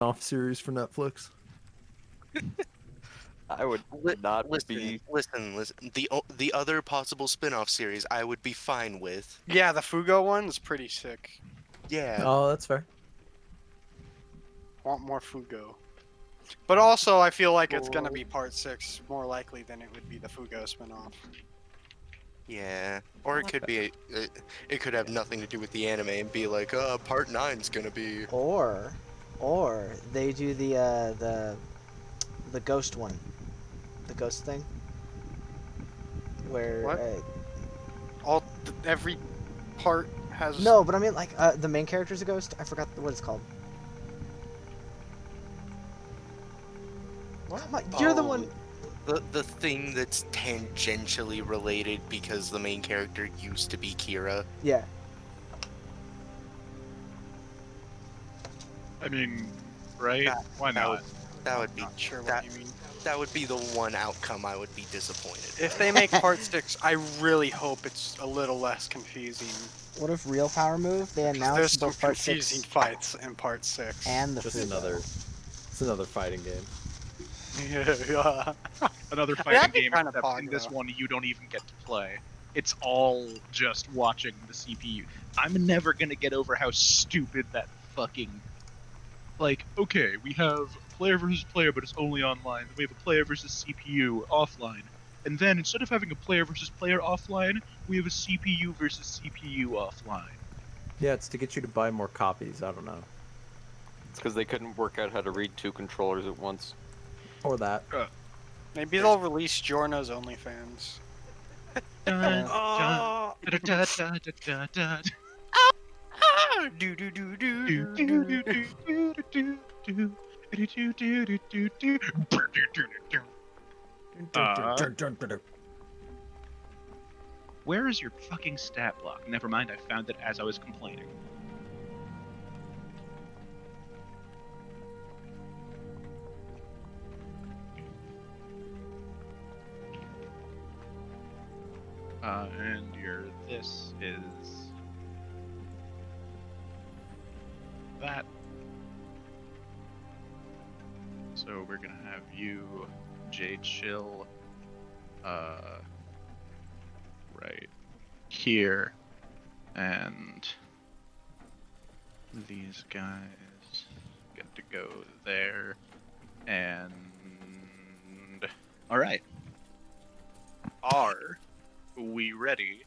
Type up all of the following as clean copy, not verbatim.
off series for Netflix. I would not be. Listen. The other possible spin-off series I would be fine with. Yeah, the Fugo one is pretty sick. Yeah. Oh, that's fair. Want more Fugo. But also, I feel like it's gonna be part 6 more likely than it would be the Fugo spinoff. Yeah. Or it could be it could have nothing to do with the anime and be like, part 9's gonna be. Or they do the ghost one, the ghost thing, where What? Every part has. no, but I mean like the main character's a ghost. I forgot what it's called. What? Come on, you're the one. The thing that's tangentially related because the main character used to be Kira. Yeah. I mean, right? Why not? That would be Not sure that, what you mean. that would be the one outcome I would be disappointed. If they make part 6, I really hope it's a little less confusing. What if Real Power Move? They There's announced some both part confusing 6 fights in part 6. and the Just Fugo. it's another fighting game. Yeah. Another That'd fighting be game, kinda except in pog, this though. one you don't even get to play. It's all just watching the CPU. I'm never gonna get over how stupid that fucking... Like, okay, we have player versus player, but it's only online. Then we have a player versus CPU offline. And then, instead of having a player versus player offline, we have a CPU versus CPU offline. Yeah, it's to get you to buy more copies. I don't know. It's because they couldn't work out how to read two controllers at once. Or that. Maybe they'll release Jorno's OnlyFans. Dun, Oh. dun, da, da, da, da, da, Do do do do, do do, do. do, do, do, do, do, do, do, do, do, do. Where is your fucking stat block? Never mind, I found it as I was complaining. And this is that. So we're gonna have you, Jade Chill, right here, and these guys get to go there, and all right. Are we ready?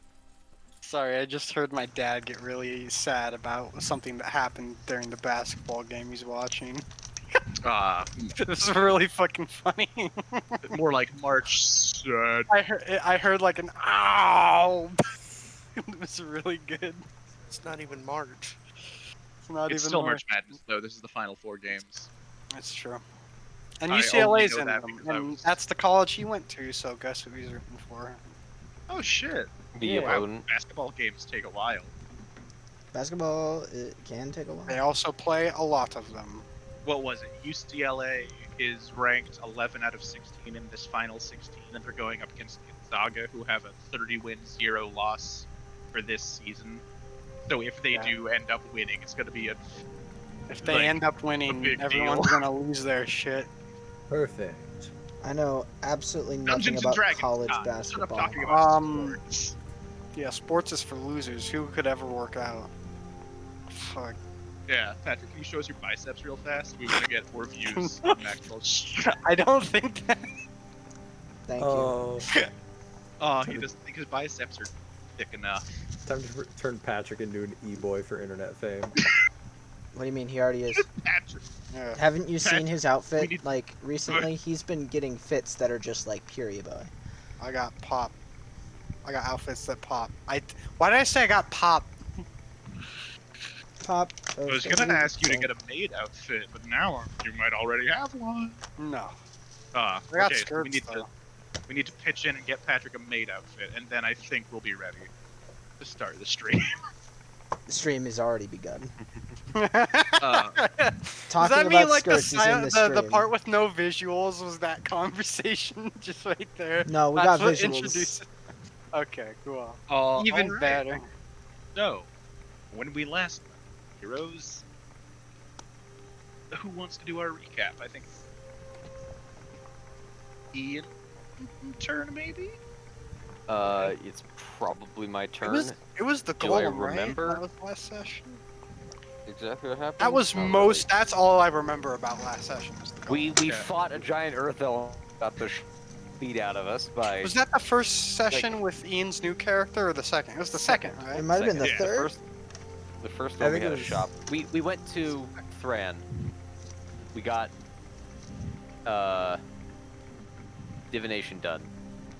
Sorry, I just heard my dad get really sad about something that happened during the basketball game he's watching. This is really fucking funny. More like March sad. I heard like an ow. It was really good. It's not even March. It's not It's even still March. March Madness though. This is the final 4 games. That's true. And I UCLA's only in know that them, because I and was- that's the college he went to. So guess who he's rooting for? Oh shit! Be Yeah. opponent. Basketball games take a while. Basketball, it can take a while. They also play a lot of them. What was it? UCLA is ranked 11 out of 16 in this final 16, and they're going up against Gonzaga, who have a 30-win, 0-loss for this season. So if they do end up winning, it's going to be a If they like, end up winning, big everyone's deal. gonna lose their shit. Perfect. I know absolutely nothing Dungeons and about Dragons. college Shut up basketball. talking about Um, sports. Yeah, sports is for losers. Who could ever work out? Fuck. Yeah, Patrick, can you show us your biceps real fast? We want to get more views on actual I don't think that. Thank you. Oh, Oh, he doesn't think his biceps are thick enough. time to turn Patrick into an e-boy for internet fame. What do you mean? He already is. Patrick. Yeah. Haven't you seen his outfit? we need- Like recently, he's been getting fits that are just like pure boy. I got pop. I got outfits that pop. Why did I say I got pop? Pop. I was gonna ask you to get a maid outfit, but now you might already have one. No. Ah, I got okay, so skirts we need though. to pitch in and get Patrick a maid outfit, and then I think we'll be ready to start the stream. The stream has already begun. Does Talking that mean about like skirts is in the stream. the part with no visuals was that conversation just right there? No, we That's got what visuals. introduced it. Okay, cool. All Even right. better. So, when we last met, heroes, who wants to do our recap? I think Ian turn maybe. It's probably my It turn. was the Do I golem, right? remember? That was last session. Exactly what happened. That was Not most. really. That's all I remember about last session. Was the golem. We Yeah. fought a giant earth elemental, got the beat out of us by. Was that the first session with Ian's new character, or the second? It was the second, It right? might have been the Yeah, third. The first I one we think had it a was- shop. We went to Thran. We got divination done.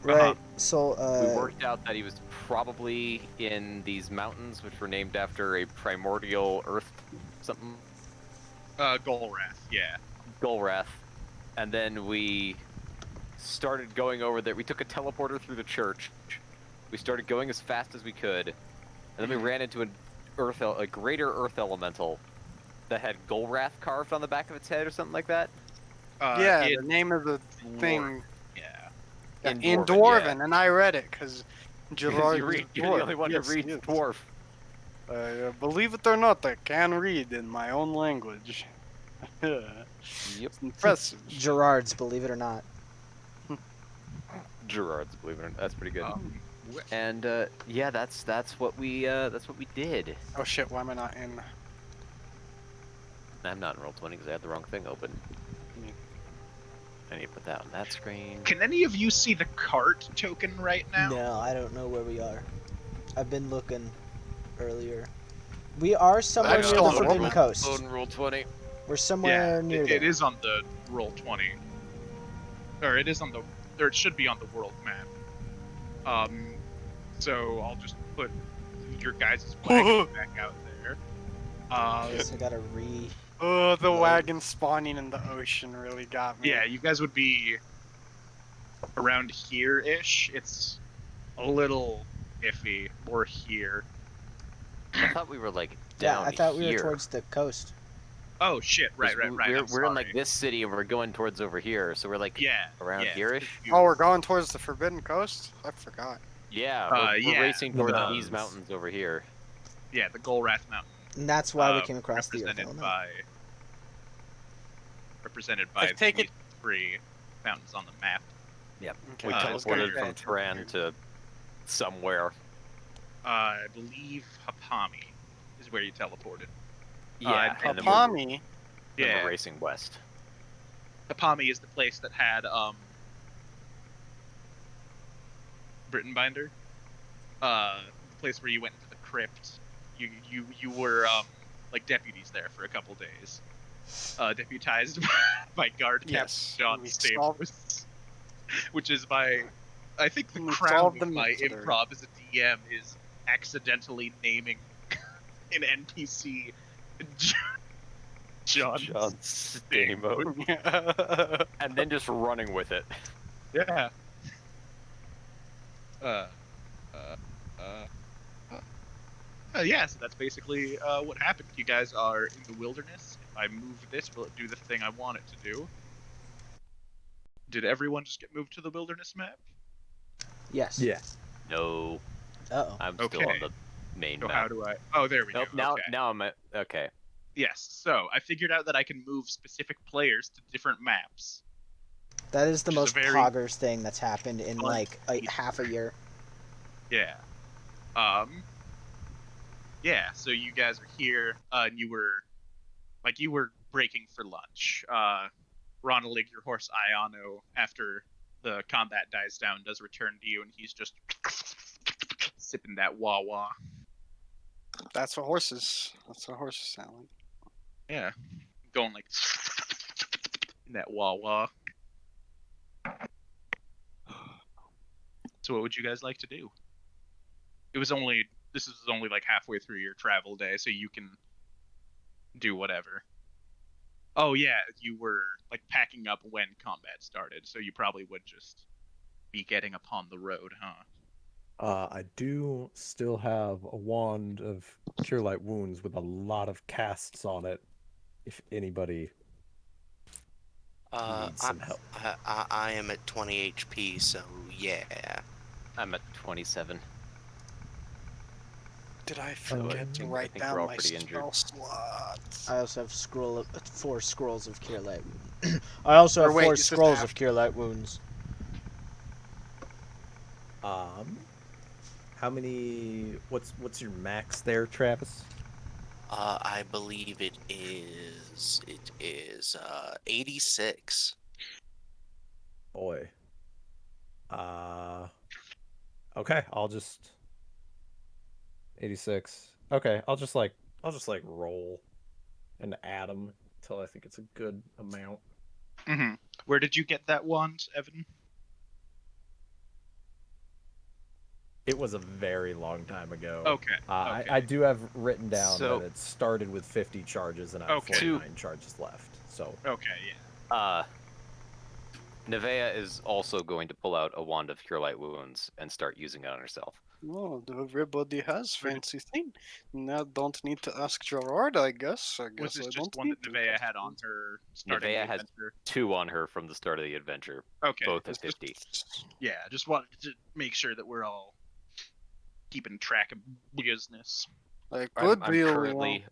Right. So We worked out that he was probably in these mountains, which were named after a primordial earth something. Golrath, yeah. Golrath. And then we started going over there. We took a teleporter through the church. We started going as fast as we could. And then we ran into a greater earth elemental that had Golrath carved on the back of its head or something like that. Yeah, in the name of the thing. Dwarven, yeah. Yeah, In in Dwarven, Dwarven, yeah. and I read it because Gerard. You're is the Dwarven. only one Yes, who reads yes. dwarf. Believe it or not, I can read in my own language. Yep. It's impressive. Gerard's, believe it or not. Gerard's, believe it or not. That's pretty good. Wh- And yeah, that's what we did. Oh shit! Why am I not in? I'm not in Roll20 because I had the wrong thing open. I need to put that on that screen. Can any of you see the cart token right now? No, I don't know where we are. I've been looking earlier. We are somewhere That's near still the on the Forbidden Coast. Load in Roll20. We're somewhere near it there. is on the Roll20. Or it is on the, or it should be on the world map. So I'll just put your guys' wagon back out there. Guess I gotta Oh, the Load. wagon spawning in the ocean really got me. Yeah, you guys would be around here-ish. It's a little iffy. Or here. I thought we were like Yeah, down I thought we here. were towards the coast. Oh shit! Right. We're, I'm we're in like sorry. this city and we're going towards over here, so we're like Yeah. around yeah. here-ish. Oh, we're going towards the Forbidden Coast. I forgot. Yeah, Uh, we're yeah, racing towards these mountains. mountains over here. Yeah, the Golrath Mountain. And that's why we uh, came across the Earth represented element. represented I by take these it- three mountains on the map. Okay. We I was teleported gonna- from Tran to somewhere. I believe Hapami is where you teleported. Yeah, and and then we're, Hapami. then Yeah, we're racing west. Hapami is the place that had Brittenbinder. The place where you went into the crypt. You were like deputies there for a couple days. Deputized by guard Captain Yes, John we solved- Stamos, which is my. I think the We crown solved of the my mystery. improv as a DM is accidentally naming an NPC John. John Stamos. And then just running with it. Yeah. Yeah, so that's basically what happened. You guys are in the wilderness. If I move this, will it do the thing I want it to do? Did everyone just get moved to the wilderness map? Yes. Yeah. No, Uh-oh. I'm still Okay. on the main So map. how do I? Oh, there we Nope, go. now Okay. now I'm at okay. Yes. So I figured out that I can move specific players to different maps. That is the Which is most a very poggers thing that's happened in fun like feature. half a year. Yeah. Yeah, so you guys are here, and you were breaking for lunch. Ronalig, your horse Iano, after the combat dies down, does return to you, and he's just sipping that wah-wah. That's what horses. That's what horses sound like. Yeah. Going like in that wah-wah. So what would you guys like to do? This is only like halfway through your travel day, so you can do whatever. Oh yeah, you were like packing up when combat started, so you probably would just be getting upon the road, huh? I do still have a wand of Cure Light Wounds with a lot of casts on it. If anybody needs some help. I am at 20 HP, so yeah. I'm at 27. Did I forget to I write think we're down all my pretty injured. spell slots? I also have 4 scrolls of Cure Light Wounds. I also Or have wait, 4 is this scrolls of after? Cure Light Wounds. How many? What's your max there, Travis? I believe it is 86. Boy. Uh. Okay, I'll just 86. Okay, I'll just like roll and add them until I think it's a good amount. Mm-hmm. Where did you get that wand, Evan? It was a very long time ago. Okay. Okay. I do have written down So- that it started with 50 charges and I have Okay. 49 charges left. So Okay, yeah. Nevea is also going to pull out a wand of Cure Light Wounds and start using it on herself. Oh, everybody has fancy thing. Now don't need to ask Gerard, I guess. I Was guess this I just don't one need that to. Nevea had on her starting Nevea the has adventure? 2 on her from the start of the adventure, Okay. both at It's 50. just- Yeah, just wanted to make sure that we're all keeping track of business. I I'm, could I'm be currently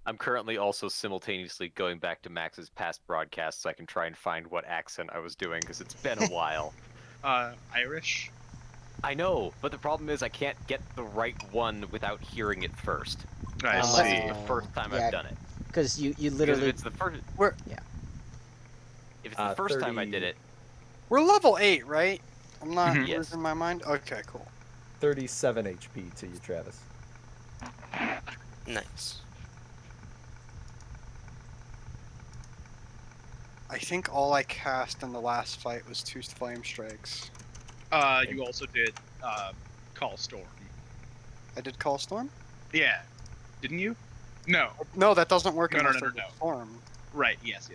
I'm currently also simultaneously going back to Max's past broadcasts so I can try and find what accent I was doing because it's been a while. Irish? I know, but the problem is I can't get the right one without hearing it first. I Unless see. it's the first time yeah, I've done it. Because you Because if literally... it's the first, We're- Yeah. if it's the first time I 30 did it, We're level 8, right? I'm not Mhm. Yes. losing my mind? Okay, cool. 37 HP to you, Travis. Nice. I think all I cast in the last fight was 2 flame strikes. You also did Call Storm. I did Call Storm? Yeah. Didn't you? No. No, that doesn't work No, no, unless no, no, there's a no. storm. Right, yes.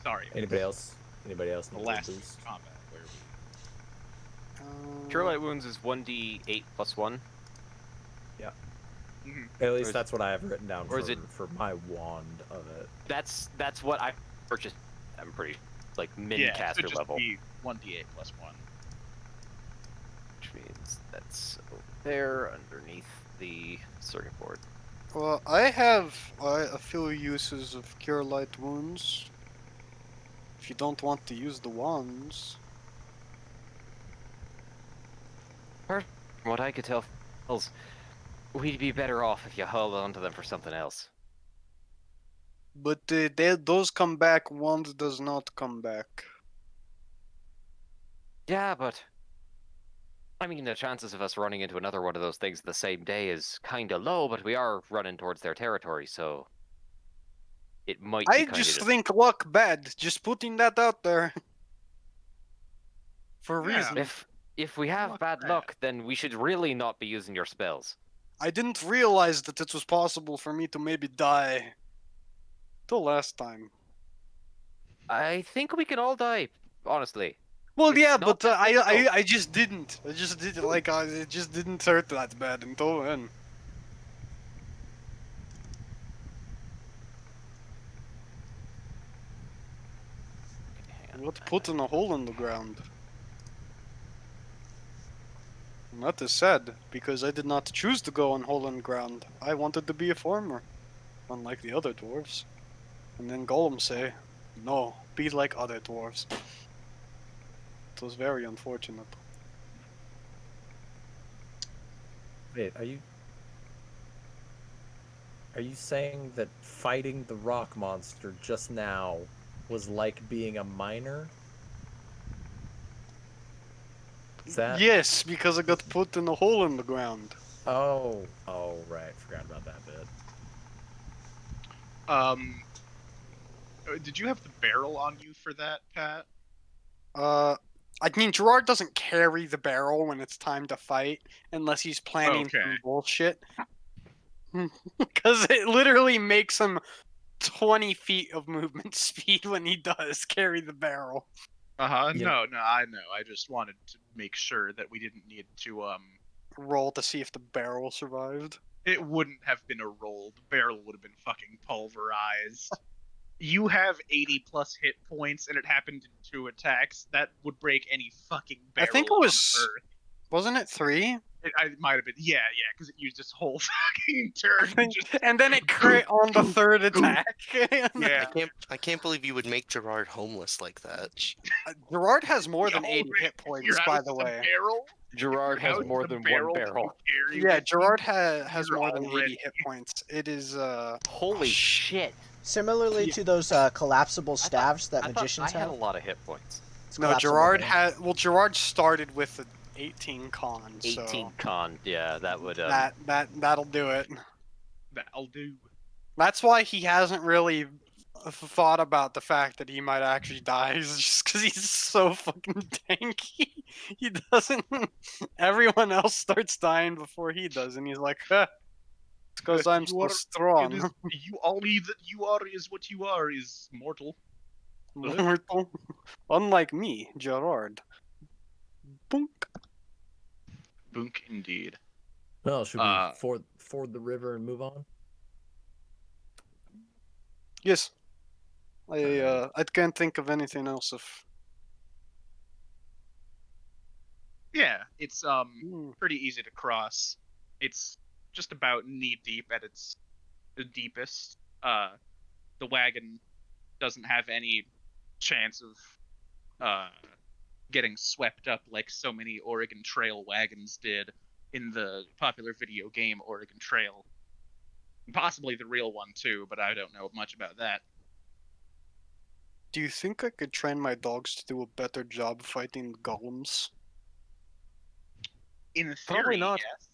Sorry. Anybody else? Anybody else The need a last boost? combat where we... Cure Light Wounds is 1d8 plus 1. Mhm. At Or least is- that's what I have written down or is it- for my wand of it. That's what I purchased. I'm pretty like min Yeah, caster so just level, be 1d8 plus 1. which means that's over there underneath the circuit board. Well, I have a few uses of Cure Light Wounds. If you don't want to use the wands. From what I could tell, we'd be better off if you held on to them for something else. But those come back, wand does not come back. Yeah, but I mean, the chances of us running into another one of those things the same day is kind of low, but we are running towards their territory, so it might be I kind just of think luck bad. Just putting that out there. For a Yeah. reason. If we have Luck bad bad. luck, then we should really not be using your spells. I didn't realize that it was possible for me to maybe die. Till last time. I think we can all die, honestly. Well, It's yeah, not but that I difficult. just didn't. I just did like it just didn't hurt that bad until then. Hang on. What put in a hole in the ground? And that is sad, because I did not choose to go on hole in ground. I wanted to be a farmer, unlike the other dwarves. And then Gollum say, "No, be like other dwarves." It was very unfortunate. Wait, are you saying that fighting the rock monster just now was like being a miner? Is that? Yes, because I got put in a hole in the ground. Oh, right. Forgot about that bit. Did you have the barrel on you for that, Pat? I mean, Gerard doesn't carry the barrel when it's time to fight, unless he's planning Okay. some bullshit. Because it literally makes him 20 feet of movement speed when he does carry the barrel. Uh-huh. Yeah. No, I know. I just wanted to make sure that we didn't need to, Roll to see if the barrel survived. it wouldn't have been a roll. The barrel would have been fucking pulverized. You have 80 plus hit points, and it happened in 2 attacks. That would break any fucking I barrel think it on was- Earth. Wasn't it 3? It might have been. Yeah, because it used this whole fucking turn. to just, And then it crit on the third attack. yeah. I can't believe you would make Gerard homeless like that. Gerard has more Yeah, than 80 already, hit if points, your by house the is a way. barrel, Gerard if your has house more is a than one that barrel. you carry Yeah, with Gerard you, has you're more than 80 already- hit points. It is Holy shit! Similarly Yeah. to those collapsible staves that I thought magicians I had have. a lot of hit points. It's no. collapsible Gerard hand. had Gerard started with an 18 con, 18 so con. Yeah, that would. that'll do it. That'll do. That's why he hasn't really thought about the fact that he might actually die. Is just because he's so fucking tanky. He doesn't. Everyone else starts dying before he does, and he's like, huh, it's because I'm You so are- strong. It is, you only that you are is what you are is mortal. Mortal. Unlike me, Gerard. Boink. Boonk indeed. No, should we Uh, ford the river and move on? Yes. Alright. I can't think of anything else. Yeah, it's Hmm. pretty easy to cross. It's just about knee deep at its deepest. The wagon doesn't have any chance of getting swept up like so many Oregon Trail wagons did in the popular video game Oregon Trail. Possibly the real one too, but I don't know much about that. Do you think I could train my dogs to do a better job fighting golems? In theory, Probably not. yes.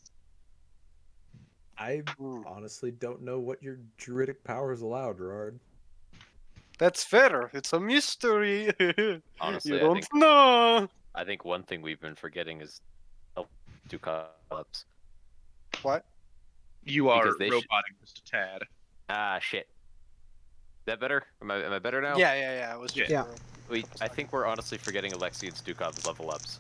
I Hmm. honestly don't know what your druidic powers allow, Gerard. That's fair. It's a mystery. Honestly, you I don't think- know. I think one thing we've been forgetting is two cups. What? You are Because they should- roboting just a tad. Ah, shit. That better? Am I better now? Yeah. It was just Yeah. I think we're honestly forgetting Alexei and Stukov's level ups.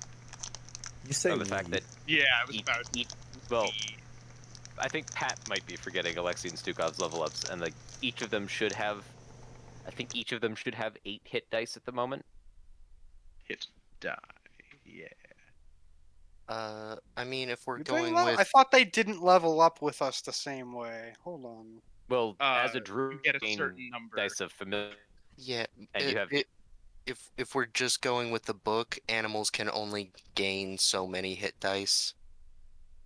You say Of the fact that Yeah, I was each- about to. well, I think Pat might be forgetting Alexei and Stukov's level ups, and like each of them should have. I think each of them should have 8 hit dice at the moment. Hit die. Yeah. I mean, if we're Did they going level- with I thought they didn't level up with us the same way. Hold on. Well, as a You druid, get a gain certain number. dice of familiar. yeah, And you have- if we're just going with the book, animals can only gain so many hit dice.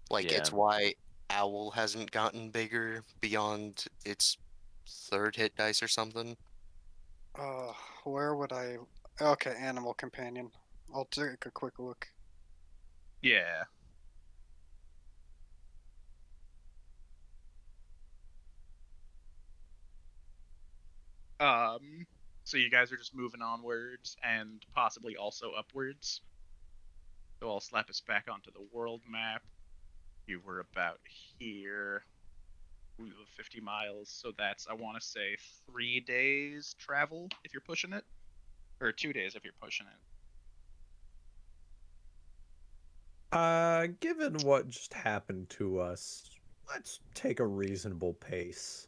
Like it's Yeah. why owl hasn't gotten bigger beyond its 3rd hit dice or something. Where would I? Okay, animal companion. I'll take a quick look. Yeah. So you guys are just moving onwards and possibly also upwards. So I'll slap us back onto the world map. You were about here. 50 miles, so that's, I want to say, 3 days travel if you're pushing it. Or 2 days if you're pushing it. Given what just happened to us, let's take a reasonable pace.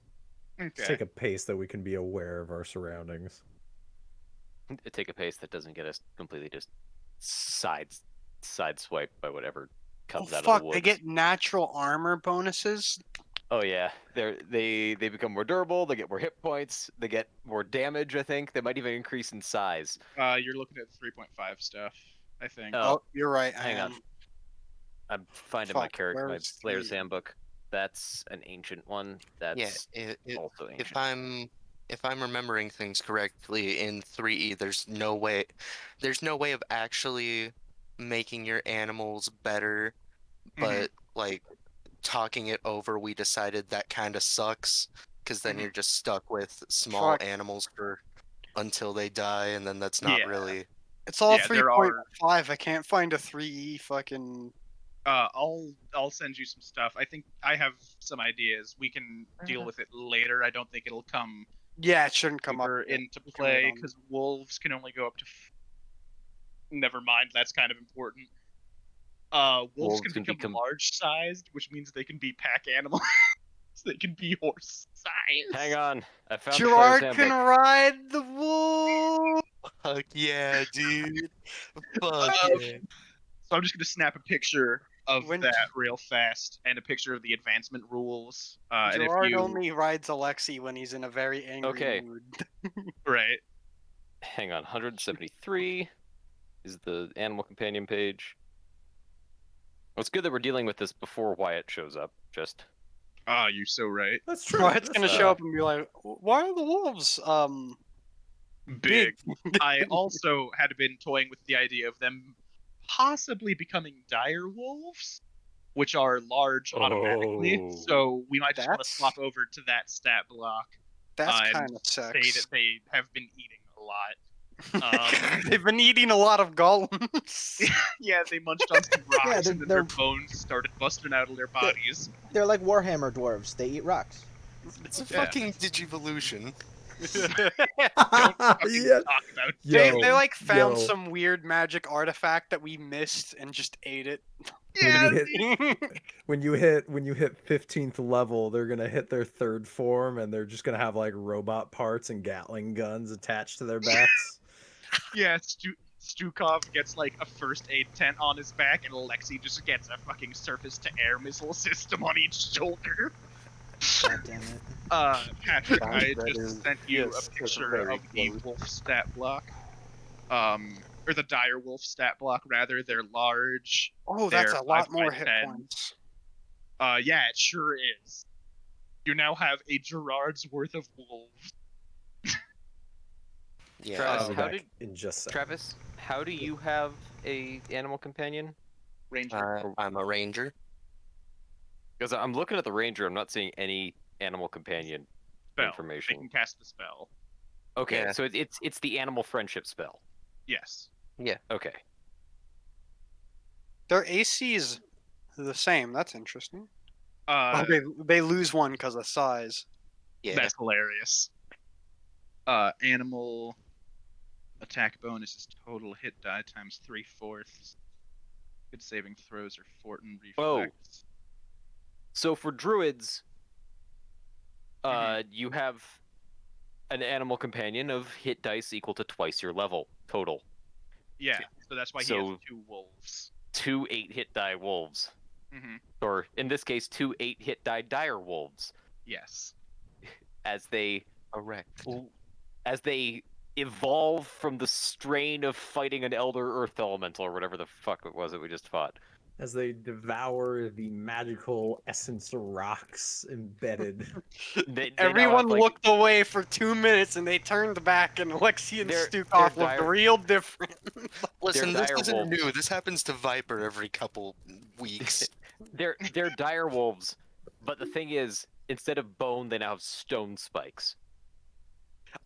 Let's Okay. take a pace that we can be aware of our surroundings. Take a pace that doesn't get us completely just sideswiped by whatever comes out fuck! of the woods. They get natural armor bonuses. Oh yeah, they become more durable. They get more hit points. They get more damage. I think they might even increase in size. You're looking at 3.5 stuff, I think. Oh. Oh, you're right. hang I on. am. I'm finding my Fuck, character, my where's player's the- handbook. That's an ancient one. That's also ancient. If I'm remembering things correctly, in 3E, there's no way of actually making your animals better, but like talking it over, we decided that kind of sucks because then you're just stuck with small Fuck. animals until they die, and then that's not Yeah. really. It's all Yeah, there are- 3.5. I can't find a 3E fucking. I'll send you some stuff. I think I have some ideas. We can deal with it later. I don't think it'll come Yeah, it shouldn't come up super yet. into We can wait play on- because wolves can only go up to. Never mind, that's kind of important. Wolves Wolves can can become become- large-sized, which means they can be pack animals. They can be horse-sized. Hang on, I found Gerard the player's can handbook. ride the wolf. Fuck yeah, dude. Fuck Um, yeah. So I'm just gonna snap a picture of When- that real fast and a picture of the advancement rules. And if Gerard you only rides Alexi when he's in a very angry Okay. mood. right, Hang on, 173 is the animal companion page. Well, it's good that we're dealing with this before Wyatt shows up. Just you're so right. That's true. Wyatt's That's gonna fair. show up and be like, "Why are the wolves Big. I also had been toying with the idea of them possibly becoming dire wolves, which are large automatically. Oh. So we might just want to That's- swap over to that stat block. That's and kind of say sex." that they have been eating a lot. They've been eating a lot of golems. Yeah, they munched on some rocks Yeah, and then they're- their bones started busting out of their bodies. They're like Warhammer dwarves. They eat rocks. It's a Yeah. fucking digivolution. Don't fucking Yeah. talk about They Yo, like found yo. some weird magic artifact that we missed and just ate it. Yeah, When you hit 15th level, they're gonna hit their third form, and they're just gonna have like robot parts and Gatling guns attached to their backs. yeah. Stukov gets like a first aid tent on his back, and Alexi just gets a fucking surface-to-air missile system on each shoulder. God damn it. Patrick, Gosh, I that just is- sent you yes, a that's picture very of the close. wolf stat block. Or the dire wolf stat block, rather. They're large. Oh, that's They're a lot 5 more by hit 10. points. Yeah, it sure is. You now have a Gerard's worth of wolves. Yeah. Travis, I'll be how back did- in just a second. Travis, how do you have a animal companion? Ranger. I'm a ranger. Because I'm looking at the ranger, I'm not seeing any animal companion spell. They information. can cast the spell. Okay, Yeah. so it's the animal friendship spell. Yes. Okay. Their AC's the same. That's interesting. Uh, They lose one because of size. Yeah. That's hilarious. Animal attack bonus is total hit die times 3/4. Good saving throws are fort and Oh. reflex. So for druids, you have an animal companion of hit dice equal to twice your level total. Yeah, so that's why he So- has 2 wolves. 2 8-hit die wolves. Mm-hmm. Or in this case, 2 8-hit die dire wolves. Yes. As they Correct. evolve from the strain of fighting an elder earth elemental or whatever the fuck it was that we just fought. As they devour the magical essence rocks embedded. They now Everyone have, like, looked away for 2 minutes and they turned back, and Alexi and They're Stukov looked dire- real different. Listen, this dire isn't wolves. new. This happens to Viper every couple weeks. They're dire wolves, but the thing is, instead of bone, they now have stone spikes.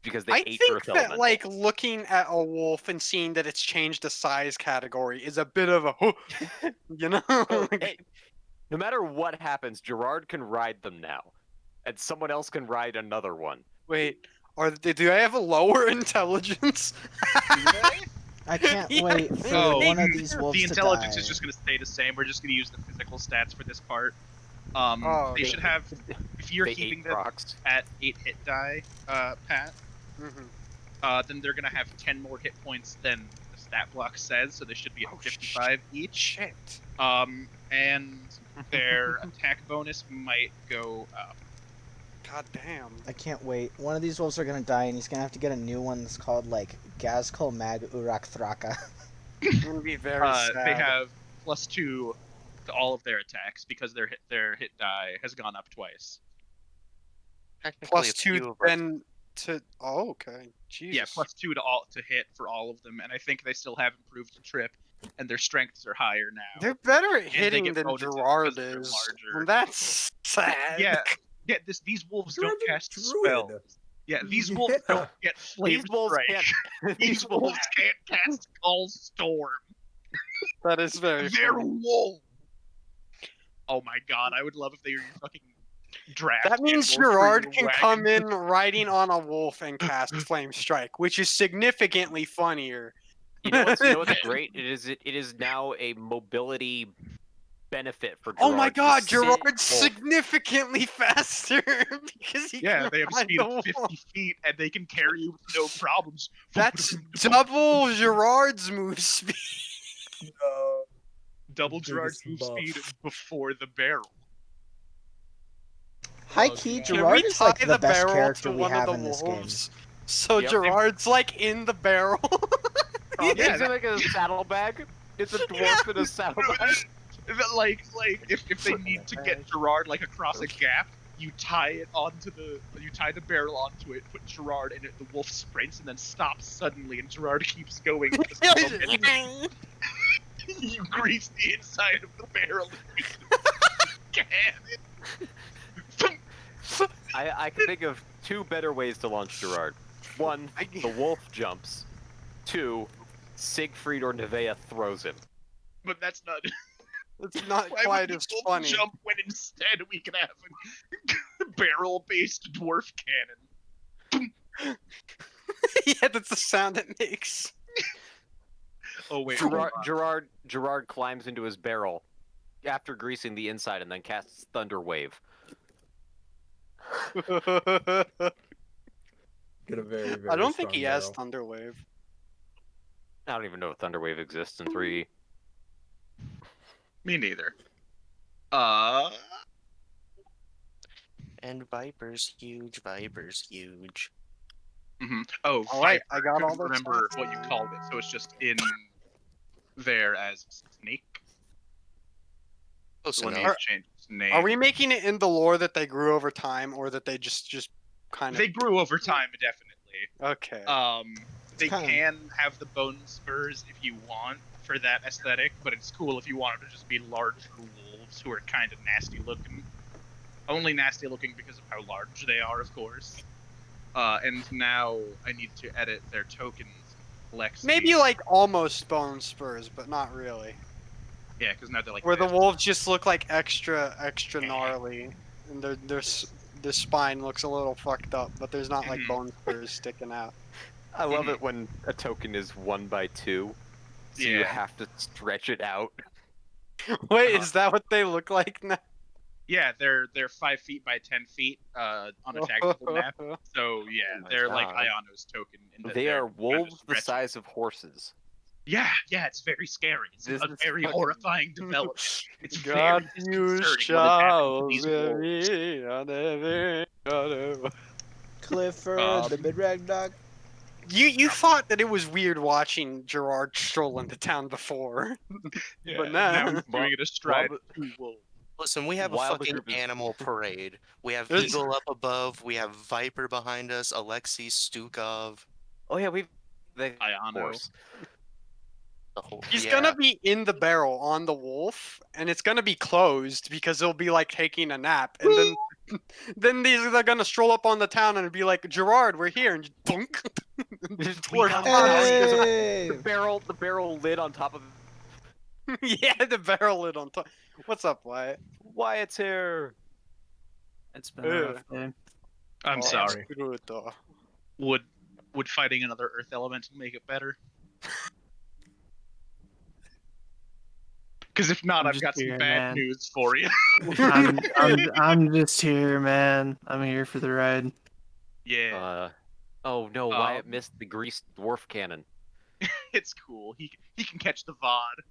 Because they I ate think earth that, elemental. like, looking at a wolf and seeing that it's changed the size category is a bit of a, you know? Oh, hey, no matter what happens, Gerard can ride them now, and someone else can ride another one. Wait, do I have a lower intelligence? I can't Yeah, wait for Oh, one of these wolves The to intelligence die. is just going to stay the same. We're just going to use the physical stats for this part. Oh, They okay. should have, if you're They keeping ate them rocks. at 8 hit die, Pat, Mhm. then they're going to have 10 more hit points than the stat block says, so they should be at Oh, 55 each. Shit. And their attack bonus might go up. God damn. I can't wait. One of these wolves are gonna die, and he's gonna have to get a new one that's called like Gazkul Mag Urak Thraka. I'm gonna be very sad. They have +2 to all of their attacks because their hit die has gone up twice. Technically, plus a few 2 of us- then to. Oh, okay. Jesus. Yeah, +2 to hit for all of them, and I think they still have improved to trip, and their strengths are higher now. They're better at they hitting get than bonuses Gerard because they're is. larger. Well, that's sad. Yeah, these wolves don't Gerard's a cast druid. spells. Yeah, these wolves Yeah. don't get flame These wolves strike. can't. These wolves can't cast Call Storm. That is very They're funny. wolves. Oh my god, I would love if they were fucking draft. That means animals for Gerard your can wagon. come in riding on a wolf and cast Flame Strike, which is significantly funnier. You know what's great? It is now a mobility benefit for Gerard. Oh my to god, sit Gerard's wolf. significantly faster because he Yeah, can they have a ride speed the of wolf. 50 feet, and they can carry you with no problems. That's double Gerard's move speed. double Gerard's Biggest move buff. speed before the barrel. High Oh, key, God. Can Gerard we is tie like the the best barrel character to we one of have the in this game. wolves? So Yep. Gerard's like in the barrel. Yeah, He's in like a saddlebag. It's a dwarf in a saddlebag. like if they need to get Gerard like across a gap, you tie the barrel onto it, put Gerard in it, the wolf sprints and then stops suddenly, and Gerard keeps going. And you grease the inside of the barrel and use the cannon. I can think of two better ways to launch Gerard. One, the wolf jumps. Two, Siegfried or Nevea throws him. But that's not. It's not Why quite would as the wolf funny. jump when instead we could have a barrel-based dwarf cannon? Yeah, that's the sound it makes. Oh wait, hold on. Gerard climbs into his barrel after greasing the inside and then casts Thunder Wave. Get a very, very I don't think strong he has barrel. Thunder Wave. I don't even know if Thunder Wave exists in 3E. Me neither. And Viper's huge. Viper's huge. Oh, All right, Viper. I got all Couldn't the remember stats. what you called it, so it's just in there as Snake. Close Let me enough. change its name. Are we making it in the lore that they grew over time, or that they just kind of? They grew over time, definitely. Okay. They kind of- can have the bone spurs if you want for that aesthetic, but it's cool if you want it to just be larger wolves who are kind of nasty looking. Only nasty looking because of how large they are, of course. And now I need to edit their tokens. Lex. Maybe like almost bone spurs, but not really. Yeah, because now they're like Where the this. wolves just look like extra gnarly, and their spine looks a little fucked up, but there's not like Mhm. bone spurs sticking out. I love it when a token is 1x2, so you Yeah. have to stretch it out. Wait, is that what they look like now? Yeah, they're 5 feet by 10 feet on a tactical map. So yeah, my they're like God. Iono's token. In that They they're are kind of wolves the stretchy. size of horses. Yeah, it's very scary. It's This a is very fucking- horrifying development. It's God, very you disconcerting what has happened to these shall wolves. Clifford, the mid-rag dog. You thought that it was weird watching Gerard stroll into town before, Yeah, but now nah. he's doing it astride Well, two wolves. Listen, we have a While the fucking group is- animal parade. We have There's- Eagle up above. We have Viper behind us. Alexei Stukov. Oh yeah, we've the Iono. horse. The whole. He's yeah. gonna be in the barrel on the wolf, and it's gonna be closed because he'll be like taking a nap, and then they're gonna stroll up on the town and be like, Gerard, we're here, and just bunk. Just Dwarf become- bounce. Hey! The barrel lid on top of Yeah, the barrel lid on top. What's up, Wyatt? Wyatt's here. It's been a rough day. I'm Oh, sorry. screw it, though. Would fighting another Earth Elemental make it better? Because if not, I'm I've just got some here, bad man. news for you. I'm just here, man. I'm here for the ride. Yeah, Oh no, Wyatt missed the greased dwarf cannon. it's cool. He can catch the VOD.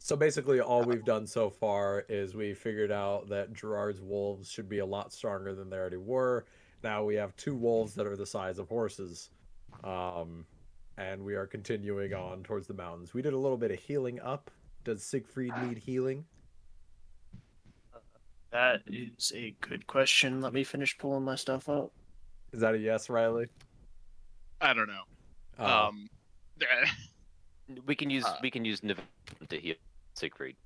So basically, all we've done so far is we figured out that Gerard's wolves should be a lot stronger than they already were. Now we have 2 wolves that are the size of horses. And we are continuing on towards the mountains. We did a little bit of healing up. Does Siegfried need healing? That is a good question. Let me finish pulling my stuff up. Is that a yes, Riley? I don't know. Oh. We can use Niv to heal Siegfried.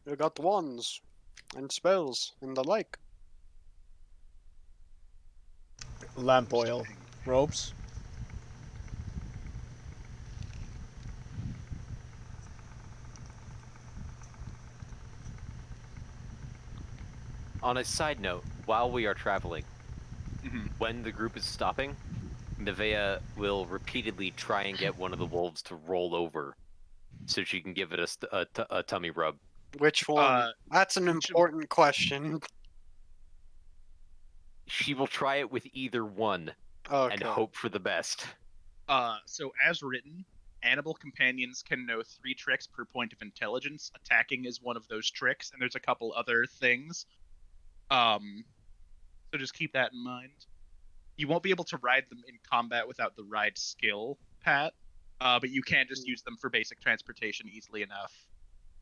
You got wands and spells and the like. Lamp oil. Ropes. On a side note, while we are traveling, Mhm. when the group is stopping, Nevea will repeatedly try and get one of the wolves to roll over, so she can give it a tummy rub. Which one? That's an important question. She will try it with either one Okay. and hope for the best. So as written, animal companions can know 3 tricks per point of intelligence. Attacking is one of those tricks, and there's a couple other things. So just keep that in mind. You won't be able to ride them in combat without the ride skill, Pat. But you can just use them for basic transportation easily enough.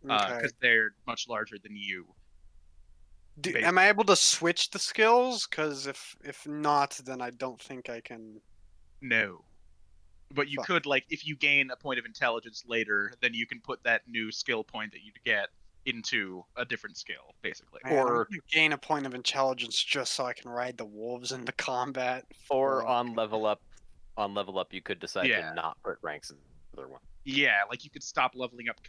Okay. Because they're much larger than you. Am I able to switch the skills? Because if not, then I don't think I can. No. But you Fuck. could, like, if you gain a point of intelligence later, then you can put that new skill point that you'd get into a different skill, basically. Man, I'm Or- gonna gain a point of intelligence just so I can ride the wolves into combat. Or Fuck. on level up, you could decide Yeah. to not put ranks in the other one. Yeah, like you could stop leveling up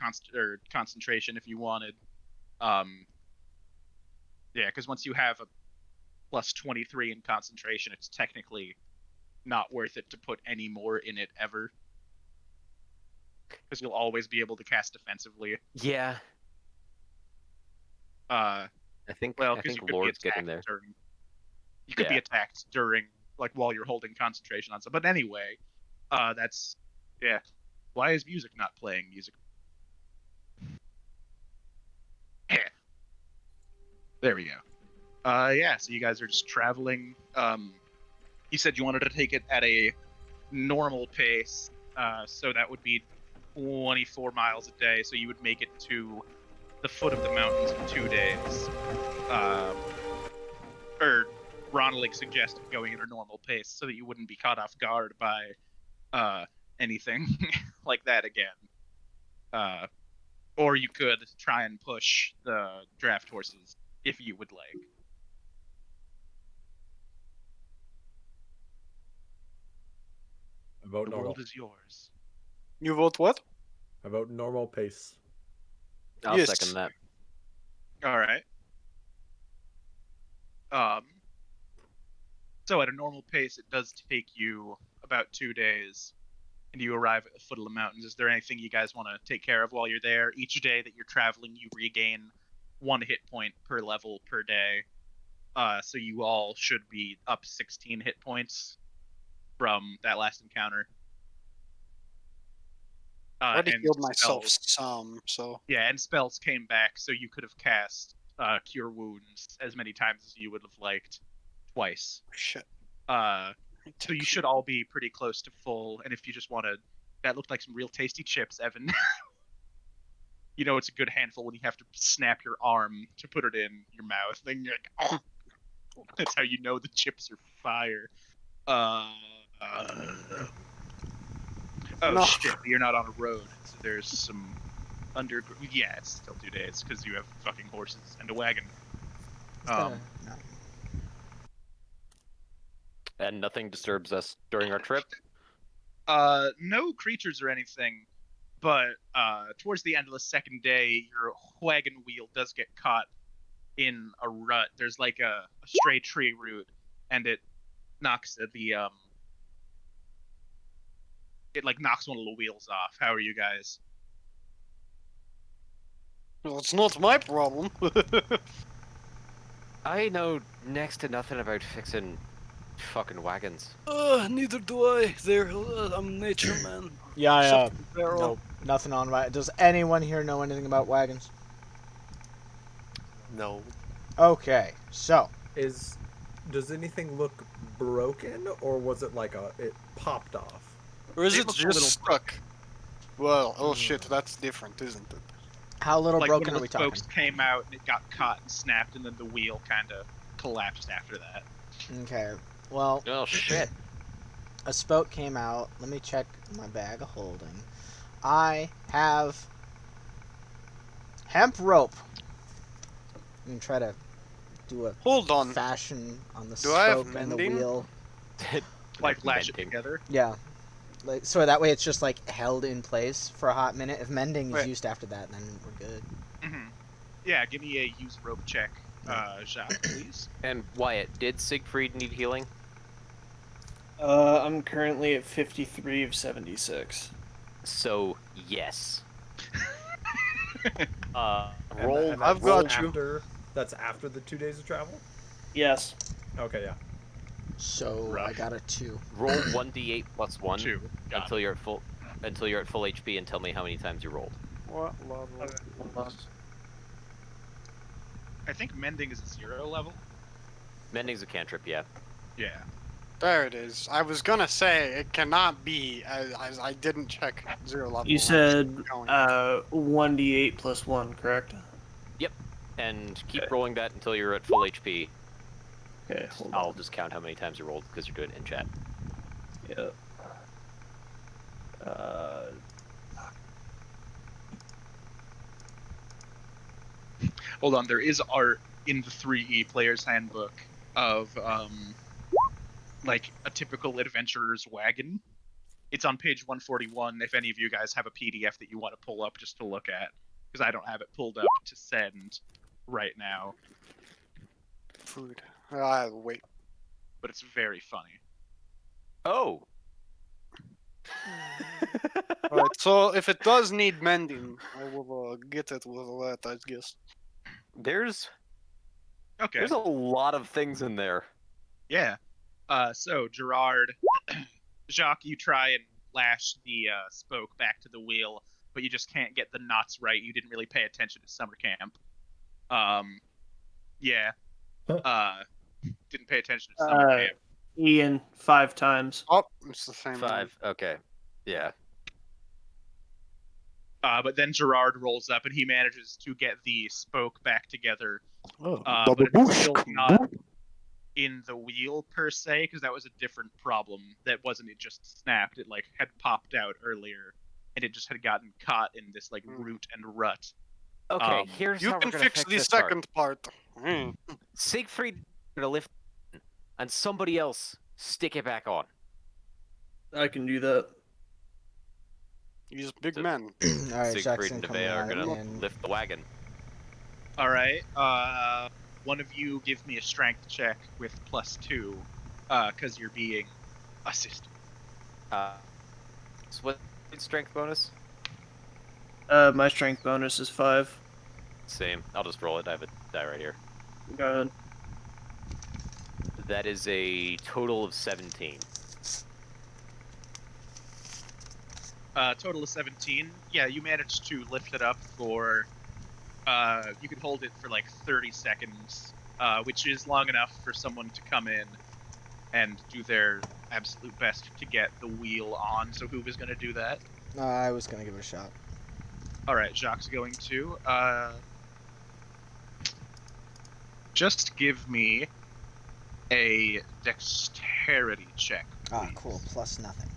concentration if you wanted. Yeah, because once you have a plus 23 in concentration, it's technically not worth it to put any more in it ever. Because you'll always be able to cast defensively. Yeah, Uh, I think well, because you could Lord's be getting attacked there. during. You could be Yeah. attacked during, like, while you're holding concentration on something. But anyway, that's yeah. Why is music not playing music? Yeah. There we go. Yeah. So you guys are just traveling. You said you wanted to take it at a normal pace. So that would be 24 miles a day. So you would make it to the foot of the mountains in 2 days. Or Ronalik suggested going at a normal pace so that you wouldn't be caught off guard by anything like that again. Or you could try and push the draft horses if you would like. I vote The normal. world is yours. You vote what? I vote normal pace. I'll Yes. second that. All right. So at a normal pace, it does take you about 2 days, and you arrive at the foot of the mountains. Is there anything you guys want to take care of while you're there? Each day that you're traveling, you regain 1 hit point per level per day. So you all should be up 16 hit points from that last encounter. I already and healed myself spells- some, so Yeah, and spells came back, so you could have cast Cure Wounds as many times as you would have liked, twice. shit. So you should all be pretty close to full. And if you just want to, that looked like some real tasty chips, Evan. You know it's a good handful when you have to snap your arm to put it in your mouth. Then you're like, oh, that's how you know the chips are fire. Oh No. shit! You're not on a road, so there's some Yeah, it's still 2 days because you have fucking horses and a wagon. It's gonna- no. And nothing disturbs us during our trip. No creatures or anything, but towards the end of the second day, your wagon wheel does get caught in a rut. There's like a stray tree root, and it knocks it like knocks one of the wheels off. How are you guys? Well, it's not my problem. I know next to nothing about fixing fucking wagons. Neither do I. I'm nature man. Yeah, Shut the barrel. nope, nothing on wagons. Does anyone here know anything about wagons? No. Okay, so Does anything look broken, or was it like it popped off? Or is They it look a just little stuck? Well, oh shit, that's different, isn't it? how little Like broken one are of we the talking? spokes came out and it got caught and snapped, and then the wheel kind of collapsed after that. Okay, well, Oh shit. a spoke came out. Let me check my bag of holding. I have hemp rope. I'm gonna try to do a Hold on. fashion on the Do I have spoke and the mending? wheel. Like lash it Mending. together. Yeah. Like, so that way it's just like held in place for a hot minute. If mending is Wait. used after that, then we're good. Mm-hmm. Yeah, give me a use rope check, Jacques, please. And Wyatt, did Siegfried need healing? I'm currently at 53 of 76. So yes. And Roll. I've that's got you. That's after the 2 days of travel. Yes. Okay, yeah. So I Rough. got a 2. Roll 1d8 plus 1 2. Got until you're at full HP and tell me how many times you rolled. What level? Okay. I think mending is a 0 level. Mending's a cantrip, yeah. Yeah. There it is. I was gonna say it cannot be, as I didn't check 0 level. You said Going. 1d8 plus 1, correct? And keep Okay. rolling that until you're at full HP. Okay, hold I'll on. just count how many times you rolled because you're doing it in chat. Yep. Hold on, there is art in the 3E player's handbook of like a typical adventurer's wagon. It's on page 141 if any of you guys have a PDF that you want to pull up just to look at, because I don't have it pulled up to send right now, Food. Wait. but it's very funny. Oh! Alright, so if it does need mending, I will get it with that, I guess. There's Okay. a lot of things in there. Yeah. So Gerard, Jacques, you try and lash the spoke back to the wheel, but you just can't get the knots right. You didn't really pay attention to summer camp. Yeah. Didn't pay attention to summer camp. Ian, 5 times. Oh, it's the same 5. Okay. Yeah. But then Gerard rolls up and he manages to get the spoke back together. one. But it's still not in the wheel per se, because that was a different problem. That wasn't it just snapped. It like had popped out earlier, and it just had gotten caught in this like root and rut. Okay, here's You how can we're gonna fix the this part. second part. Siegfried gonna lift and somebody else stick it back on. I can do that. He's big So- man. Alright, Siegfried Jackson and coming Nevaeh are out gonna and lift the wagon. All right. One of you give me a strength check with +2, because you're being assisted. So what's strength bonus? My strength bonus is 5. Same. I'll just roll it. I have a die right here. Go ahead. That is a total of 17. Total of 17. Yeah, you managed to lift it up for. You could hold it for like 30 seconds, which is long enough for someone to come in and do their absolute best to get the wheel on. So who was going to do that? I was gonna give it a shot. All right, Jacques' going to. Just give me a dexterity check, please. Ah, cool. Plus nothing.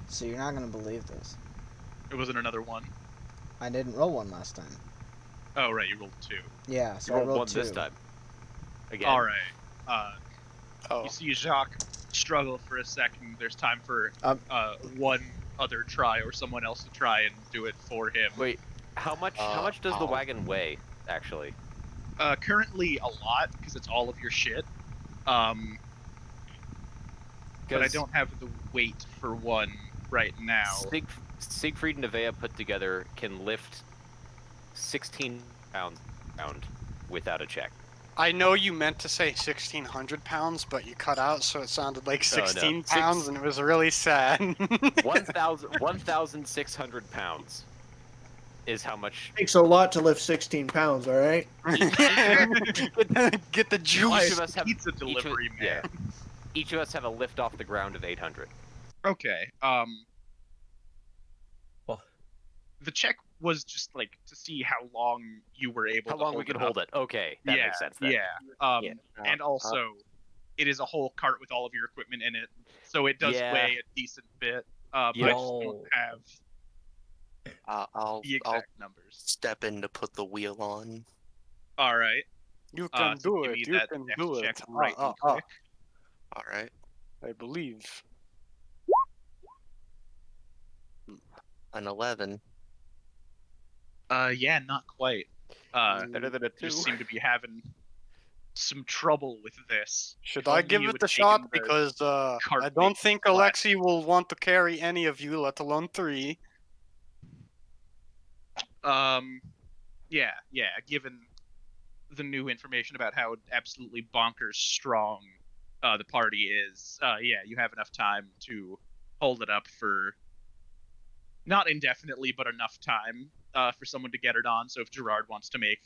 So you're not gonna believe this. It wasn't another one. I didn't roll one last time. Oh right, you rolled 2. Yeah, so You I rolled rolled one 2. this time. Again. All right. Oh. You see Jacques struggle for a second. There's time for one other try or someone else to try and do it for him. Wait, how much does the wagon weigh, actually? Currently a lot, because it's all of your shit. But I don't have the weight for one right now. Siegfried and Nevaeh put together can lift 16 pounds without a check. I know you meant to say 1,600 pounds, but you cut out, so it sounded like Oh, no. 16 pounds, and it was really sad. 1,600 pounds is how much. Takes a lot to lift 16 pounds, all right? Get the Each juice. of us have Pizza delivery, man. Yeah. Each of us have a lift off the ground of 800. Okay. Well, The check was just like to see how long you were able How to long hold we could it hold up. it? Okay, that makes sense then. Yeah. Yeah. And also, it is a whole cart with all of your equipment in it, so it does Yeah. weigh a decent bit. But I just don't have I'll the exact numbers. step in to put the wheel on. All right. You can So do give it. me You that can dex do check it. right quick. All right. I believe. An 11. Yeah, not quite. Better than a 2. Just seem to be having some trouble with this. Should If I only give you it had a shot? taken the Because cart I weight don't think flat. Alexi will want to carry any of you, let alone 3. Yeah. Given the new information about how absolutely bonkers strong the party is, yeah, you have enough time to hold it up for not indefinitely, but enough time for someone to get it on. So if Gerard wants to make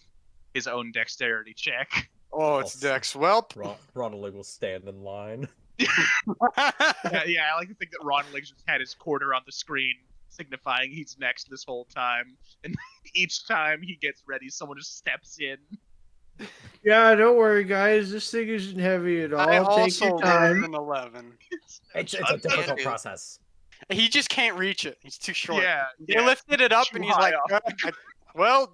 his own dexterity check. Oh, it's I'll Dex. Welp. Ronald will stand in line. Yeah, I like to think that Ron Liggs just had his quarter on the screen, signifying he's next this whole time. And each time he gets ready, someone just steps in. Yeah, don't worry, guys. This thing isn't heavy at all. I Take also your rolled time. an 11. It's a difficult process. He just can't reach it. He's too short. Yeah, He yeah. lifted it up Too and he's high like, up. well.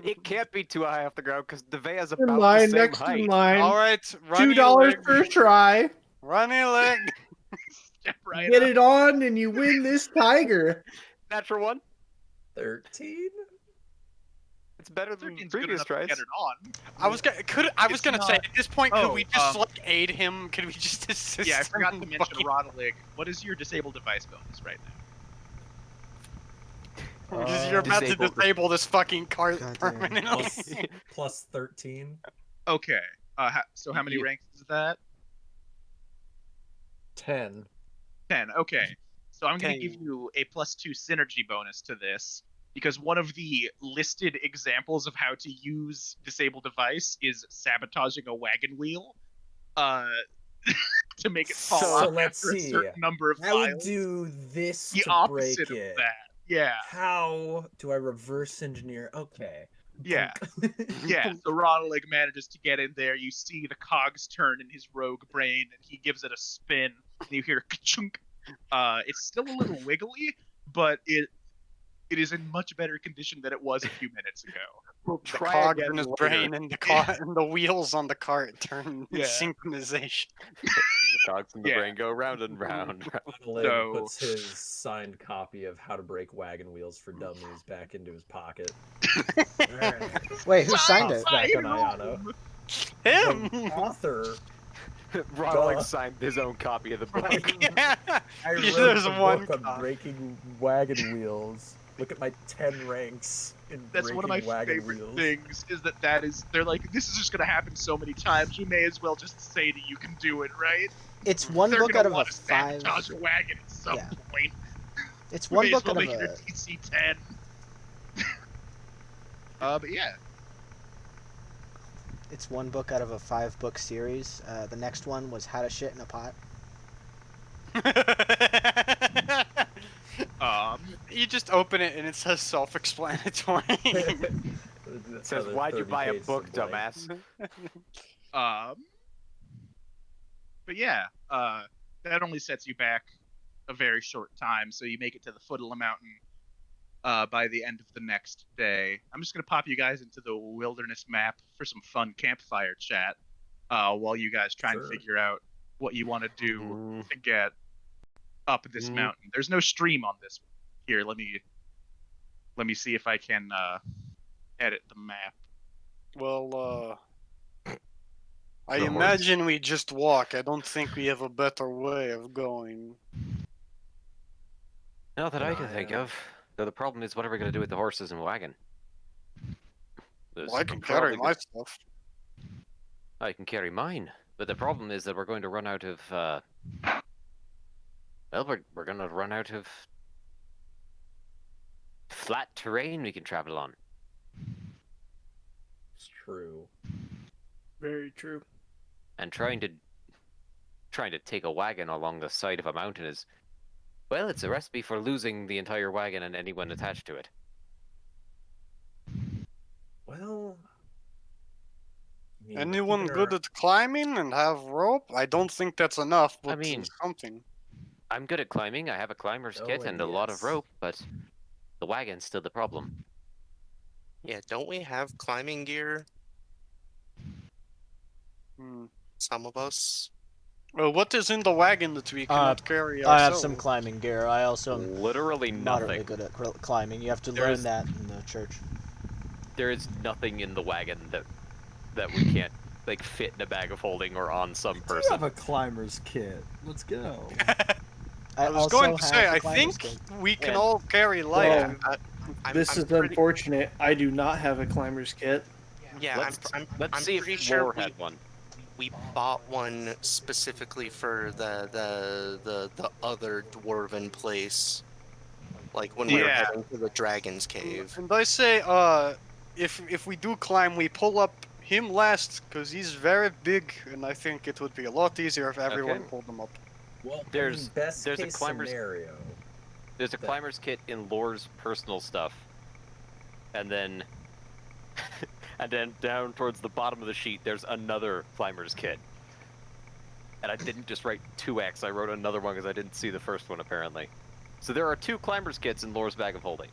It can't be too high off the ground because Nevaeh's In about the line, same next height. in line. All right, runny $2 leg. per try. Runny leg. Step right Get up. it on, and you win this tiger. Natural one. 13? It's better than 13's good previous enough to tries. get it on. I was gonna say at this point, could Oh, we just like aid him? Could we just assist? Yeah, I forgot to him mention fucking- Ronalig. What is your disabled device bonus right now? Because you're about to Disabled. disable this fucking cart Goddamn. permanently. Plus 13. Okay. So how many Yeah. ranks is that? 10. 10. Okay. So I'm going to 10. give you a +2 synergy bonus to this because one of the listed examples of how to use disable device is sabotaging a wagon wheel to make it fall So off let's after see. a certain number of I would files. do this The to opposite break of it. that. Yeah. How do I reverse engineer? Okay. Yeah. Yeah, so Ronalig manages to get in there. You see the cogs turn in his rogue brain, and he gives it a spin, and you hear ka-chunk. It's still a little wiggly, but it is in much better condition than it was a few minutes ago. The cogs in his brain and the and the wheels on the cart turn in Yeah. synchronization. The cogs in the Yeah. brain go round and round. Ronald So- puts his signed copy of How to Break Wagon Wheels for Dummies back into his pocket. Alright. Wait, who signed Pops it? back on Ayano. Him. The author. Ronald Duh. signed his own copy of the book. Yeah. I Yeah, wrote there's the one book on copy. breaking wagon wheels. Look at my 10 ranks in That's breaking one of my wagon favorite wheels. things, is they're like, this is just gonna happen so many times, we may as well just say that you can do it, right? It's one They're book gonna out of a want to 5. sabotage a wagon at some Yeah. point. It's We one may as book well out of make it a a. DC-10. But yeah. It's one book out of a 5-book series. The next one was How to Shit in a Pot. You just open it and it says self-explanatory. It says, why'd you buy a book, dumbass? But yeah, that only sets you back a very short time, so you make it to the foot of the mountain by the end of the next day. I'm just gonna pop you guys into the wilderness map for some fun campfire chat while you guys try and Sure. figure out what you want to do Mm. to get up this Mm. mountain. There's no stream on this. Here, let me see if I can edit the map. Well, I The imagine we just walk. I don't think we have a better way of going. Not that I can No, think yeah. of. Though the problem is, what are we going to do with the horses and wagon? There's Well, I can probably carry go- my stuff. I can carry mine, but the problem is that we're going to run out of. Well, we're going to run out of flat terrain we can travel on. It's true. Very true. And trying to take a wagon along the side of a mountain is, well, it's a recipe for losing the entire wagon and anyone attached to it. Well, I mean, Anyone keeping good our- at climbing and have rope? I don't think that's enough, but mean- something. I'm good at climbing. I have a climber's Oh, kit and and a lot of yes. rope, but the wagon's still the problem. Yeah, don't we have climbing gear? Hmm. Some of us. Well, what is in the wagon that we cannot carry I ourselves? have some climbing gear. I also am Literally moderately nothing. good at climbing. You have to There learn is- that in the church. There is nothing in the wagon that we can't like fit in a bag of holding or on some You person. have a climber's kit. Let's go. I was also going to say, have a I climbing think skill. we can And- all carry light. Well, I'm this is pretty- unfortunate. I do not have a climber's kit. Yeah, Let's I'm see pretty if sure Lore had one. we bought one specifically for the other dwarven place. Like when we were Yeah. heading to the dragon's cave. And I say, if we do climb, we pull up him last, because he's very big, and I think it would be a lot easier if everyone Okay. pulled him up. Well, There's- best there's a case climber's- scenario. There's a That- climber's kit in Lore's personal stuff, and then and then down towards the bottom of the sheet, there's another climber's kit. And I didn't just write 2x, I wrote another one because I didn't see the first one apparently. So there are 2 climber's kits in Lore's bag of holding.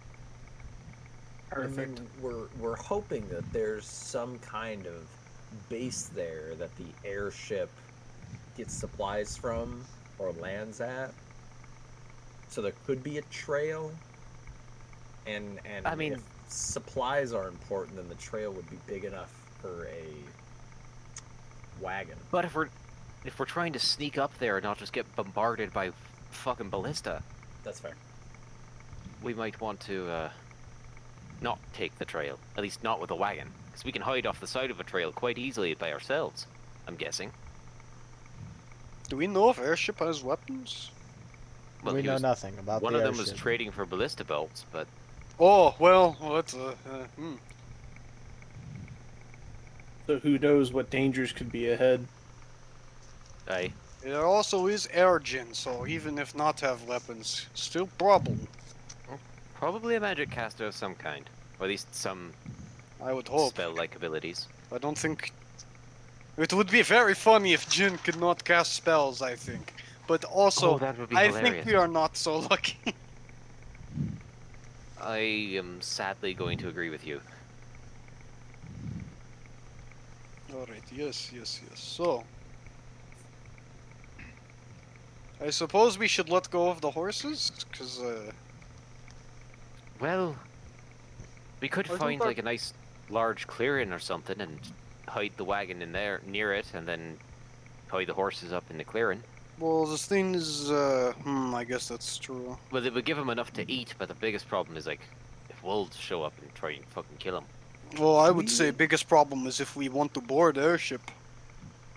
And then we're hoping that there's some kind of base there that the airship gets supplies from or lands at. So there could be a trail. And I mean- if supplies are important, then the trail would be big enough for a wagon. But if we're trying to sneak up there and not just get bombarded by fucking ballista, That's fair. we might want to not take the trail. At least not with a wagon, because we can hide off the side of a trail quite easily by ourselves, I'm guessing. Do we know if airship has weapons? Well, we he know was- nothing about One the of them was airship. trading for ballista bolts, but Oh, well, what So who knows what dangers could be ahead? I There also is Airgen, so even if not have weapons, still problem. probably a magic caster of some kind, or at least some I would hope. spell-like abilities. I don't think... It would be very funny if Jin could not cast spells, I think. But also, that would be I hilarious. think we are not so lucky. I am sadly going to agree with you. Alright, yes. So... I suppose we should let go of the horses? Because, Well, we could I find thought- like a nice large clearing or something and hide the wagon in there near it, and then hide the horses up in the clearing. well, the thing is, I guess that's true. Well, it would give them enough to eat, but the biggest problem is like if wolves show up and try and fucking kill them. Well, I would say biggest problem is if we want to board airship.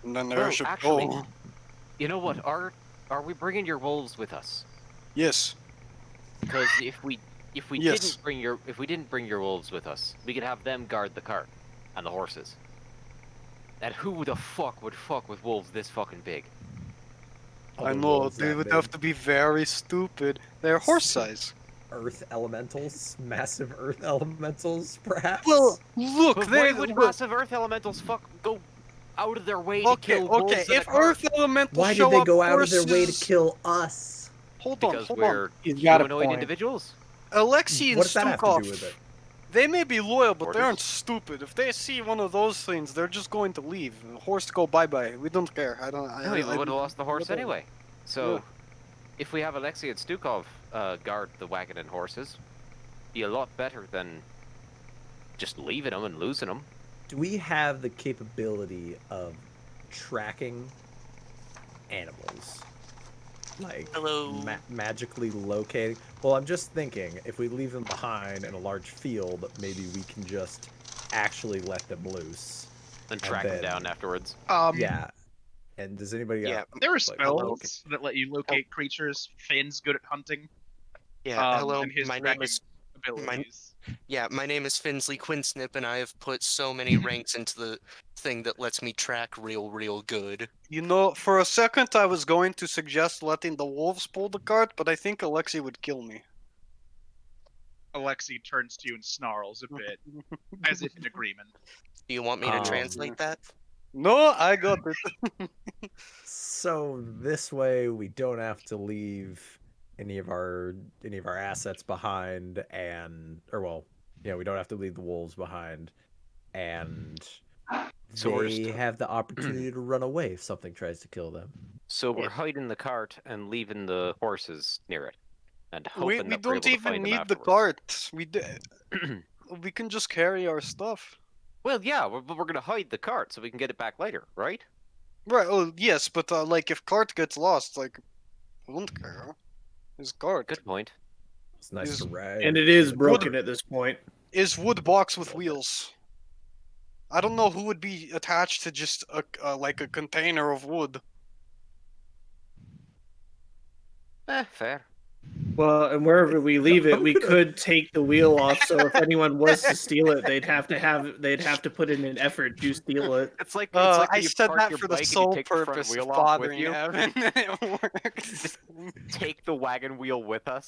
And then the Well, airship actually- go. You know what? Are we bringing your wolves with us? Yes. Because if we Yes. didn't bring your wolves with us, we could have them guard the cart and the horses. And who the fuck would fuck with wolves this fucking big? I Other know, wolves they that would big. have to be very stupid. They're horse size. Earth elementals, massive earth elementals, perhaps. Well, look, But they why would look. massive earth elementals go out of their way to Okay, kill wolves okay. in a If cart? Earth elementals why show did they up, go out of their way to horses- kill us? Hold on, Because hold we're on. He's got a humanoid point. individuals. Alexei and What does that have to do Stukov, with it? they may be loyal, but they Orders? aren't stupid. If they see one of those things, they're just going to leave. The horse go bye-bye. We don't care. I don't. No, we would have lost the horse whatever. anyway. So, Yeah. if we have Alexei and Stukov guard the wagon and horses, be a lot better than just leaving them and losing them. Do we have the capability of tracking animals? Like Hello. magically locating? Well, I'm just thinking if we leave them behind in a large field, maybe we can just actually let them loose. And track them then- down afterwards. Yeah. And does anybody Yeah, got There are Like, hello? spells that let you locate creatures. Finn's good at hunting. yeah. Hello, And his my name tracking is abilities. my name is Finsley Quinsnip, and I have put so many ranks into the thing that lets me track real good. You know, for a second I was going to suggest letting the wolves pull the cart, but I think Alexei would kill me. Alexei turns to you and snarls a bit, as if in agreement. Do you want me to Um, translate that? No, I got it. So this way we don't have to leave any of our assets behind, we don't have to leave the wolves behind, and So we're they st- have the opportunity to run away if something tries to kill them. So we're hiding the cart and leaving the horses near it, and hoping We that we're don't able to even find them need the afterwards. cart. We can just carry our stuff. Well, yeah, but we're gonna hide the cart so we can get it back later, right? Right. Oh, yes, but like if cart gets lost, like I don't care. His cart Good point. It's nice Is- to ride. And it is broken at this point. is wood box with wheels. I don't know who would be attached to just like a container of wood. Fair. Well, and wherever we leave it, I'm we gonna- could take the wheel off. So if anyone was to steal it, they'd have to put in an effort to steal it. It's like I when you said park that your for the bike and you sole take the front purpose wheel of off with bothering you. Evan. It works. Take the wagon wheel with us.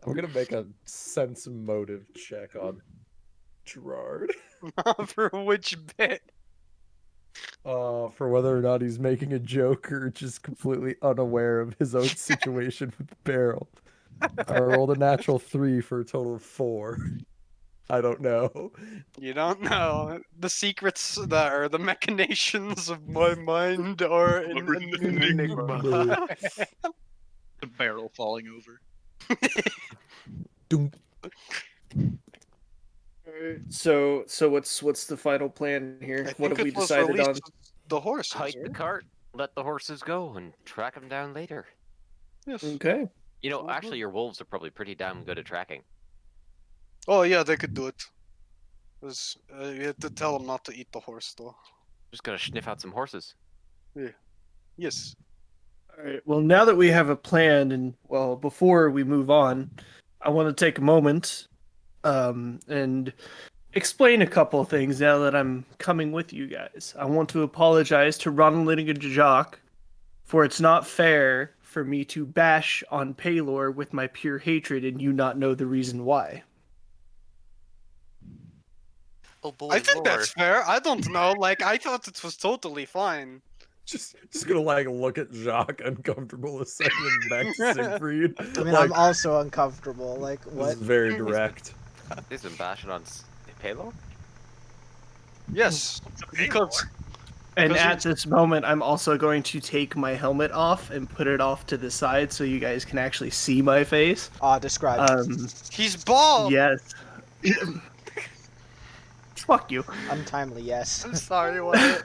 I'm gonna make a sense motive check on Gerard. For which bit? For whether or not he's making a joke or just completely unaware of his own situation with the barrel. I rolled a natural 3 for a total of 4. I don't know. You don't know. The secrets that are the machinations of my mind are an enigma. The barrel falling over. Dunk. So what's the final plan here? I What think have we it was decided on? released the horses. Hike the right? cart, let the horses go, and track them down later. Yes. Okay. You know, Mhm. actually, your wolves are probably pretty damn good at tracking. Oh yeah, they could do it. You had to tell them not to eat the horse, though. Just gotta sniff out some horses. Yes. All right. Well, now that we have a plan, and well, before we move on, I want to take a moment, and explain a couple of things now that I'm coming with you guys. I want to apologize to Ronald and Jock, for it's not fair for me to bash on Paylor with my pure hatred and you not know the reason why. Oh boy, I think lore. that's fair. I don't know. Like, I thought it was totally fine. Just gonna like look at Jacques uncomfortable a second and back to Siegfried. I mean, like, I'm also uncomfortable. Like, this what? is very direct. He's been bashing on Palo? Yes, because And Because at this moment, I'm also going to take my helmet off and put it off to the side so you guys can actually see my face. Describe. he's bald. Yes. Fuck you. Untimely, yes. I'm sorry, what?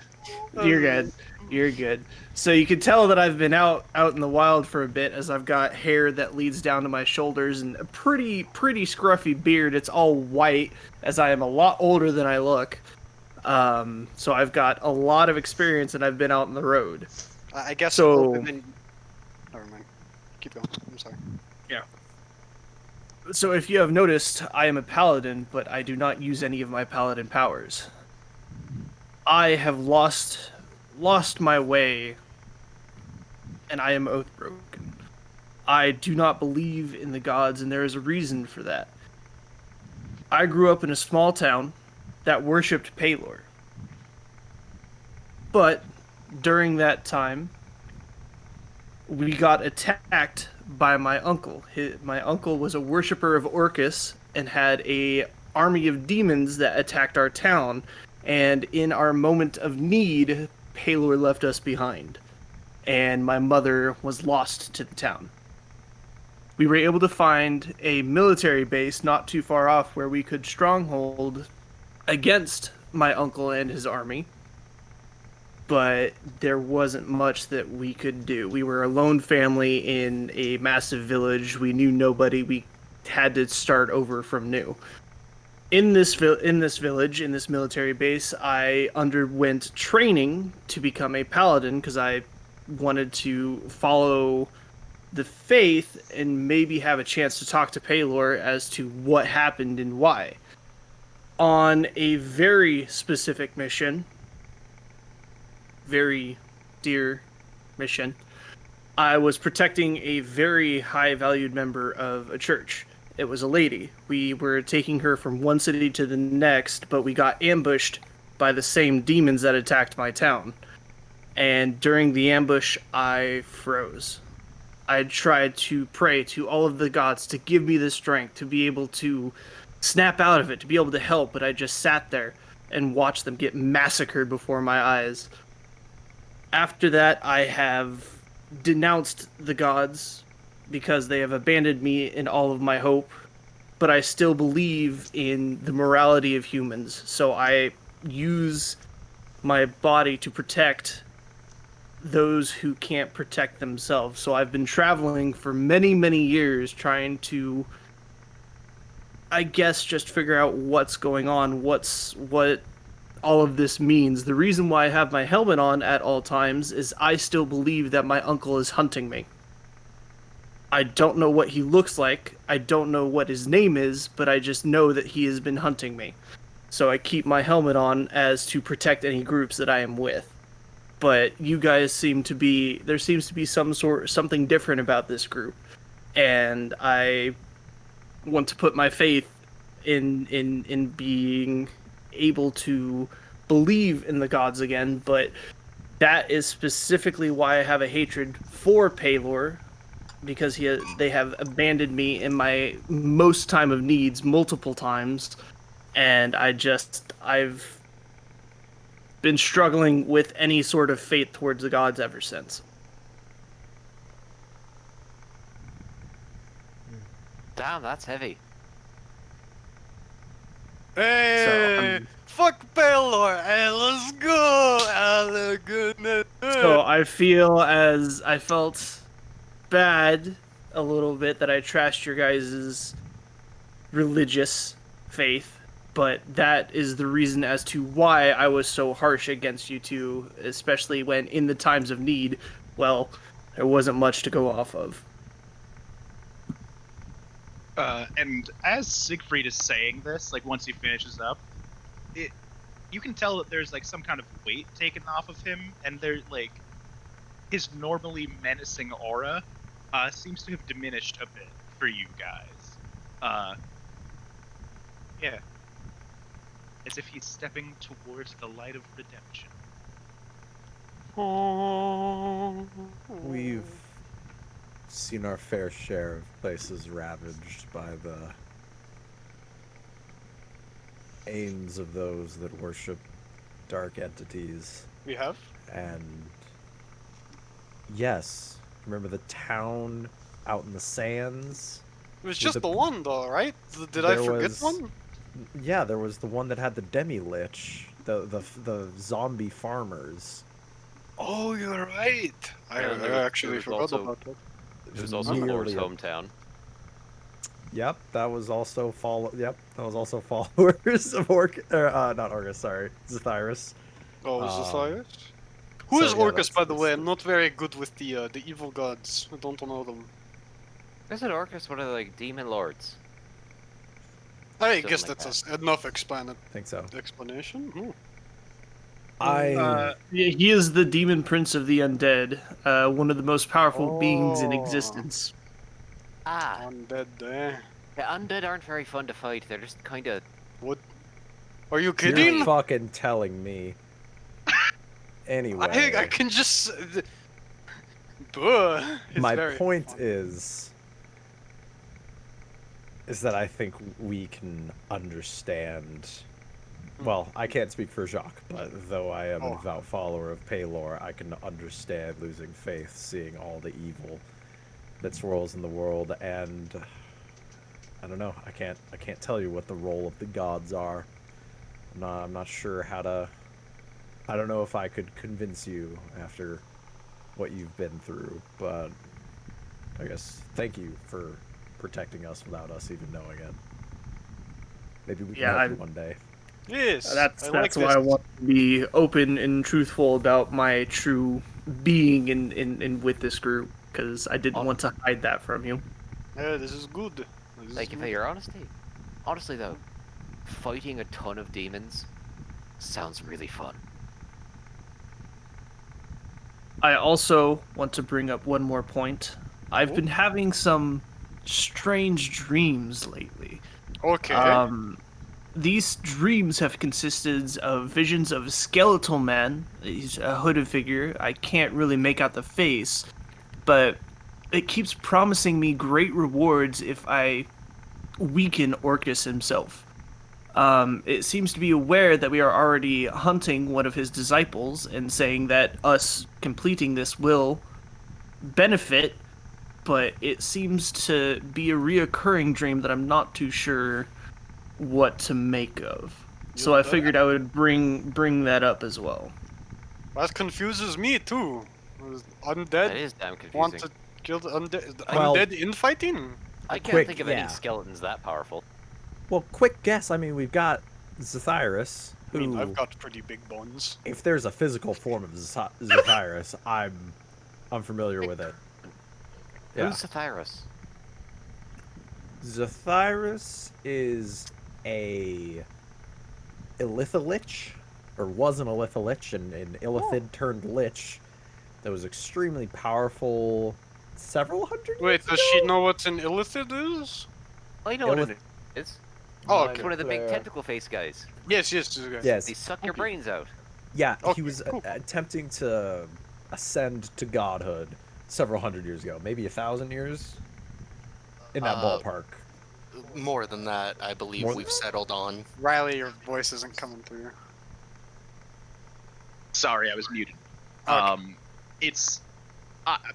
You're good. You're good. So you can tell that I've been out in the wild for a bit, as I've got hair that leads down to my shoulders and a pretty scruffy beard. It's all white, as I am a lot older than I look. So I've got a lot of experience and I've been out on the road. I guess So- Never mind. Keep going. I'm sorry. So if you have noticed, I am a paladin, but I do not use any of my paladin powers. I have lost my way, and I am oath broken. I do not believe in the gods, and there is a reason for that. I grew up in a small town that worshipped Paylor. But during that time, we got attacked by my uncle. My uncle was a worshiper of Orcus and had a army of demons that attacked our town. And in our moment of need, Paylor left us behind. And my mother was lost to the town. We were able to find a military base not too far off where we could stronghold against my uncle and his army. But there wasn't much that we could do. We were a lone family in a massive village. We knew nobody. We had to start over from new. In this village, in this military base, I underwent training to become a paladin because I wanted to follow the faith and maybe have a chance to talk to Paylor as to what happened and why. On a very specific mission, very dear mission, I was protecting a very high valued member of a church. It was a lady. We were taking her from one city to the next, but we got ambushed by the same demons that attacked my town. And during the ambush, I froze. I tried to pray to all of the gods to give me the strength to be able to snap out of it, to be able to help, but I just sat there and watched them get massacred before my eyes. After that, I have denounced the gods because they have abandoned me in all of my hope, but I still believe in the morality of humans, so I use my body to protect those who can't protect themselves. So I've been traveling for many, many years trying to, I guess, just figure out what's going on, what all of this means. The reason why I have my helmet on at all times is I still believe that my uncle is hunting me. I don't know what he looks like, I don't know what his name is, but I just know that he has been hunting me. So I keep my helmet on as to protect any groups that I am with. But you guys seem to be, there seems to be something different about this group. And I want to put my faith in being able to believe in the gods again, but that is specifically why I have a hatred for Paylor, because they have abandoned me in my most time of needs multiple times, and I've been struggling with any sort of faith towards the gods ever since. Damn, that's heavy. Hey, fuck Baylor! Hey, let's go! Oh, goodness. So I felt bad a little bit that I trashed your guys' religious faith, but that is the reason as to why I was so harsh against you two, especially when in the times of need, well, there wasn't much to go off of. And as Siegfried is saying this, like once he finishes up, you can tell that there's like some kind of weight taken off of him, and there's like his normally menacing aura seems to have diminished a bit for you guys. Yeah, as if he's stepping towards the light of redemption. We've seen our fair share of places ravaged by the aims of those that worship dark entities. We have? And yes, remember the town out in the sands? It was just the one, though, right? Did I forget one? Yeah, there was the one that had the demi-lich, the zombie farmers. Oh, you're right. I actually forgot about that. It was also Lord's hometown. Yep, that was also followers of not Orcus, sorry, Zethyrus. Oh, Zethyrus? Who is Orcus, by the way? I'm not very good with the evil gods. I don't know them. Isn't Orcus one of the like demon lords? I guess that's enough explanation. He is the demon prince of the undead, one of the most powerful beings in existence. Ah, undead. Eh? The undead aren't very fun to fight. They're just kind of. What? Are you kidding? You're fucking telling me. Anyway, I can just. My point is that I think we can understand. Well, I can't speak for Jacques, but though I am a devout follower of Paylor, I can understand losing faith, seeing all the evil that swirls in the world, and I don't know. I can't tell you what the role of the gods are. I'm not sure how to. I don't know if I could convince you after what you've been through, but I guess thank you for protecting us without us even knowing it. Maybe we can help you one day. Yes, that's why I want to be open and truthful about my true being in with this group, because I didn't want to hide that from you. Yeah, this is good. Thank you for your honesty. Honestly, though, fighting a ton of demons sounds really fun. I also want to bring up one more point. I've been having some strange dreams lately. Okay. These dreams have consisted of visions of a skeletal man. He's a hooded figure. I can't really make out the face, but it keeps promising me great rewards if I weaken Orcus himself. It seems to be aware that we are already hunting one of his disciples and saying that us completing this will benefit, but it seems to be a reoccurring dream that I'm not too sure what to make of. So I figured I would bring that up as well. That confuses me too. Undead That is damn confusing. want to kill the undead. Undead infighting? I can't think of any skeletons that powerful. Well, quick guess. I mean, we've got Zethyrus, I mean, who, I've got pretty big bones. if there's a physical form of Zethyrus, I'm familiar with it. Yeah. Who's Zethyrus? Zethyrus is a Illitholich, or was an Illitholich, and an Illithid turned lich that was extremely powerful several hundred Wait, years does she ago? know what an illithid is? I know what it is. Oh, It's okay. one of the big tentacle face guys. Yes, okay. Yes. They suck your Okay. brains out. Yeah, Okay, he was cool. attempting to ascend to godhood several hundred years ago, maybe 1,000 years in that ballpark. More than that, I believe More than we've that? settled on. Riley, your voice isn't coming through. Sorry, I was muted. Okay. It's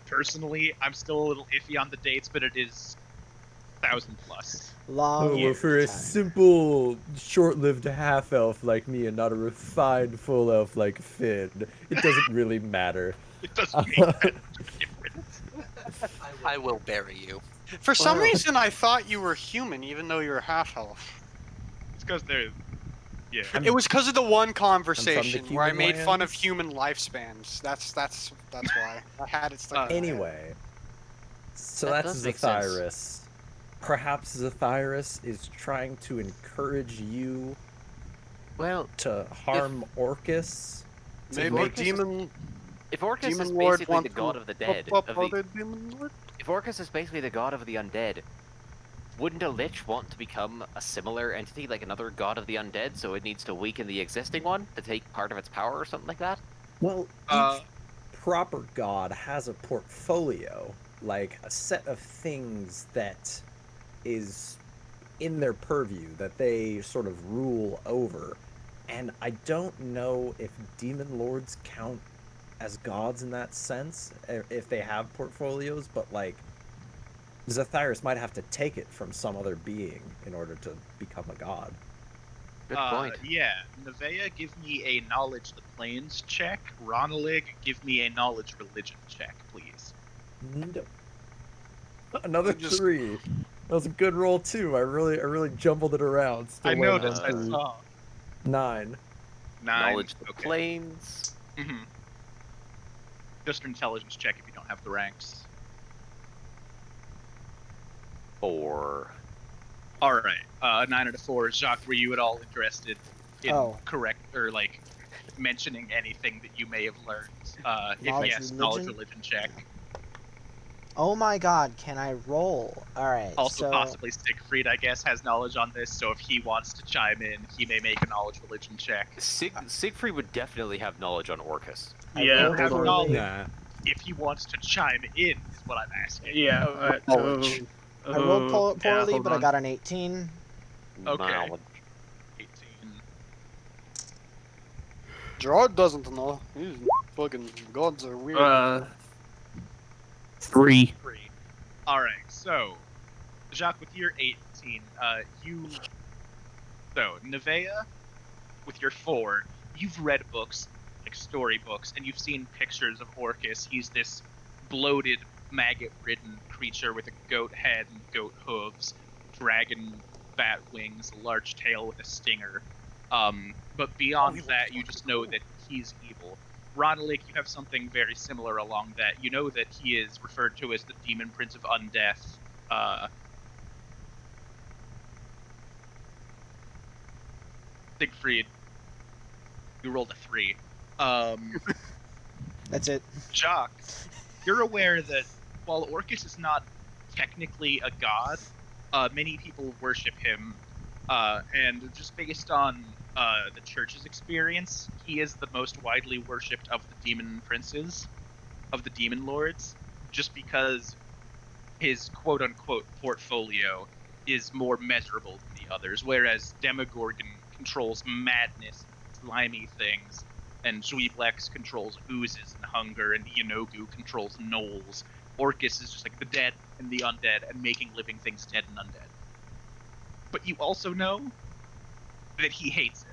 personally, I'm still a little iffy on the dates, but it is 1,000 plus. Long Oh, well, for a time. simple, short-lived half-elf like me and not a refined full elf like Finn, it doesn't really matter. It doesn't make that much of a difference. I will bury you. For some Wow. reason, I thought you were human, even though you're half elf. It's because they're, yeah. It was because of the one conversation where I human made fun of lands. human lifespans. That's why I had it stuck. in my head. Anyway, so That that's does make sense. Zethyrus. Perhaps Zethyrus is trying to encourage you Well, to harm Orcus. maybe Orcus is- demon if Orcus is demon lord basically wants the god to of the dead, fuck up of the, other demon lord. if Orcus is basically the god of the undead, wouldn't a lich want to become a similar entity, like another god of the undead, so it needs to weaken the existing one to take part of its power or something like that? Well, Uh, each proper god has a portfolio, like a set of things that is in their purview that they sort of rule over. And I don't know if demon lords count as gods in that sense, if they have portfolios, but like Zethyrus might have to take it from some other being in order to become a god. Good point. Yeah, Nevea, give me a knowledge the planes check. Ronalig, give me a knowledge religion check, please. No. Another Just- 3. That was a good roll too. I really jumbled it around. Still I landed noticed, on I 3. saw. 9. 9. Knowledge the Okay. planes. Mm-hmm. Just an intelligence check if you don't have the ranks. 4. All right. A 9 and a 4. Jacques, were you at all interested in Oh. correct or like mentioning anything that you may have learned? If Knowledge yes, knowledge religion? religion check. Oh my god, can I roll? Alright, Also, so possibly Siegfried, I guess, has knowledge on this. So if he wants to chime in, he may make a knowledge religion check. Siegfried would definitely have knowledge on Orcus. I Yeah, rolled have poorly. knowledge. Nah. If he wants to chime in, is what I'm asking. Yeah. Alright, Knowledge. I rolled poorly, hold but I on. got an 18. Okay. Knowledge. 18. Gerard doesn't know. These fucking gods are weird. 3. 3. Alright, so, Jacques, with your 18, So, Nevea, with your 4, you've read books, like storybooks, and you've seen pictures of Orcus. He's this bloated, maggot-ridden creature with a goat head and goat hooves, dragon bat wings, a large tail with a stinger. But beyond that, you just know that he's evil. Ronalik, you have something very similar along that. You know that he is referred to as the Demon Prince of Undeath. Siegfried, you rolled a 3. That's it. Jock, you're aware that while Orcus is not technically a god, many people worship him, and just based on the church's experience, he is the most widely worshipped of the demon princes, of the demon lords, just because his quote-unquote portfolio is more measurable than the others, whereas Demogorgon controls madness, slimy things, and Zweeblex controls oozes and hunger, and Yanogu controls gnolls. Orcus is just like the dead and the undead, and making living things dead and undead. But you also know that he hates it.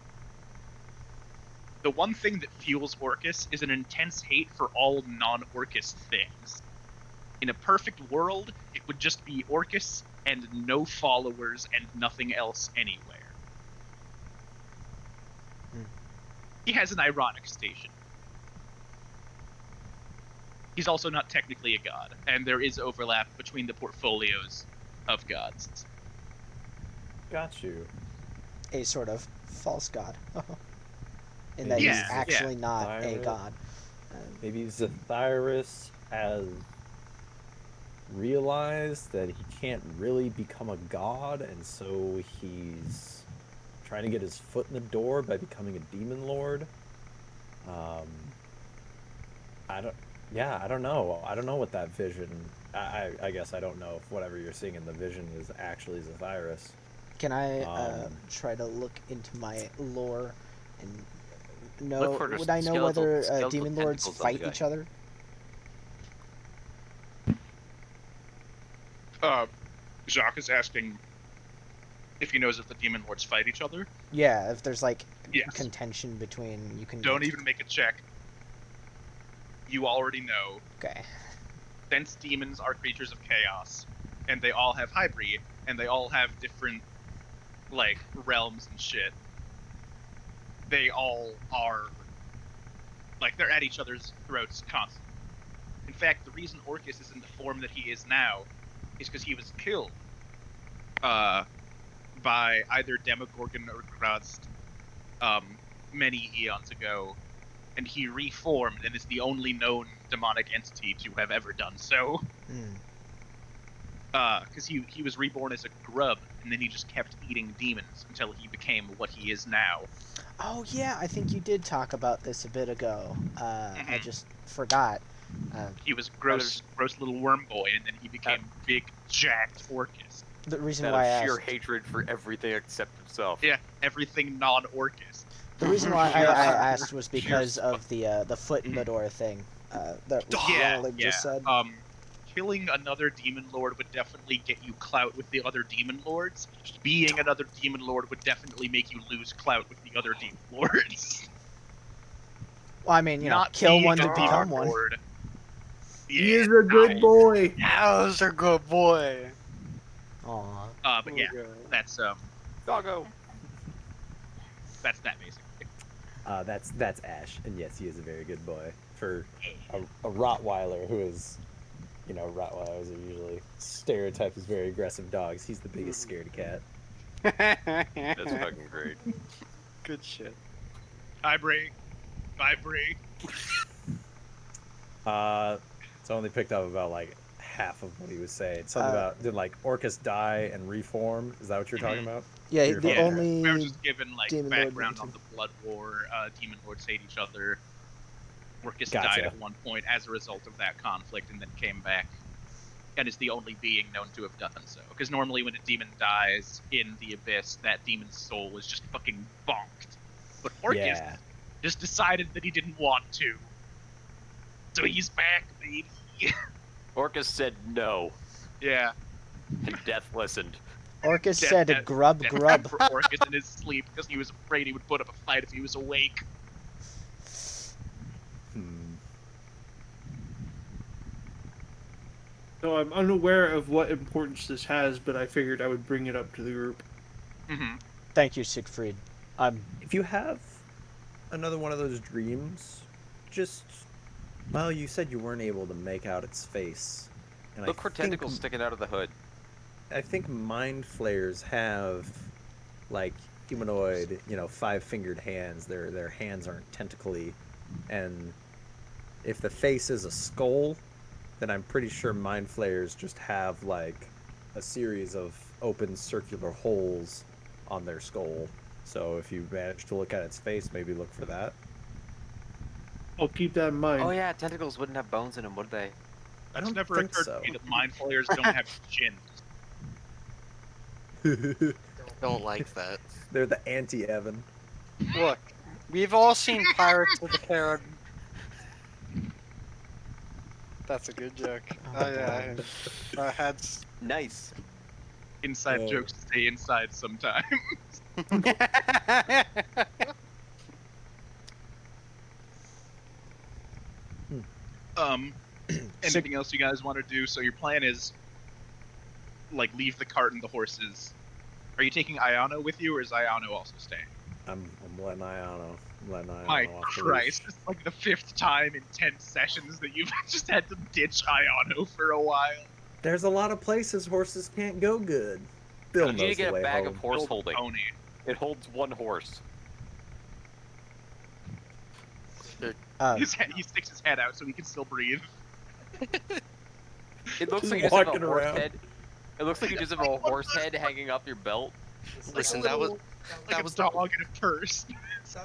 The one thing that fuels Orcus is an intense hate for all non-Orcus things. In a perfect world, it would just be Orcus and no followers and nothing else anywhere. He has an ironic station. He's also not technically a god, and there is overlap between the portfolios of gods. Got you. A sort of false god. In Maybe that he's Yeah, actually not a Pirate. god. Maybe Zethyrus has realized that he can't really become a god, and so he's trying to get his foot in the door by becoming a demon lord. I don't. Yeah, I don't know. I don't know what that vision. I guess I don't know if whatever you're seeing in the vision is actually Zethyrus. Can I Um, try to look into my lore and Look know? for Would I know skeletal- whether skeletal demon lords tentacles on the fight guy. each other? Jacques is asking if he knows if the demon lords fight each other. Yeah, if there's like Yes. contention between you can. Don't even make a check. You already know. Okay. Since demons are creatures of chaos, and they all have hybrid, and they all have different, like, realms and shit, they all are, like, they're at each other's throats constantly. In fact, the reason Orcus is in the form that he is now is because he was killed by either Demogorgon or Krust many eons ago, and he reformed and is the only known demonic entity to have ever done so. Because he was reborn as a grub, and then he just kept eating demons until he became what he is now. Oh yeah, I think you did talk about this a bit ago. I Mhm. just forgot. He was gross little worm boy, and then he became big, jacked Orcus. The reason Out why of I sheer asked. hatred for everything except himself. Yeah, everything non-Orcus. The reason why I asked was because Cheers. of the foot in the door thing. That Yeah, Ronald yeah. just said. Killing another demon lord would definitely get you clout with the other demon lords. Being another demon lord would definitely make you lose clout with the other demon lords. Well, I mean, Not kill being one a to demon become one. lord. He is a good boy. How's a good boy? Aw. But yeah, that's Doggo. that's that basically. That's Ash, and yes, he is a very good boy for a Rottweiler who is, Rottweilers are usually stereotyped as very aggressive dogs. He's the biggest scaredy cat. That's fucking great. Good shit. Vibrate. So I only picked up about like half of what he was saying. Something about did like Orcus die and reform? Is that what you're talking about? Yeah, You're the talking- only We were just given like demon lord background we on can- the Blood War. Demon lords hate each other. Orcus Gotcha. died at one point as a result of that conflict, and then came back, and is the only being known to have done so. Because normally, when a demon dies in the abyss, that demon's soul is just fucking bonked. But Orcus Yeah. just decided that he didn't want to, so he's back, baby. Orcus said no, Yeah. and Death listened. Orcus Death said had- grub Death grub. for Orcus in his sleep because he was afraid he would put up a fight if he was awake. So I'm unaware of what importance this has, but I figured I would bring it up to the group. Mm-hmm. Thank you, Siegfried. If you have another one of those dreams, well, you said you weren't able to make out its face. And Look for tentacles sticking out of the hood. I think mind flayers have like humanoid, 5-fingered hands. Their hands aren't tentacly, and if the face is a skull, then I'm pretty sure mind flayers just have like a series of open circular holes on their skull. So if you manage to look at its face, maybe look for that. I'll keep that in mind. Oh yeah, tentacles wouldn't have bones in them, would they? I That's don't never think occurred so. to me that mind flayers don't have chins. Don't like that. They're the anti-Evan. Look, we've all seen Pirates of the Caribbean. That's a good joke. Oh yeah, I had. Nice. Inside Oh. jokes stay inside sometimes. Anything else you guys want to do? So your plan is, like, leave the cart and the horses. Are you taking Ayano with you, or is Ayano also staying? I'm letting Ayano. Let Niall My off the Christ, leash. it's like the 5th time in 10 sessions that you've just had to ditch Iano for a while. There's a lot of places horses can't go good. Bill You need to knows the get a way bag home. of horse Build a holding. pony. It holds one horse. Uh, He sticks his head out so he can still breathe. It looks Just like you just have a walking horse around. head. It looks like you just have a horse head hanging off your belt. Listen, like that a was dog in a purse.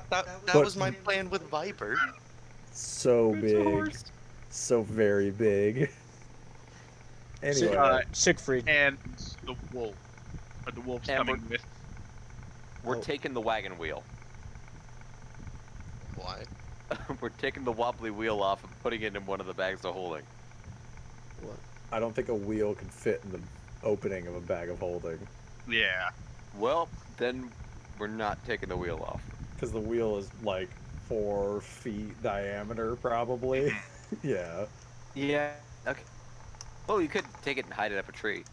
that But- was my plan with Viper. So It's a big. horse. So very big. Anyway, Siegfried. And the wolf. Are the wolves And coming with? We're Oh. taking the wagon wheel. Why? We're taking the wobbly wheel off and putting it in one of the bags of holding. I don't think a wheel can fit in the opening of a bag of holding. Yeah. Well, then we're not taking the wheel off. Because the wheel is like 4 feet diameter, probably. Yeah. Yeah. Okay. Well, you could take it and hide it up a tree.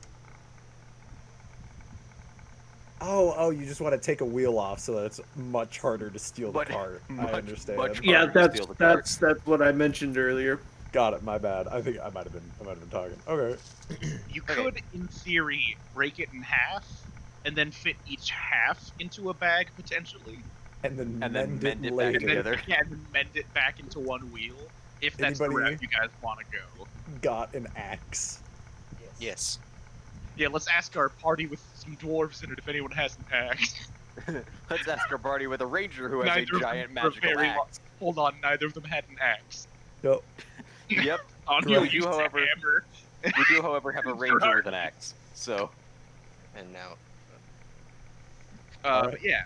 Oh, you just want to take a wheel off so that it's much harder to steal the Much- cart. I much- understand. much Yeah, harder to that's steal the cart. that's what I mentioned earlier. Got it. My bad. I think I might have been talking. Okay. You Okay. could, in theory, break it in half and then fit each half into a bag potentially, And then And then mend mend it it back later. and then, together. yeah, and then mend it back into one wheel. If that's the Anybody- route you guys want to go. Got an axe. Yes. Yeah, let's ask our party with some dwarves in it if anyone has an axe. Let's ask our party with a ranger who has Neither a of them giant for magical very long- axe. Hold on, neither of them had an axe. Yep. Yep. On Correct. you, You, use a however- hammer. We do, however, have a ranger with an axe. So, And now, Alright. But yeah,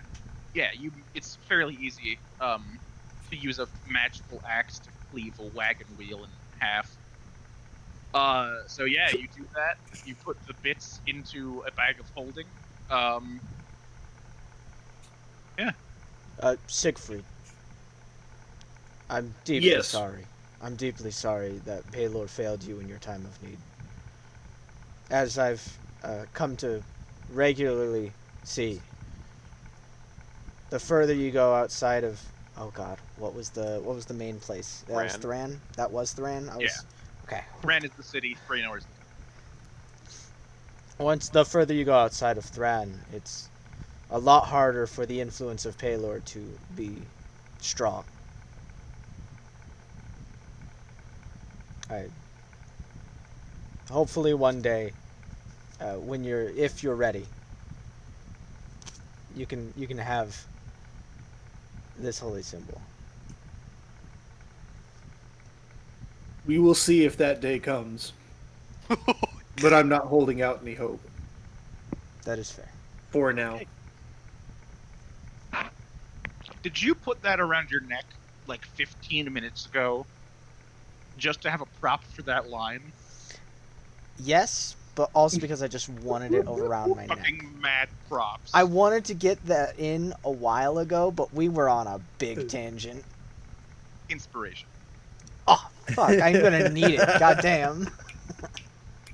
it's fairly easy to use a magical axe to cleave a wagon wheel in half. So yeah, you do that. You put the bits into a bag of holding. Siegfried. I'm deeply Yes. sorry. I'm deeply sorry that Paylor failed you in your time of need. As I've come to regularly see, the further you go outside of, oh God, what was the main place? That was Thran. Thran. That was Thran. I was, Yeah. Okay. Ran is the city. Draenor is Once the further you go outside of Thran, it's a lot harder for the influence of Paylor to be strong. Hopefully one day, if you're ready, you can have this holy symbol. We will see if that day comes. But I'm not holding out any hope That is fair. for now. Did you put that around your neck like 15 minutes ago, just to have a prop for that line? Yes, but also because I just wanted it around my neck. Fucking mad props. I wanted to get that in a while ago, but we were on a big tangent. Inspiration. Oh, fuck, I'm gonna need it. Goddamn.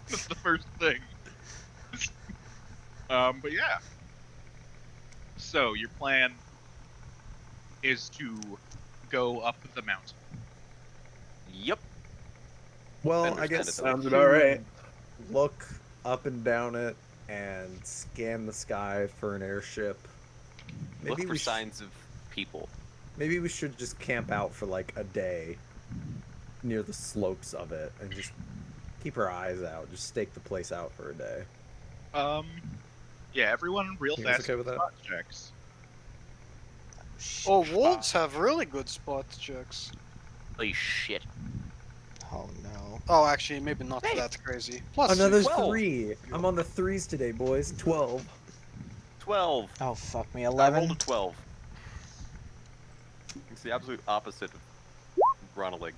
That's the first thing. But yeah. So your plan is to go up the mountain. yep. Well, I Understandable. guess Sounds about right. look up and down it and scan the sky for an airship. Look for we signs of people. Maybe we should just camp out for like a day near the slopes of it and just keep our eyes out. Just stake the place out for a day. Yeah, everyone real You guys fast okay with that? spot checks. Oh, wolves have really good spot checks. Holy shit. Oh no. Oh, actually, maybe not Hey. that crazy. Plus Another 12. 3. I'm on the 3s today, boys. 12. 12. Oh fuck me. I rolled 11. a 12. It's the absolute opposite of Ronald.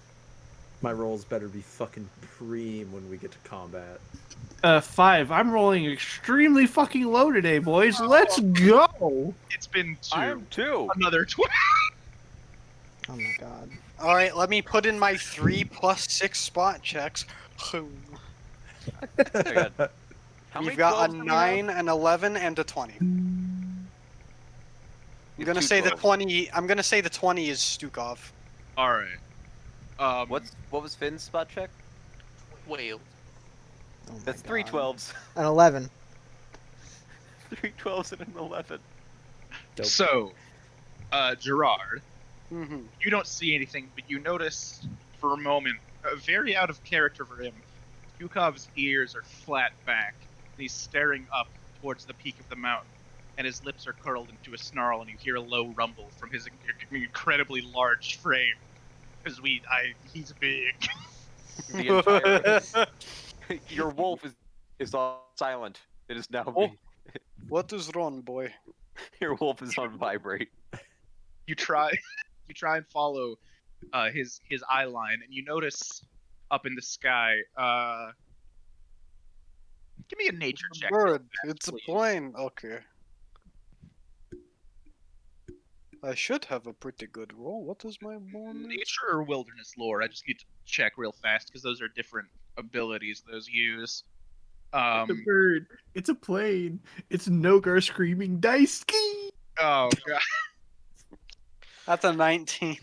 My rolls better be fucking preem when we get to combat. 5. I'm rolling extremely fucking low today, boys. Let's go. It's been I 2. am too. Another 12. Oh my god. All right, let me put in my 3 plus 6 spot checks. I got- How You've many got a 12s do we have? 9, an 11, and a 20. I'm gonna say the 20. I'm gonna say the 20 is Stukov. All right. What was Finn's spot check? Whale. Oh my That's God. 3 12s. An 11. 3 12s and an 11. Dope. So, Gerard, Mm-hmm. you don't see anything, but you notice for a moment, very out of character for him, Yukov's ears are flat back, and he's staring up towards the peak of the mountain, and his lips are curled into a snarl, and you hear a low rumble from his incredibly large frame. Because he's big. The entire your wolf is all silent. It is now Oh. me. What is wrong, boy? Your wolf is on vibrate. You try and follow his eye line, and you notice up in the sky. Give me a nature check. Bird. Fast, It's a please. plane. Okay. I should have a pretty good roll. What is my bonus? Nature or wilderness lore? I just need to check real fast because those are different abilities those use. The bird. It's a plane. It's Nogar screaming Daisuke. Oh god. That's a 19.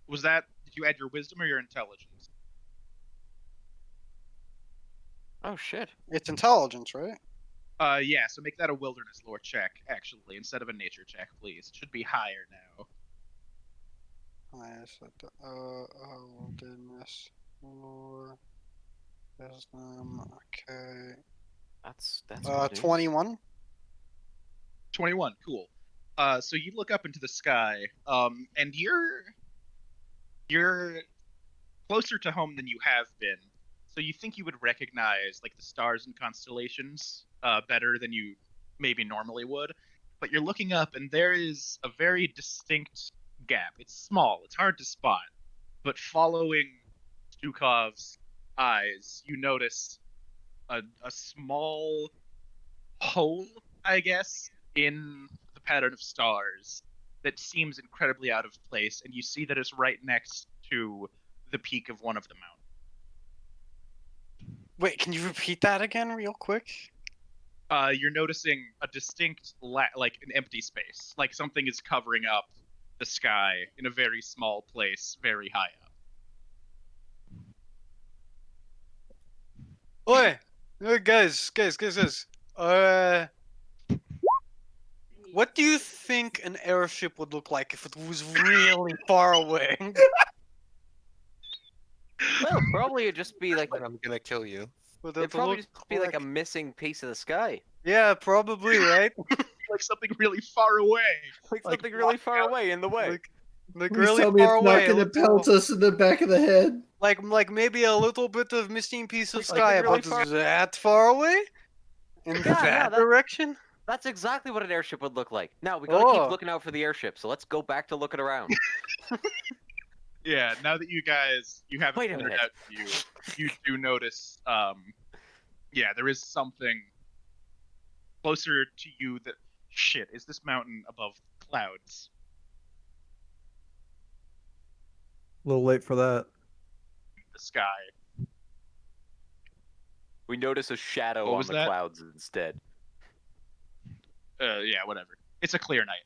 Was that? Did you add your wisdom or your intelligence? Oh shit. It's intelligence, right? Yeah. So make that a wilderness lore check, actually, instead of a nature check, please. It should be higher now. Wilderness lore. Wisdom. Okay. That's good news. 21. 21. Cool. So you look up into the sky, and you're closer to home than you have been. So you think you would recognize like the stars and constellations better than you maybe normally would. But you're looking up, and there is a very distinct gap. It's small. It's hard to spot. But following Stukov's eyes, you notice a small hole, I guess, in the pattern of stars that seems incredibly out of place, and you see that it's right next to the peak of one of the mountains. Wait, can you repeat that again real quick? You're noticing a distinct, like an empty space, like something is covering up the sky in a very small place, very high up. Oi! Guys. What do you think an airship would look like if it was really far away? Well, probably it'd just be like I'm gonna kill you. Would it'd it probably look just be like a missing piece of the sky. Yeah, probably, right? Like something really far away. Like Like, something really far away in the way. Like Please really tell me far it's away. not going to little- pelt us in the back of the head. like maybe a little bit of missing piece of Like sky, really but far- that far away? In Yeah, that that- direction? That's exactly what an airship would look like. Now we gotta Oh. keep looking out for the airship, so let's go back to looking around. Yeah, now that you have Wait a it figured minute. out to you do notice, yeah, there is something closer to you that, shit, is this mountain above clouds? A little late for that. The sky. We notice a shadow What on was the that? clouds instead. Yeah, whatever. It's a clear night.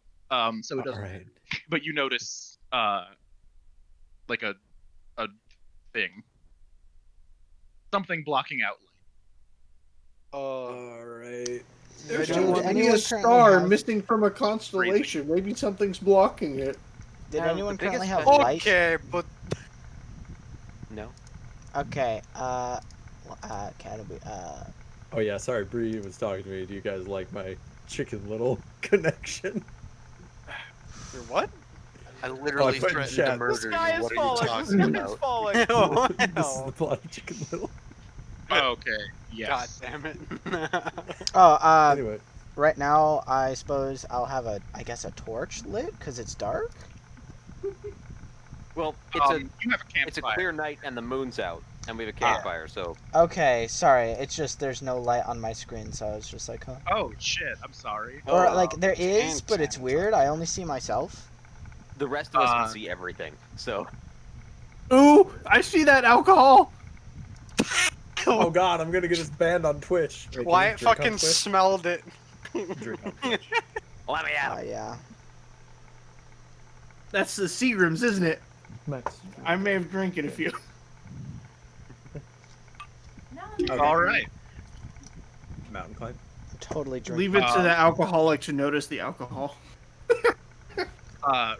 So it All doesn't, right. but you notice, like a thing. Something blocking out light. All right. There's Did only anyone a currently star have- missing from a constellation. Maybe something's blocking it. Did No, anyone the biggest currently have question- light? Okay, but No. Okay, can we, Oh yeah, sorry, Bree was talking to me. Do you guys like my Chicken Little connection? you're what? I literally put in threatened chat. to The murder sky you. is What are you falling. talking It's about? falling. This is the plot of Chicken Little. Okay, God yes. damn it. Anyway, right now, I suppose I'll have a torch lit, because it's dark? Well, it's You have a campfire. it's a clear night and the moon's out, and we have a campfire, so Okay, sorry, it's just there's no light on my screen, so I was just like, huh? Oh shit! I'm sorry. Or, Oh, like, there is, can't but it's stand weird, I only see myself. the rest of us can see everything. So Ooh, I see that alcohol. Oh god, I'm gonna get us banned on Twitch. Wait, can you Wyatt drink on fucking Twitch? smelled it. Drink on Twitch. Let me out. Yeah. That's the Seagrams, isn't it? Max. I may have drank it a few. Okay. All right. Mountain climb. Totally drink. Leave it to the alcoholic to notice the alcohol.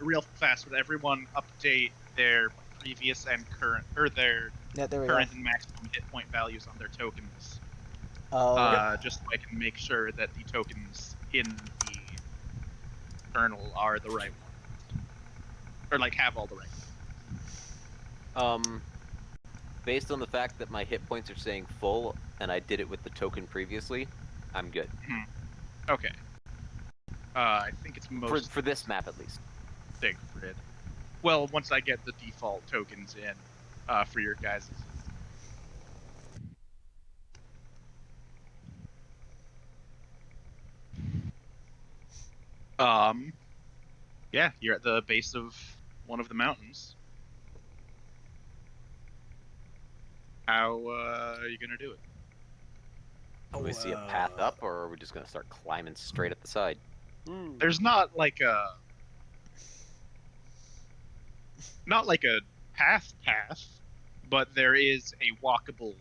Real fast, would everyone update their previous and current, or their Yeah, there we go. current and maximum hit point values on their tokens? Oh, Just so I can make sure that the tokens in the kernel are the right ones, or like have all the right ones. Based on the fact that my hit points are staying full, and I did it with the token previously, I'm good. Okay. I think it's most For this map, at least. Siegfried. Well, once I get the default tokens in, for your guys'. Yeah, you're at the base of one of the mountains. How are you gonna do it? Do we see a path up, or are we just gonna start climbing straight up the side? There's not like a path, but there is a walkable.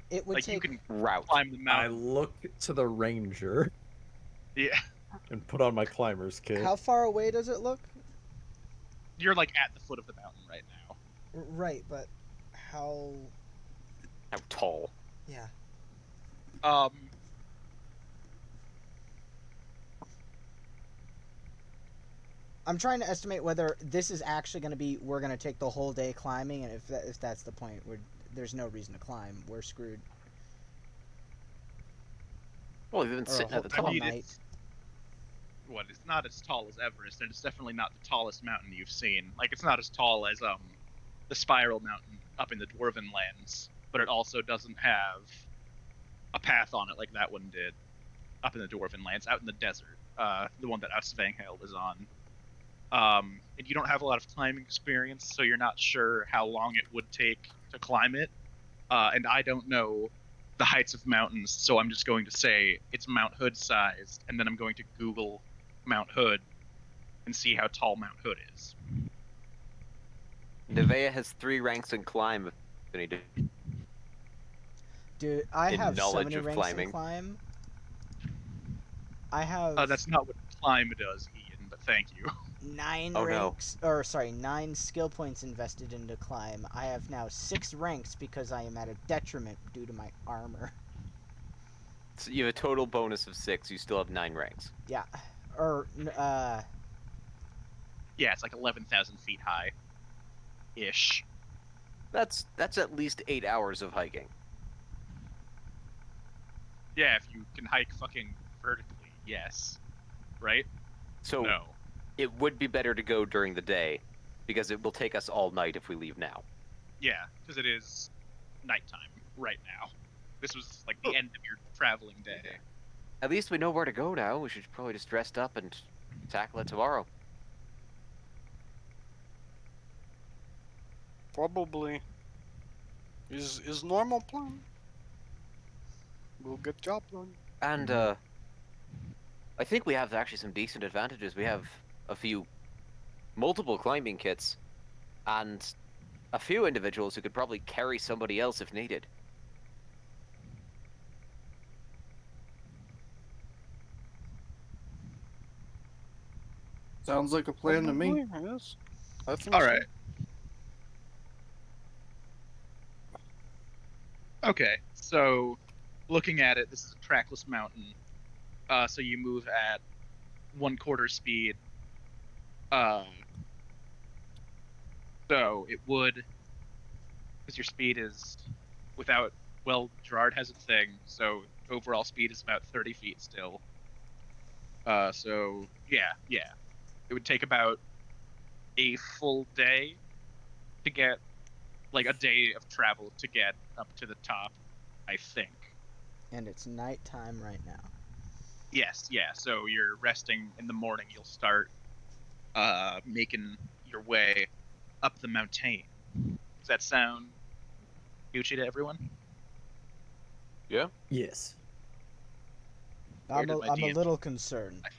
it would Like take. you can Route. climb the I mountain. look to the ranger Yeah, and put on my climber's kit. How far away does it look? you're like at the foot of the mountain right now. Right, but how? How tall? Yeah. I'm trying to estimate whether this is actually going to be we're going to take the whole day climbing, and if that's the point, there's no reason to climb. We're screwed. Well, we've been Or a sitting whole at the ton top. of night. It's not as tall as Everest, and it's definitely not the tallest mountain you've seen. Like, it's not as tall as the Spiral Mountain up in the Dwarven Lands, but it also doesn't have a path on it like that one did up in the Dwarven Lands, out in the desert. The one that Svanghale was on. And you don't have a lot of climbing experience, so you're not sure how long it would take to climb it. And I don't know the heights of mountains, so I'm just going to say it's Mount Hood sized, and then I'm going to Google Mount Hood and see how tall Mount Hood is. Nevea has 3 ranks in climb. Dude, I In have so knowledge many of ranks climbing. in climb. I have That's not what climb does, Ian, but thank you. 9 Oh, no. ranks, or sorry, 9 skill points invested into climb. I have now 6 ranks because I am at a detriment due to my armor. So you have a total bonus of 6. You still have 9 ranks. Yeah, or Yeah, it's like 11,000 feet high. Ish. That's at least 8 hours of hiking. Yeah, if you can hike fucking vertically, yes. Right? So No. it would be better to go during the day, because it will take us all night if we leave now. Yeah, because it is nighttime right now. This was like the end of your traveling day. At least we know where to go now. We should probably just dress up and tackle it tomorrow. Probably. Is normal plan. We'll get job done. And I think we have actually some decent advantages. We have multiple climbing kits, and a few individuals who could probably carry somebody else if needed. Sounds like a plan to me. Probably, yes. I think All so. right. Okay, so looking at it, this is a trackless mountain. So you move at 1/4 speed. So it would, because your speed is without. Well, Gerard has a thing, so overall speed is about 30 feet still. So yeah, it would take about a full day to get, like a day of travel to get up to the top, I think. and it's nighttime right now. Yes, yeah. So you're resting in the morning. You'll start making your way up the mountain. Does that sound Gucci to everyone? Yeah. Yes. Where I'm did a, my I'm a D&D little concerned. I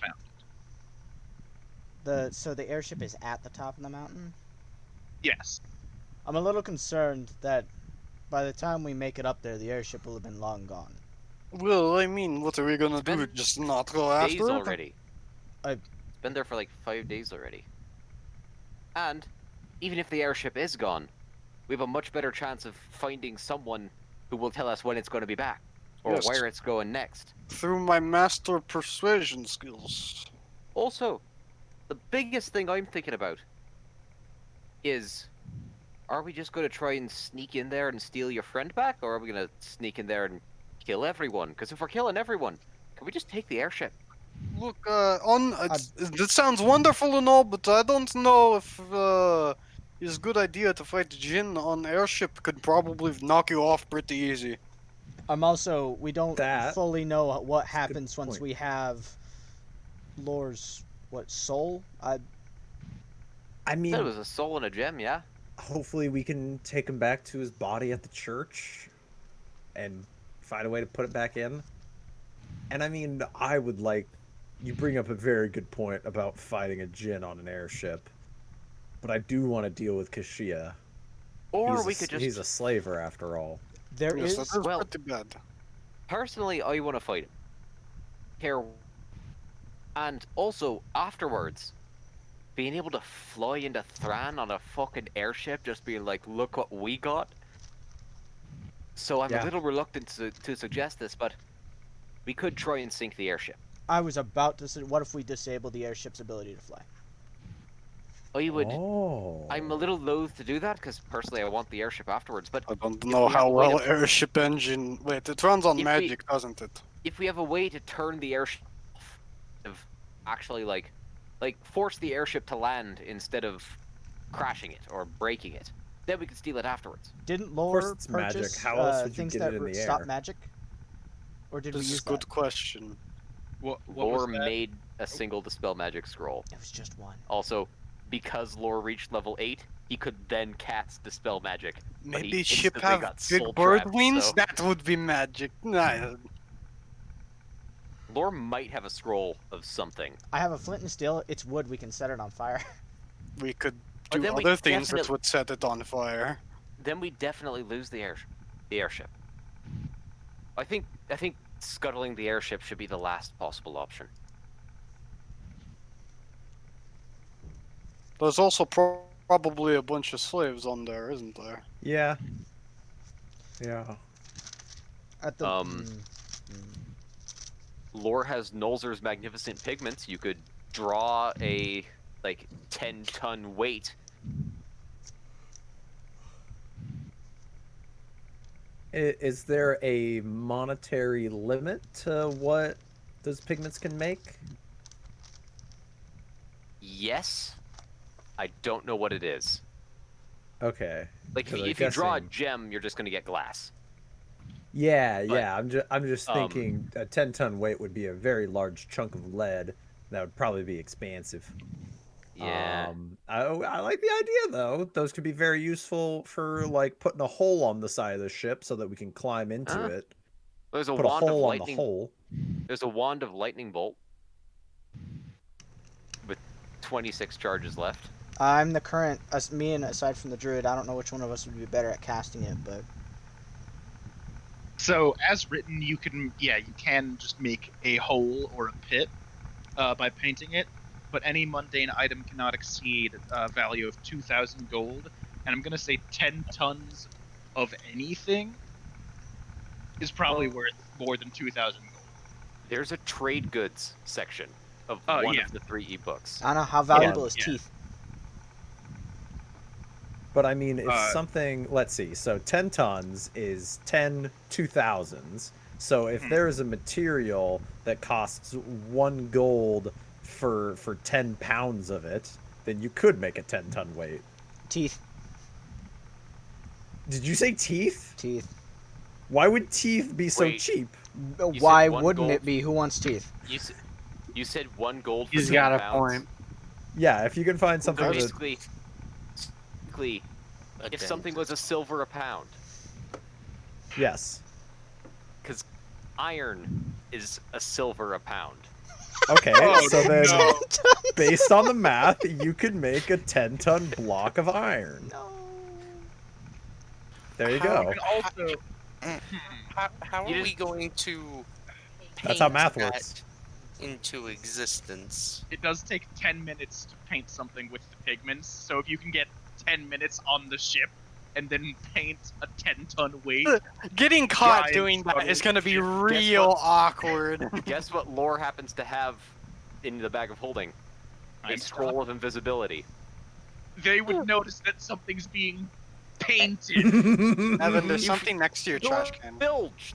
found So the airship is at the top of the mountain. it. Yes. I'm a little concerned that by the time we make it up there, the airship will have been long gone. Well, I mean, what are we gonna do? been Just not go Days after it? already. I- It's been there for like 5 days already. And even if the airship is gone, we have a much better chance of finding someone who will tell us when it's going to be back or Yes. where it's going next. Through my master persuasion skills. Also, the biggest thing I'm thinking about is, are we just going to try and sneak in there and steal your friend back, or are we going to sneak in there and kill everyone? Because if we're killing everyone, can we just take the airship? Look, that sounds wonderful and all, but I don't know if it's a good idea to fight Jin on airship. Could probably knock you off pretty easy. We don't That fully know what is a good happens once point. we have Lore's soul. I Said it mean, was a soul and a gem, yeah? hopefully we can take him back to his body at the church and find a way to put it back in. And I mean, I would like, you bring up a very good point about fighting a Jin on an airship, but I do want to deal with Kashia. Or we could He's just... a slaver after all. There Yes, is that is well- pretty bad. Personally, I want to fight him. Care. And also, afterwards, being able to fly into Thran on a fucking airship, just being like, look what we got. So I'm Yeah. a little reluctant to suggest this, but we could try and sink the airship. I was about to say, what if we disable the airship's ability to fly? I would. Oh. I'm a little loath to do that because personally, I want the airship afterwards. But I don't if know we have how a way well to- airship engine. Wait, it runs on If we- magic, doesn't it? if we have a way to turn the airship off, of actually like force the airship to land instead of crashing it or breaking it, then we could steal it afterwards. Didn't course Lore it's magic. purchase How else would you things get that it in the stop air? magic? Or did we This is use a good that? question. What Lore was that? made a single dispel magic scroll. It was just one. Also, because Lore reached level 8, he could then cast dispel magic. But he Maybe ship instantly have got big soul bird trapped, wings? so- That would be magic. Nah, Lore might have a scroll of something. I have a flint and steel. It's wood. We can set it on fire. we could But do then we other things that definitely- would set it on fire. Then we definitely lose the airship. I think scuttling the airship should be the last possible option. There's also probably a bunch of slaves on there, isn't there? Yeah. Yeah. At the Lore has Nolzur's magnificent pigments. You could draw a 10-ton weight. Is there a monetary limit to what those pigments can make? Yes. I don't know what it is. Okay. Like Because I'm if you draw a guessing- gem, you're just gonna get glass. Yeah, But, yeah. I'm just thinking a 10-ton weight would be a very large chunk of lead. That would probably be expansive. Yeah. I like the idea though. Those could be very useful for like putting a hole on the side of the ship so that we can climb into Ah. it. There's a Put a wand of hole on the lightning. hole. There's a wand of lightning bolt with 26 charges left. I'm the current. Me and aside from the druid, I don't know which one of us would be better at casting it, but So as written, you can just make a hole or a pit by painting it, but any mundane item cannot exceed a value of 2,000 gold, and I'm gonna say 10 tons of anything is probably worth more than 2,000 gold. There's a trade goods section of Oh, one yeah. of the 3 ebooks. I don't know how valuable is yeah. teeth. But I mean, if Uh, something, let's see, so 10 tons is 10 2000s. So if there is a material that costs 1 gold for 10 pounds of it, then you could make a 10-ton weight. Teeth. Did you say teeth? Teeth. Why would teeth be so Wait. cheap? said Why 1 wouldn't gold? it be? Who wants teeth? You said 1 gold for He's 10 got a pounds. point. Yeah, if you can find something So that... basically, if something was a silver a pound, Yes. Because iron is a silver a pound. Okay, Oh, so then, no. based on the math, you could make a 10-ton block of iron. No. There you How- go. And also, How You are we just- going to That's how paint math that works. into existence? it does take 10 minutes to paint something with the pigments, so if you can get 10 minutes on the ship and then paint a 10-ton weight, Getting caught Giant doing that is subtle gonna be shit. real awkward. Guess what lore happens to have in the bag of holding? A I'm scroll of invisibility. they would notice that something's being painted. Evan, there's You- something next to your trash can. Bilge,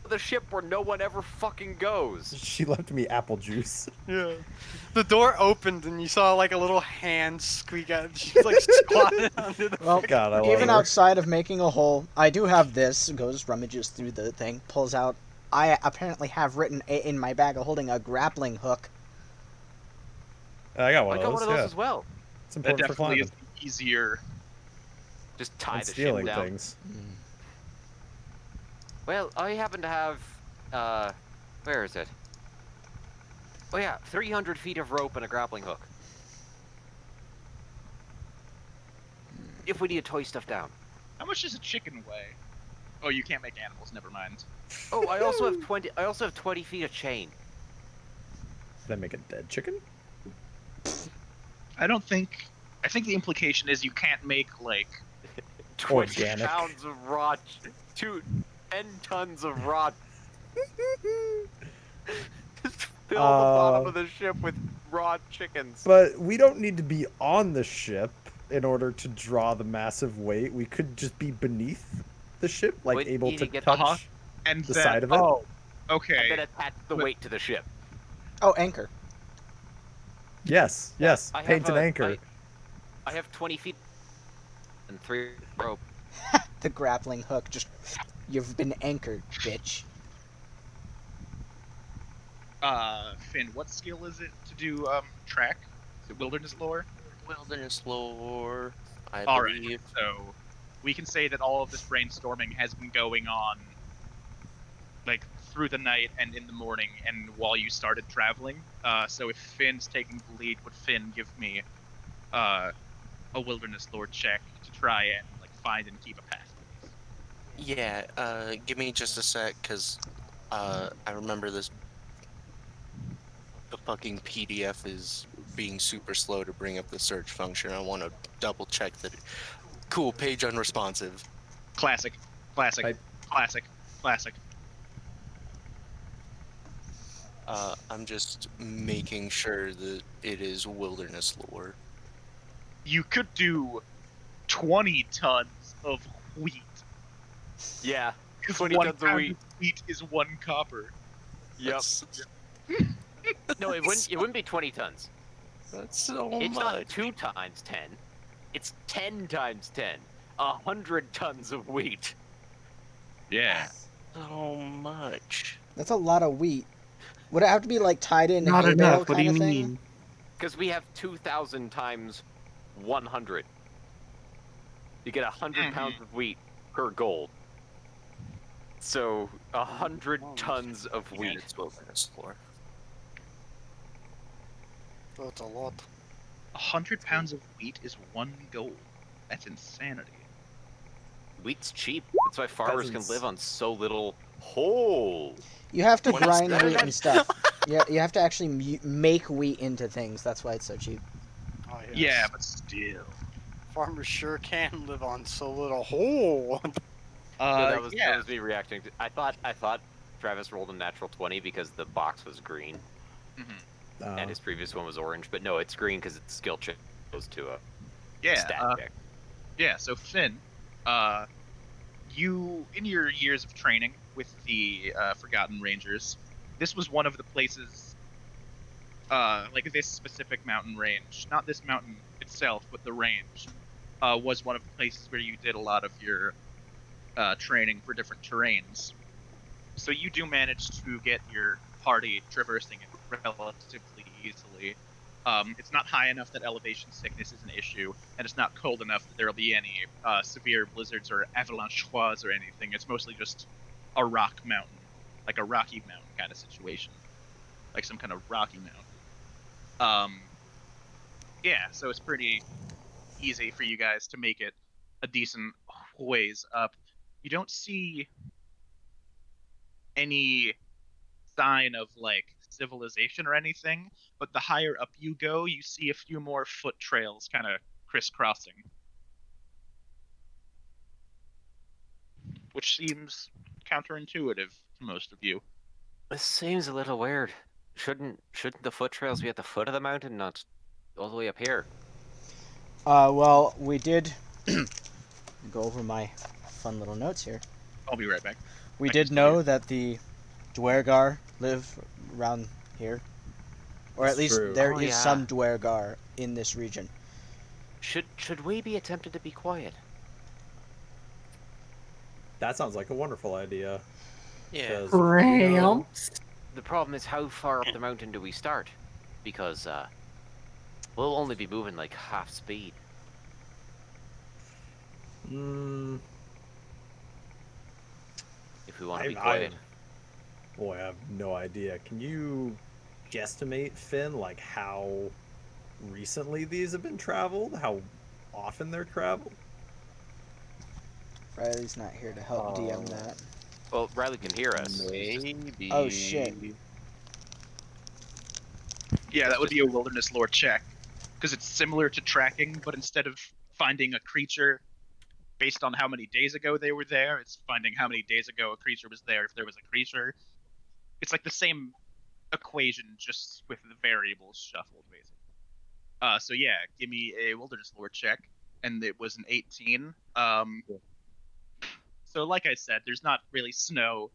the ship where no one ever fucking goes. She left me apple juice. Yeah. The door opened and you saw like a little hand squeak out. She's like squatted under the. Well, God, I love even her. outside of making a hole, I do have this. Goes rummages through the thing, pulls out. I apparently have written in my bag of holding a grappling hook. I got I one got of one those. of those Yeah, as well. it's That important for definitely climbing is easier. Just tie and the ship stealing down. things. Well, I happen to have, where is it? Oh yeah, 300 feet of rope and a grappling hook. If we need to toy stuff down. How much does a chicken weigh? Oh, you can't make animals. Never mind. Oh, I also have 20. I also have 20 feet of chain. Did I make a dead chicken? I don't think. I think the implication is you can't make like 20 Organic. pounds of raw. 10 tons of raw. Just fill the bottom of the ship with raw chickens. But we don't need to be on the ship in order to draw the massive weight. We could just be beneath the ship, like Wait, able you to need to get- touch and the then, side of it. Oh, And okay. then attach the But- weight to the ship. Oh, anchor. Yes, yes. I have Paint an a- anchor. I have 20 feet and 3 rope. The grappling hook. Just, you've been anchored, bitch. Finn, what skill is it to do track? Is it wilderness lore? Wilderness lore, I All right. believe. So we can say that all of this brainstorming has been going on like through the night and in the morning and while you started traveling. So if Finn's taking the lead, would Finn give me a wilderness lore check to try and like find and keep a path? Yeah, give me just a sec, because I remember this. The fucking PDF is being super slow to bring up the search function. I want to double check that. Cool, page unresponsive. Classic. Classic. Type. Classic. Classic. I'm just making sure that it is wilderness lore. You could do 20 tons of wheat. Yeah. 'Cause 20 one tons of pound wheat. wheat is 1 copper. Yep. No, it wouldn't be 20 tons. That's so It's much. not 2 times 10. It's 10 times 10. 100 tons of wheat. Yeah. So much. That's a lot of wheat. Would it have to be like tied in Not hay bale enough. What do kind you of thing? mean? Because we have 2,000 times 100. You get 100 pounds of wheat per gold. So 100 tons of Yeah, wheat. it's wilderness lore. That's a lot. 100 pounds of wheat is 1 gold. That's insanity. Wheat's cheap. That's why farmers Peasants. can live on so little. Whole. You have to What is grind that? wheat and stuff. Yeah, you have to actually make wheat into things. That's why it's so cheap. Oh, yes. Yeah, but still. Farmers sure can live on so little. Whole. No, that was yeah. me reacting to. I thought Travis rolled a natural 20 because the box was green and his previous one was orange. But no, it's green because it's skill check goes to a Yeah. stat check. Yeah, so Finn, you, in your years of training with the Forgotten Rangers, this was one of the places, like this specific mountain range, not this mountain itself, but the range, was one of the places where you did a lot of your training for different terrains. So you do manage to get your party traversing it relatively easily. It's not high enough that elevation sickness is an issue, and it's not cold enough that there will be any severe blizzards or avalanche froids or anything. It's mostly just a rock mountain, like a Rocky Mountain kind of situation, like some kind of Rocky Mountain. Yeah, so it's pretty easy for you guys to make it a decent ways up. You don't see any sign of like civilization or anything, but the higher up you go, you see a few more foot trails kind of crisscrossing, which seems counterintuitive to most of you. This seems a little weird. Shouldn't the foot trails be at the foot of the mountain, not all the way up here? Well, we did go over my fun little notes here. I'll be right back. We I can did still know hear. that the Dwergar live around here. Or at That's least true. there Oh, is yeah. some Dwergar in this region. Should we be attempting to be quiet? That sounds like a wonderful idea. Yeah. 'Cause, you know, The problem is, how far up the mountain do we start? Because we'll only be moving like half speed. mm, If we want to be I quiet. boy, I have no idea. Can you guesstimate, Finn, like how recently these have been traveled? How often they're traveled? Riley's not here to help DM that. Well, Riley can hear us. Maybe. Oh, shit. Yeah, that would be a wilderness lore check, because it's similar to tracking, but instead of finding a creature based on how many days ago they were there, it's finding how many days ago a creature was there if there was a creature. It's like the same equation, just with the variables shuffled, basically. So yeah, give me a wilderness lore check, and it was an 18. So like I said, there's not really snow,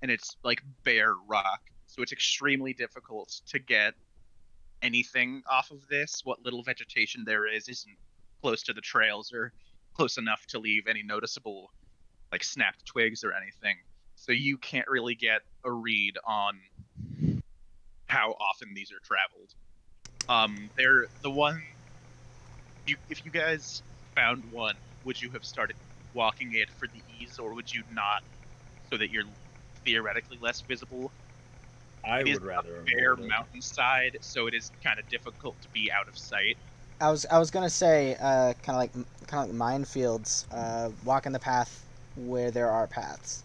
and it's like bare rock, so it's extremely difficult to get anything off of this. What little vegetation there is isn't close to the trails or close enough to leave any noticeable like snapped twigs or anything. So you can't really get a read on how often these are traveled. They're the one. If you guys found one, would you have started walking it for the ease, or would you not, so that you're theoretically less visible? I It is would rather a bare avoid it. mountainside, so it is kind of difficult to be out of sight. I was gonna say, kind of like minefields. Walk in the path where there are paths.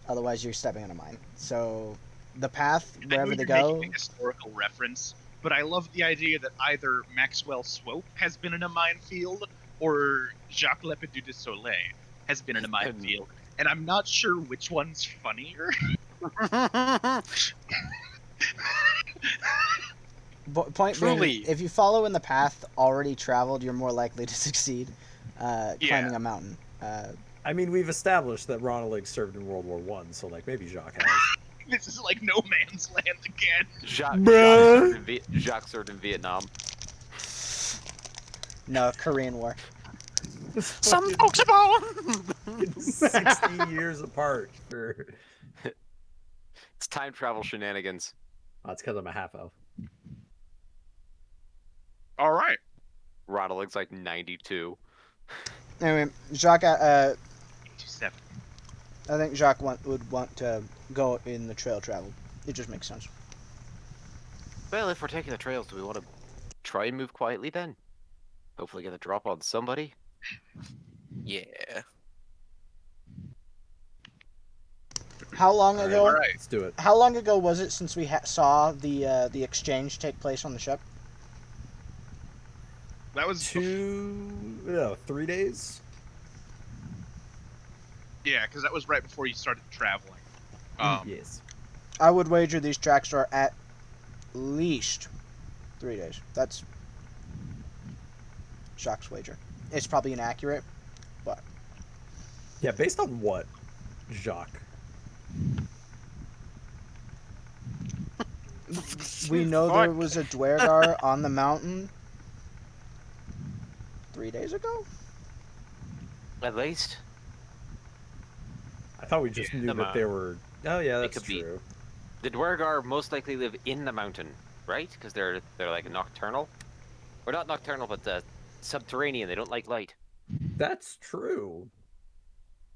Otherwise, you're stepping on a mine. So, the path I know wherever they you're go. making a historical reference, but I love the idea that either Maxwell Swope has been in a minefield or Jacques Lepidou de Soleil has been in a minefield, and I'm not sure which one's funnier. Point Truly. being, if you follow in the path already traveled, you're more likely to succeed climbing a mountain. I mean, we've established that Ronald served in World War One, so like maybe Jacques has. This is like no man's land again. Jacques served in Vietnam. No, Korean War. Some Pokemon! 60 years apart. It's time travel shenanigans. That's because I'm a half elf. All right. Ronald's like 92. Anyway, Jacques. 87. I think Jacques would want to go in the trail travel. It just makes sense. Well, if we're taking the trails, do we want to try and move quietly then? Hopefully get a drop on somebody. Yeah. How long ago? All right. Let's do it. How long ago was it since we saw the exchange take place on the ship? That was 3 days. Yeah, because that was right before you started traveling. Yes. I would wager these tracks are at least 3 days. That's Jacques' wager. It's probably inaccurate, but Yeah, based on what, Jacques? we know there was a Dwergar on the mountain 3 days ago. At least. I thought we just knew come that on. they were. Oh yeah, It that's could be. true. The Dwergar most likely live in the mountain. right? Because they're like nocturnal, or not nocturnal, but subterranean. They don't like light. That's true.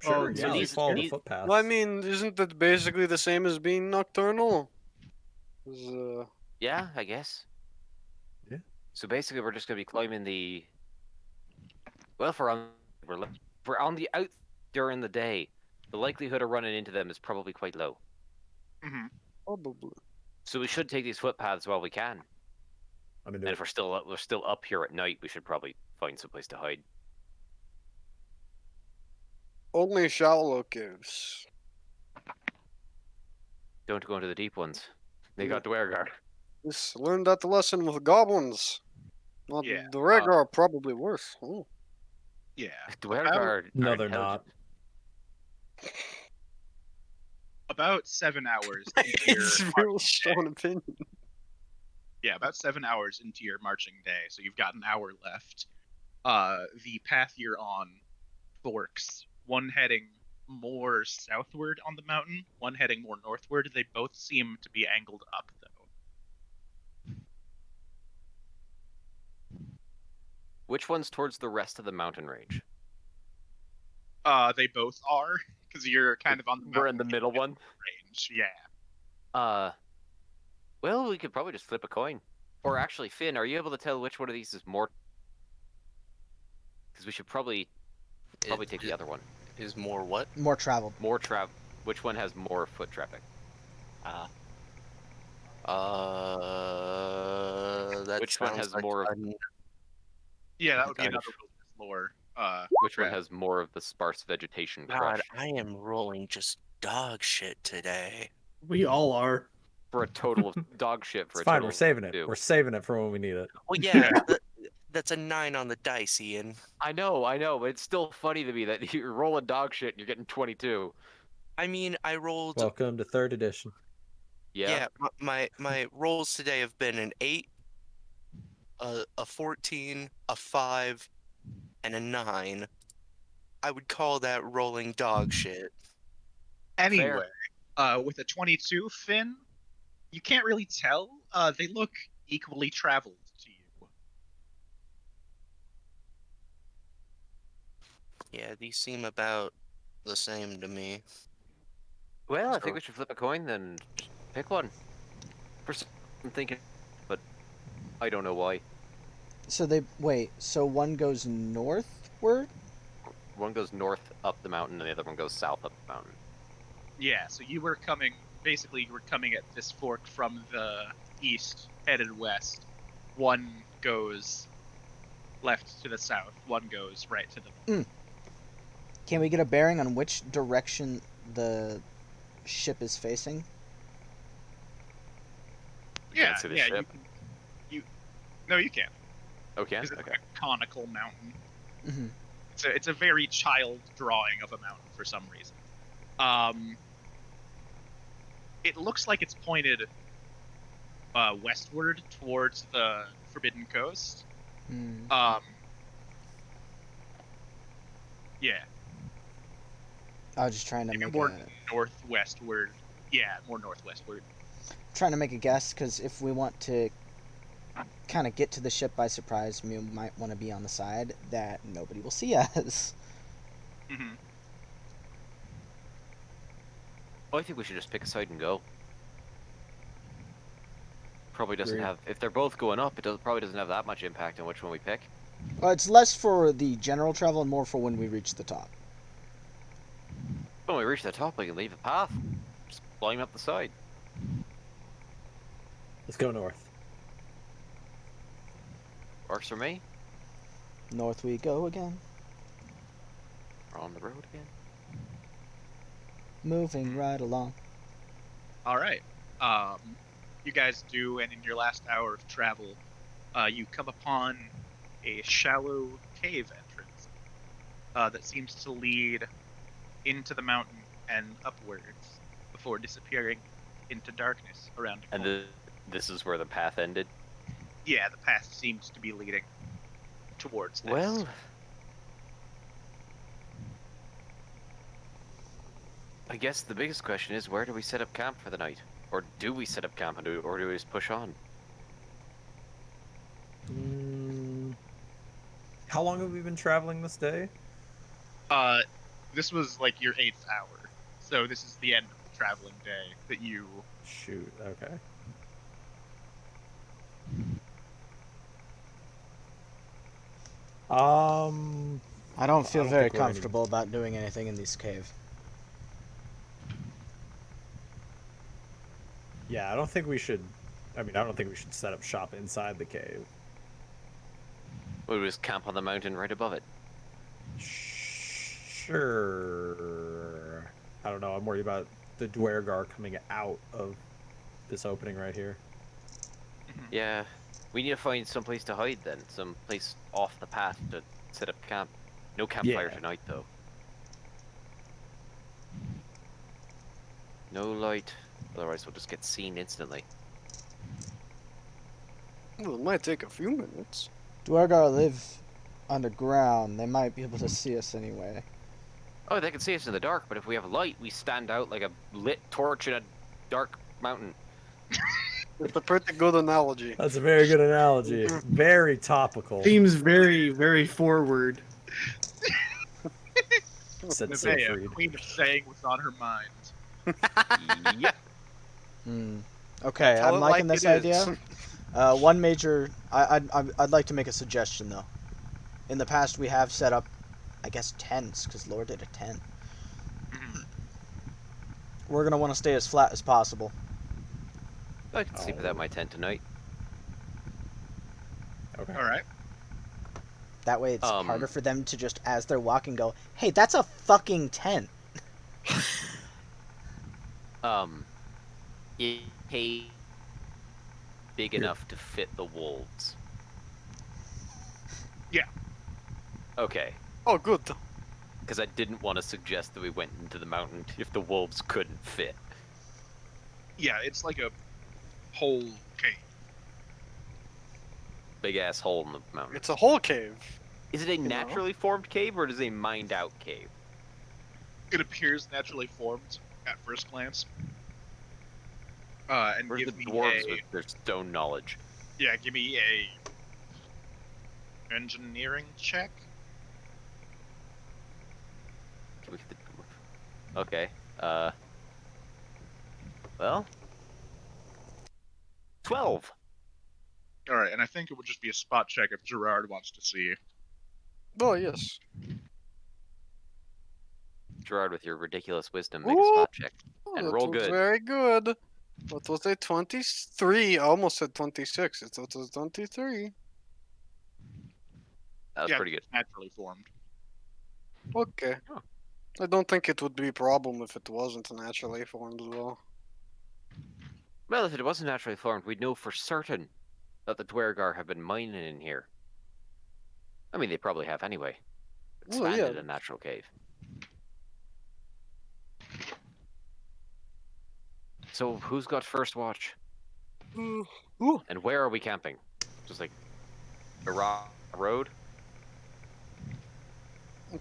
Oh, Sure, So yeah, they these follow the these footpaths. Well, I mean, isn't that basically the same as being nocturnal? 'Cause, yeah, I guess. Yeah. So basically, we're just gonna be climbing the. Well, if we're on the out during the day, the likelihood of running into them is probably quite low. Hmm. probably. So we should take these footpaths while we can. I'm And into if it. we're still up here at night, we should probably find some place to hide. Only shallow caves. Don't go into the deep ones. They Yeah. got Dwergar. Just learned that lesson with goblins. Well, Yeah, the Rhaegar are probably worse. Oh. Yeah. Dwergar No, are they're not. intelligent. About 7 hours into your It's marching real day. strong opinion. Yeah, about 7 hours into your marching day, so you've got an hour left. The path you're on forks. One heading more southward on the mountain, one heading more northward. They both seem to be angled up, though. Which one's towards the rest of the mountain range? They both are, because you're kind of on the We're in mountain the middle one. range. Yeah. Well, we could probably just flip a coin. Or actually, Finn, are you able to tell which one of these is more? Because we should probably take the other one. Is more what? More traveled. More travel. Which one has more foot traffic? That Which one sounds has like more of? Yeah, that would be Kind another of. wilderness lore. Which one trap. has more of the sparse vegetation God, crush? I am rolling just dog shit today. We all are. For a total of dog shit. For It's a fine. total We're saving it. of 2. We're saving it for when we need it. Well, yeah, that's a 9 on the dice, Ian. I know, but it's still funny to me that you're rolling dog shit and you're getting 22. I mean, I rolled. Welcome to 3rd edition. Yeah. My rolls today have been an 8, a 14, a 5, and a 9. I would call that rolling dog shit. Anyway, with a 22, Finn, you can't really tell. They look equally traveled to you. Yeah, these seem about the same to me. Well, I So- think we should flip a coin, then just pick one. I'm thinking, but I don't know why. So they wait. So one goes northward. One goes north up the mountain, and the other one goes south up the mountain. Yeah, so you were coming at this fork from the east, headed west. One goes left to the south, one goes right to the. Can we get a bearing on which direction the ship is facing? We Yeah, can't see the yeah, ship. No, you can. Oh, can? It's Okay. like a conical mountain. Mm-hmm. It's a very child drawing of a mountain for some reason. It looks like it's pointed westward towards the Forbidden Coast. Mm. Yeah, I was just trying to maybe make more a northwestward. Yeah, more northwestward. guess because if we want to kind of get to the ship by surprise, we might want to be on the side that nobody will see us. Hmm. Well, I think we should just pick a side and go. Probably doesn't Agreed. have. If they're both going up, probably doesn't have that much impact on which one we pick. Well, it's less for the general travel and more for when we reach the top. When we reach the top, we can leave the path. Just climb up the side. Let's go north. Works for me. North we go again, We're on the road again. moving right along. All right. You guys do, and in your last hour of travel, you come upon a shallow cave entrance that seems to lead into the mountain and upwards before disappearing into darkness around a And corner. this is where the path ended. Yeah, the path seems to be leading towards this. Well, I guess the biggest question is, where do we set up camp for the night? Or do we set up camp, or do we just push on? How long have we been traveling this day? This was like your 8th hour, so this is the end of the traveling day that you. Shoot, okay. I don't feel don't very think we're any- comfortable about doing anything in this cave. Yeah, I don't think we should. I mean, I don't think we should set up shop inside the cave. We'll just camp on the mountain right above it. Sure. I don't know. I'm worried about the Dwergar coming out of this opening right here. Yeah, we need to find some place to hide then. Some place off the path to set up camp. No campfire Yeah. tonight, though. No light, otherwise we'll just get seen instantly. Well, it might take a few minutes. Dwergar live underground. They might be able to see us anyway. Oh, they can see us in the dark, but if we have light, we stand out like a lit torch in a dark mountain. It's a pretty good analogy. That's a very good analogy. Very topical. Seems very, very forward. Said Nevaeh, Siegfried. queen of saying what's on her mind. Yep. Okay, Tell I'm it liking like this it is. idea. One major... I'd like to make a suggestion, though. In the past, we have set up, I guess, tents, because Lore did a tent. We're going to want to stay as flat as possible. I can sleep without my tent tonight. Okay. All right. That way it's Um, harder for them to just, as they're walking, go, hey, that's a fucking tent. Is hay big enough to fit the wolves? Yeah. Okay, Oh, good. because I didn't want to suggest that we went into the mountain if the wolves couldn't fit. Yeah, it's like a whole cave. Big ass hole in the mountain. It's a whole cave. Is it a know. naturally formed cave or is it a mined out cave? It appears naturally formed at first glance. And Where's the give me dwarves a with their stone knowledge? give me a engineering check. Can we get the... Okay. Well, 12. All right, and I think it would just be a spot check if Gerard wants to see. Oh, yes. Gerard, with your ridiculous wisdom, make a spot check. Oh, And that roll was good. very good. What was it? 23? I almost said 26. It was 23. That was Yeah. pretty good. Naturally formed. Okay. Oh. I don't think it would be a problem if it wasn't naturally formed as well. Well, if it wasn't naturally formed, we'd know for certain that the Dwergar have been mining in here. I mean, they probably have anyway. Well, Expanded yeah. a natural cave. So, who's got first watch? Ooh. And where are we camping? Just like a road?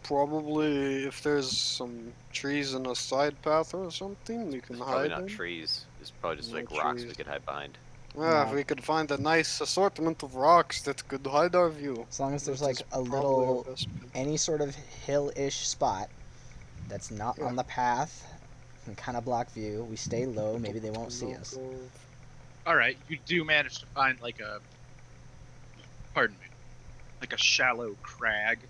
Probably if there's some trees in a side path or something, you can It's probably hide not in. trees. It's probably just No like rocks we trees. could hide behind. Yeah, if No. we could find a nice assortment of rocks that could hide our view. As long as there's That like is a probably our little, best bet. any sort of hill-ish spot that's not Yeah. on the path and kind of block view. We stay low. Maybe they won't see us. All right, you do manage to find like a, pardon me, like a shallow crag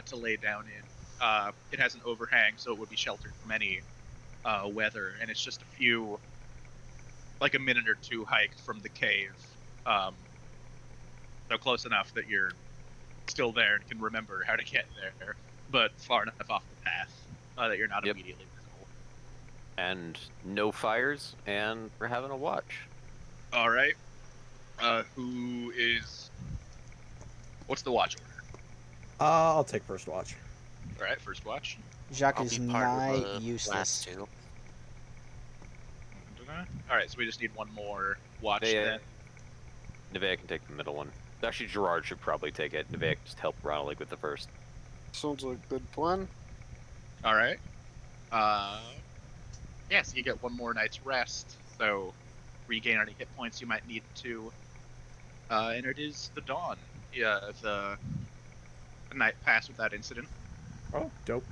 to lay down in. It has an overhang, so it would be sheltered from any weather, and it's just a few, like a minute or two hike from the cave. So close enough that you're still there and can remember how to get there, but far enough off the path that you're not Yep. immediately visible. And no fires, and we're having a watch. All right. Who is? What's the watch order? I'll take first watch. All right, first watch. Jacques I'll is be part nigh of the useless. last two. All right, so we just need one more watch Nevaeh then. Nevaeh can take the middle one. Actually, Gerard should probably take it. Nevaeh can just help Ronald with the first. Sounds like a good plan. All right. Yes, you get one more night's rest, so regain any hit points you might need to and it is the dawn. Yeah, the night passed without incident. Oh, dope.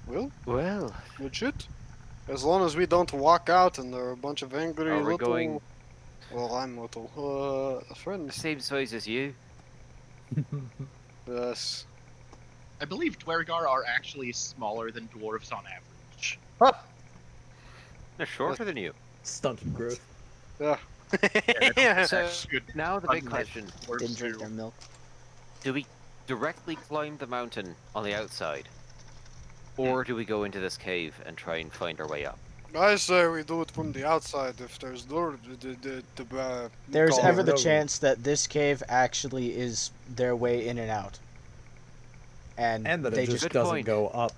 Well, Well, legit. As long as we don't walk out and there are a bunch of angry are we little. going Well, I'm little. the Friends. same size as you? Yes. I believe Dwergar are actually smaller than dwarves on average. They're shorter than you. Stunted growth. Yeah. So Good now the big fun question: dwarves Didn't drink do. their milk. do we directly climb the mountain on the outside, or do we go into this cave and try and find our way up? I say we do it from the outside if there's door. There's call ever it. the no- chance that this cave actually is their way in and out. And And that they it just Good doesn't point. go up.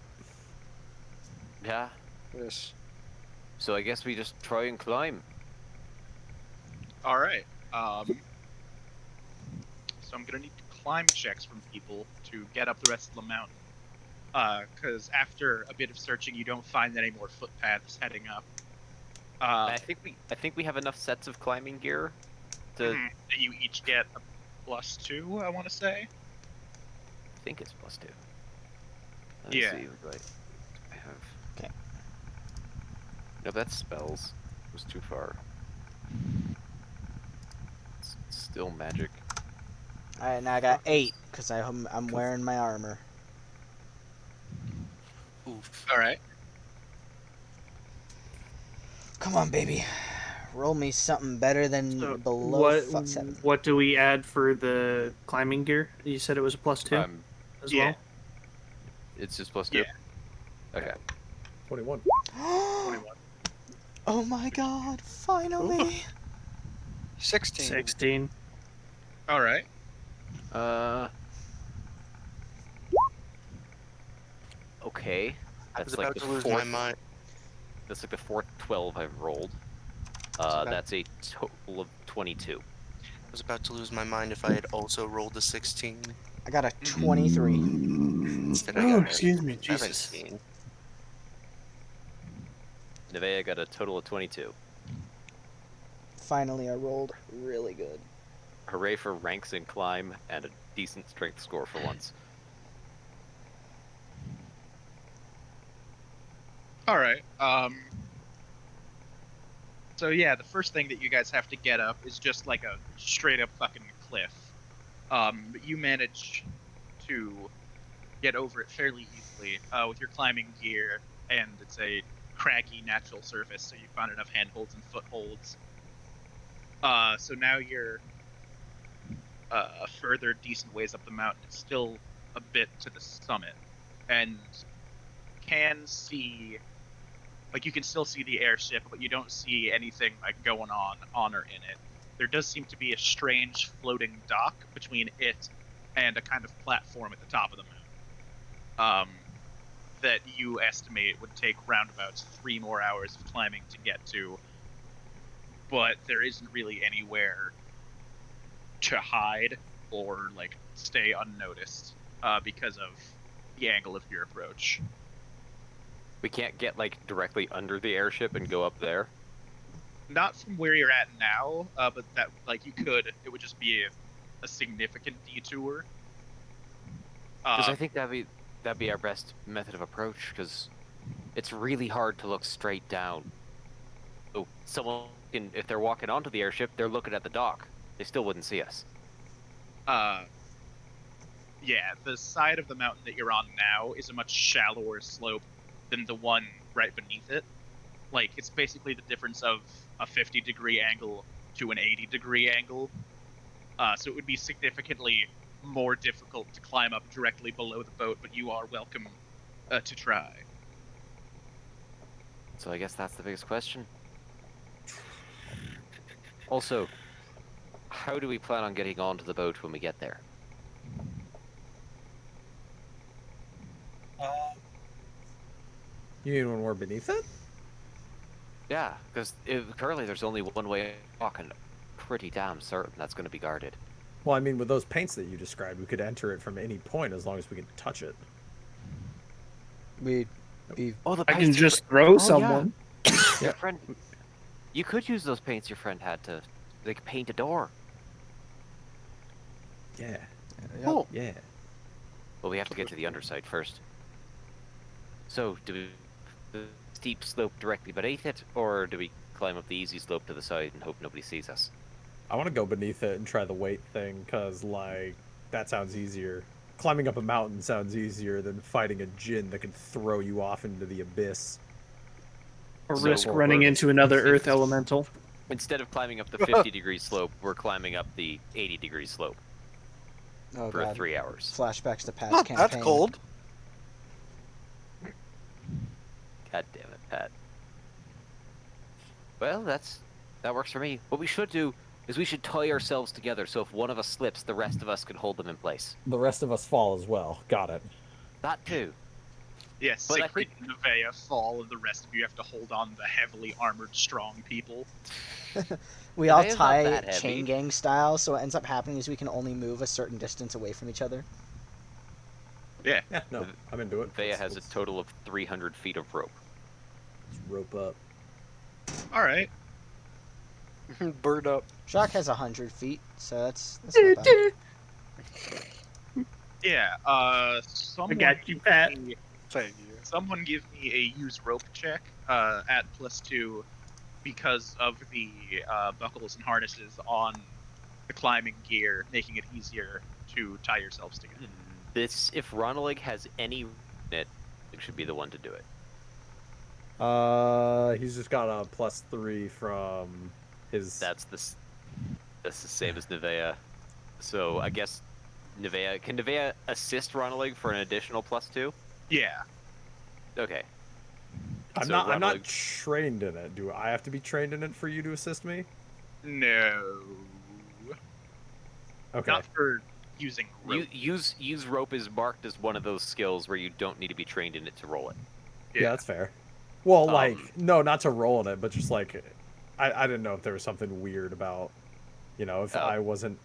Yeah. Yes. So I guess we just try and climb. All right. So I'm gonna need climb checks from people to get up the rest of the mountain. Because after a bit of searching, you don't find any more footpaths heading up. I think we have enough sets of climbing gear to. Mhm. You each get a +2, I want to say. I think it's +2. Let me Yeah. see. What do I have? Okay. No, that's spells. It was too far. It's still magic. Alright, now I got 8 because I'm wearing my armor. Oof. All right. Come on, baby. Roll me something better than So below 7. what do we add for the climbing gear? You said it was a +2 as yeah. well. It's just +2. Yeah. Okay. 21. 21. Oh my god, finally! 16. 16. All right. Okay. I was That's like about the to lose my fourth. mind. That's like the fourth 12 I've rolled. about- That's a total of 22. I was about to lose my mind if I had also rolled a 16. I got a 23. Instead, I Oh, got a excuse me, Jesus. 17. Nevea got a total of 22. Finally, I rolled really good. Hooray for ranks in climb and a decent strength score for once. All right. So yeah, the first thing that you guys have to get up is just like a straight up fucking cliff. But you manage to get over it fairly easily with your climbing gear, and it's a craggy natural surface, so you found enough handholds and footholds. So now you're a further decent ways up the mountain. It's still a bit to the summit, and can see, like, you can still see the airship, but you don't see anything like going on or in it. There does seem to be a strange floating dock between it and a kind of platform at the top of the mountain. That you estimate would take roundabouts 3 more hours of climbing to get to, but there isn't really anywhere to hide or like stay unnoticed because of the angle of your approach. We can't get like directly under the airship and go up there. Not from where you're at now, but that, like, you could. It would just be a significant detour. Because I think that'd be our best method of approach. Because it's really hard to look straight down. So someone can, if they're walking onto the airship, they're looking at the dock. They still wouldn't see us. Yeah, the side of the mountain that you're on now is a much shallower slope than the one right beneath it. Like, it's basically the difference of a 50-degree angle to an 80-degree angle. So it would be significantly more difficult to climb up directly below the boat, but you are welcome to try. So I guess that's the biggest question. Also, how do we plan on getting onto the boat when we get there? You mean when we're beneath it? Yeah, because currently there's only one way to walk, and pretty damn certain that's going to be guarded. Well, I mean, with those paints that you described, we could enter it from any point as long as we can touch it. Oh, the I can paints just throw yeah. someone. Your friend, you could use those paints your friend had to They could paint a door. Yeah. Cool. Yeah. But we have to get to the underside first. So, do we the steep slope directly beneath it, or do we climb up the easy slope to the side and hope nobody sees us? I want to go beneath it and try the weight thing, because, like, that sounds easier. Climbing up a mountain sounds easier than fighting a djinn that can throw you off into the abyss. Or So risk we're- running we're- into another it's- Earth elemental. Instead of climbing up the 50-degree slope, we're climbing up the 80-degree slope Oh for god. 3 hours. Flashbacks to past Not campaign. that cold. God damn it, Pat. Well, that works for me. What we should do is we should tie ourselves together, so if one of us slips, the rest of us can hold them in place. The rest of us fall as well. Got it. That too. Yes, But I Siegfried and Nevaeh fall, and the rest of you have to hold on to the heavily armored, strong people. We all Nevaeh's not tie that heavy. chain gang style, so what ends up happening is we can only move a certain distance away from each other. Yeah. Yeah, no, I'm into it. Vea has a total of 300 feet of rope. Let's rope up. All right. Bird up. Jacques has 100 feet, so that's not bad. Yeah. Someone got you, give Pat. me- Thank you. Someone give me a use rope check at +2 because of the buckles and harnesses on the climbing gear, making it easier to tie yourselves together. This, if Ronalig has any in it, it should be the one to do it. He's just got a +3 from his. That's the same as Nevaeh. So I guess Nevaeh, can Nevaeh assist Ronalig for an additional +2? Yeah. Okay. I'm So not Ronalig- trained in it. Do I have to be trained in it for you to assist me? No. Okay. Not for using rope. Use rope is marked as one of those skills where you don't need to be trained in it to roll it. Yeah, that's fair. Well, like, Um, no, not to roll in it, but just like, I didn't know if there was something weird about, if Oh. I wasn't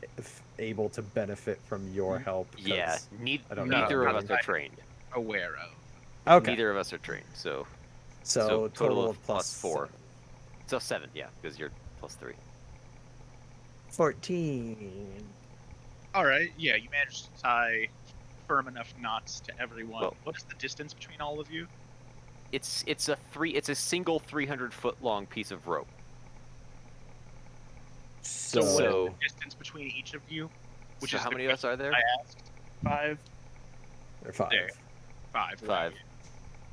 able to benefit from your help. 'cause Yeah, I don't know neither of anything. us are trained. Aware of. Okay. Neither of us are trained, so So total of +4. +7. So 7, yeah, because you're +3. 14. All right. Yeah, you managed to tie firm enough knots to everyone. Well- What's the distance between all of you? It's a single 300-foot long piece of rope. So what is So- the distance between each of you? Which So is how the many of us are there? I asked. 5. They're 5. There. 5. 5.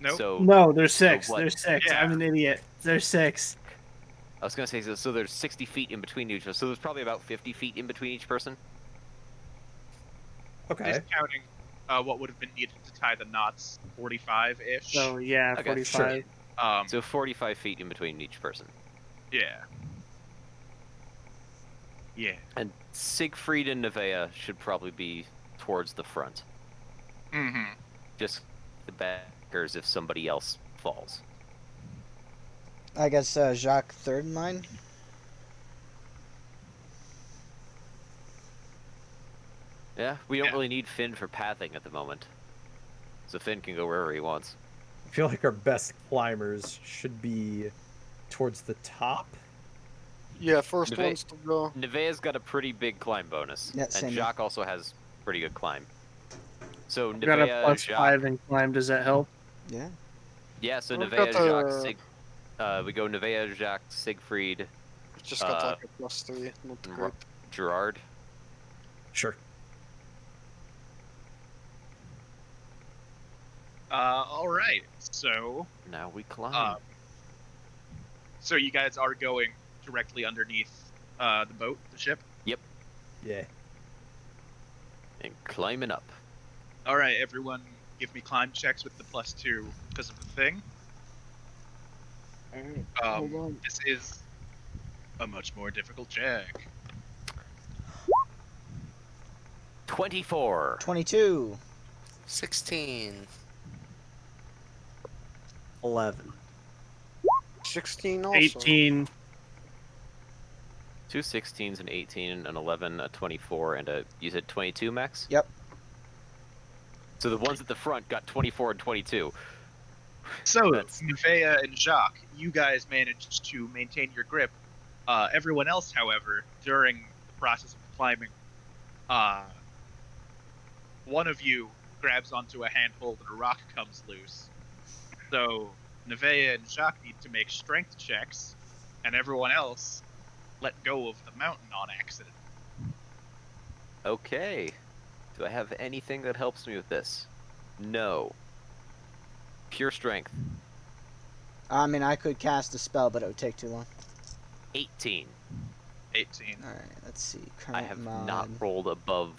Nope. So No, there's 6. what? There's 6. Yeah. I'm an idiot. There's 6. I was gonna say so there's 60 feet in between each of us. So there's probably about 50 feet in between each person. Okay. Discounting what would have been needed to tie the knots, 45-ish. So yeah, Okay, 45. So 45 feet in between each person. Yeah. Yeah. And Siegfried and Nevaeh should probably be towards the front. Mm-hmm. Just the backers if somebody else falls. I guess Jacques third in line. Yeah, we don't Yeah. really need Finn for pathing at the moment. So Finn can go wherever he wants. I feel like our best climbers should be towards the top. Yeah, first Nevaeh- ones to go. Nevaeh's got a pretty big climb bonus. Yeah, same and here. Jacques also has pretty good climb. So I've got a Nevaeh, plus Jacques... 5 in climb. Does that help? Yeah. Yeah, so We've Nevaeh, got Jacques, we go Nevaeh, Jacques, Siegfried, Just got like a +3, not Ro- great. Gerard. Sure. All right. So, Now we climb. so you guys are going directly underneath the boat, the ship. Yeah. And climbing up. All right, everyone, give me climb checks with the +2 because of the thing. Hold on. This is a much more difficult check. 24. 22. 16. 11. 16 also. 18. 2 16s, an 18, an 11, a 24, and you said 22, Max? Yep. So the ones at the front got 24 and 22. So, That's- Nevaeh and Jacques, you guys managed to maintain your grip Everyone else, however, during the process of climbing, one of you grabs onto a handhold and a rock comes loose. So Nevaeh and Jacques need to make strength checks, and everyone else let go of the mountain on accident. Okay. Do I have anything that helps me with this? No. Pure strength. I mean, I could cast a spell, but it would take too long. 18. 18. Alright, let's see. Current I have mod. not rolled above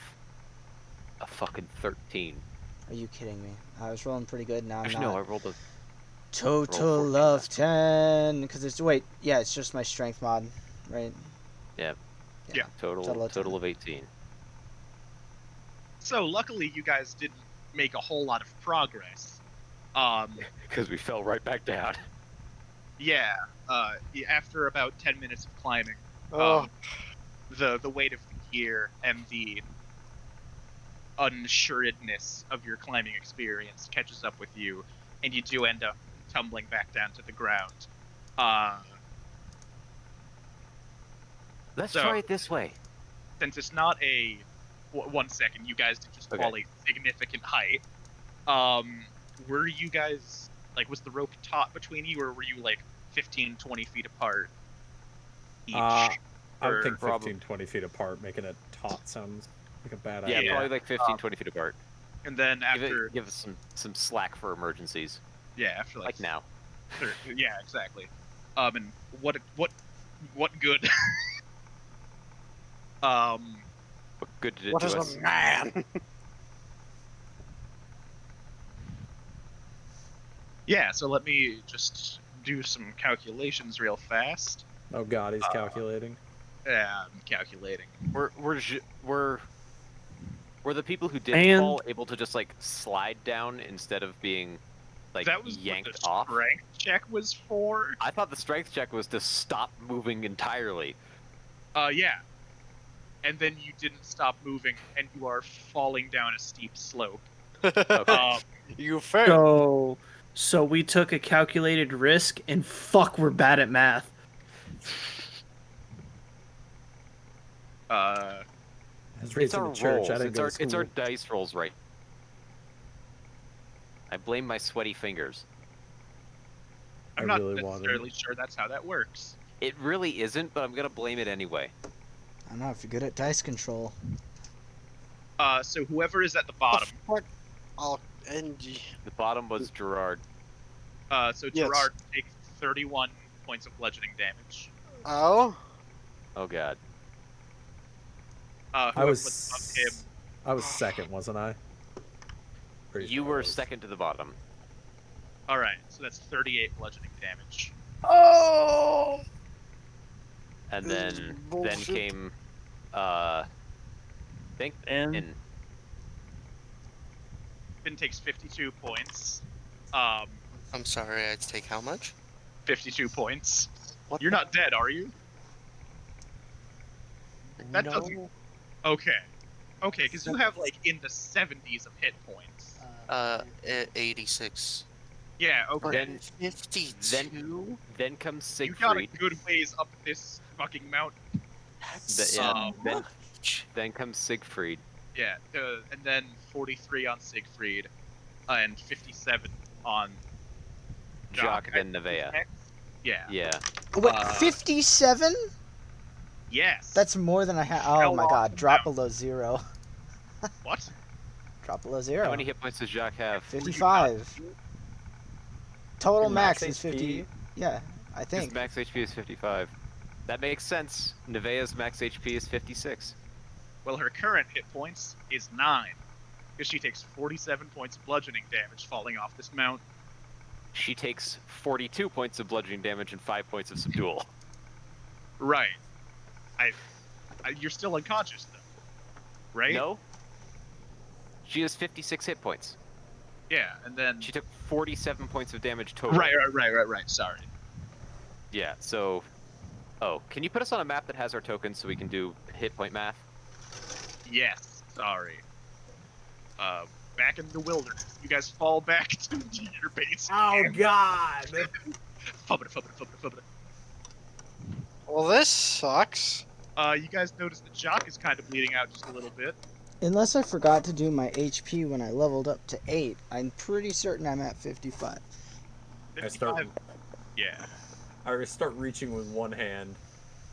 a fucking 13. Are you kidding me? I was rolling pretty good, now I'm Actually, not. no, I rolled a... Total 14 of last 10. Because it's. Wait, yeah, it's just my strength mod, right? Yeah. Yeah. Total of 10. of 18. So luckily, you guys didn't make a whole lot of progress. Because we fell right back down. Yeah. After about 10 minutes of climbing, Oh, the weight of the gear and the unsuredness of your climbing experience catches up with you, and you do end up tumbling back down to the ground. Let's So- try it this way. Since it's not a 1 second, you guys did just Okay. fall a significant height. Were you guys like, was the rope taut between you, or were you like 15, 20 feet apart each? I would Or- think Prob- 15, 20 feet apart, making it taut sounds like a bad Yeah, idea. probably like 15, 20 feet apart. And then after, Give us some slack for emergencies. yeah, after Like now. Yeah, exactly. And what good? What good did it what do is us? a man? Yeah, so let me just do some calculations real fast. Oh god, he's calculating. Yeah, I'm calculating. Were the people who did And- fall able to just like slide down instead of being like That was yanked what the off? strength check was for. I thought the strength check was to stop moving entirely. Yeah. And then you didn't stop moving, and you are falling down a steep slope. Okay. You failed. So we took a calculated risk, and fuck, we're bad at math. Uh, I was It's raised in our the church. rolls. I didn't go to It's our school. dice rolls, right? I blame my sweaty fingers. I'm I not really wanted necessarily sure that's how that works. It really isn't, but I'm gonna blame it anyway. I don't know if you're good at dice control. So whoever is at the bottom, What? I'll end you. The bottom was Gerard. so Yes. Gerard takes 31 points of bludgeoning damage. Oh? Oh god. I Whoever was was above him, I was second, wasn't I? Pretty You sure I were was. second to the bottom. alright, so that's 38 bludgeoning damage. Oh! And This is then bullshit. came think And in Finn takes 52 points. I'm sorry, I'd take how much? 52 points. What You're the- not dead, are you? That no. doesn't- Okay. Okay, because you have like in the 70s of hit points. 86. Yeah, okay. Then 52? then comes You got a Siegfried. good ways up this fucking mountain. That's The- so yeah, then- much. Then comes Siegfried. Yeah, and then 43 on Siegfried, and 57 on Jock, Jock. then Nevaeh. Yeah. Yeah. Wait, Uh, 57? Yes. That's more than I had. Oh Fell my off god, the drop mountain. below 0. What? Drop below How 0. many hit points does Jock have? 55. Total Your max max is 50. HP? Yeah, I His think. max HP is 55. That makes sense. Nevaeh's max HP is 56. Well, her current hit points is 9, because she takes 47 points of bludgeoning damage falling off this mountain. She takes 42 points of bludgeoning damage and 5 points of subdual. Right. You're still unconscious though, right? No? She has 56 hit points. Yeah, and then. She took 47 points of damage total. Right. Sorry. Yeah, so... Oh, can you put us on a map that has our tokens so we can do hit point math? Yes. Sorry. Back in the wilderness, you guys fall back to your base. Oh god! Fubbity. Well, this sucks. You guys notice that Jock is kind of bleeding out just a little bit. Unless I forgot to do my HP when I leveled up to 8, I'm pretty certain I'm at 55. I start 55. Yeah. I start reaching with one hand,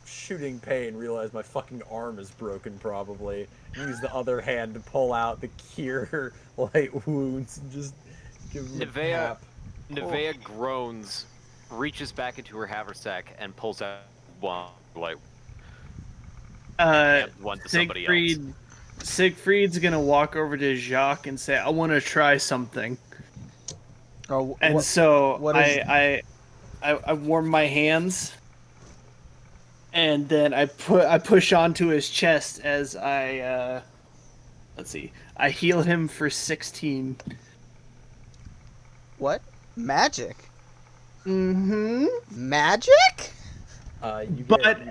shooting pain, realize my fucking arm is broken probably. Use the other hand to pull out the cure light wounds and just give him a Nevea, tap. Nevea groans, reaches back into her haversack, and pulls out one like one to somebody else. Siegfried's gonna walk over to Jacques and say, "I want to try something." Oh, And so what is- I warm my hands, and then I push onto his chest as I let's see, I heal him for 16. What? Magic? Mm-hmm. Magic? You But get, you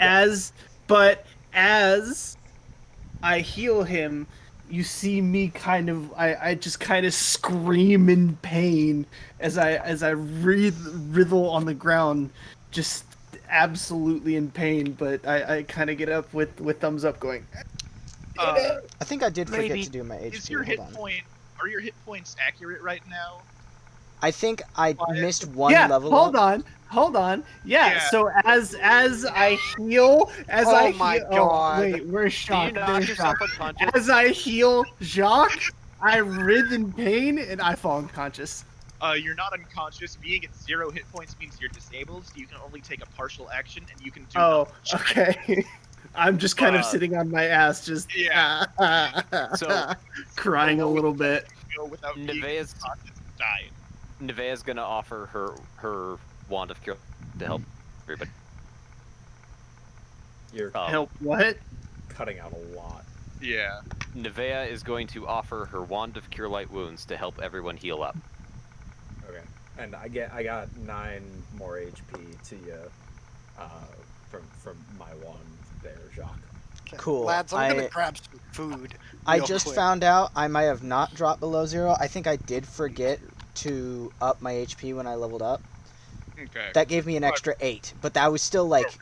as I heal him, you see me I just kind of scream in pain as I writhe on the ground, just absolutely in pain. But I kind of get up with thumbs up, going. I think I did forget Maybe. to do my HP. Is your Hold hit on. point? Are your hit points accurate right now? I think I Quiet. missed one Yeah, level hold up. on. Yeah, Yeah. so as I heal, Oh my God. Oh, wait, where's Do you Shock? knock There's yourself Shock. unconscious? As I heal Jacques, I writhe in pain and I fall unconscious. You're not unconscious. Being at 0 hit points means you're disabled, so you can only take a partial action, and you can do. Oh, nothing. okay. I'm just kind of Uh, sitting on my ass, just So, crying a the little lowest bit. you go without being Nevea's unconscious, dying. Nevea's gonna offer her wand of cure to help everybody. you're Help what? cutting out a lot. Yeah. Nevea is going to offer her wand of cure light wounds to help everyone heal up. Okay, and I got 9 more HP to you from my wand there, Jacques. Okay, Cool. lads, I'm gonna I- grab some food. I real just quick. found out I might have not dropped below 0. I think I did forget to up my HP when I leveled up. Okay. That gave me an extra 8, but that was still like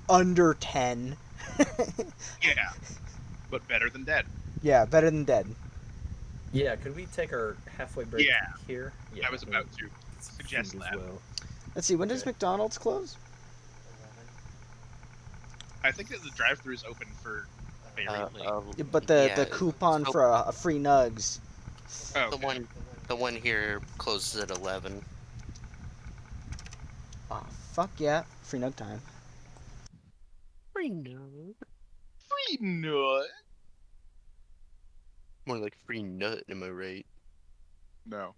under 10. Yeah. But better than dead. Yeah, better than dead. Yeah, could we take our halfway break Yeah. here? Yeah, I was about to it's suggest food as that. well. Let's see, when does Okay. McDonald's close? I think that the drive-thru is open for very late. Yeah, but the yeah, coupon so- for a free nugs. Oh, The one here closes at 11. Oh, fuck yeah. Free nug time. Free nut. free nut. More like free nut, am I right? No.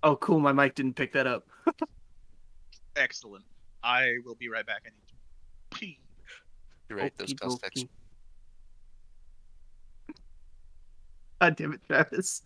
Oh, cool. My mic didn't pick that up. Excellent. I will be right back. I need to pee. You're right, those Okie cost extra. dokie. God damn it, Travis.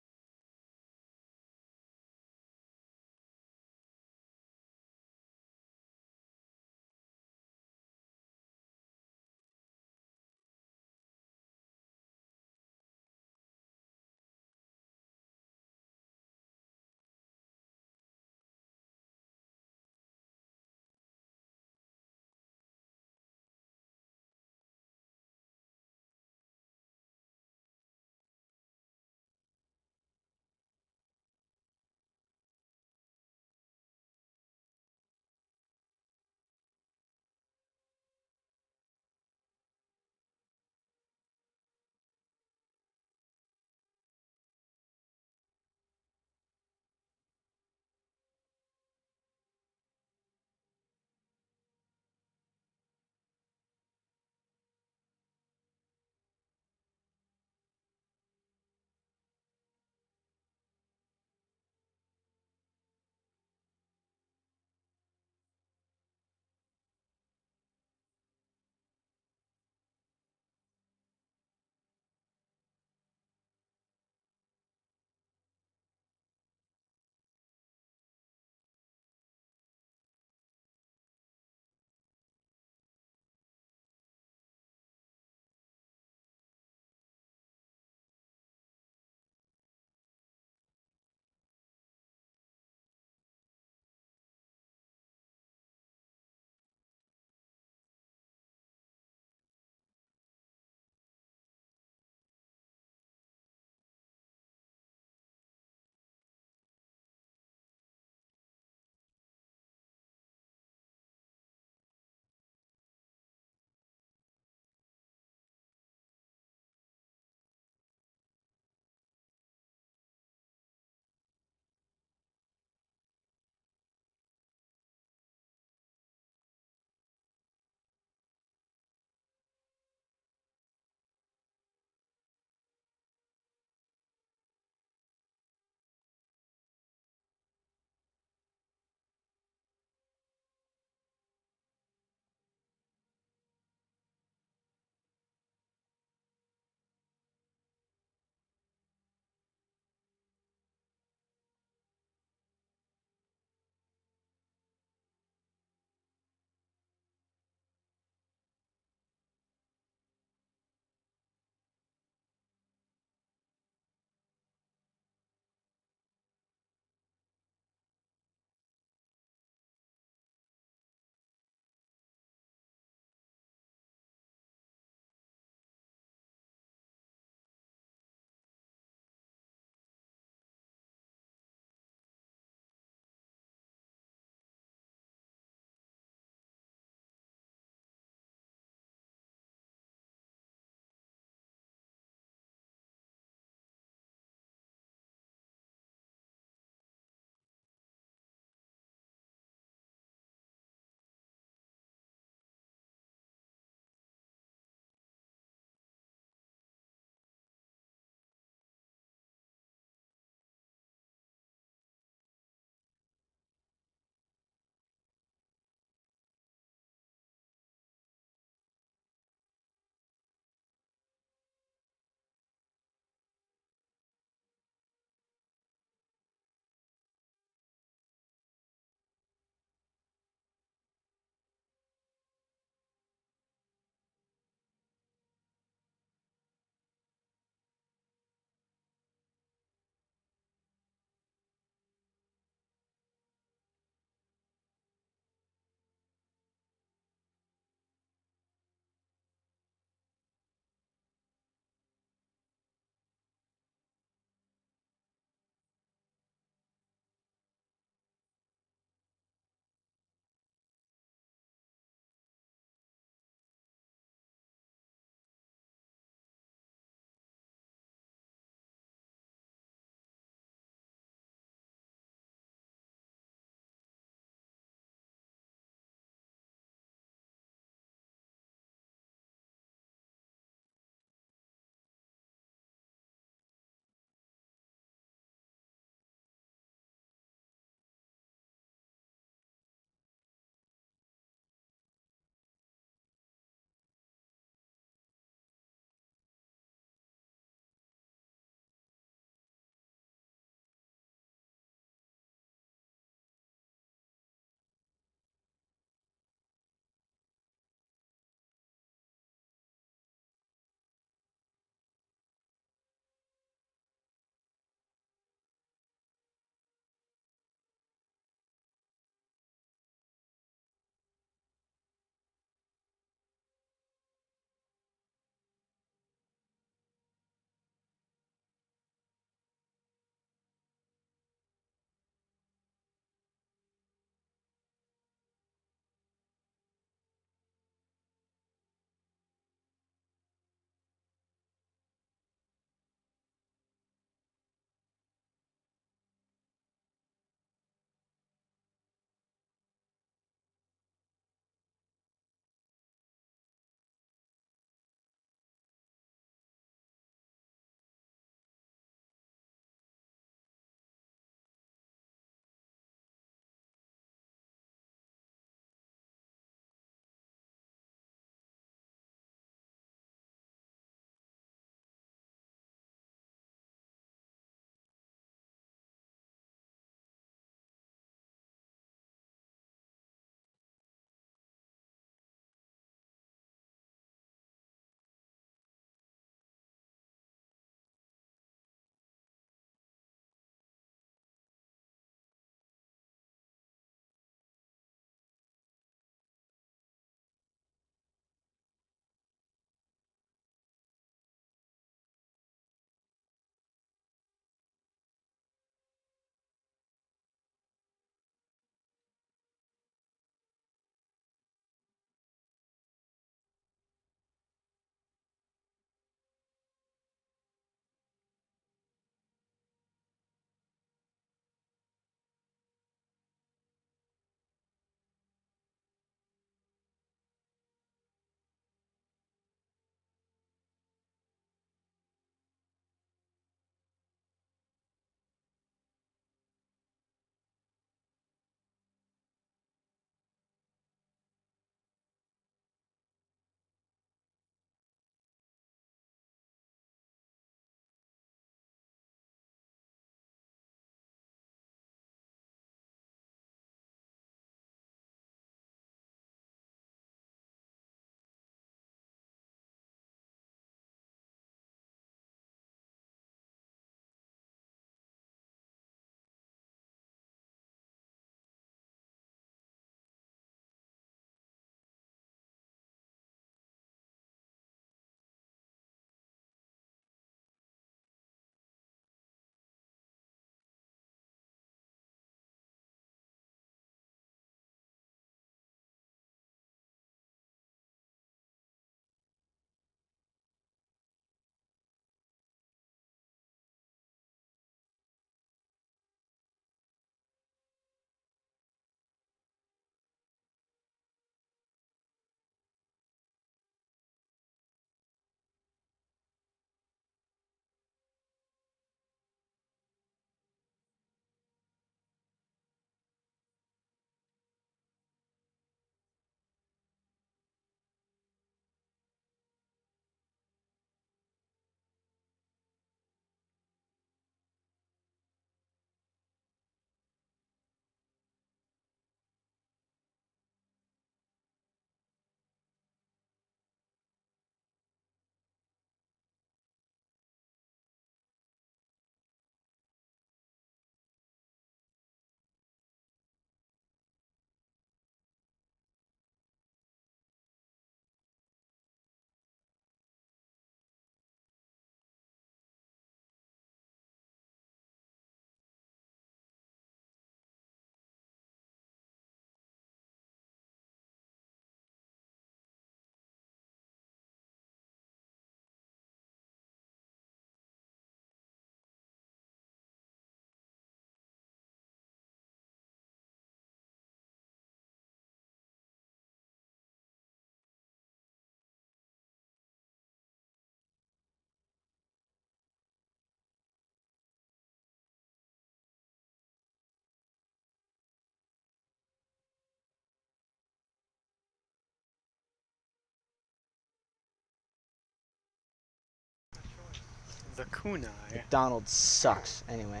the kunai. McDonald's sucks. Anyway.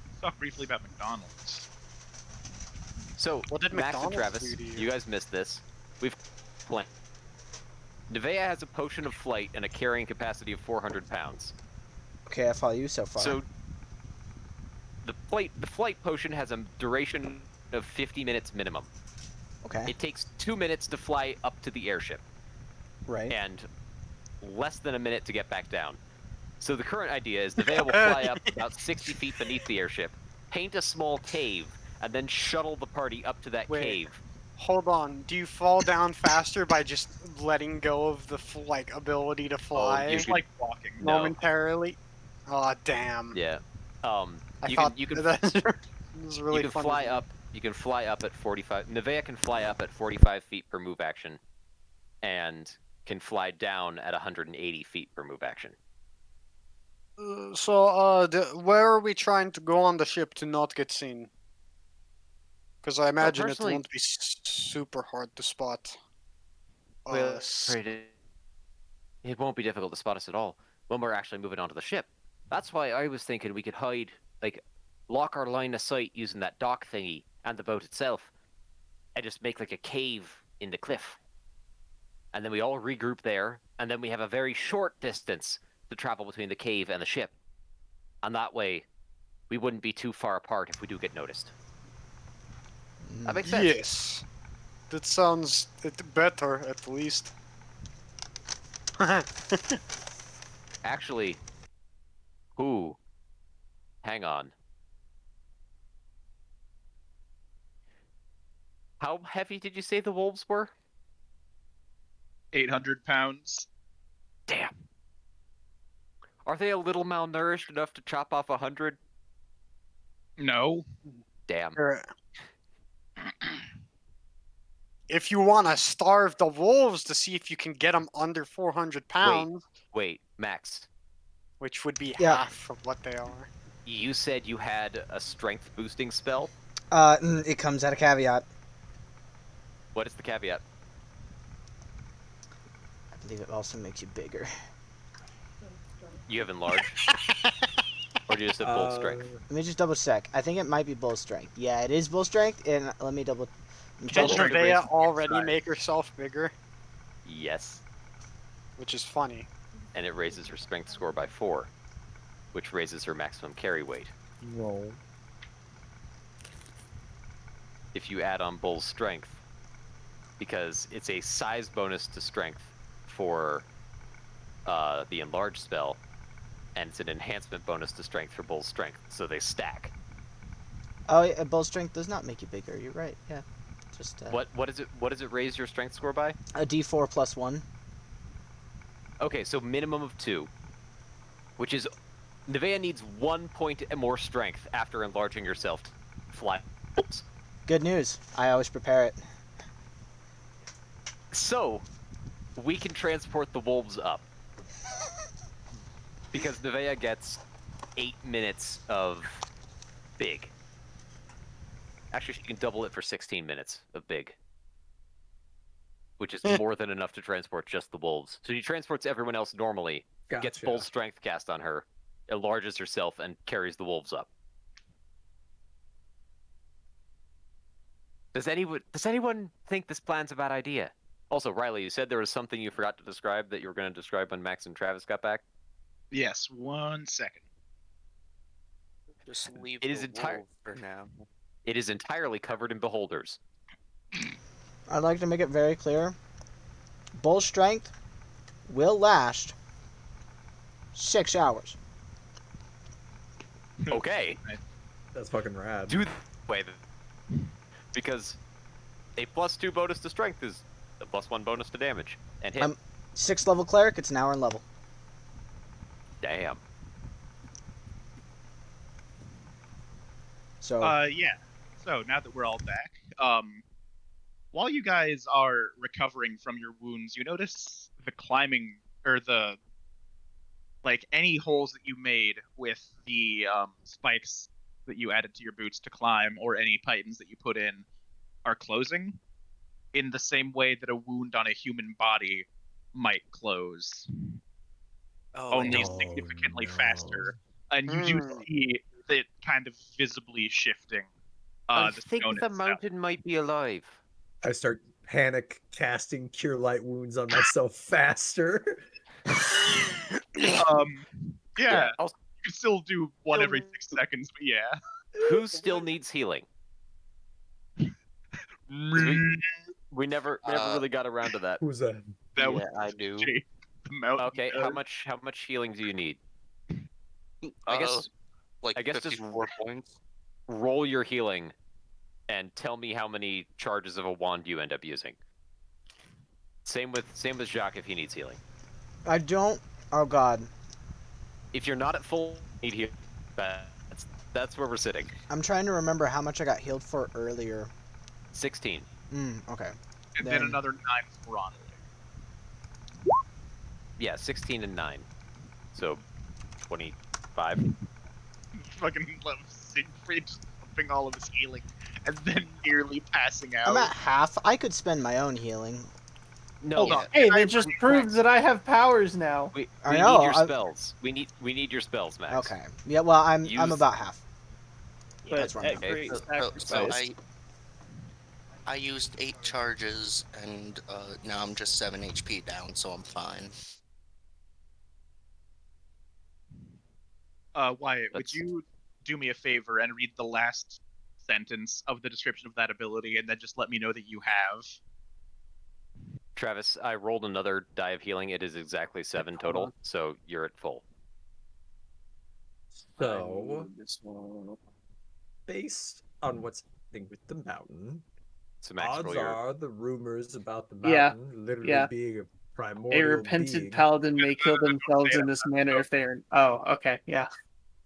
Let's talk briefly about McDonald's. So, What did Max and McDonald's Travis, do to you? you guys missed this. We've planned. Nevea has a potion of flight and a carrying capacity of 400 pounds. Okay, I follow you so far. So, the flight potion has a duration of 50 minutes minimum. okay. It takes 2 minutes to fly up to the airship, Right. and less than a minute to get back down. So the current idea is Nevea will fly up about 60 feet beneath the airship, paint a small cave, and then shuttle the party up to that Wait. cave. Hold on. Do you fall down faster by just letting go of the ability to fly you It's could- like walking. No. momentarily? Oh damn! Yeah. I you thought can that was really you can funny. fly up. You can fly up at 45. Nevea can fly up at 45 feet per move action, and can fly down at 180 feet per move action. Where are we trying to go on the ship to not get seen? Because I imagine it personally- won't be super hard to spot. It won't be difficult to spot us at all when we're actually moving onto the ship. That's why I was thinking we could hide, like, lock our line of sight using that dock thingy and the boat itself, and just make like a cave in the cliff. And then we all regroup there, and then we have a very short distance to travel between the cave and the ship. And that way, we wouldn't be too far apart if we do get noticed. That makes sense. Yes, that sounds better at least. Actually, hang on. How heavy did you say the wolves were? 800 pounds. Damn. Are they a little malnourished enough to chop off 100? No. Damn. Sure. If you want to starve the wolves to see if you can get them under 400 pounds, Wait, Max. which would be Yeah. half of what they are. You said you had a strength boosting spell? It comes at a caveat. What is the caveat? I believe it also makes you bigger. You have enlarged? Or do you just have full strength? Let me just double check. I think it might be bull strength. Yeah, it is bull strength, and let me double. Can Double strength Nevaeh raise already size. make herself bigger? Yes. Which is funny. And it raises her strength score by 4, which raises her maximum carry weight. No. If you add on Bull's strength, because it's a size bonus to strength for the enlarged spell, and it's an enhancement bonus to strength for Bull's strength, so they stack. Oh, yeah, bull strength does not make you bigger. You're right. Yeah, just What does it raise your strength score by? a D4 plus 1. Okay, so minimum of 2, which is Nevaeh needs 1 point more strength after enlarging yourself to fly. Good news. I always prepare it. So, we can transport the wolves up. Because Nevaeh gets 8 minutes of big. Actually, she can double it for 16 minutes of big. Which is more than enough to transport just the wolves. So she transports everyone else normally, gets Gotcha. Bull strength cast on her, enlarges herself, and carries the wolves up. Does anyone think this plan's a bad idea? Also, Riley, you said there was something you forgot to describe that you were going to describe when Max and Travis got back? Yes, 1 second. Just leave It is the entire- wolf for now. It is entirely covered in beholders. I'd like to make it very clear. Bull strength will last 6 hours. Okay. That's fucking rad. Do wait, because a +2 bonus to strength is a +1 bonus to damage and hit. 6th level cleric, it's an hour in level. Damn. So, Yeah. So now that we're all back, while you guys are recovering from your wounds, you notice the climbing or the any holes that you made with the spikes that you added to your boots to climb, or any pythons that you put in, are closing in the same way that a wound on a human body might close. Oh, only no. significantly No. faster, and you do see it kind of visibly shifting. I The think stone the itself. mountain might be alive. I start panic casting Cure Light Wounds on myself faster. Yeah, Also, you can still do one Still- every 6 seconds, but yeah. who still needs healing? 'Cause we never really got around to that. Who's that? That was I do. Jake, the mountain. Okay, guy. how much healing do you need? I guess Like I guess just 54 points. roll your healing and tell me how many charges of a wand you end up using. Same with Jacques if he needs healing. I don't. Oh God. If you're not at full need healing, that's where we're sitting. I'm trying to remember how much I got healed for earlier. 16. Okay. And then Then- another 9 for Ronald. Yeah, 16 and 9. So 25. Fucking love Siegfried just pumping all of his healing and then nearly passing out. I'm at half. I could spend my own healing. No, Hold on. Hey, I that just proves that I have powers now. we I need know, your I- spells. We need your spells, Max. Okay. Yeah. Well, I'm Use- about half. But that's where I'm at at. great So sacrifice. I used 8 charges, and now I'm just 7 HP down, so I'm fine. Wyatt, would That's- you do me a favor and read the last sentence of the description of that ability, and then just let me know that you have? Travis, I rolled another die of healing. It is exactly 7 total, so you're at full. So, based on what's happening with the mountain, So Max, roll odds your. are the rumors about the Yeah, mountain literally yeah. being a A primordial repentant being. paladin may kill themselves in this manner if they're. Oh, okay, yeah.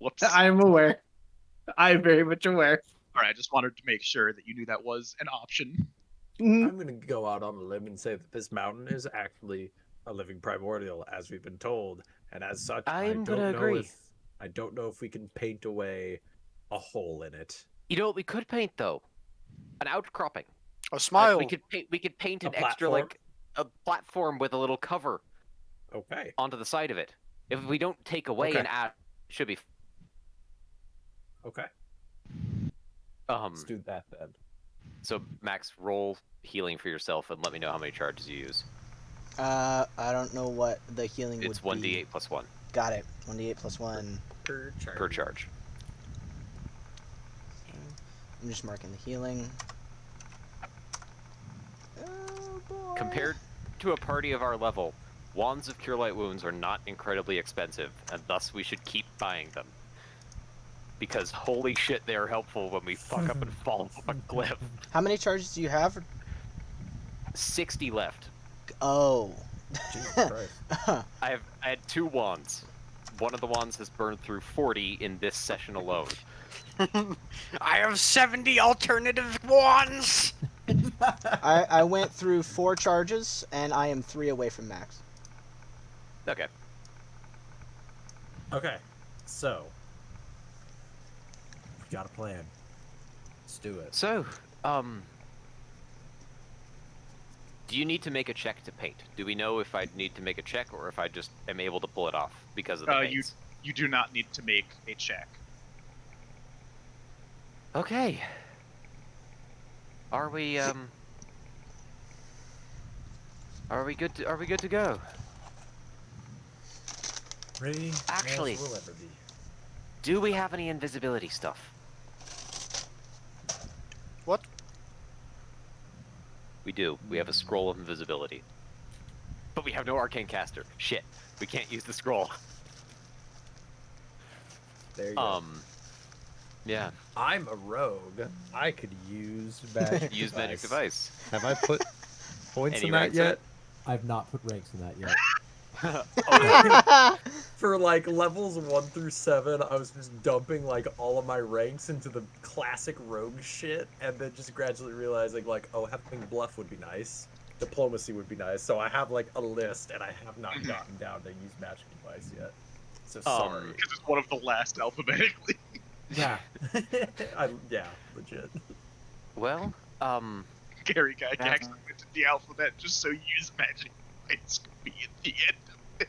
Whoops. I'm aware. I'm very much aware. All right, I just wanted to make sure that you knew that was an option. Mhm. I'm going to go out on a limb and say that this mountain is actually a living primordial, as we've been told, and as such, I'm gonna agree. I don't know if we can paint away a hole in it. You know what we could paint though? An outcropping. A smile. We could paint A an extra platform? like a platform with a little cover Okay. onto the side of it. If we don't take away Okay. and add, it should be. Okay. Um. Let's do that then. So Max, roll healing for yourself and let me know how many charges you use. I don't know what the healing It's would be. 1d8 plus 1 Got it. 1d8 plus 1. Per charge. per charge. I'm just marking the healing. Oh boy. Compared to a party of our level, wands of Cure Light Wounds are not incredibly expensive, and thus we should keep buying them. Because holy shit, they are helpful when we fuck up and fall off a cliff. How many charges do you have? 60 left. Oh. Jesus Christ. I had 2 wands. One of the wands has burned through 40 in this session alone. I have 70 alternative wands. I went through 4 charges, and I am 3 away from max. Okay. Okay. So, we got a plan. Let's do it. So, do you need to make a check to paint? Do we know if I need to make a check or if I just am able to pull it off because of the paints? You do not need to make a check. Okay. Are we good to go? Ready? Actually- as we'll ever be. Do we have any invisibility stuff? What? We do. We have a scroll of invisibility. But we have no arcane caster. Shit. We can't use the scroll. There you go. Yeah. I'm a rogue. I could use magic Use magic device. Have I put points Any in that ranks in yet? it? I've not put ranks in that yet. For like levels 1 through 7, I was just dumping like all of my ranks into the classic rogue shit, and then just gradually realizing like, oh, having bluff would be nice, diplomacy would be nice. So I have like a list, and I have not gotten down to use magic device yet. So sorry. Because it's one of the last alphabetically. Yeah. Yeah, legit. Well, Gary Gygax went to the alphabet just so use magic device could be at the end of it.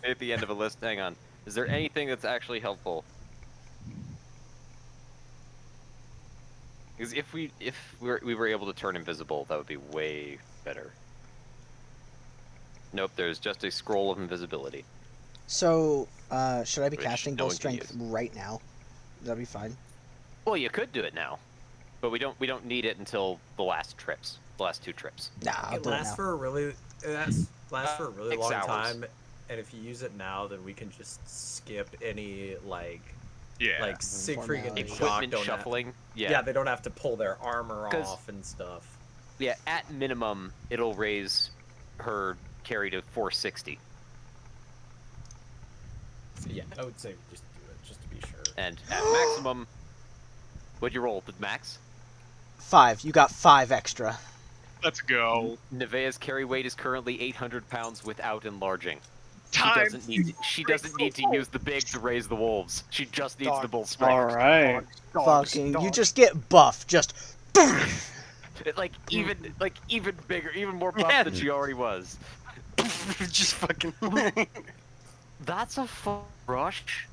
At the end of a list, hang on. Is there anything that's actually helpful? Because if we were able to turn invisible, that would be way better. Nope, there's just a scroll of invisibility. So, should I be Which casting no Bull one can Strength right now? That'd be fine. Well, you could do it now, but we don't need it until the last two trips. Nah, I'll It do it lasts now. for a really lasts for a really 6 long hours. time, and if you use it now, then we can just skip any like Siegfried and Formality. Jacques Equipment don't have, shuffling. yeah, they don't have to pull their armor 'Cause- off and stuff. Yeah, at minimum, it'll raise her carry to 460, So yeah, I would say just do it just to be sure. and at maximum, what'd you roll? The max? 5. You got 5 extra. Let's go. Nevaeh's carry weight is currently 800 pounds without enlarging. She Time. doesn't need to use the big to raise the wolves. She just needs the bull strength. All right. Fucking, you just get buff. Just. Like even bigger, even more buff than she already was. just fucking. That's a fun rush.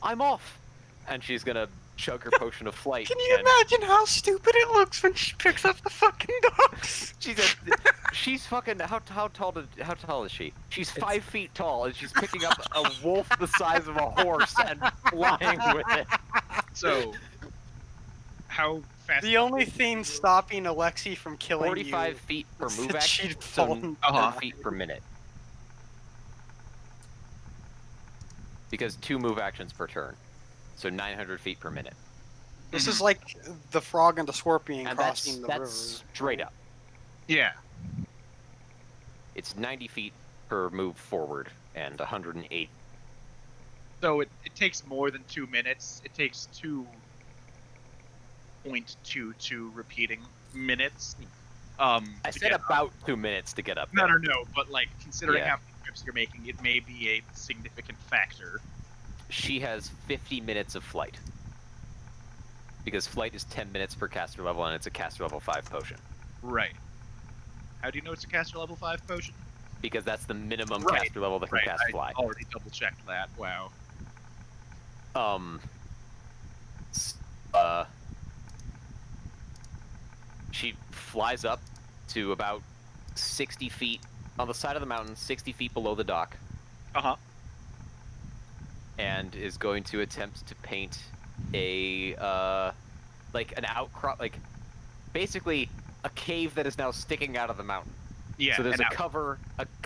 I'm off. And she's gonna chug her potion of flight. Can you imagine how stupid it looks when she picks up the fucking dogs? She's fucking how tall is she? She's 5 feet tall and she's picking up a wolf the size of a horse and flying with it. So, how fast? The only thing stopping Alexi from killing 45 you feet per is move that action, she'd so fallen 10 feet per minute. Because 2 move actions per turn, so 900 feet per minute. This is like the frog and the scorpion And crossing the river. that's straight up. Yeah. It's 90 feet per move forward and 108. So it takes more than 2 minutes. It takes 2.22 repeating minutes. I to said get about 2 minutes to get up No, there. no, but like considering Yeah. how many trips you're making, it may be a significant factor. She has 50 minutes of flight. Because flight is 10 minutes per caster level and it's a caster level 5 potion. Right. How do you know it's a caster level 5 potion? Because that's the minimum Right, caster level that can cast I fly. already double checked that. Wow. She flies up to about 60 feet on the side of the mountain, 60 feet below the dock, Uh-huh. and is going to attempt to paint a like an outcrop, like basically a cave that is now sticking out of the mountain. Yeah. So there's and a out- cover,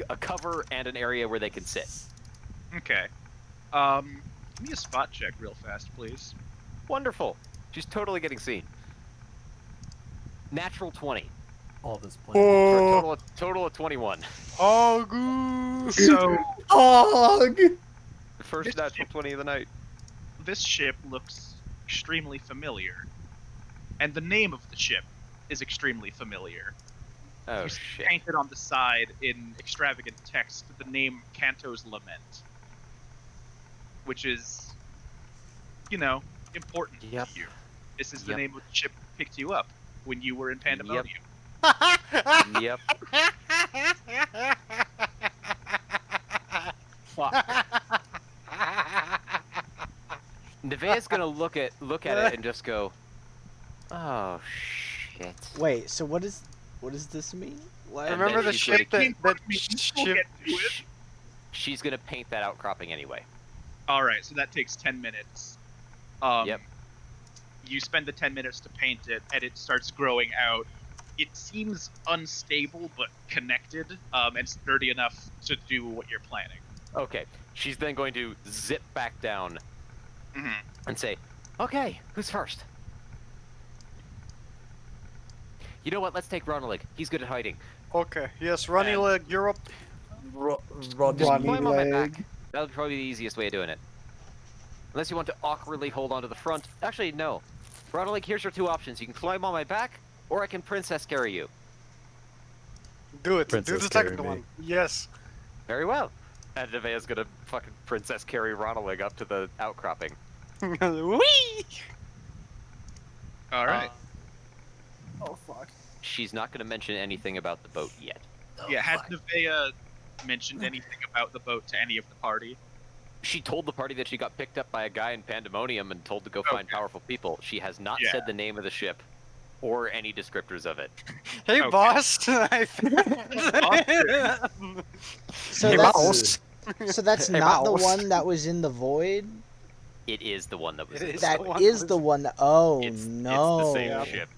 a cover, and an area where they can sit. Okay. Give me a spot check real fast, please. Wonderful. She's totally getting seen. Natural 20 All this for plan. a total of 21. Oh, goose. So The first This natural 20 of the night. this ship looks extremely familiar, and the name of the ship is extremely familiar. Oh You shit. painted on the side in extravagant text the name Canto's Lament, which is, important Yep. to you. This is the Yep. name of the ship that picked you up when you were in Pandemonium. Yep. Nevaeh's gonna look at it and just go, "Oh shit." Wait, so what does this mean? What? And Remember then the she's ship gonna that We'll ship. get to it. She's gonna paint that outcropping anyway. All right, so that takes 10 minutes. Yep. You spend the 10 minutes to paint it, and it starts growing out. It seems unstable, but connected, and sturdy enough to do what you're planning. Okay. She's then going to zip back down Mhm. and say, "Okay, who's first?" You know what? Let's take Ronald. He's good at hiding. Okay, yes, runny And- leg, you're up. Just Ronnie climb on my leg. back. That'll probably be the easiest way of doing it. Unless you want to awkwardly hold on to the front. Actually, no. Ronald, here's your 2 options. You can climb on my back, or I can princess carry you. Do it. Princess Do the carry second me. one. Yes. Very well. And Nevaeh's gonna fucking princess carry Ronald up to the outcropping. Whee! All right. Oh fuck. She's not gonna mention anything about the boat yet. Yeah, had Nevaeh mentioned anything about the boat to any of the party? She told the party that she got picked up by a guy in Pandemonium and told to go find powerful people. She has not said the name of the ship or any descriptors of it. Hey, Okay. boss. So Hey, that's so that's Hey, not the mouse. one that was in the void. It is the one that was It in is the That the void. one is that the was- one that. Oh It's no! the same Yeah. ship.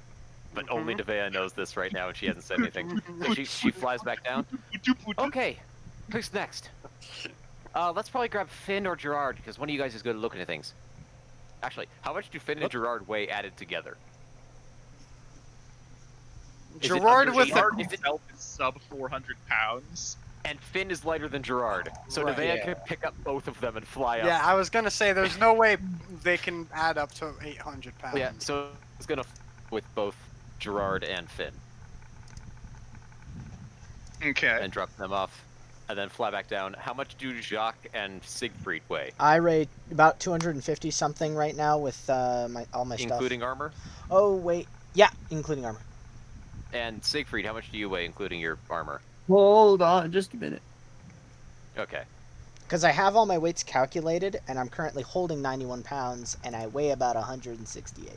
But only Mhm. Devea knows this right now and she hasn't said anything. So she flies back down. Okay, who's next? Let's probably grab Finn or Gerard, because one of you guys is good at looking at things. Actually, how much do Finn and Gerard weigh added together? Is it Gerard under with 800? the Is it, itself is sub 400 pounds. and Finn is lighter than Gerard. So Right. Devea can pick up both of them and fly up. Yeah, I was gonna say there's no way they can add up to 800 pounds. Yeah, so it's gonna with both Gerard and Finn Okay. and drop them off, and then fly back down. How much do Jacques and Siegfried weigh, I rate about 250 something right now with all my stuff. including armor? Oh wait, yeah, including armor. And Siegfried, how much do you weigh, including your armor? Hold on, just a minute. Okay. Because I have all my weights calculated, and I'm currently holding 91 pounds, and I weigh about 168.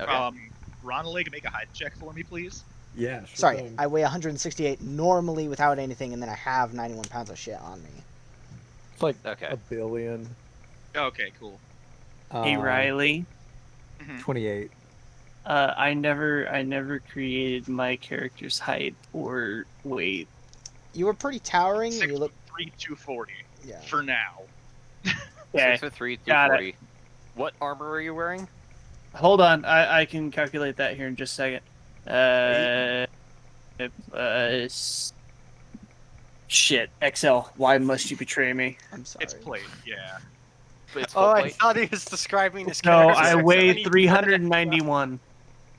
Okay. Ronald, make a hide check for me, please. Yeah, sure Sorry, thing. I weigh 168 normally without anything, and then I have 91 pounds of shit on me. It's like Okay. a billion. Okay, cool. Hey Riley, 28. I never created my character's height or weight. You were pretty towering. And you look, 6'3", 240 yeah. for now. Okay, 6'3", got 240. What armor are you wearing? hold on. I can calculate that here in just a second. Shit, XL. Why must you betray me? I'm sorry. It's plate, yeah. It's Oh, full I plate. thought he was describing his No, character. I sex. weigh He- 391.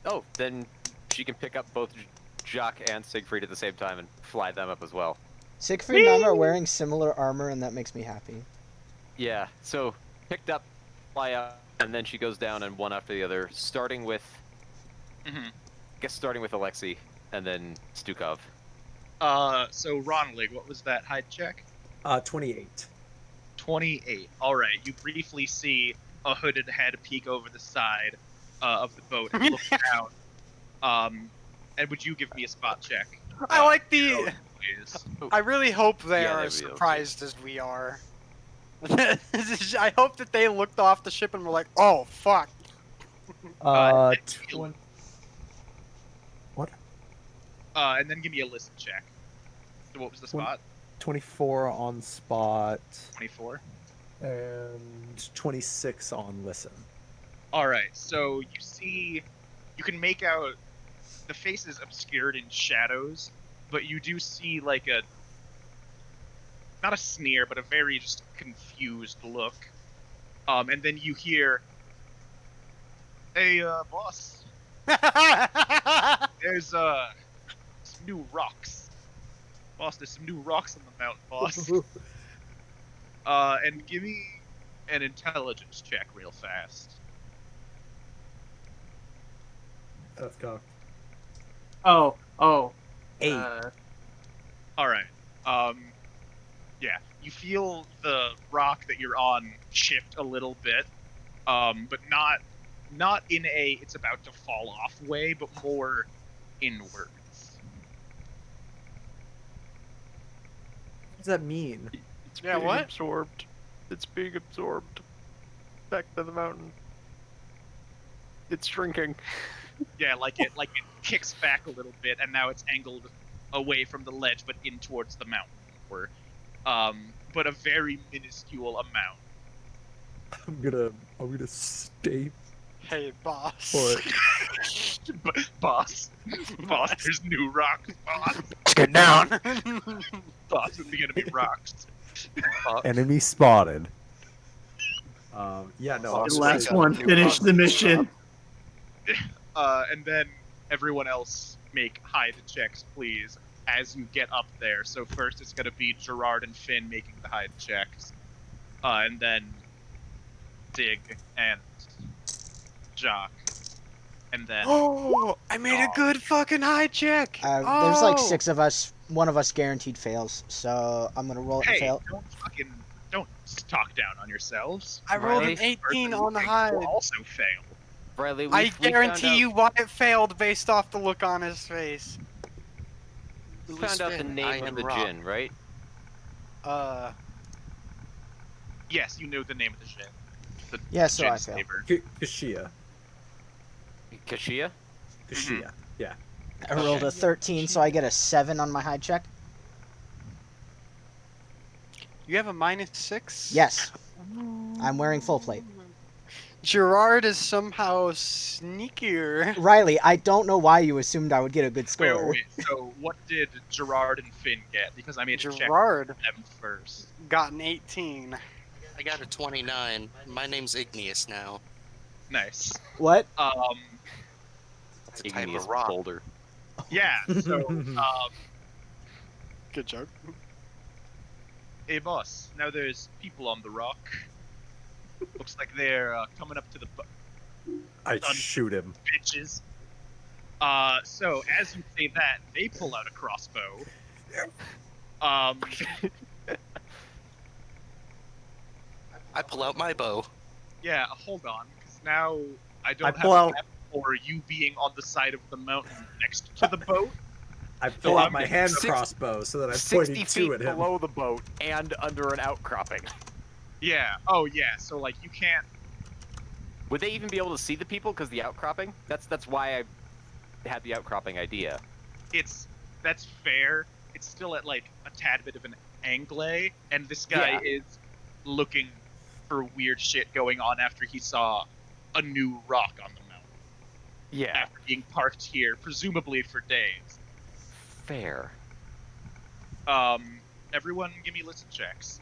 Oh, then she can pick up both Jacques and Siegfried at the same time and fly them up as well. Siegfried and I are wearing similar armor, and that makes me happy. Yeah, so picked up, fly up, and then she goes down and one after the other, starting with, starting with Alexei, and then Stukov. So Ronald, what was that hide check? 28. 28. All right. You briefly see a hooded head peek over the side of the boat and look down. And would you give me a spot check? I like the. Please. I really hope they Yeah, are they'd be as okay. surprised as we are. I hope that they looked off the ship and were like, "Oh fuck." Twen- And then give me a listen check. So what was the spot? 24 on spot 24. and 26 on listen. All right. So you see, you can make out the face is obscured in shadows, but you do see like a not a sneer, but a very just confused look. And then you hear, "Hey, boss, there's some new rocks. Boss, there's some new rocks on the mountain, boss." And give me an intelligence check real fast. That's cocked. Oh. 8. All right. Yeah, you feel the rock that you're on shift a little bit, but not in a it's about to fall off way, but more inwards. What does that mean? It's Yeah, what? absorbed. It's being absorbed. Back to the mountain. It's shrinking. Yeah, like it kicks back a little bit, and now it's angled away from the ledge, but in towards the mountain. Or, but a very minuscule amount. I'm gonna stay Hey, boss. put. Boss, there's new rocks, boss. Get down. Boss, it's gonna be rocks. Enemy spotted. Yeah, no. The last one finished the mission. And then everyone else make hide checks, please, as you get up there. So first it's gonna be Gerard and Finn making the hide checks, and then Dig and Jock, and then Oh, I made a good fucking high check. There's like Oh. 6 of us one of us guaranteed fails, so I'm gonna roll it and Hey, fail. don't talk down on yourselves. I rolled an Riley? 18 Person on the will hide. also fail. Riley, I we found guarantee out, you Wyatt failed based off the look on his face. we Who is found out the Finn? name I of am the Rock. djinn, right? Yes, you know the name of the djinn. The Yeah, so djinn I fail. saver. Kashia. Kashia? Kashia. Yeah. I rolled a 13, so I get a 7 on my hide check. You have a -6? Yes, I'm wearing full plate. Gerard is somehow sneakier. Riley, I don't know why you assumed I would get a good Wait, score. wait, so what did Gerard and Finn get? Because I made a check Gerard them first. got an 18. I got a 29. My name's Igneous now. Nice. What? It's a type Igneous of rock. boulder. Yeah, so, Good joke. hey boss, now there's people on the rock. Looks like they're coming up to the I shoot him. bitches. So as you say that, they pull out a crossbow. I pull out my bow. Yeah, hold on, because now I don't I have pull a out- map for you being on the side of the mountain next to the boat. I pull out I'm my at hand 60 crossbow so that I'm 60 pointing feet two at him. below the boat and under an outcropping. Yeah. Oh yeah. So like you can't. Would they even be able to see the people because the outcropping? That's why I had the outcropping idea. That's fair. It's still at like a tad bit of an angle, and this guy is looking for weird shit going on after he saw a new rock on the mountain. Yeah. After being parked here, presumably for days. Fair. Everyone, give me listen checks.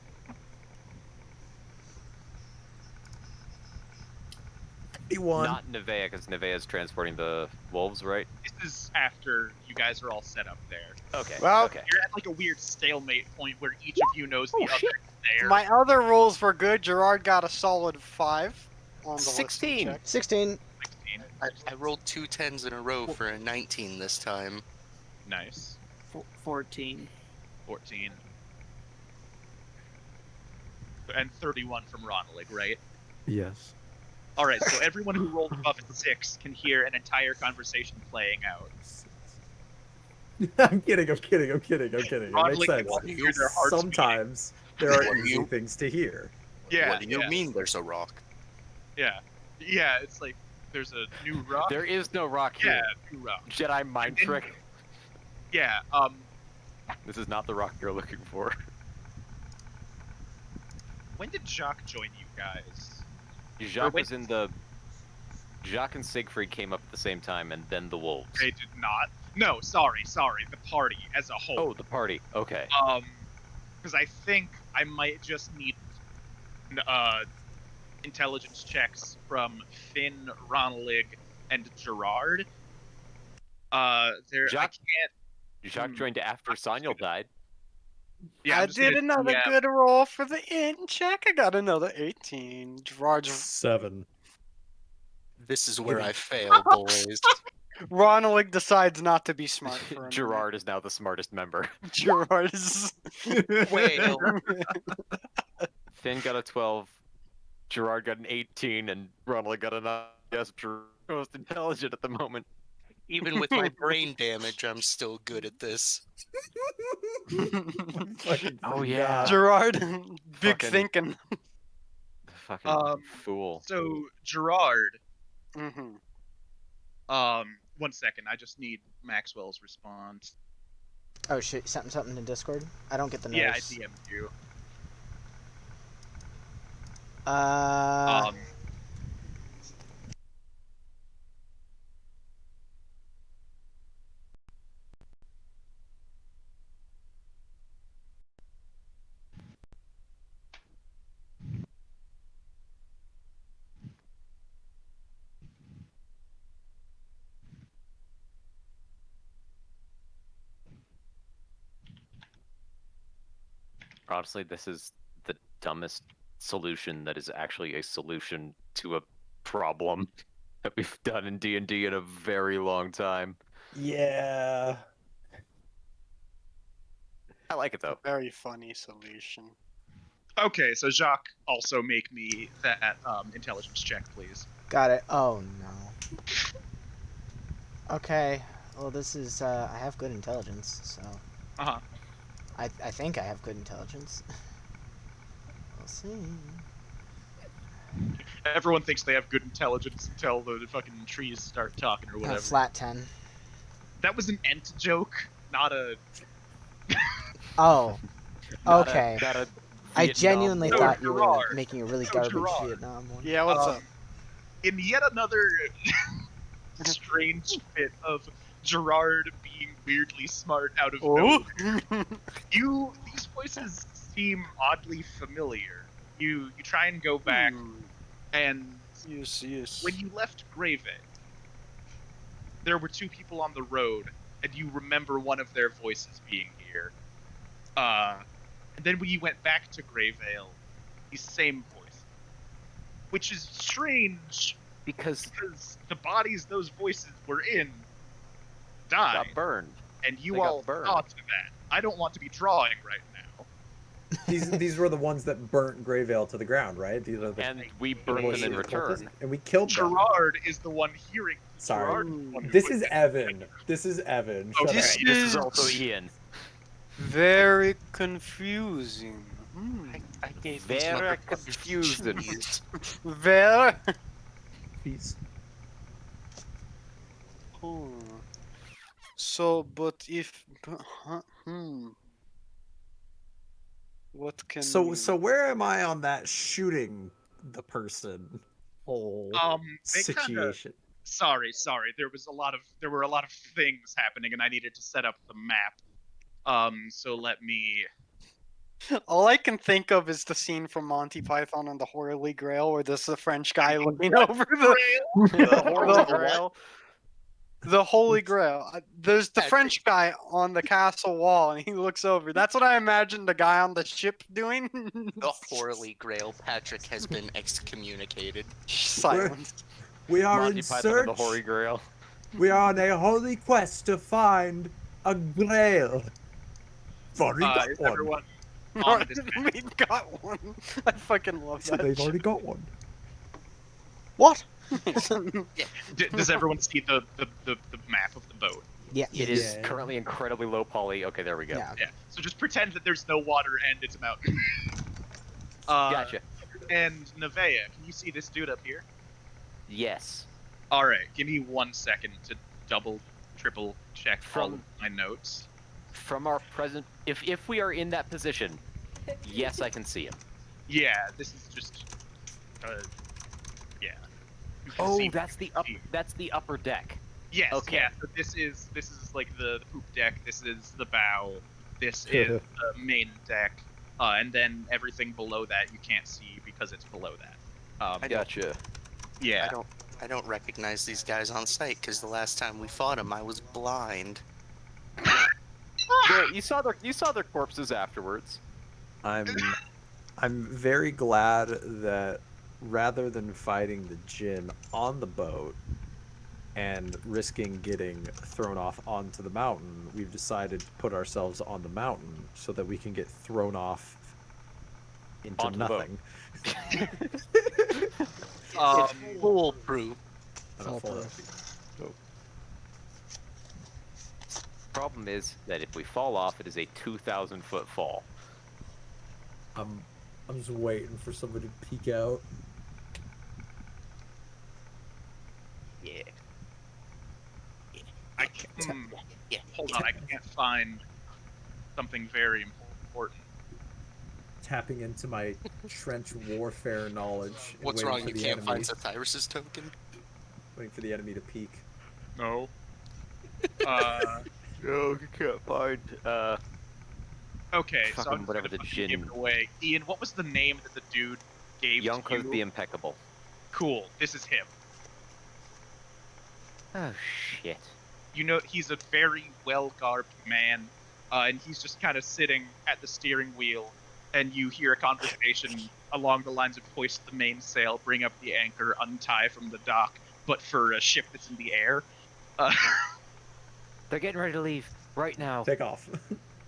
51. Not Nevea, because Nevea is transporting the wolves, right? This is after you guys are all set up there. Okay. Well, okay. You're at like a weird stalemate point where each of you knows the other shit. is there. My other rolls were good. Gerard got a solid 5 on the 16. listen check. 16. 16. I rolled 2 10s in a row for a 19 this time. Nice. 14. 14. And 31 from Ronald, right? Yes. All right, so everyone who rolled above a 6 can hear an entire conversation playing out. I'm kidding. It makes Ronald, sense. you hear their hearts beating. Sometimes there are What do easy you- things to hear. Yeah, What do you yeah, mean there's a rock? yeah. Yeah, it's like there's a new rock. There is no rock Yeah, here. new rock. Jedi mind And then- trick. Yeah, This is not the rock you're looking for. when did Jacques join you guys? Jacques wait. was in the. Jacques and Siegfried came up at the same time, and then the wolves. They did not. No, sorry, the party as a whole. Oh, the party. Okay. Because I think I might just need intelligence checks from Finn, Ronlig, and Gerard. I Jacques- can't. Jacques joined after Sanyal died. Yeah, I I'm just did gonna another DM. good roll for the int check. I got another 18. Gerard's 7. This is where I fail, boys. Ronald decides not to be smart for a minute. Gerard is now the smartest member. Gerard is. Whale. Finn got a 12. Gerard got an 18, and Ronald got a 9. Yes, Gerard is most intelligent at the moment. Even with my brain damage, I'm still good at this. Fucking Oh, yeah. Gerard, big Fucking- thinking. Fucking fool. So Gerard, hmm 1 second. I just need Maxwell's response. Oh shit, you sent something to Discord? I don't get the Yeah, I notice. DM'd you. Uh, Honestly, this is the dumbest solution that is actually a solution to a problem that we've done in D&D in a very long time. Yeah. I like it though. Very funny solution. Okay, so Jacques, also make me that intelligence check, please. Got it. Oh no. Okay. Well, this is. I have good intelligence, so Uh-huh. I think I have good intelligence. We'll see. Everyone thinks they have good intelligence until the fucking trees start talking or whatever. Flat 10. That was an ent joke, not a... Oh. Not Okay. not a I Vietnam genuinely No, War. thought you were Gerard. making a really No, garbage Gerard. Vietnam one. Yeah, what's up? In yet another strange fit of Gerard being weirdly smart out of nowhere, these voices seem oddly familiar. You try and go back, and Yes, yes. when you left Grave, there were two people on the road, and you remember one of their voices being here. And then when you went back to Greyvale, these same voices, which is strange Because the bodies those voices were in died, got burned. and you they got all burned. thought that. I don't want to be drawing right now. These were the ones that burnt Greyvale to the ground, right? These are the And we the burnt them voices in of return. cultists, and we killed them. Gerard is the one hearing. Sorry. Gerard is the one who This put is it. Evan. This is Evan. Shut Okay. up. This is also Ian. Very confusing. I gave these Very motherfuckers confusing. cheese. Very. Peace. Oh. So, but if. What can So you... so where am I on that shooting the person whole They kind of. situation? Sorry. There were a lot of things happening, and I needed to set up the map. So let me. All I can think of is the scene from Monty Python and the Holy Grail, where there's the French guy looking over The Holy Grail. the Holy Grail. There's the Yeah, French guy on the castle wall, and he looks over. That's what I imagined the guy on the ship doing. The Holy Grail. Patrick has been excommunicated. Silence. We are Monty in Python and the search. Holy Grail. We are on a holy quest to find a grail. They've already got Is one. everyone on this map? We got one. I fucking love So that. they've already got one. What? Does everyone see the map of the boat? Yeah. It is Yeah. currently incredibly low poly. Okay, there we go. Yeah. Yeah. So just pretend that there's no water and it's a mountain. Gotcha. And Nevea, can you see this dude up here? Yes. All right, give me 1 second to double, triple check all of From- my notes. From our present, if we are in that position, yes, I can see him. Yeah, this is just, yeah. You can Oh, see- that's the upper deck. Yes. okay. Yeah. So this is like the poop deck. This is the bow. This is the main deck. And then everything below that you can't see because it's below that. I don't- Gotcha. Yeah. I don't recognize these guys on sight because the last time we fought them, I was blind. You saw their corpses afterwards. I'm very glad that rather than fighting the Jinn on the boat and risking getting thrown off onto the mountain, we've decided to put ourselves on the mountain so that we can get thrown off into Onto the boat. nothing. It's foolproof. On a full Foolproof. boat. Problem is that if we fall off, it is a 2,000-foot fall. I'm just waiting for somebody to peek out. Yeah. I can't, Yeah. hold on, I can't find something very important. Tapping into my trench warfare knowledge. And What's waiting wrong? for You the can't enemy, find Cyrus's token? waiting for the enemy to peek. No. No, you can't find. Okay, so Fucking I'm just whatever gonna the fucking give Jinn- it away. Ian, what was the name that the dude gave to Yonko you? the Impeccable. Cool, this is him. Oh shit. You know, he's a very well-garbed man, and he's just kind of sitting at the steering wheel, and you hear a conversation along the lines of hoist the mainsail, bring up the anchor, untie from the dock, but for a ship that's in the air. They're getting ready to leave right now. Take off.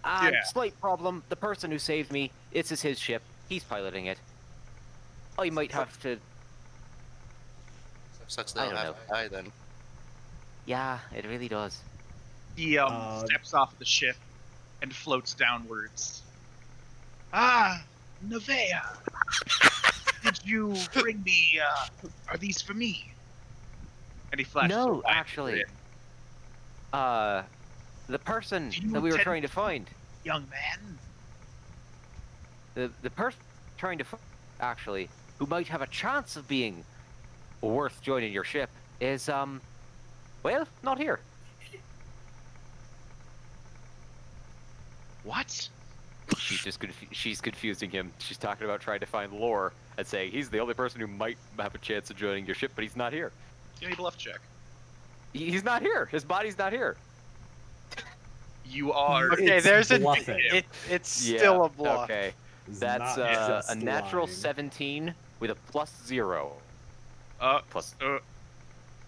Yeah. Slight problem. The person who saved me, this is his ship. He's piloting it. I might have to... Sucks I they'll don't have know. to die then. Yeah, it really does. He steps off the ship and floats downwards. Ah, Nevea! Did you bring me, are these for me? And he flashes a No, wide actually. grin. The person Do you that we were intend trying to find... Young man? The person trying to find, actually, who might have a chance of being worth joining your ship is, well, not here. What? She's confusing him. She's talking about trying to find Lore and saying he's the only person who might have a chance of joining your ship, but he's not here. Give me a bluff check. He's not here. His body's not here. You are... Okay, It's there's bluffing. it's still a bluff. Okay. It's That's not just a natural lying. 17 with a +0. Plus,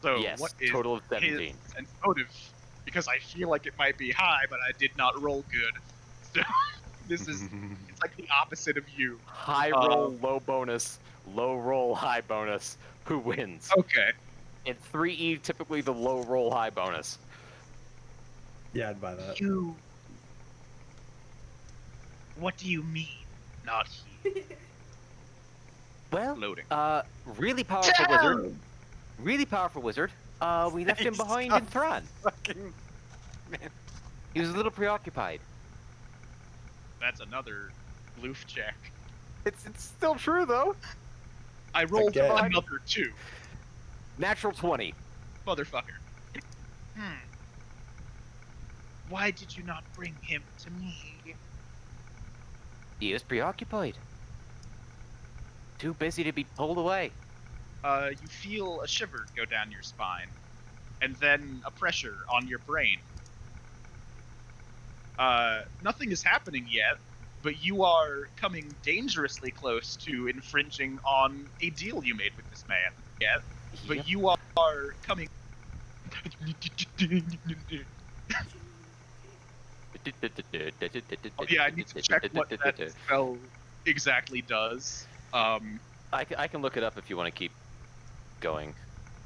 so Yes, what is total of 17. his sense motive? Because I feel like it might be high, but I did not roll good. So this is, it's like the opposite of you. High roll, low bonus. Low roll, high bonus. Who wins? Okay. In 3E, typically the low roll, high bonus. Yeah, I'd buy that. You... What do you mean, not he? Well, Loading. really powerful wizard. Really powerful wizard. We left him behind in Thran. Fucking He was a little preoccupied. That's another bloof check. It's still true, though. I rolled Again. another 2. Natural 20. Motherfucker. Why did you not bring him to me? He is preoccupied. Too busy to be pulled away. You feel a shiver go down your spine, and then a pressure on your brain. Nothing is happening yet, but you are coming dangerously close to infringing on a deal you made with this man. Yet, but Yep. you are coming. Yeah, I need to check what that spell exactly does. I can look it up if you want to keep going.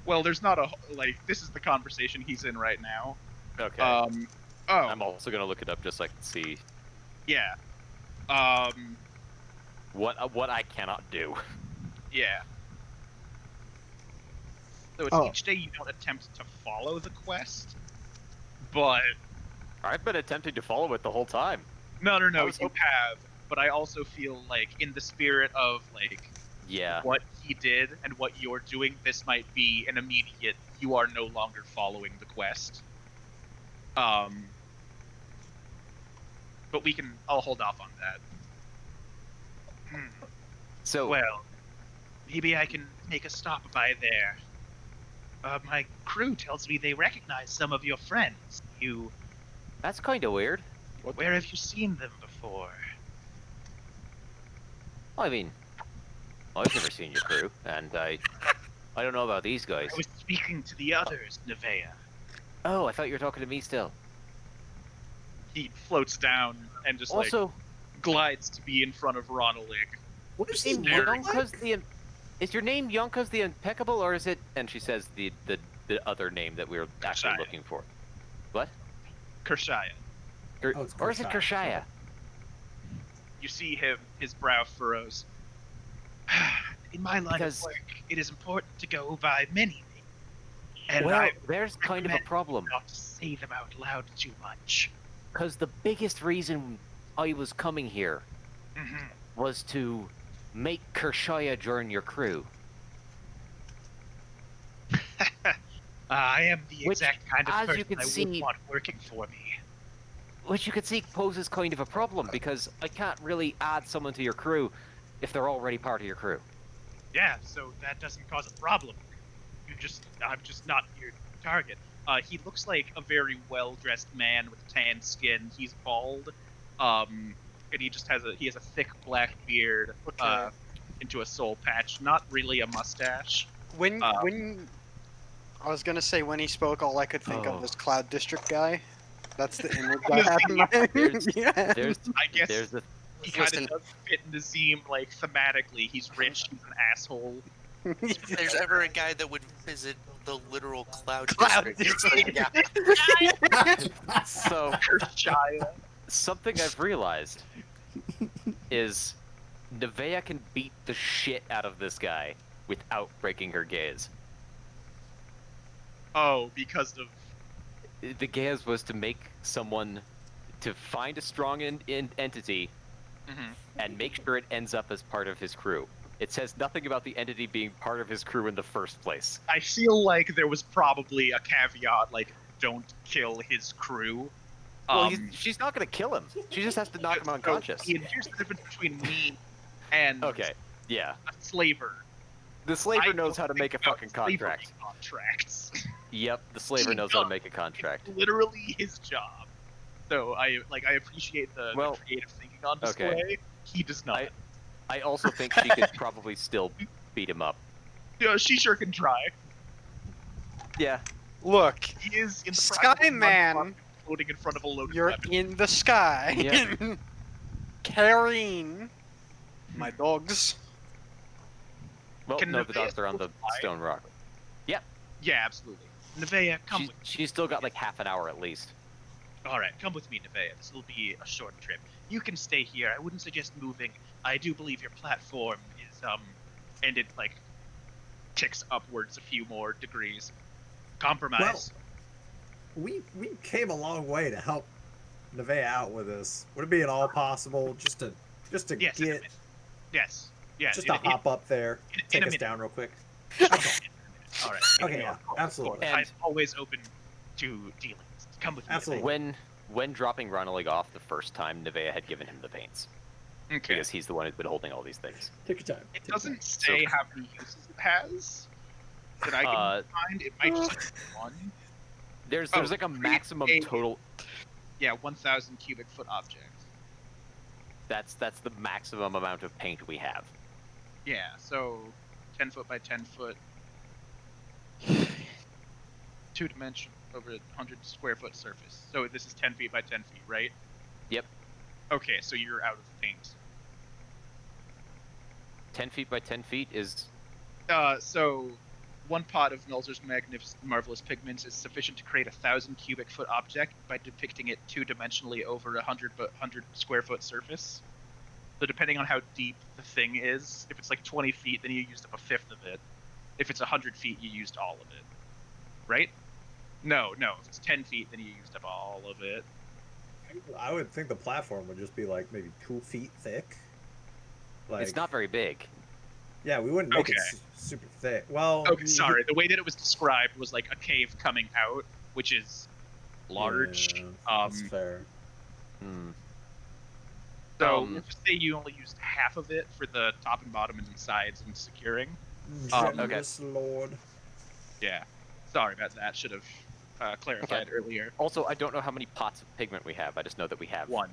Well, there's not a like. This is the conversation he's in right now. Okay. Oh, I'm also gonna look it up just so I can see yeah. what I cannot do. Yeah. So it's each day you don't attempt to follow the quest, but I've been attempting to follow it the whole time. no, I you was have. But I also feel like, in the spirit of like Yeah. what he did and what you're doing, this might be an immediate. You are no longer following the quest. But I'll hold off on that. So Well, maybe I can make a stop by there. My crew tells me they recognize some of your friends. that's kind of weird. Where have you seen them before? I mean, I've never seen your crew, and I don't know about these guys. I was speaking to the others, Nevea. Oh, I thought you were talking to me still. He floats down and just Also, glides to be in front of Ronalig. What is is he wearing? is your name Yonka's the Impeccable, or is it? And she says the other name that we were actually Kershaya. looking for. What? Kershaya. Oh, it's Or is it Kershaya. Kershaya? You see him, his brow furrows. In my line Because- of work, it is important to go by many names. And Well, I there's kind of a recommend problem. not to say them out loud too much. Because the biggest reason I was coming here Mhm. was to make Kershaya join your crew. I am the Which, exact kind of as person you can I see- would want working for me. Which you could see poses kind of a problem, because I can't really add someone to your crew if they're already part of your crew. Yeah, so that doesn't cause a problem. I'm just not your target. He looks like a very well-dressed man with tan skin. He's bald, and he just has a thick black beard, Okay. into a soul patch. Not really a mustache. when I was gonna say when he spoke, all I could think Oh. of was Cloud District guy. That's the image I have in my yeah. There's I guess there's the he kind Listen. of does fit in the Zeme, like, thematically. He's rich, he's an asshole. If there's ever a guy that would visit the literal cloud Cloud district, it's the guy. so Kershaya. something I've realized is Nevaeh can beat the shit out of this guy without breaking her gaze. Oh, because of... The gaze was to make someone to find a strong entity Mhm. and make sure it ends up as part of his crew. It says nothing about the entity being part of his crew in the first place. I feel like there was probably a caveat, like, don't kill his crew. Well, she's not going to kill him. She just has to knock him so, unconscious. Ian, here's the difference between me and Okay, yeah. a slaver. The slaver I knows how to don't make a think about fucking slavery contract. Contracts. Yep, the slaver He knows how to does. make a contract. It's literally his job. So I appreciate the creative thinking on display. okay. He does not. I also think she could probably still beat him up. Yeah, she sure can try. Yeah. Look, He is in the prime of Skyman, floating in front of a loaded you're weapon. in the sky. Yeah. Carrying my dogs. Well, Can no, the Nevaeh dogs are on the still fly? stone rock. Yeah, absolutely. Nevaeh, come with me. She's still got like half an hour at least. All right, come with me, Nevaeh. This will be a short trip. You can stay here. I wouldn't suggest moving. I do believe your platform is and it like ticks upwards a few more degrees. Compromise. We came a long way to help Nevaeh out with this. Would it be at all possible just to yes, get yes, yeah. just to hop up there, take a us minute. down real quick? All right. Okay, yeah, absolutely. I'm always open to dealings. Come with me. Absolutely. When dropping Ronelig off the first time, Nevaeh had given him the paints. Okay. Because he's the one who's been holding all these things. Take your time. It doesn't say how many uses it has that I can find. It might just be one. There's like a maximum total. Yeah, 1,000 cubic foot object. That's the maximum amount of paint we have. Yeah, so 10 foot by 10 foot. 2-dimensional over 100 square foot surface. So this is 10 feet by 10 feet, right? Yep. Okay, so you're out of paint. 10 feet by 10 feet is... So one pot of Nulzer's marvelous pigments is sufficient to create 1,000 cubic foot object by depicting it 2-dimensionally over 100 square foot surface. So depending on how deep the thing is, if it's like 20 feet, then you used up a fifth of it. If it's 100 feet, you used all of it. Right? No. If it's 10 feet, then you used up all of it. I would think the platform would just be like maybe 2 feet thick. Like, it's not very big. Yeah, we wouldn't make it super thick. Well, okay, sorry. The way that it was described was like a cave coming out, which is large. Yeah, that's fair. So let's say you only used half of it for the top and bottom and sides and securing. Generous Lord. Yeah. Sorry about that. Should have clarified earlier. Also, I don't know how many pots of pigment we have. I just know that we have one.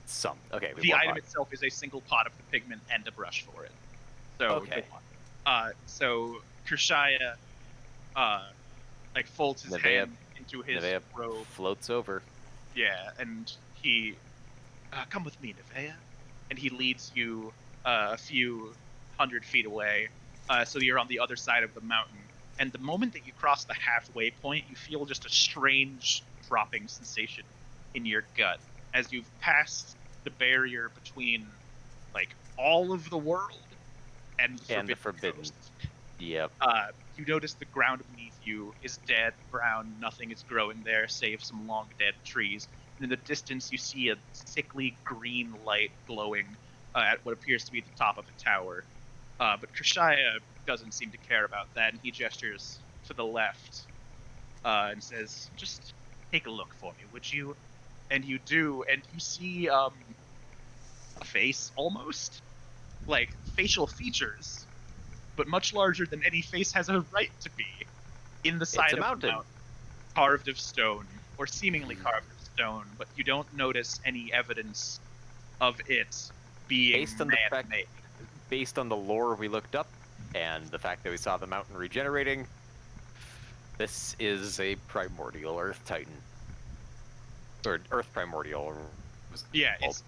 Some. Okay. The item itself is a single pot of the pigment and a brush for it. So okay. So Kershaya like folds his hand into his robe. Floats over. Yeah, and he come with me, Nevaeh. And he leads you a few 100 feet away. So you're on the other side of the mountain. And the moment that you cross the halfway point, you feel just a strange dropping sensation in your gut as you've passed the barrier between like all of the world and the forbidden. Yep. You notice the ground beneath you is dead, brown, nothing is growing there save some long dead trees. And in the distance you see a sickly green light glowing at what appears to be the top of a tower. But Kershaya doesn't seem to care about that, and he gestures to the left and says, just take a look for me, would you? And you do, and you see a face, almost. Like, facial features, but much larger than any face has a right to be. In the side of the mountain. Carved of stone, or seemingly carved of stone, but you don't notice any evidence of it being man-made. Based on the lore we looked up, and the fact that we saw the mountain regenerating, this is a primordial Earth Titan. or Earth Primordial. Or was it Yeah, called?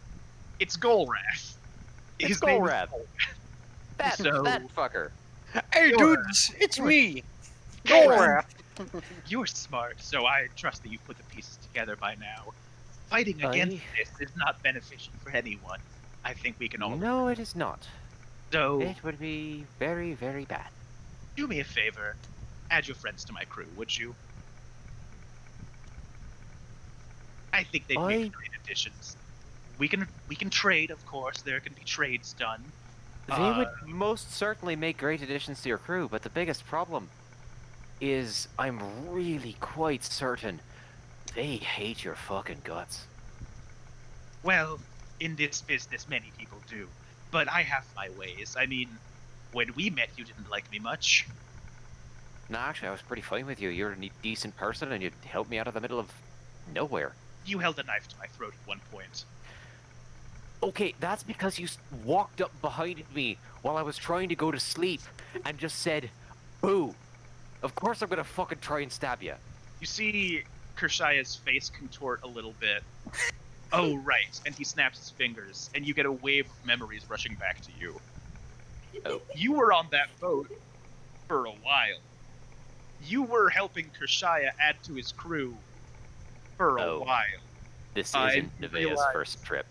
it's Golrath. It's His name is Golrath. That So- that fucker. Hey, You're- dudes, it's me, Golrath. Golrath. You're smart, so I trust that you've put the pieces together by now. Fighting against this is not beneficial for anyone. I think we can all. No, it is not. So It would be very, very bad. do me a favor, add your friends to my crew, would you? I think they'd make great additions. We can trade, of course. There can be trades done. They would most certainly make great additions to your crew, but the biggest problem is I'm really quite certain they hate your fucking guts. Well, in this business, many people do, but I have my ways. I mean, when we met, you didn't like me much. No, actually, I was pretty fine with you. You're a decent person, and you'd help me out of the middle of nowhere. You held a knife to my throat at one point. Okay, that's because you walked up behind me while I was trying to go to sleep and just said, boo. Of course I'm gonna fucking try and stab you. You see Kershaya's face contort a little bit. Oh, right. And he snaps his fingers, and you get a wave of memories rushing back to you. Oh. You were on that boat for a while. You were helping Kershaya add to his crew for a Oh. while. This and isn't you Nevaeh's realize- first trip.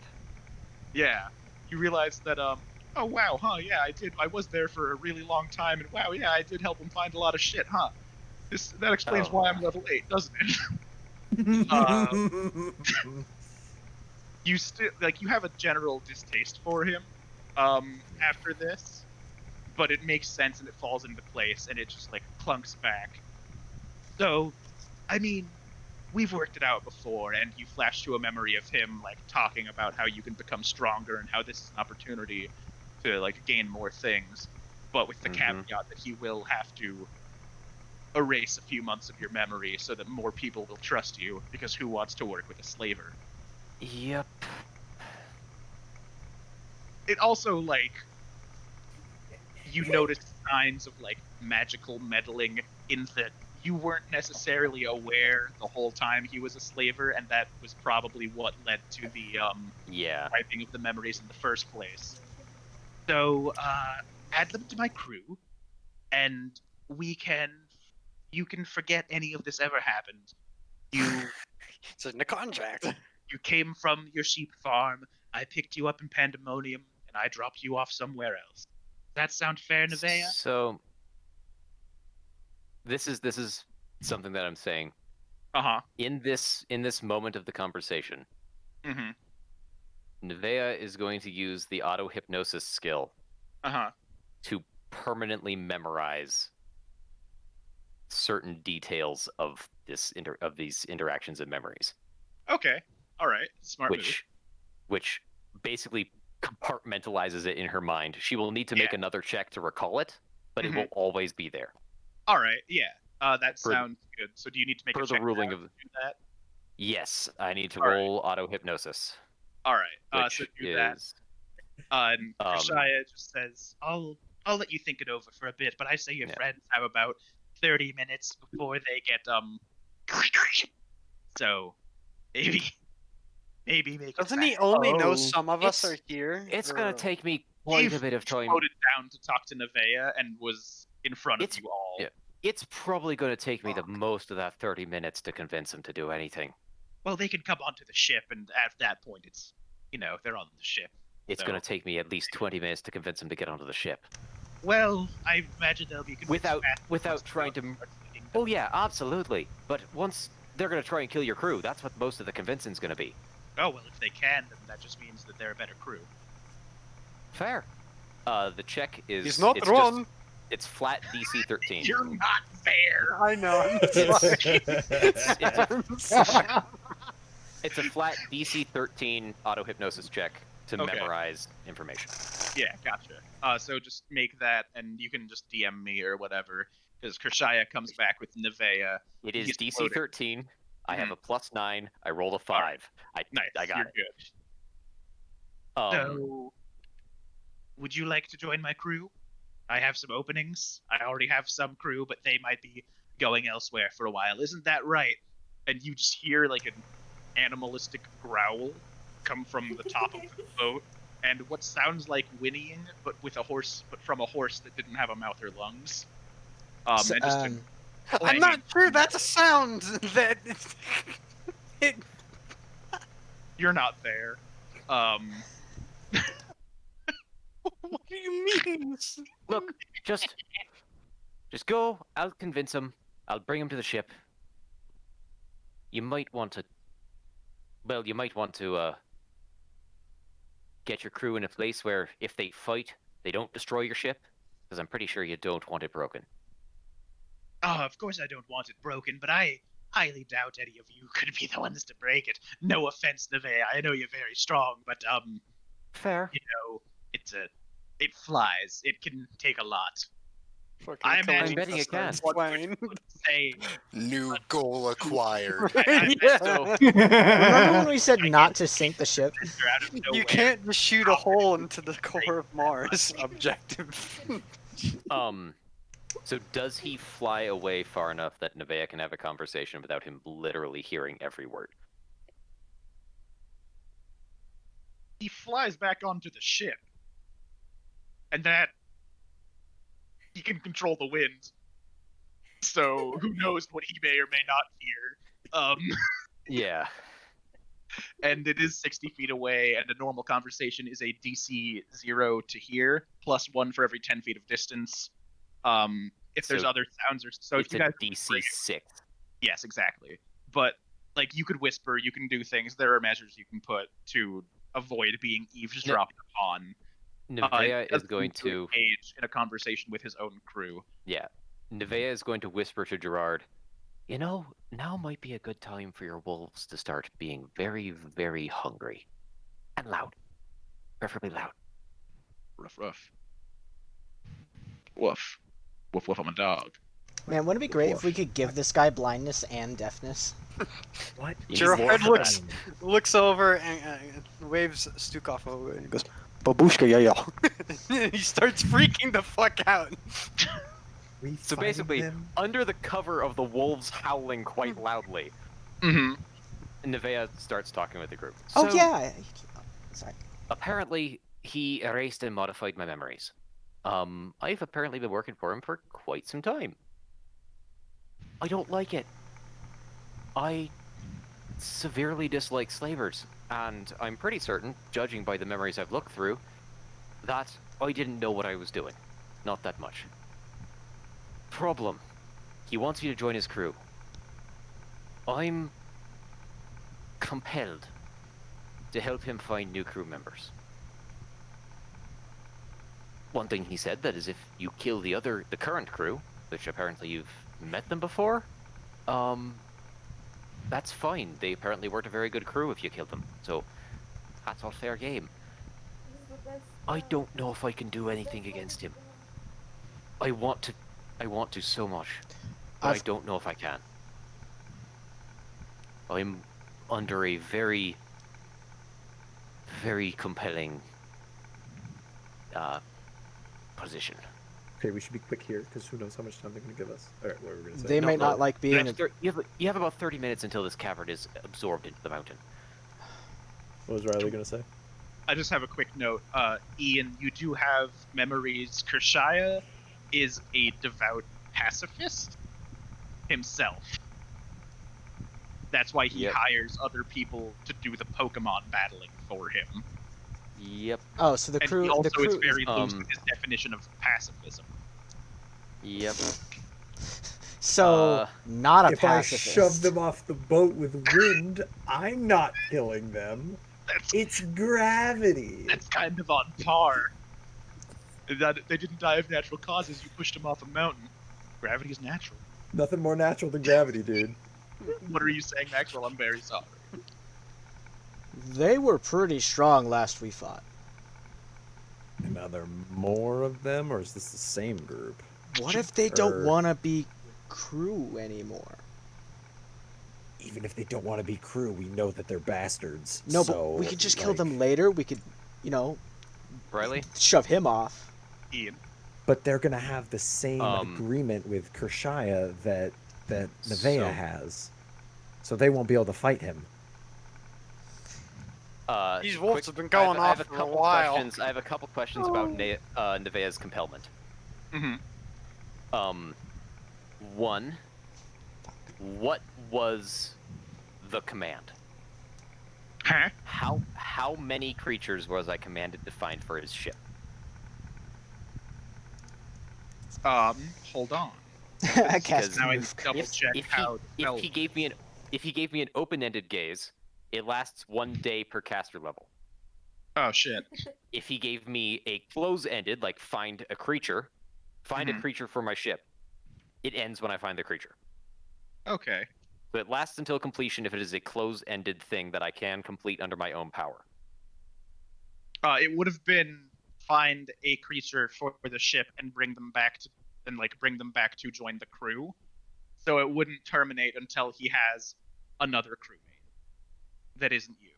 Yeah. You realize that, oh wow, huh, yeah, I was there for a really long time, and wow, yeah, I did help him find a lot of shit, huh? That explains Oh. why I'm level 8, doesn't it? You still you have a general distaste for him after this, but it makes sense and it falls into place and it just clunks back. So, I mean, we've worked it out before, and you flash to a memory of him talking about how you can become stronger and how this is an opportunity to gain more things, but with the caveat that he will have to erase a few months of your memory so that more people will trust you, because who wants to work with a slaver? Yep. It also you notice signs of magical meddling in that you weren't necessarily aware the whole time he was a slaver, and that was probably what led to the Yeah. wiping of the memories in the first place. So add them to my crew, and you can forget any of this ever happened. You It's in the contract. You came from your sheep farm. I picked you up in Pandemonium, and I dropped you off somewhere else. Does that sound fair, Nevaeh? So this is something that I'm saying. Uh-huh. In this moment of the conversation, Mm-hmm. Nevaeh is going to use the auto hypnosis skill Uh-huh. to permanently memorize certain details of these interactions and memories, Okay. All right. Smart move. which basically compartmentalizes it in her mind. She will need to make another check to recall it, but it will always be there. All right. Yeah. That For- sounds good. So do you need to make per a the check ruling now of- to do that? Yes, I need to All right. roll auto hypnosis. All right. Which So do that. is And Kershaya just says, "I'll let you think it over for a bit, but I say your friends have about 30 minutes before they get So maybe make it Doesn't he fast." only know Oh. some of us are here? It's or- gonna take me quite a Dave bit of time. floated down to talk to Nevaeh and was in front of It's- you all. yeah. It's probably going to take me the most of that 30 minutes to convince him to do anything. Well, they can come onto the ship, and at that point, it's they're on the ship. It's So- going to take me at least 20 minutes to convince him to get onto the ship. Well, I imagine they'll be convinced Without fast without once trying to. Drow starts leading them. Oh yeah, absolutely. But once they're going to try and kill your crew, that's what most of the convincing's going to be. Oh well, if they can, then that just means that they're a better crew. Fair. The check is. He's not it's wrong. It's flat DC 13. You're not fair. I know. It's a flat DC 13 auto hypnosis check to Okay. memorize information. Yeah, gotcha. So just make that, and you can just DM me or whatever, because Kershaya comes back with Nevaeh. It is He's DC floating. 13. I have Mhm. a +9. I rolled a 5. Nice. I got You're it. good. Um, So, would you like to join my crew? I have some openings. I already have some crew, but they might be going elsewhere for a while. Isn't that right? And you just hear an animalistic growl come from the top of the boat, and what sounds like whinnying, but from a horse that didn't have a mouth or lungs. So, And just I'm not sure that's a sound that. you're not there. What do you mean? Look, just go. I'll convince him. I'll bring him to the ship. You might want to. Well, you might want to get your crew in a place where, if they fight, they don't destroy your ship, because I'm pretty sure you don't want it broken. Oh, of course I don't want it broken, but I highly doubt any of you could be the ones to break it. No offense, Nevaeh. I know you're very strong, but Fair. it flies. It can take a lot. Fucking I killing imagine betting it can. what Swine. would say. New goal acquired. So Remember when we said not to sink the ship? they're out of You nowhere. can't just shoot a hole into the core of Mars. Objective. So does he fly away far enough that Nevaeh can have a conversation without him literally hearing every word? He flies back onto the ship, and that he can control the wind. So who knows what he may or may not hear. Yeah. And it is 60 feet away, and a normal conversation is a DC 0 to hear, plus 1 for every 10 feet of distance. If there's So other sounds or so, It's if a you guys DC 6. yes, exactly. But like you could whisper, you can do things. There are measures you can put to avoid being eavesdropped upon. Nevaeh is doesn't going need to engage in a conversation with his own crew. Yeah. Nevaeh is going to whisper to Gerard, you know, now might be a good time for your wolves to start being very, very hungry. And loud. Preferably loud. Ruff, ruff. Woof. Woof, woof, I'm a dog. Man, wouldn't it be great if we could give this guy blindness and deafness? What? Gerard looks over and waves Stukov over and goes, Babushka, yeah, yeah. He starts freaking the fuck out. So basically, under the cover of the wolves howling quite loudly, Mm-hmm. Nevaeh starts talking with the group. Oh So, yeah. Sorry. apparently, he erased and modified my memories. I've apparently been working for him for quite some time. I don't like it. I severely dislike slavers, and I'm pretty certain, judging by the memories I've looked through, that I didn't know what I was doing. Not that much. Problem. He wants you to join his crew. I'm compelled to help him find new crew members. One thing he said that is if you kill the current crew, which apparently you've met them before, that's fine. They apparently weren't a very good crew if you killed them. So that's all fair game. I don't know if I can do anything against him. I want to so much, but I don't know if I can. I'm under a very, very compelling position. Okay, we should be quick here because who knows how much time they're going to give us. All right, what were we going to say? They might not like being. You have about 30 minutes until this cavern is absorbed into the mountain. What was Riley going to say? I just have a quick note. Ian, you do have memories. Kershaya is a devout pacifist himself. That's why he hires other people to do the Pokemon battling for him. Yep. Oh, so the crew. And he also the crew is very loose in his definition of pacifism. Yep. So not a if pacifist. I shove them off the boat with wind, I'm not killing them. It's gravity. That's kind of on par. That they didn't die of natural causes. You pushed them off a mountain. Gravity is natural. Nothing more natural than gravity, dude. What are you saying, Maxwell? I'm very sorry. They were pretty strong last we fought. And now there are more of them, or is this the same group? What if they don't want to be crew anymore? Even if they don't want to be crew, we know that they're bastards. No, so, but we could just kill them later. We could, Riley? shove him off. Ian. But they're going to have the same agreement with Kershaya that Nevaeh has. So they won't be able to fight him. These wolves quick- have been I have- going I have off a for a couple while. questions. I have a couple questions about Nevaeh's compellment. Mm-hmm. One, what was the command? Huh? How many creatures was I commanded to find for his ship? Hold on. I cast Because Now I move. double check if how he gave me an open-ended gaze, it lasts 1 day per caster level. Oh shit. If he gave me a close-ended, like find a creature Mhm. for my ship, it ends when I find the creature. Okay. So it lasts until completion if it is a close-ended thing that I can complete under my own power. It would have been find a creature for the ship and bring them back to join the crew. So it wouldn't terminate until he has another crewmate that isn't you,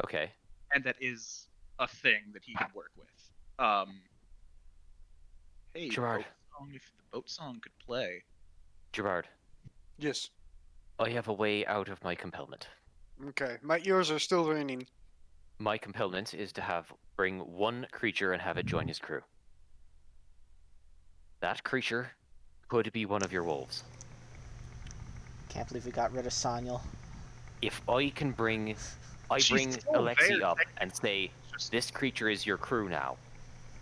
Okay. and that is a thing that he can work with. Hey, Gerard. if the boat song could play. Gerard, Yes. I have a way out of my compellment. Okay. My ears are still ringing. My compellment is to bring one creature and have it join his crew. That creature could be one of your wolves. Can't believe we got rid of Sanyal. If I can bring She's still Alexi there, up and say, this creature is your crew now,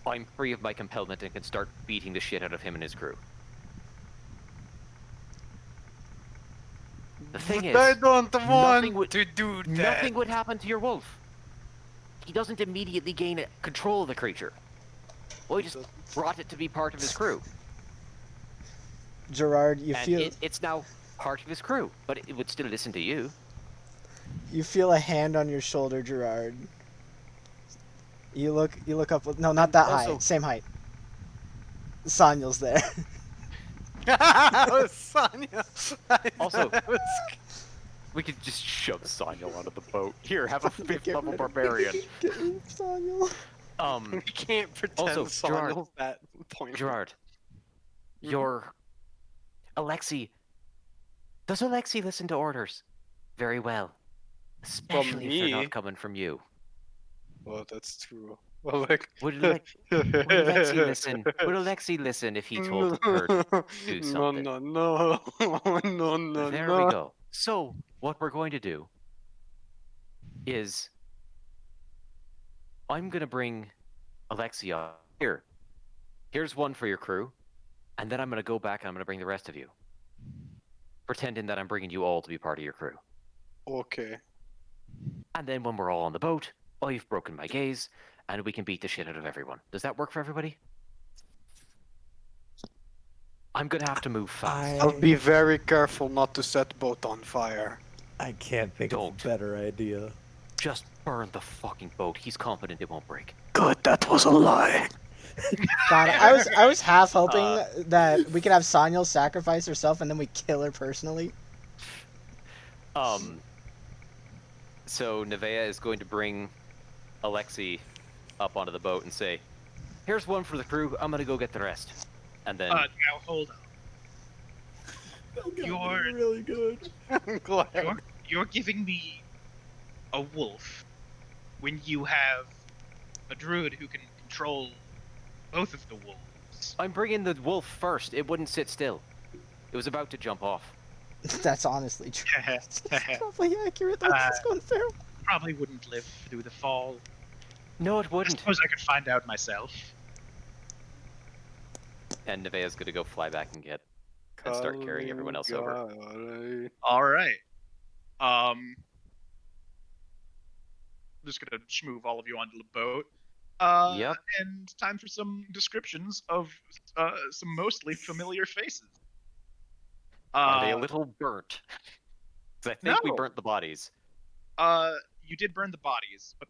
I'm free of my compellment and can start beating the shit out of him and his crew. The thing But I is, don't nothing want would- to do that. nothing would happen to your wolf. He doesn't immediately gain control of the creature. I just brought it to be part of his crew. Gerard, you And feel it's now part of his crew, but it would still listen to you. you feel a hand on your shoulder, Gerard. You look up. No, not that Also- high. Same height. Sanyal's there. Sonya. Also- We could just shove Sanyal onto the boat. Here, have a 5th level barbarian. Get rid of Sanyal. we can't pretend Also, Gerard. Sonya's that point. Gerard, Mhm. your Alexi. Does Alexi listen to orders? Very well. Especially if they're me? not coming from you. Well, that's true. Well, like. Would Alexi listen? Would Alexi listen if he told her to do something? No, no, no. There we go. So, what we're going to do is I'm going to bring Alexi up here. Here's one for your crew, and then I'm going to go back and I'm going to bring the rest of you. Pretending that I'm bringing you all to be part of your crew. Okay. And then when we're all on the boat, I've broken my gaze, and we can beat the shit out of everyone. Does that work for everybody? I'm gonna have to move fast. I'll be very careful not to set boat on fire. I can't think of Don't. a better idea. Just burn the fucking boat. He's confident it won't break. Good, that was a lie. God, I was half hoping that we could have Sanyal sacrifice herself and then we kill her personally. So Nevaeh is going to bring Alexi up onto the boat and say, "Here's one for the crew. I'm gonna go get the rest." And then Now hold on. You're really good. I'm glad. you're giving me a wolf when you have a druid who can control both of the wolves. I'm bringing the wolf first. It wouldn't sit still. It was about to jump off. That's honestly true. It's probably accurate. That's going feral. Probably wouldn't live through the fall. No, it I wouldn't. suppose I could find out myself. And Nevaeh's gonna go fly back and start carrying everyone else over. All right. Just gonna schmoove all of you onto the boat. Yep. And time for some descriptions of some mostly familiar faces. Are they a little burnt? Because I think we No. burnt the bodies. You did burn the bodies, but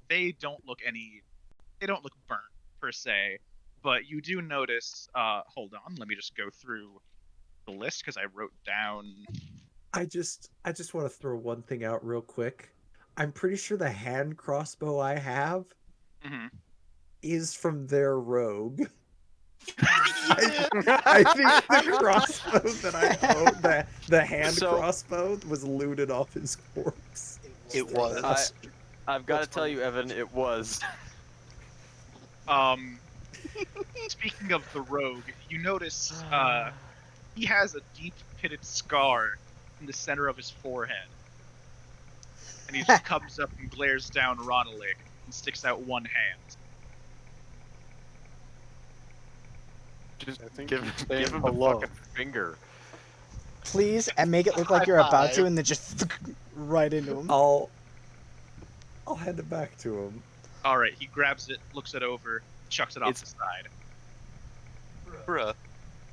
they don't look burnt per se. But you do notice. Hold on, let me just go through the list because I wrote down. I just want to throw one thing out real quick. I'm pretty sure the hand crossbow I have Mhm. is from their rogue. I think the crossbow that I own, the hand So- crossbow, was looted off his corpse. It was. I've got to That's tell funny. you, Evan, it was. Speaking of the rogue, you notice he has a deep pitted scar in the center of his forehead. And he just comes up and glares down Ronalig and sticks out one hand. Just I think give he's him saying the hello. fucking finger. Please, and make it look like you're about to, High-five. and then just right into him. I'll hand it back to him. Alright, he grabs it, looks it over, chucks it off It's- the side. Bruh.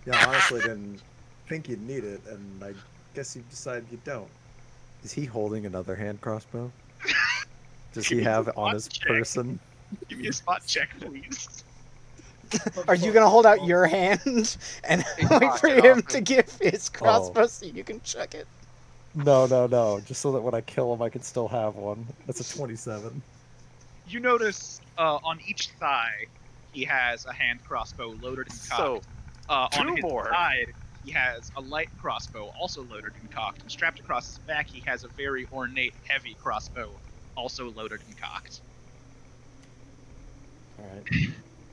Yeah, I honestly didn't think you'd need it, and I guess you decided you don't. Is he holding another hand crossbow? Does he have it on his Check. person? Give me a spot check, please. Are you gonna hold out your hand and wait for him to give his crossbow so you can chuck it? No. Just so that when I kill him, I can still have one. That's a 27. You notice on each thigh he has a hand crossbow loaded and So, cocked. On two his more. side, he has a light crossbow also loaded and cocked. And strapped across his back, he has a very ornate, heavy crossbow also loaded and cocked. Alright.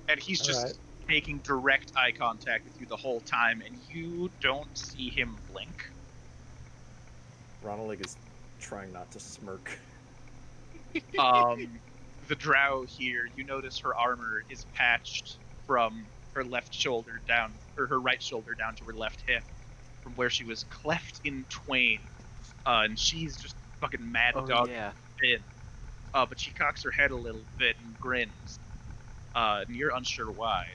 And he's just Alright. making direct eye contact with you the whole time, and you don't see him blink. Ronalig is trying not to smirk. The drow here, you notice her armor is patched from her left shoulder down, or her right shoulder down to her left hip, from where she was cleft in twain. And she's just fucking mad dog yeah. in. But she cocks her head a little bit and grins. And you're unsure why.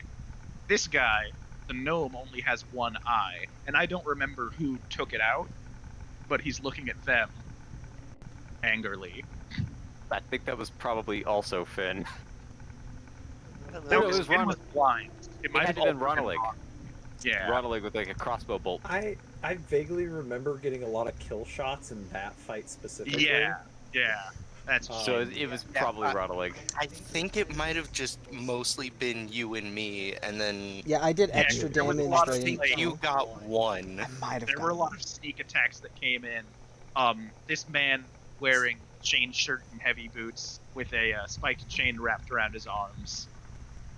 This guy, the gnome, only has one eye, and I don't remember who took it out, but he's looking at them angrily. I think that was probably also Finn. No, No, it because was Finn Ron- was blind. It might had have to been all been Ronalig. Ron. Yeah. Ronalig with like a crossbow bolt. I vaguely remember getting a lot of kill shots in that fight specifically. Yeah. That's So it was probably Ronalig. I think it might have just mostly been you and me, and then Yeah, I did extra there was a damage. lot but I of didn't like- kill. you got one. I might have there were a gotten lot of sneak attacks that came in. This man wearing chain shirt and heavy boots with a spiked chain wrapped around his arms.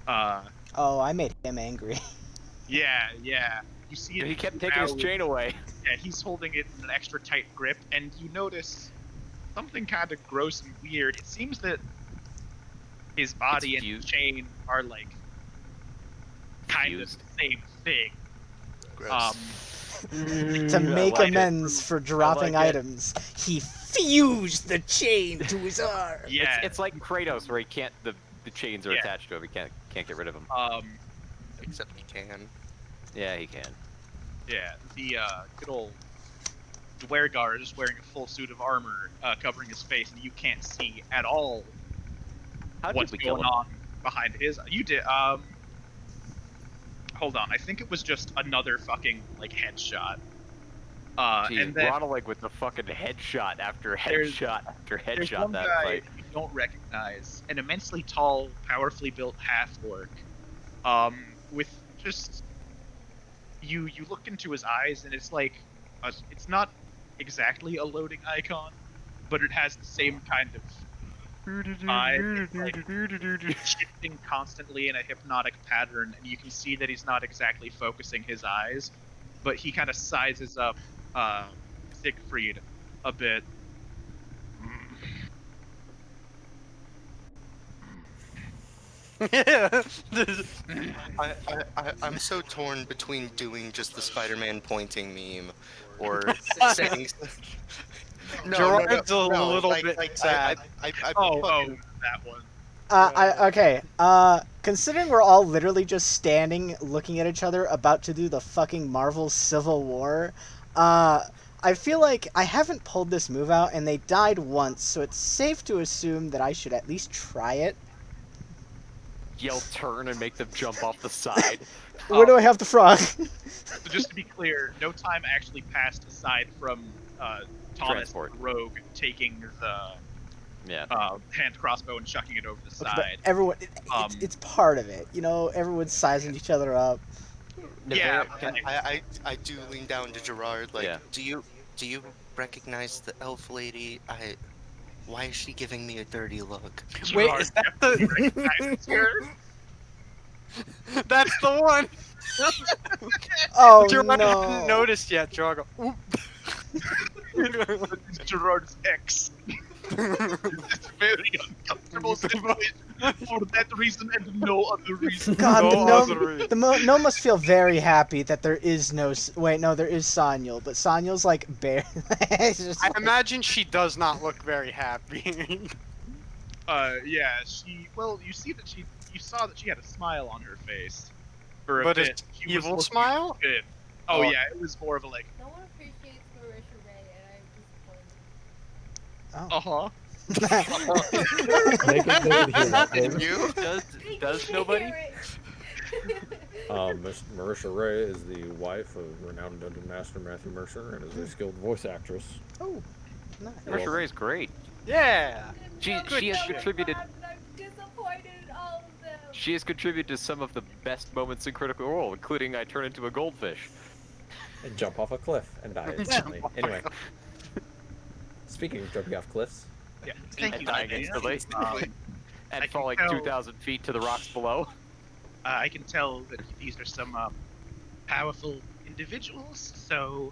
Oh, I made him angry. Yeah. You see it. He kept taking his now- chain away. Yeah, he's holding it in an extra tight grip, and you notice something kind of gross and weird. It seems that his body It's and his fused. chain are like kind Fused. of the same thing. Gross. To make like it. amends for dropping like it. items, he fused the chain to his arm. Yeah. It's like Kratos where he can't the chains are Yeah. attached to him. He can't get rid of them. Except you can. Yeah, he can. Yeah, the good old Dwergar is wearing a full suit of armor covering his face, and you can't see at all How what's did we kill going him? on behind his. You did. Hold on, I think it was just another fucking like headshot. Jeez, And then Ronalig with the fucking headshot after There's- headshot after there's headshot one that guy fight. you don't recognize, an immensely tall, powerfully built half-orc, with just you look into his eyes and it's like it's not exactly a loading icon, but it has the same kind of vibe. It's like shifting constantly in a hypnotic pattern, and you can see that he's not exactly focusing his eyes, but he kind of sizes up Siegfried a bit. I'm so torn between doing just the Spider-Man pointing meme or saying. Gerard's a little bit sad. I Oh, fucking- that one. Okay. Considering we're all literally just standing, looking at each other, about to do the fucking Marvel Civil War, I feel like I haven't pulled this move out, and they died once, so it's safe to assume that I should at least try it. Yell turn and make them jump off the side. Where do I have the frog? So just to be clear, no time actually passed aside from Thomas Transport. Rogue taking the Yeah. hand crossbow and chucking it over the Okay, but side. everyone, Um, it's part of it. You know, everyone's sizing each other up. Yeah, I do lean down to Gerard. Like, Yeah. do you recognize the elf lady? Why is she giving me a dirty look? Wait, Gerard, is that you the? recognize her? That's the one. Oh Gerard no! hadn't noticed yet. Gerard go, oop. It's Gerard's ex. It's a very uncomfortable situation for that reason and no other reason. God, No the other gnome, reason. gnome must feel very happy that there is no. Wait, no, there is Sanyal, but Sanyal's like bare. It's just I like- imagine she does not look very happy. Yeah, well, you saw that she had a smile on her face for a But bit. it's She was evil looking smile? Good. Oh Oh. yeah, it was more of a like, No one appreciates Marisha Ray, and I'm disappointed. uh-huh. They can hear that, And baby. you? Does nobody? Marisha Ray is the wife of renowned dungeon master Matthew Mercer and is a skilled voice actress. Oh, nice. Marisha Ray's great. Yeah. She has contributed. I'm disappointed in all of them. She has contributed to some of the best moments in Critical Role, including I turn into a goldfish. And jump off a cliff and die instantly. Anyway. Speaking of jumping off cliffs, Yeah. Thank And you. dying Isaiah. instantly. I And can falling tell- 2,000 feet to the rocks below. I can tell that these are some powerful individuals, so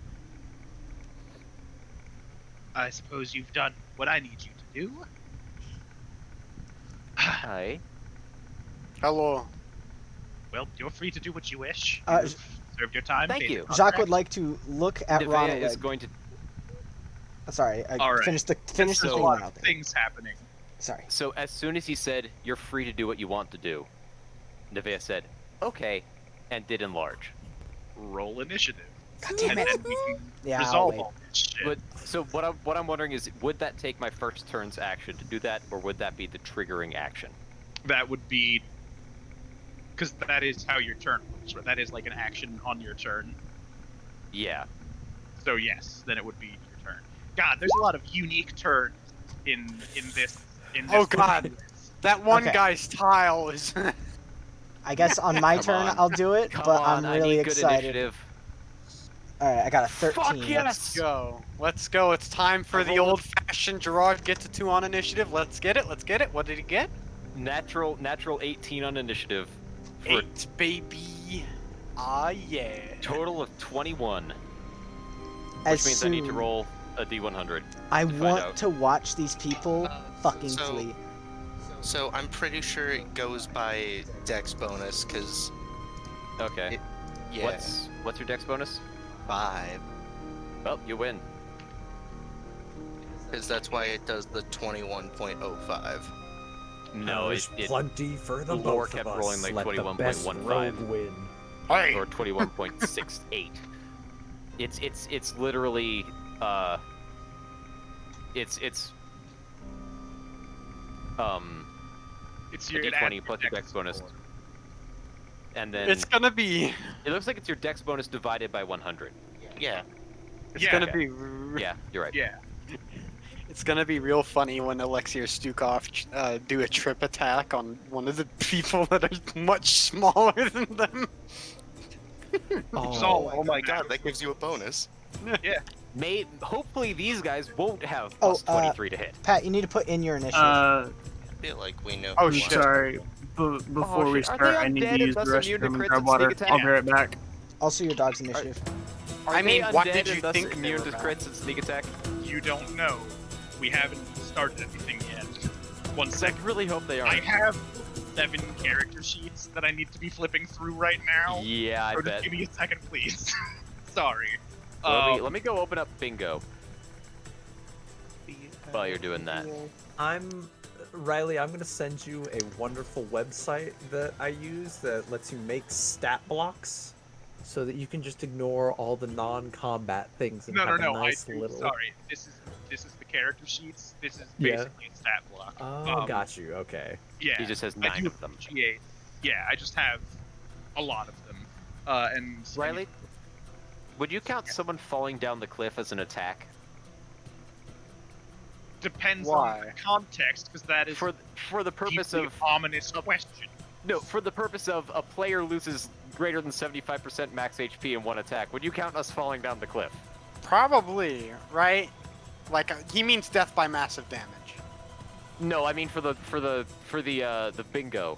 I suppose you've done what I need you to do. Hi. Hello. Well, you're free to do what you wish. Uh, You've served your time. Thank paid you. your Jacques contract. would like to look at Nevaeh is Ronald. going to. Sorry, I All right. finished the There's thing a lot out of there. things happening. Sorry. So as soon as he said, "You're free to do what you want to do," Nevaeh said, "Okay," and did enlarge. Roll initiative. God damn And it. then we can Yeah, I'll resolve wait. all this shit. But so what I'm wondering is, would that take my first turn's action to do that, or would that be the triggering action? That would be because that is how your turn works. Right? That is like an action on your turn. Yeah. So yes, then it would be your turn. God, there's a lot of unique turns in this. Oh, God. That one Okay. guy's tile is. I guess on my Come turn on. I'll do it, Come but on, I'm really I need good excited. initiative. Alright, I got a 13. Fuck Let's yes! go. Let's go. It's time for I the rolled a- old-fashioned Gerard gets a 2 on initiative. Let's get it. Let's get it. What did he get? Natural 18 on initiative. For 8, baby. Ah, yeah. a total of 21. As Which means I need to soon- roll a D100. I find want out. to watch these people fucking so- flee. So I'm pretty sure it goes by dex bonus, because, Okay. yeah, What's your dex bonus? 5. Well, you win. Because that's why it does the 21.05. No, There's it plenty for the lore both kept of us. rolling like Let the best 21.15. rogue win. Hey. or 21.68. It's literally it's It's a your D20 plus your dex bonus. And then It's gonna be. it looks like it's your dex bonus divided by 100. Yeah. It's Yeah. gonna Okay. be. Yeah, you're right. Yeah. It's gonna be real funny when Alexier Stukov do a trip attack on one of the people that are much smaller than them. Oh my god, that gives you a bonus. Hopefully these guys won't have Oh, plus 23 to hit. Pat, you need to put in your initiative. I feel like we know. Oh, who shit. won. Sorry, before we shit. Are start, they I need undead to and use the thus immune to restroom and crits grab and water. sneak I'll attack? be right back. Also, your dog's initiative. Are I mean, they what undead did you and thus think they immune were to about? crits and sneak attack? You don't know. We haven't started anything yet. One I second. really hope they are. I have 7 character sheets that I need to be flipping through right now. Yeah, I Or bet. just give me a second, please. Sorry. Let me go open up bingo while you're doing that. Riley, I'm gonna send you a wonderful website that I use that lets you make stat blocks, so that you can just ignore all the non-combat things and No, have no, a no. nice I do. little. Sorry. This is the character sheets. This is Yeah. basically a stat block. Oh, got you. Okay. Yeah. He just has I 9 do of them. appreciate. Yeah, I just have a lot of them. And Riley, would you count someone falling down the cliff as an attack? depends Why? on the context, because that is For the purpose deeply of ominous question. no, for the purpose of a player loses greater than 75% max HP in one attack, would you count us falling down the cliff? Probably, right? Like, he means death by massive damage. No, I mean for the bingo,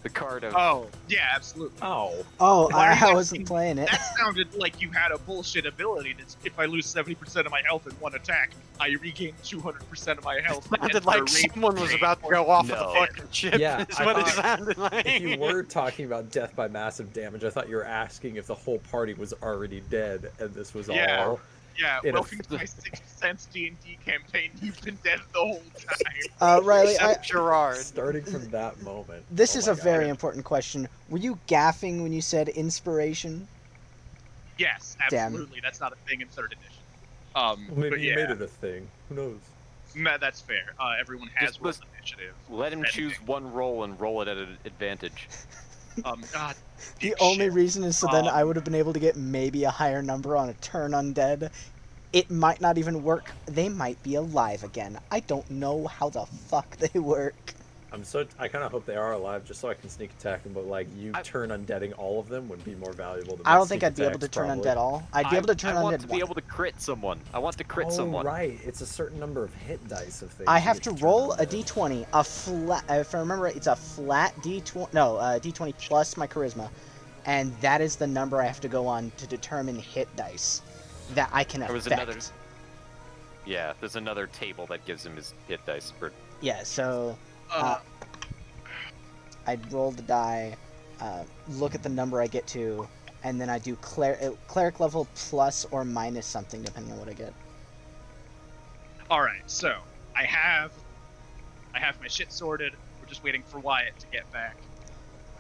the card of. Oh, yeah, absolutely. Oh. Oh, Why are you I wasn't asking- playing it. That sounded like you had a bullshit ability. That's if I lose 70% of my health in one attack, I regain 200% of my health. Sounded and like for a rage someone was save. about to go off with No. a fucking chip. Yeah, is I what it thought- sounded like. If you were talking about death by massive damage, I thought you were asking if the whole party was already dead and this was Yeah. all. Yeah, in a welcome f- to my 6th Sense D&D campaign. You've been dead the whole time. Riley, Except Gerard. Starting from that moment. this Oh is my a very God. important question. Were you gaffing when you said inspiration? Yes, Damn. absolutely. That's not a thing in 3rd edition. Well, maybe but you yeah, made it a thing. Who knows? that's fair. Everyone has Just rolled initiative. Let him If choose anything. one roll and roll it at an advantage. God, The only shit. reason is so then I Um, would have been able to get maybe a higher number on a turn undead. It might not even work. They might be alive again. I don't know how the fuck they work. I kind of hope they are alive just so I can sneak attack them, but like you turn undeading all of them would be more valuable than I my don't think sneak I'd be able to attacks, turn probably. undead all. I'd be able to turn I want undead to one. be able to crit someone. I want to crit Oh, someone. right. It's a certain number of hit dice of things. I you have get to turn roll a undead. d20, a flat. If I remember right, it's a flat d20. No, d20 plus my charisma, and that is the number I have to go on to determine hit dice that I can There was affect. another. Yeah, there's another table that gives him his hit dice for. Yeah, so Uh, I'd roll the die, look at the number I get to, and then I do cleric level plus or minus something depending on what I get. all right, so I have my shit sorted. We're just waiting for Wyatt to get back.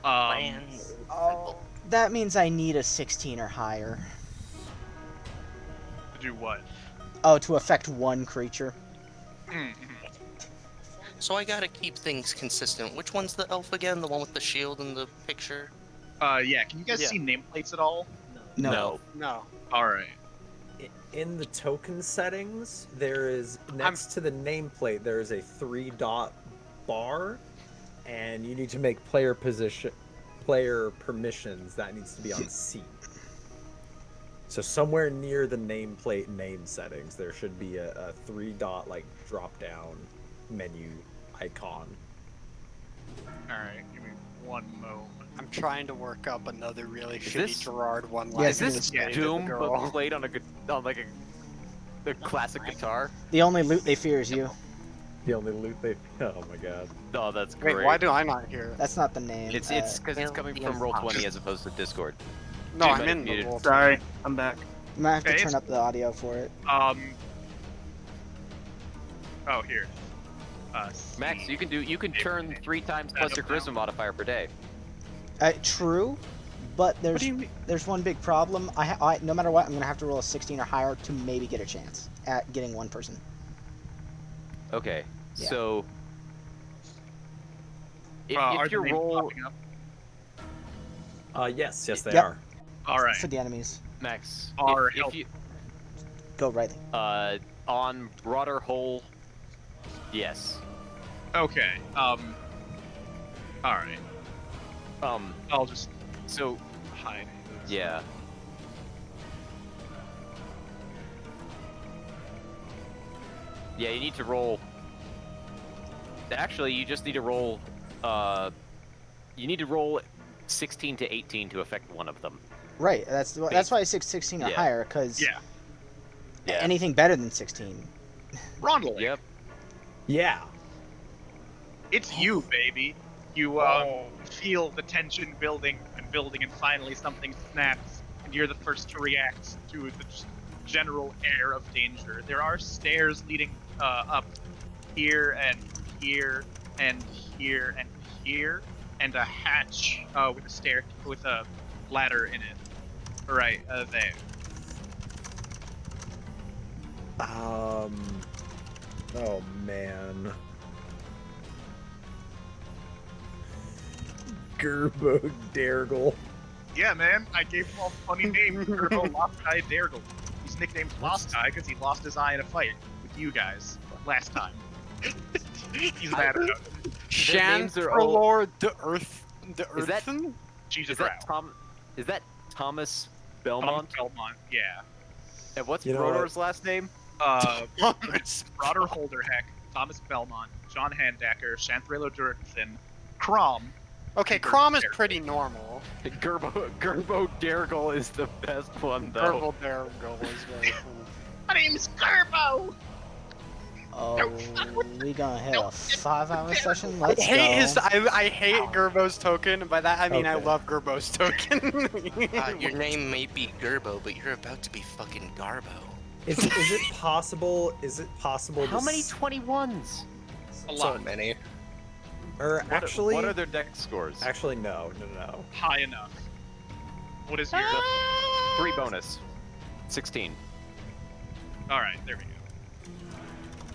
Oh, that means I need a 16 or higher. To do what? Oh, to affect one creature. So I gotta keep things consistent. Which one's the elf again? The one with the shield in the picture? Yeah. Can you guys Yeah. see nameplates at all? No. No. All right. In the token settings, there is next to the nameplate there is a 3-dot bar, and you need to make player permissions. That needs to be on C. So somewhere near the nameplate name settings, there should be a 3-dot like drop down menu icon. All right. Give me one moment. I'm trying to work up another really shitty this- Gerard one. Yes, Is it this is. Doom but played on a classic guitar? The only loot they fear is you. The only loot they. Oh my god. Oh, that's Wait, great. why do I not hear it? That's not the name. It's because it's coming from Roll20 as opposed to Discord. No, you I'm might in have the muted. world. Sorry, I'm back. I'm gonna have to Okay, turn it's- up the audio for it. Oh, here. Max, you can turn 3 times plus your charisma modifier per day. True, but What there's do you mean? there's one big problem. I no matter what, I'm gonna have to roll a 16 or higher to maybe get a chance at getting one person. Okay, Yeah. so are if the your names roll, popping up? Yes, they Yep. are. All right. For the enemies, Max, Our if help. you go Riley. on broader hole, yes. Okay. All right. I'll just So hide. yeah. Yeah, you need to roll. Actually, you just need to roll. You need to roll 16 to 18 to affect one of them. Right. That's why I said 16 or Yeah. higher, because Yeah. Yeah. anything better than 16. Rondel. Yep. Yeah. It's you, baby. You feel the tension building and building, and finally something snaps, and you're the first to react to the general air of danger. There are stairs leading up here and here and here and here, and a hatch with a ladder in it. Right there. Oh man. Gerbo Dergle. Yeah, man. I gave him all funny names. Turbo, Lost Guy, Dergle. He's nicknamed Lost Guy because he lost his eye in a fight with you guys last time. He's mad about it. names are all- Chantrelor the Is that- Earthen? Jesus Is that Is that Thomas Belmont? Belmont, yeah. And what's You know what? Brodor's last name? Broder Holderheck. Thomas Belmont, John Handacker, Shanthrailo Durthin, Crom. Okay, and Crom is Gerbo. pretty normal. Gerbo Dergal is the best one, though. Purple Dergo is very funny. My name's Gerbo! Oh, we gonna hit a 5-hour session? I Let's hate go. his. I hate Gerbo's token, and by that I mean I Okay. love Gerbo's token. Your name may be Gerbo, but you're about to be fucking Garbo. Is it possible? Is it possible? How to many s- 21s? A So lot. many. Or actually, What are their dex scores? actually no. High enough. What is your... 3 bonus. 16. Alright, there we go.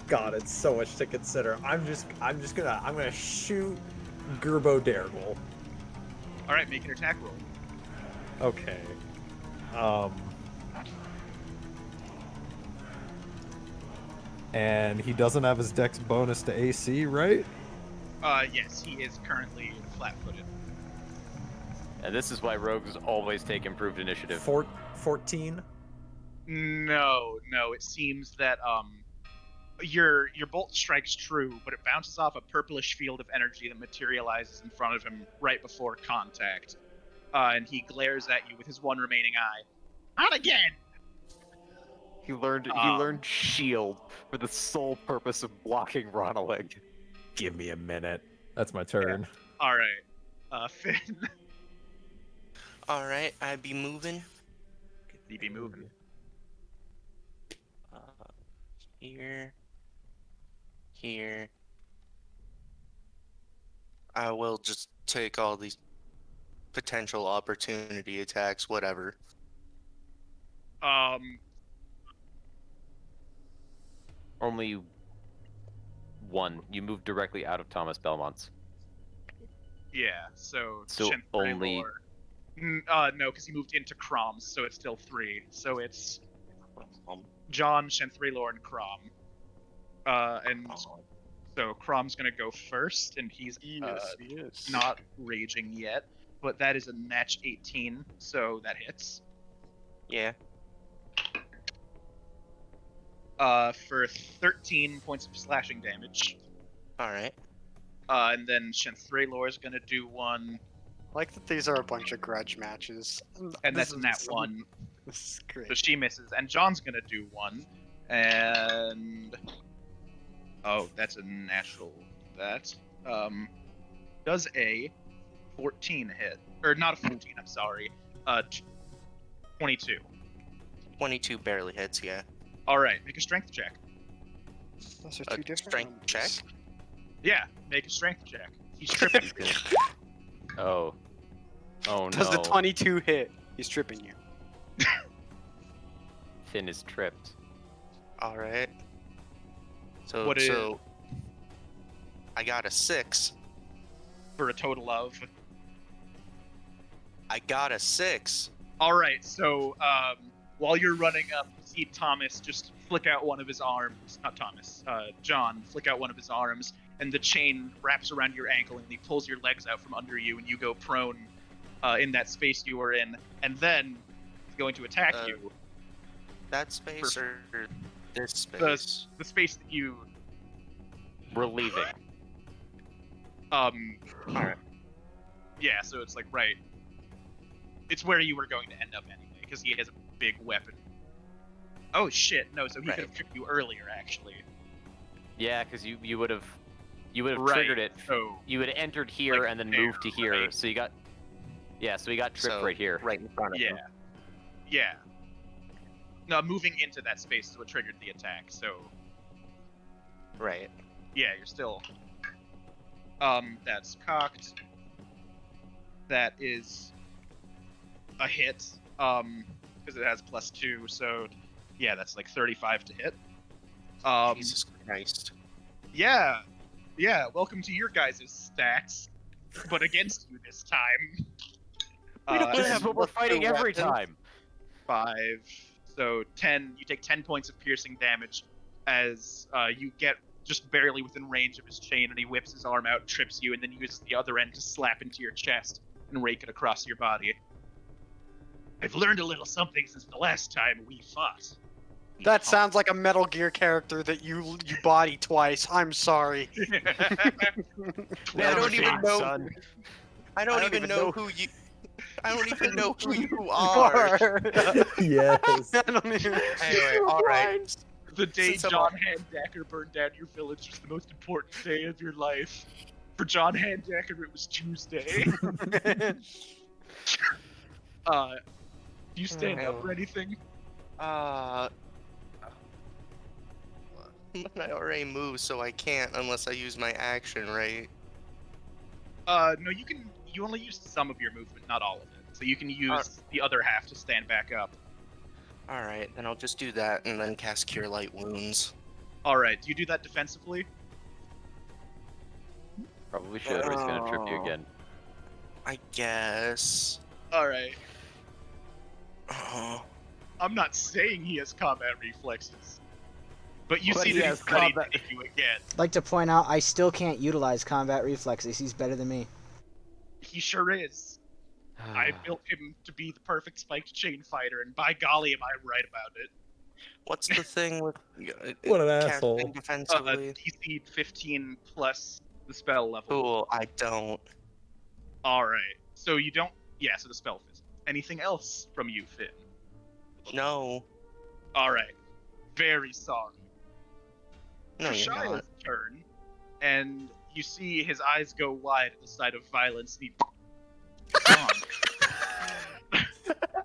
God, it's so much to consider. I'm gonna shoot Gerbo Dergal. Alright, make an attack roll. Okay. And he doesn't have his dex bonus to AC, right? Yes, he is currently flat-footed. And this is why rogues always take improved initiative. 14. No, it seems that, your bolt strikes true, but it bounces off a purplish field of energy that materializes in front of him right before contact. And he glares at you with his one remaining eye. Not again! He learned shield for the sole purpose of blocking Ronaleg. Give me a minute. That's my turn. Alright. Finn, Alright, I be moving. you be moving. Here. Here. I will just take all these potential opportunity attacks, whatever. Only one. You move directly out of Thomas Belmont's. Yeah, so... So Shenthray only- Lore. No, because he moved into Crom's, so it's still 3. So it's John, Shenthraylor, and Crom. And so Crom's gonna go first, and he's Yes, he is. not raging yet, but that is a match 18, so that hits. Yeah. For 13 points of slashing damage. Alright. And then Shenthraylor is gonna do one, I like that these are a bunch of grudge matches. and This that's is nat so- 1, This is great. so she misses. And John's gonna do one, and oh, that's a natural. That does a 14 hit, or not a 14? I'm sorry. 22. 22 barely hits, yeah. All right, make a strength check. Those are A two different strength ones. check? Yeah, make a strength check. He's tripping. Oh. Oh no. Does the 22 hit? He's tripping you. Finn is tripped. Alright. So, What is- so I got a 6. For a total of. I got a 6. All right, so while you're running up, you see Thomas just flick out one of his arms. Not Thomas. John flick out one of his arms, and the chain wraps around your ankle, and he pulls your legs out from under you, and you go prone in that space you were in, and then he's going to attack you. That space or this The, space? the space that you We're leaving. Alright. Yeah, so it's like right. It's where you were going to end up anyway, because he has a big weapon. Oh shit! No, so he Right. could have tricked you earlier, actually. Yeah, because you would have Right, triggered it. So You had entered here Like and then there, moved to here, right? so you got. Yeah, so he got tripped So, right here. Right in front of yeah, him. yeah. No, moving into that space is what triggered the attack. So Right. yeah, you're still. That's cocked. That is a hit. Because it has +2, so yeah, that's like 35 to hit. Jesus Christ. Yeah, welcome to your guys' stats, but against you this time. This is what we're fighting every weapon. time. 5, so 10. You take 10 points of piercing damage as you get just barely within range of his chain, and he whips his arm out, trips you, and then uses the other end to slap into your chest and rake it across your body. I've learned a little something since the last time we fought. That sounds like a Metal Gear character that you body twice. I'm sorry. I don't even know. son. I don't even know who you. I don't even know who you Are. are. Yes. I don't even. Anyway, all right. The day Since I'm John Handacker burned down your village was the most important day of your life. For John Handacker, it was Tuesday. Do you stand up or anything? I already moved, so I can't unless I use my action, right? No, you can. You only use some of your movement, not all of it. So you can use the other half to stand back up. All right, then I'll just do that and then cast Cure Light Wounds. All right. Do you do that defensively? Probably should, or he's gonna trip you again. I guess. All right. Oh, I'm not saying he has combat reflexes, but you But see he that has he's ready combat- to hit you again. I'd like to point out, I still can't utilize combat reflexes. He's better than me. He sure is. I built him to be the perfect spiked chain fighter, and by golly, am I right about it? what's the thing with What an casting asshole. defensively? DC 15 plus the spell level. Cool, I don't. All right. So you don't. Yeah. So the spell fits. Anything else from you, Finn? No. All right. Very sorry. No, you're Krishaya's not. turn, and you see his eyes go wide at the sight of violence. And he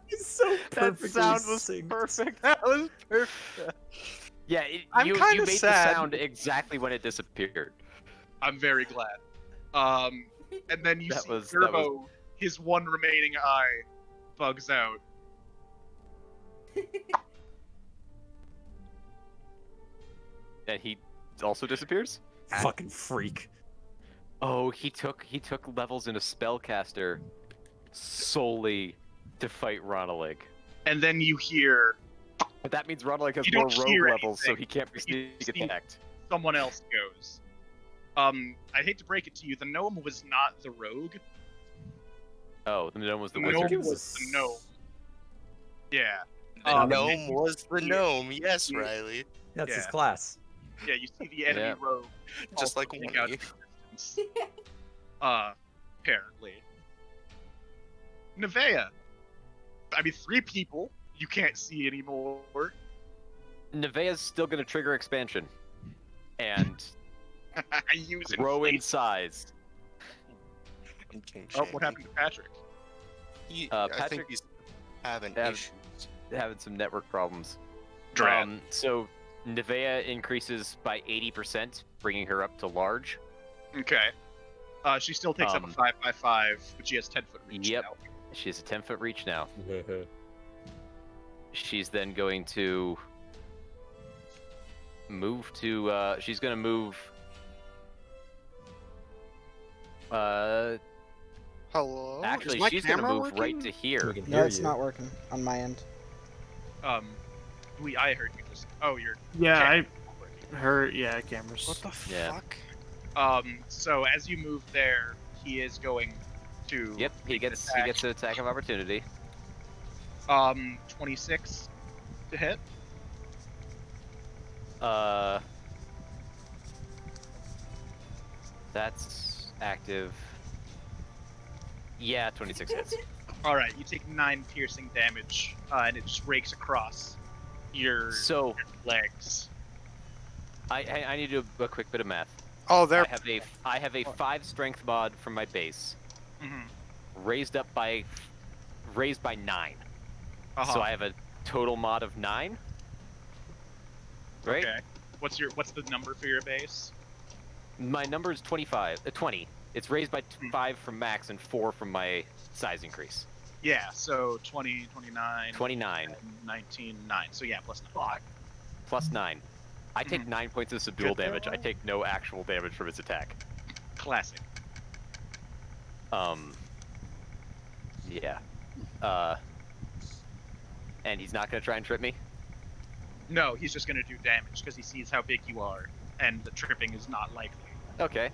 He's so That perfectly sound was synced. perfect. That was perfect. Yeah, I'm you kinda made the sad. sound exactly when it disappeared. I'm very glad. And then you That see was- Turbo, his one remaining eye, bugs out. And he also disappears? Fucking freak. Oh, he took levels in a spellcaster solely to fight Ronalig. And then you hear But that means Ronalig has You more don't rogue hear levels, so anything. he can't be You sneak see- attacked. someone else goes. I hate to break it to you, the gnome was not the rogue. Oh, the gnome was the The wizard. gnome was the gnome. Yeah. The Um, gnome was the yeah. gnome. Yes, Riley. That's his Yeah. class. Yeah, you see the enemy Yeah. rogue. Just also like take one out of you. distance. Apparently. Nevea. I mean, 3 people you can't see anymore. Nevaeh's still gonna trigger expansion. And I use grow in inflate. size. I'm King Oh, Shane. what happened to Patrick? I Patrick- think he's having Yeah. issues. Having some network problems. Drat. So Nevaeh increases by 80%, bringing her up to large. Okay. She still takes up a 5x5, but she has 10-foot reach Yep. now. She has a 10-foot reach now. She's then going to move to, she's gonna move, Hello. actually, Is my she's gonna camera move working? right to here. We can No, hear it's you. not working on my end. I heard you just. Oh, you're. Yeah, camera's I not working. heard. Yeah, cameras. What the Yeah. fuck? So as you move there, he is going to. Yep, he make an gets attack. an attack of opportunity. 26 to hit. That's active. Yeah, 26 hits. All right, you take 9 piercing damage, and it just rakes across your So legs. I need to do a quick bit of math. Oh, there. I have a 5 strength mod from my base, Mhm. raised by 9. Uh-huh. So I have a total mod of 9. Right? Okay. What's the number for your base? My number is 20. It's raised by 5 from max and 4 from my size increase. Yeah, so 20, 29, 29 19, 9. So yeah, plus 9. plus 9. I take 9 points of subdual Good damage. I roll. take no actual damage from its attack. Classic. Yeah. And he's not gonna try and trip me? No, he's just gonna do damage because he sees how big you are, and the tripping is not likely. Okay.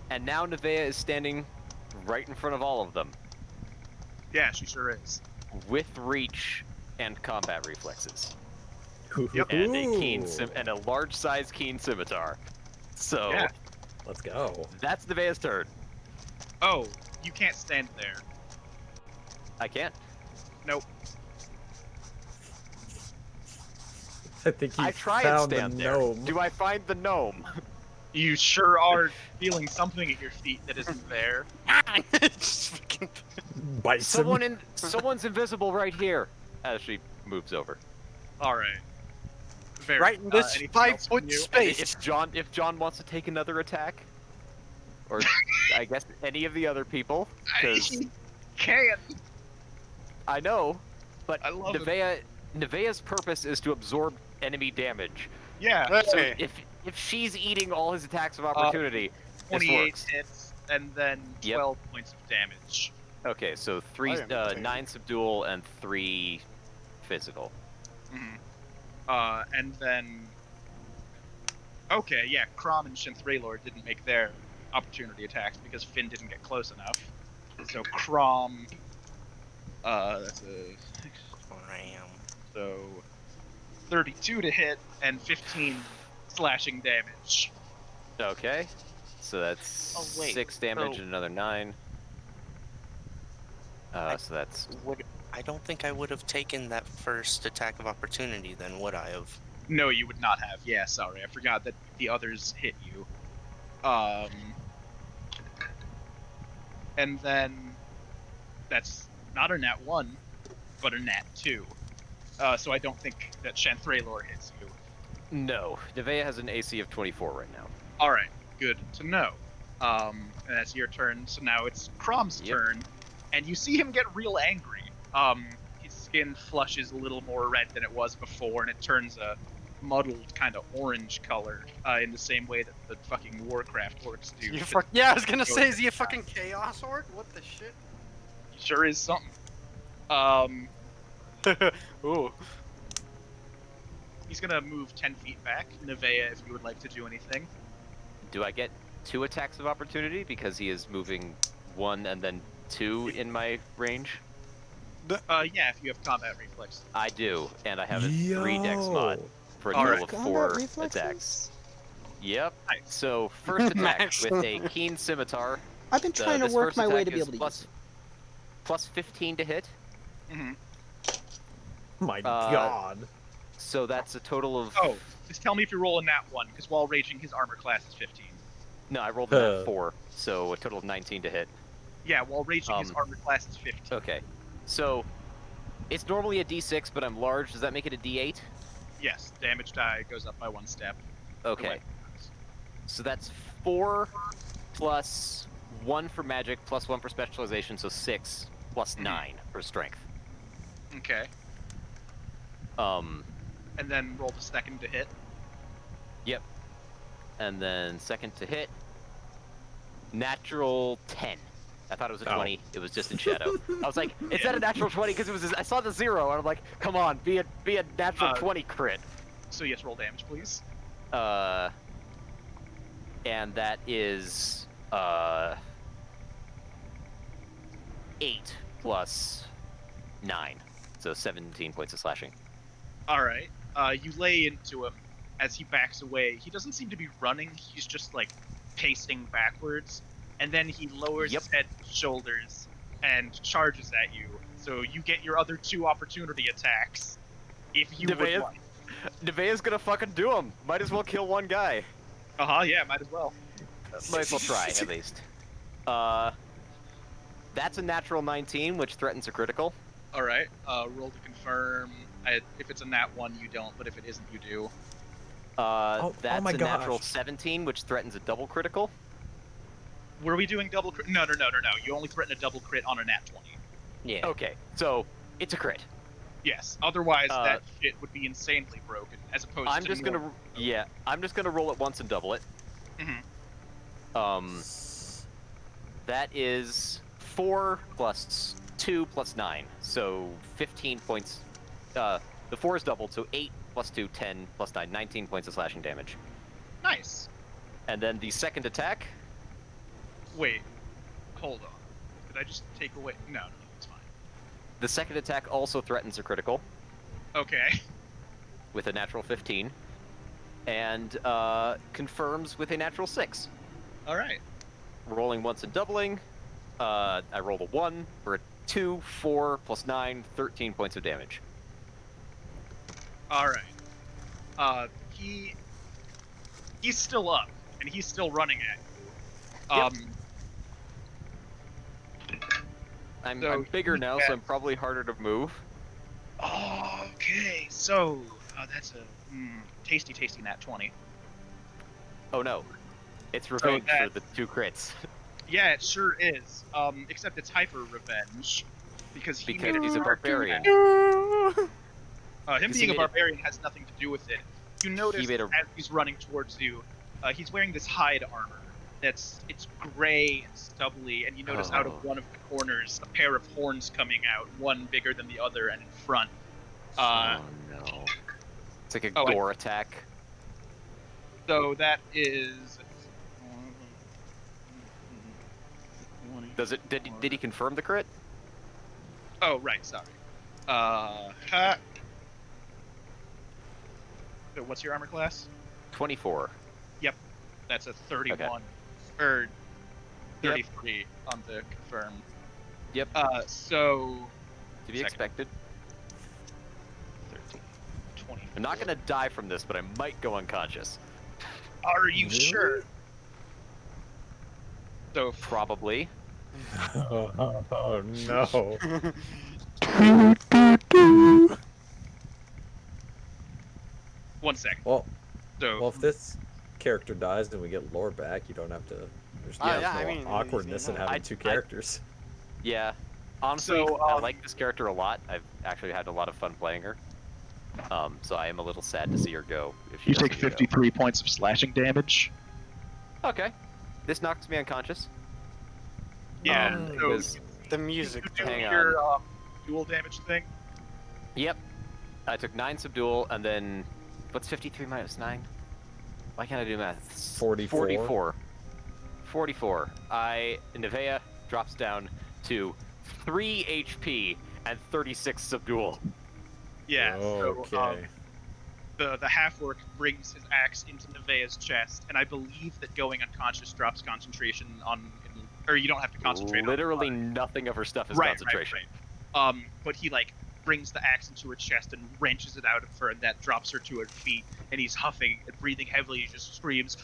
And now Nevaeh is standing right in front of all of them, Yeah, she sure is. with reach and combat reflexes. Yep. and a keen Ooh. and a large-sized keen scimitar. So Yeah. Let's go. that's Nevaeh's turn. Oh, you can't stand there. I can't. Nope. I think he I try and found stand the there. gnome. Do I find the gnome? You sure are feeling something at your feet that isn't there. Just fucking- Bites him. Someone's invisible right here. As she moves over. All right. Very. Right in this anything 5 else from foot you? space. If John wants to take another attack, or I guess any of the other people, because He can. I know, but I love him. Nevaeh's purpose is to absorb enemy damage. Yeah. So Hey. if she's eating all his attacks of opportunity, this 28 works. hits and then Yep. 12 points of damage. Okay, so I am taking- 9 subdual and 3 physical. And then. Okay, yeah, Crom and Shinthraelor didn't make their opportunity attacks because Finn didn't get close enough. So Crom. That's a. Ram. So. 32 to hit and 15 slashing damage. Okay, so that's Oh, wait, 6 damage so- and another 9. So that's I don't think I would have taken that first attack of opportunity then, would I have? No, you would not have. Yeah, sorry, I forgot that the others hit you. And then that's not a nat 1, but a nat 2. So I don't think that Shanthraelor hits you. no. Nevaeh has an AC of 24 right now. All right, good to know. And that's your turn. So now it's Crom's Yep. turn, and you see him get real angry. His skin flushes a little more red than it was before, and it turns a muddled kind of orange color, in the same way that the fucking Warcraft orcs do. Yeah, I was gonna Go say, is ahead. he a fucking chaos orc? What the shit? He sure is something. Ooh. He's gonna move 10 feet back. Nevaeh, if you would like to do anything. Do I get 2 attacks of opportunity because he is moving 1 and then 2 in my range? Yeah, if you have combat reflex. I do, and I have a 3 dex mod for a All total right. of 4 attacks. Yep. Nice. So first attack Max. with a keen scimitar. I've been trying to This work first my way attack to be is able to plus, use plus 15 to hit. Mm-hmm. My God. So that's a total of. Oh, just tell me if you roll a nat 1, because while raging, his armor class is 15. No, I rolled a nat 4, so a total of 19 to hit. Yeah, while raging, his armor class is 15. Okay. So it's normally a d6, but I'm large. Does that make it a d8? Yes, damage die goes up by 1 step. Okay. So that's 4 plus 1 for magic plus 1 for specialization, so 6 plus 9 for strength. Okay. And then roll the second to hit. Yep. And then second to hit. Natural 10. I thought it was a 20. It was just in shadow. I was like, it's not a natural 20 because it was. I saw the 0, and I'm like, come on, be a natural 20 crit. So yes, roll damage, please. And that is 8 plus 9, so 17 points of slashing. All right. You lay into him as he backs away. He doesn't seem to be running. He's just like pacing backwards, and then he lowers his head and shoulders and charges at you. So you get your other 2 opportunity attacks, if you would like. Nevaeh's gonna fucking do him. Might as well kill one guy. Yeah, might as well. Might as well try, at least. That's a natural 19, which threatens a critical. All right. Roll to confirm. If it's a nat 1, you don't, but if it isn't, you do. That's my a natural gosh. 17, which threatens a double critical. Were we doing double crit? No. You only threaten a double crit on a nat 20. Yeah. Okay, so it's a crit. Yes. Otherwise, that shit would be insanely broken, as opposed I'm to. just gonna, I'm just gonna roll it once and double it. Mm-hmm. That is 4 plus 2 plus 9, so 15 points. The 4 is doubled, so 8 plus 2, 10 plus 9, 19 points of slashing damage. Nice. And then the second attack. Wait. Hold on. Did I just take away? No, it's fine. The second attack also threatens a critical, Okay. with a natural 15, and confirms with a natural 6. All right. Rolling once and doubling. I rolled a 1 for a 2, 4 plus 9, 13 points of damage. All right. He's still up, and he's still running at you. Yep. I'm bigger now, so I'm probably harder to move. Okay, so that's a tasty nat 20. Oh no, it's revenge for the 2 crits. Yeah, it sure is. Except it's hyper revenge because he's a barbarian. Him Because being a barbarian has nothing to do with it. You notice made a- as he's running towards you, he's wearing this hide armor. It's gray and stubbly, and you notice out of one of the corners a pair of horns coming out, one bigger than the other, and in front. Oh no! It's like a gore attack. So that is. Does it? Did he confirm the crit? Oh right, sorry. So what's your armor class? 24. Yep, that's a 31 Okay. or 33 on the confirm. Yep. So To be expected. 13, 20. I'm not gonna die from this, but I might go unconscious. Are you sure? So Probably. Oh no. one second. Well, So if this character dies and we get lore back, you don't have to. There's no, yeah, I mean, awkwardness in having 2 characters. Yeah. Honestly, So, I like this character a lot. I've actually had a lot of fun playing her. So I am a little sad to see her go. If she you take doesn't go. 53 points of slashing damage. Okay. This knocks me unconscious. Yeah. So because- The music. you do Hang your dual damage thing. Yep. I took 9 subdual, and then what's 53 minus 9? Why can't I do math? 44. 44. Nevea drops down to 3 HP and 36 subdual. Yeah. Okay. So the half-orc brings his axe into Nevea's chest, and I believe that going unconscious drops concentration on, or you don't have to concentrate. Literally nothing of her stuff is concentration. Right. But he brings the axe into her chest and wrenches it out of her, and that drops her to her feet. And he's huffing and breathing heavily. He just screams,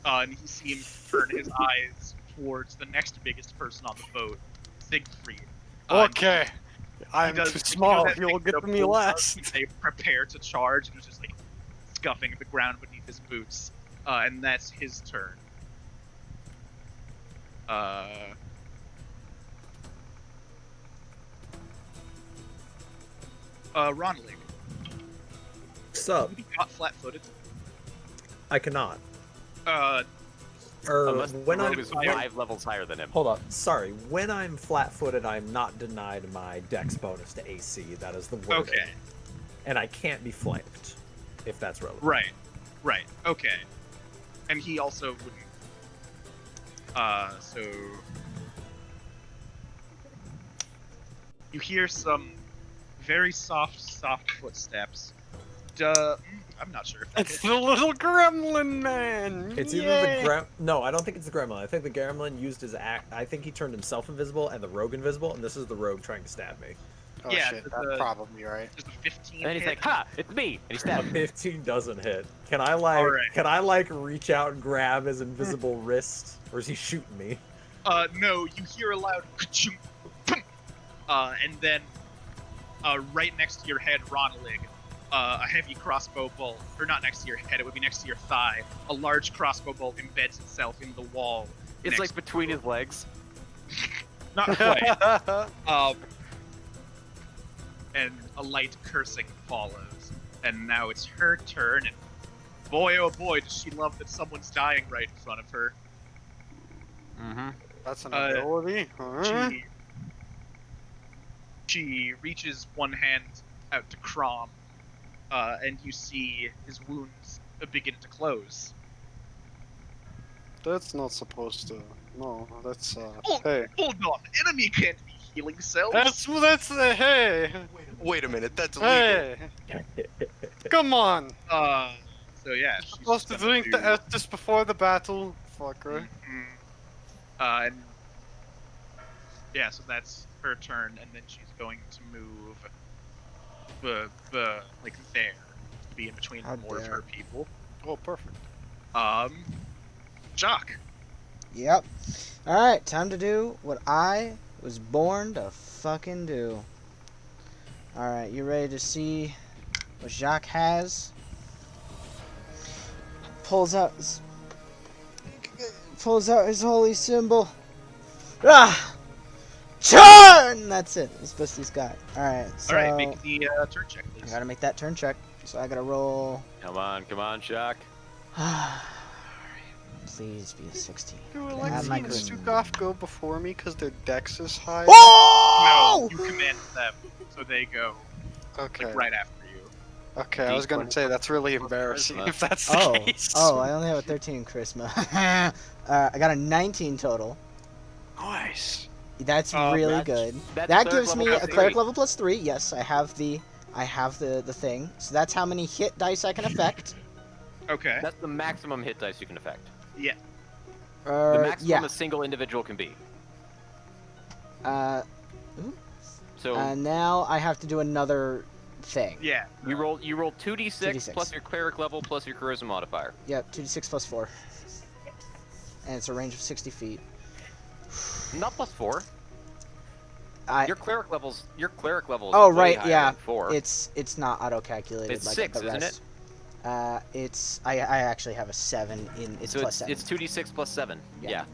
and he seems to turn his eyes towards the next biggest person on the boat, Siegfried. Okay. I'm does- too you small. know that You'll thing get the to me bull does last. when they prepare to charge, and he's just scuffing the ground beneath his boots. And that's his turn. Ronlig, Sup? you be caught flat-footed. I cannot. Unless when the I'm rogue is 5 levels higher than him. Hold on. Sorry. When I'm flat-footed, I'm not denied my dex bonus to AC. That is the word. Okay. And I can't be flanked, if that's relevant. Right. Okay. And he also wouldn't. So you hear some very soft footsteps. I'm not sure if It's the little gremlin man. It's either the No, I don't think it's the gremlin. I think the gremlin used his act. I think he turned himself invisible and the rogue invisible, and this is the rogue trying to stab me. Oh Yeah, shit, the- that's probably right. there's a 15. And he's hit. like, "Ha! It's me!" And he A stabs me. 15 doesn't hit. Can I Alright. reach out and grab his invisible wrist, or is he shooting me? No, you hear a loud ka-chunk, boom, and then right next to your head, Ronlig, a heavy crossbow bolt, or not next to your head, it would be next to your thigh. A large crossbow bolt embeds itself in the wall. It's next like between his legs. Not quite. And a light cursing follows. And now it's her turn, and boy oh boy, does she love that someone's dying right in front of her. Mm-hmm. That's an Uh, ability. Huh? She reaches one hand out to Crom, and you see his wounds begin to close. That's not supposed to. No, that's Oh. hey. Hold on, enemy can't be healing cells. Hey, Wait a minit, that's illegal. hey, come on. So yeah, You're she's supposed to just gonna drink the do, Estus before the battle, fucker. Mhm. And yeah, so that's her turn, and then she's going to move like there to be in between How more of dare. her people. Oh, perfect. Jock. Yep. Alright, time to do what I was born to fucking do. Alright, you ready to see what Jacques has? Pulls out his holy symbol. Ah! Turn! That's it. It's just this guy. Alright, so All right, make the turn check, I please. gotta make that turn check. So I gotta roll. Come on, Shock. Please be a 16. Do Add Alexi my and charisma. Stukov go before me because their dex is high? Oh! No, you command them, so they go Okay. like right after you. Okay, I was gonna say that's really embarrassing charisma. if that's the Oh, case. I only have a 13 in charisma. I got a 19 total. Nice. That's really That's- good. that's That cleric gives me level a plus cleric 3. level plus 3. Yes, I have the thing. So that's how many hit dice I can affect. Okay. That's the maximum hit dice you can affect. Yeah. The maximum yeah. a single individual can be. Uh, So now I have to do another thing. Yeah. you roll 2d6, 2d6. plus your cleric level plus your charisma modifier. Yep, 2d6 plus 4. And it's a range of 60 feet. Not plus 4. Your cleric levels. Oh, way right, higher yeah. than 4. It's not auto-calculated It's like 6, the isn't rest. It's I actually have a 7 in it's so plus 7. it's 2d6 plus 7. Yeah. Yeah.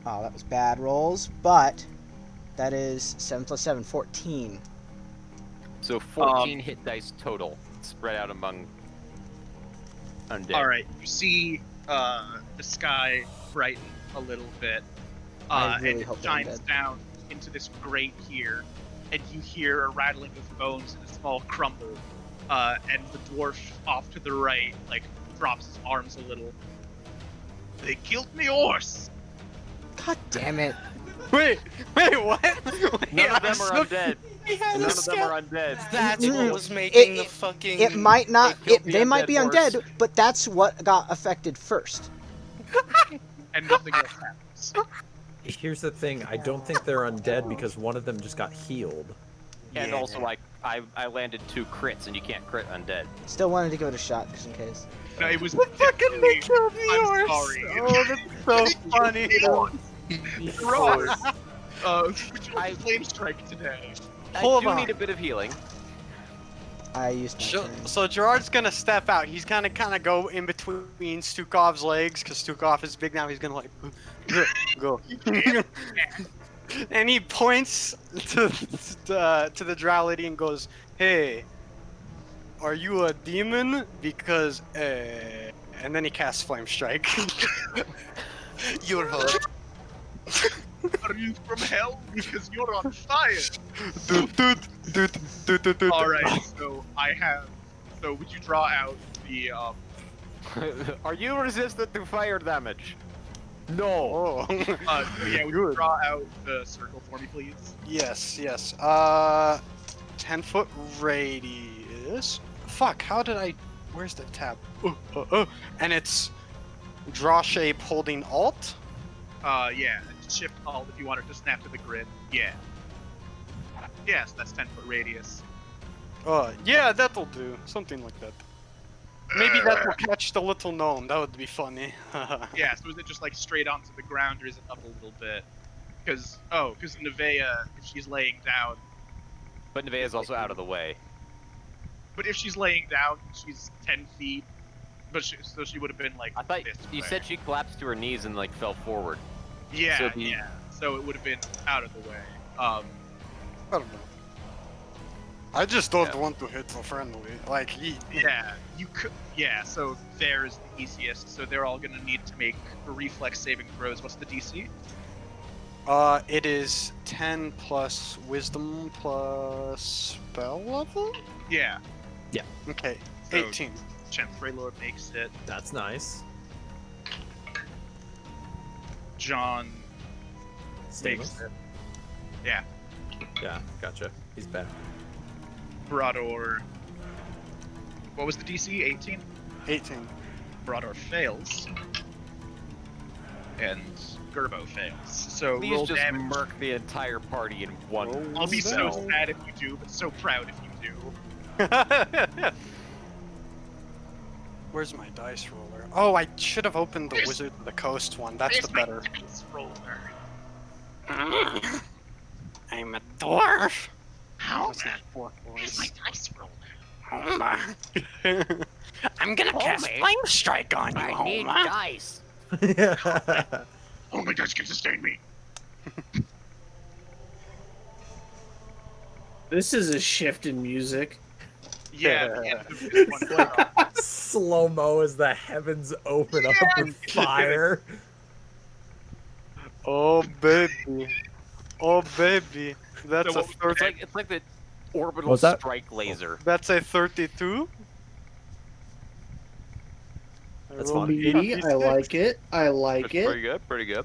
Oh, that was bad rolls, but that is 7 plus 7, 14. So 14 hit dice total, spread out among undead. All right. You see the sky brighten a little bit, I really and it hope they're shines undead. down into this grate here, and you hear a rattling of bones and a small crumble, and the dwarf off to the right like drops his arms a little. They killed me horse. God damn it. Wait, what? None of them are so- undead. None of them are undead. That's Mm, what was making the it- fucking. It might not They killed the they might undead be horse. undead, but that's what got affected first. And nothing else happens. Here's the thing. I don't think they're undead because one of them just got healed. And Yeah. also, like, I landed 2 crits, and you can't crit undead. Still wanted to give it a shot just in case. No, it was Fucking definitely- they killed me, I'm horse. sorry. Oh, that's so funny. Gross. Would you I- like flame strike today? Hold I do on. need a bit of healing. I used my turn. So Gerard's gonna step out. He's gonna kind of go in between Stukov's legs because Stukov is big now. He's gonna like go, and he points to the drow lady and goes, "Hey, are you a demon? Because and then he casts Flame Strike. You're hurt. Are you from hell? Because you're on fire. Dude. All right. So I have. So would you draw out the Are you resistant to fire damage? No. Oh. yeah, would you draw out the circle for me, please? Yes. 10-foot radius. Fuck. How did I? Where's the tab? And it's draw shape holding Alt. Yeah. Shift Alt if you want it to snap to the grid. Yeah. Yes, that's 10-foot radius. Yeah, that'll do. Something like that. Maybe that will catch the little gnome. That would be funny. Yeah. So is it just like straight onto the ground, or is it up a little bit? Because Nevea, if she's laying down, But Nevaeh's also out of the way. but if she's laying down, she's 10 feet. But so she would have been like. I thought this you way. said she collapsed to her knees and, like, fell forward. Yeah, so the- yeah. So it would have been out of the way. I don't know. I just don't Yeah. want to hit the friendly. Like he. Yeah, you could. Yeah, so there's the easiest. So they're all gonna need to make reflex saving throws. What's the DC? It is 10 plus wisdom plus spell level. Yeah, Okay, So- 18. Chance Lord makes it. That's nice. John Stamos? Yeah. Yeah, gotcha. He's bad. Brador. What was the DC? 18? 18. Brador fails. And Gerbo fails. So Please roll just damage. murk the entire party in one. I'll be so spell. sad if you do, but so proud if you do. Where's my dice roller? Oh, I should have opened the Wizard of the Coast one. That's the Where's my better. dice roller? I'm a dwarf. How? That's not fourth Where's voice. my dice roller? Homer. I'm gonna cast Flame Strike on you, Homer. dice. Oh, my dice can sustain me. This is a shift in music. Yeah, the end of this one. Slow mo as the heavens open up with fire. Oh baby. Oh baby. That's So a what was 30. It's like the orbital What's that? strike laser. That's a 32. I That's rolled fun. an Meaty, I 86. like it. I like That's it. pretty good. Pretty good.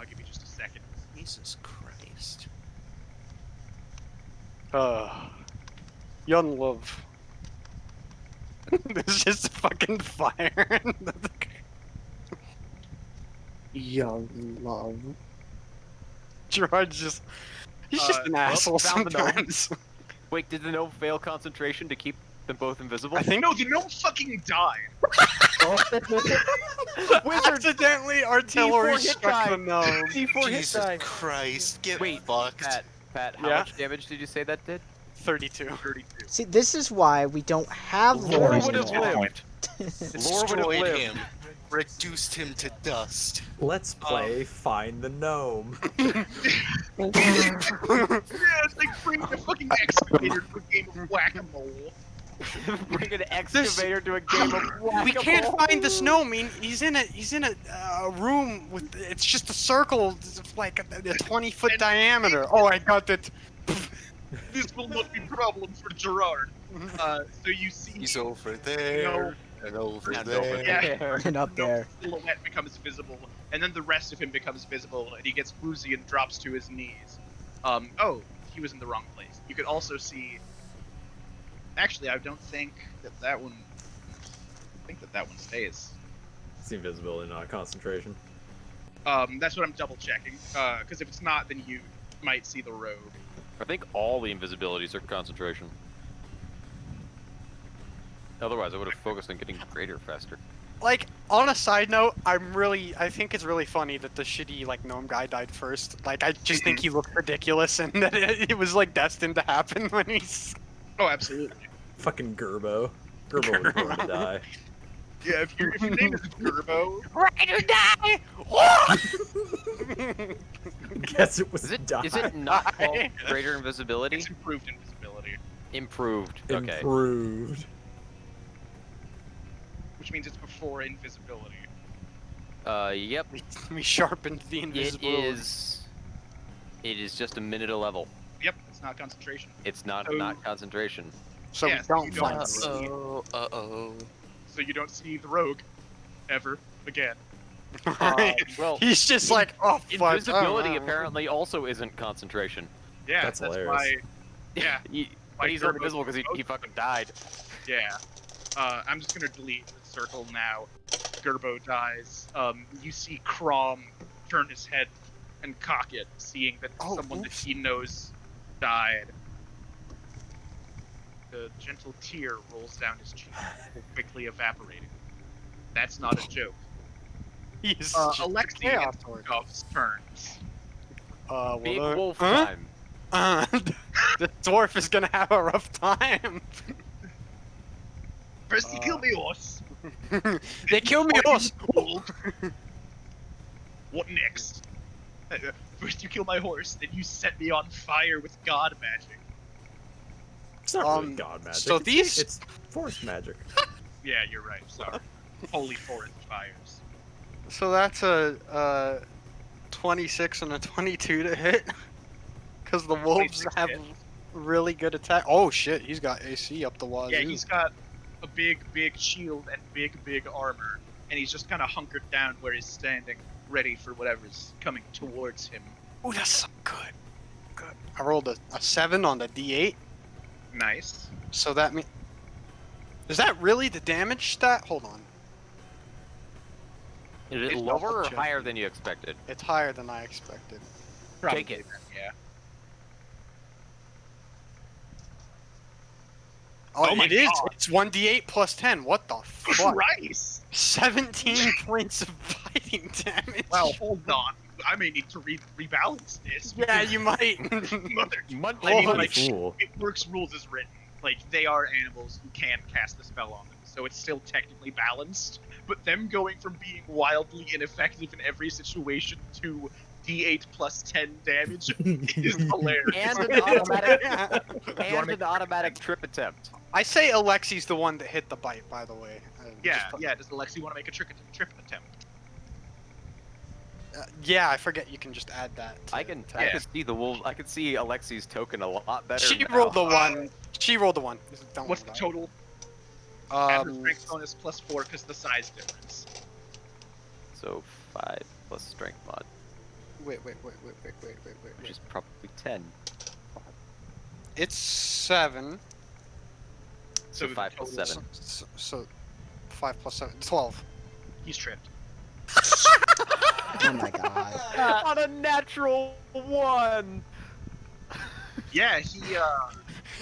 Give me just a second. Jesus Christ. Young love. There's just fucking fire. Young love. Gerard's just. He's just an well, asshole found the gnome. sometimes. Wait, did the gnome fail concentration to keep them both invisible? I think No, the gnome fucking died. accidentally artillery D4 hit struck the die. gnome. D4 hit Jesus die. Christ, get Wait, fucked. Pat, how Yeah? much damage did you say that did? 32. 32. See, this is why we don't have Lore lore would have anymore. lived. Lore would have Destroyed lived. him. Reduced him to dust. Let's play Find the Gnome. Yeah, it's like bringing a fucking excavator to a game of whack-a-mole. Bring an excavator to a game of We can't whack-a-mole. find this gnome. He's in a room with. It's just a circle, it's like a 20-foot diameter. Oh, I got it. This will not be problem for Gerard. So you see He's over there. And over there. Yeah. And up there. silhouette becomes visible, and then the rest of him becomes visible, and he gets woozy and drops to his knees. Oh, he was in the wrong place. You could also see. Actually, I don't think that one. I think that one stays. It's invisibility, not concentration. That's what I'm double checking. Because if it's not, then you might see the rogue. I think all the invisibilities are concentration. Otherwise, I would have focused on getting greater faster. Like, on a side note, I think it's really funny that the shitty, like, gnome guy died first. Like, I just think he looked ridiculous and that it was, like, destined to happen when he's... Oh, absolutely. Fucking Gerbo. Gerbo was born to die. Yeah, if your name is Gerbo, Ride or die! Guess it was Is it die. is it not called greater invisibility? it's improved invisibility, Improved. Okay. Improved. which means it's before invisibility. Yep. We sharpened the It invisibility. It is just a minute a level. Yep, it's not concentration. It's not So- not concentration. So Yes, we don't you find don't the see- Uh-oh. So you don't see the rogue ever again. Well, He's just like, oh, fuck. invisibility apparently also isn't concentration. Yeah, That's that's hilarious. why. Yeah, But he's Gerbo's invisible because he fucking died. yeah. I'm just gonna delete the circle now. Gerbo dies. You see Crom turn his head and cock it, seeing that Oh, someone that oops. he knows died. The gentle tear rolls down his cheek, quickly evaporating. That's not a joke. He's just Alexi chaos and lord. Gov's turns. Big Well, wolf huh? time. The dwarf is gonna have a rough time. First he killed me horse. They killed me, horse. What next? First you kill my horse, then you set me on fire with god magic. It's not really Um, god magic. so these- It's force magic. Yeah, you're right. Sorry. Holy forest fires. So that's a 26 and a 22 to hit. Because the wolves 26 have hit. really good attack. Oh shit, he's got AC up the wazoo. Yeah, he's got a big shield and big armor, and he's just kind of hunkered down where he's standing, ready for whatever's coming towards him. Ooh, that's so good. Good. I rolled a 7 on the D8, Nice. so that means. Is that really the damage stat? Hold on. Is it It's lower double or check. higher than you expected? It's higher than I expected. Probably Take it. then, yeah. Oh, my it is. God. It's 1d8 plus 10. What the fuck? Christ! 17 points of fighting damage. Well, hold on. I may need to rebalance this. yeah, because you might. Mother. Month I mean, Holy like, fool. it works rules as written. Like, they are animals who can cast the spell on them, so it's still technically balanced. But them going from being wildly ineffective in every situation to D8 plus 10 damage is hilarious. And an automatic, wanna and make an automatic trip attempt. I say Alexi's the one that hit the bite, by the way. Yeah, Just put- yeah. Does Alexi want to make a trip attempt? yeah, I forget you can just add that. I to- can Yeah. see the wolf. I can see Alexi's token a lot better. She now. rolled the 1. She rolled the 1. Don't What's the worry total? about Add it. her strength bonus plus 4 because the size difference. So 5 plus strength mod, Wait. which is probably 10. It's 7. So the 5 plus total- 7. So 5 plus 7. 12. He's tripped. Oh my god. On a natural 1. Yeah, he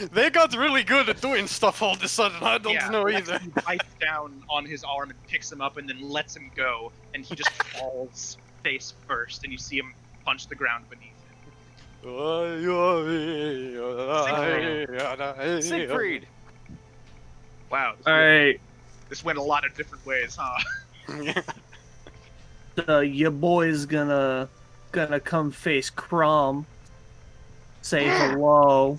They got really good at doing stuff all of a sudden. I don't yeah, know Alexi either. bites down on his arm and picks him up and then lets him go, and he just falls face first, and you see him punch the ground beneath him. Siegfried. Wow. This, All right, this went a lot of different ways, huh? your boy's gonna come face Crom, say hello,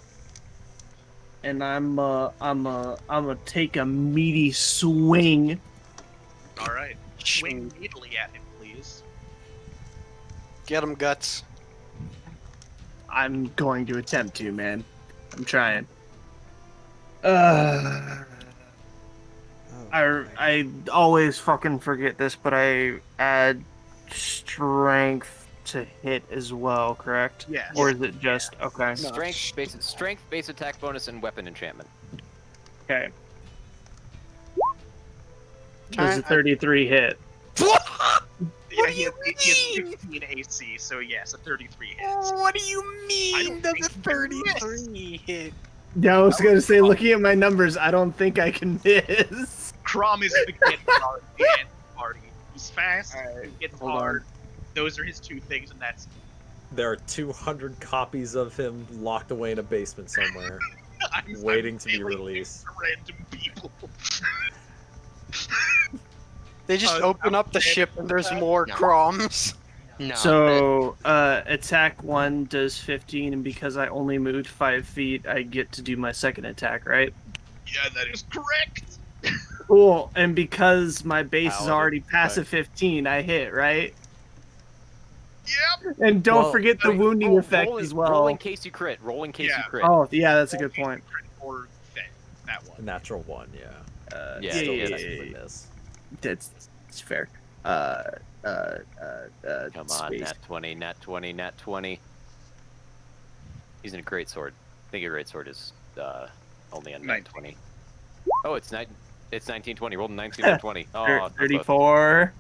and I'm gonna take a meaty swing. All right. Swing immediately at him, please. Get him, Guts. I'm going to attempt to, man. I'm trying. Oh, I always fucking forget this, but I add strength to hit as well, correct? Yes. Or is it just okay? Strength, base attack bonus, and weapon enchantment. Okay. Does a 33 hit? Yeah, he has 15 AC, so yes, a 33 hits. What do you I mean? don't Does think a you can 33 hit? Yeah, I was gonna say, looking at my numbers, I don't think I can miss. Crom is the get card at the end of the party. He's fast, Alright, he gets hold on. hard. Those are his two things, and that's There are 200 copies of him locked away in a basement somewhere, I'm waiting to be mailing them released. to random people. They just open up the ship and there's more No. Croms. No. So, attack 1 does 15, and because I only moved 5 feet, I get to do my second attack, right? Yeah, that is correct. Cool. And because my base is Paladin, already past a right. 15, I hit, right? Yep. And don't Well, forget the wounding effect roll, as well. Roll in case you crit. Roll in case Yeah. you crit. Oh, yeah, that's a good point. Or that A one. natural 1, yeah. Yeah, Still yeah, technically miss. That's fair. Come on, space. nat 20, nat 20, nat 20. Using a great sword. I think a great sword is only a nat 19. 20. Oh, it's 1920. Rolled a 19 and 20. Oh, that's close. 34.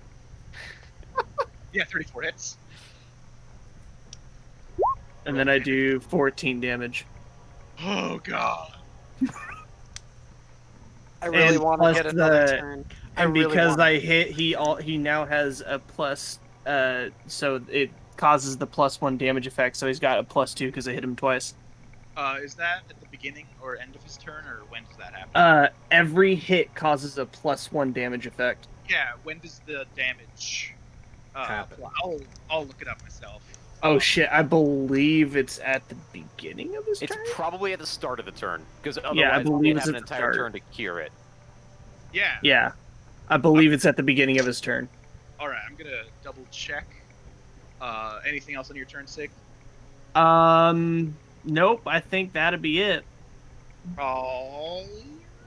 Yeah, 34 hits. And then I do 14 damage. Oh god. I really And want to plus get another the- turn. And really because wanna- I hit, he now has a plus. So it causes the +1 damage effect. So he's got a +2 because I hit him twice. Is that at the beginning or end of his turn, or when does that happen? Every hit causes a +1 damage effect. Yeah, when does the damage Happen. apply? I'll look it up myself. Oh shit! I believe it's at the beginning of his It's turn. probably at the start of the turn, because otherwise Yeah, I we believe have it's an at the entire start. turn to cure it. Yeah. Yeah, I believe it's at the beginning of his turn. All right, I'm gonna double check. Anything else on your turn, Sig? Nope. I think that'd be it. All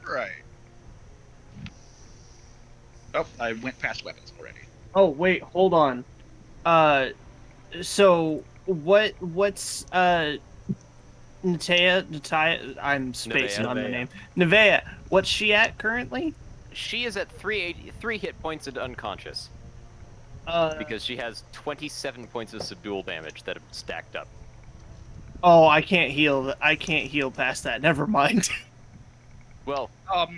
right. Oh, I went past weapons already. Oh wait, hold on. So what's Natea, I'm spacing Nevaeh. on the name. Nevaeh, what's she at currently? She is at 3 hit points and unconscious because she has 27 points of subdual damage that have stacked up. Oh, I can't heal. I can't heal past that. Never mind. Well,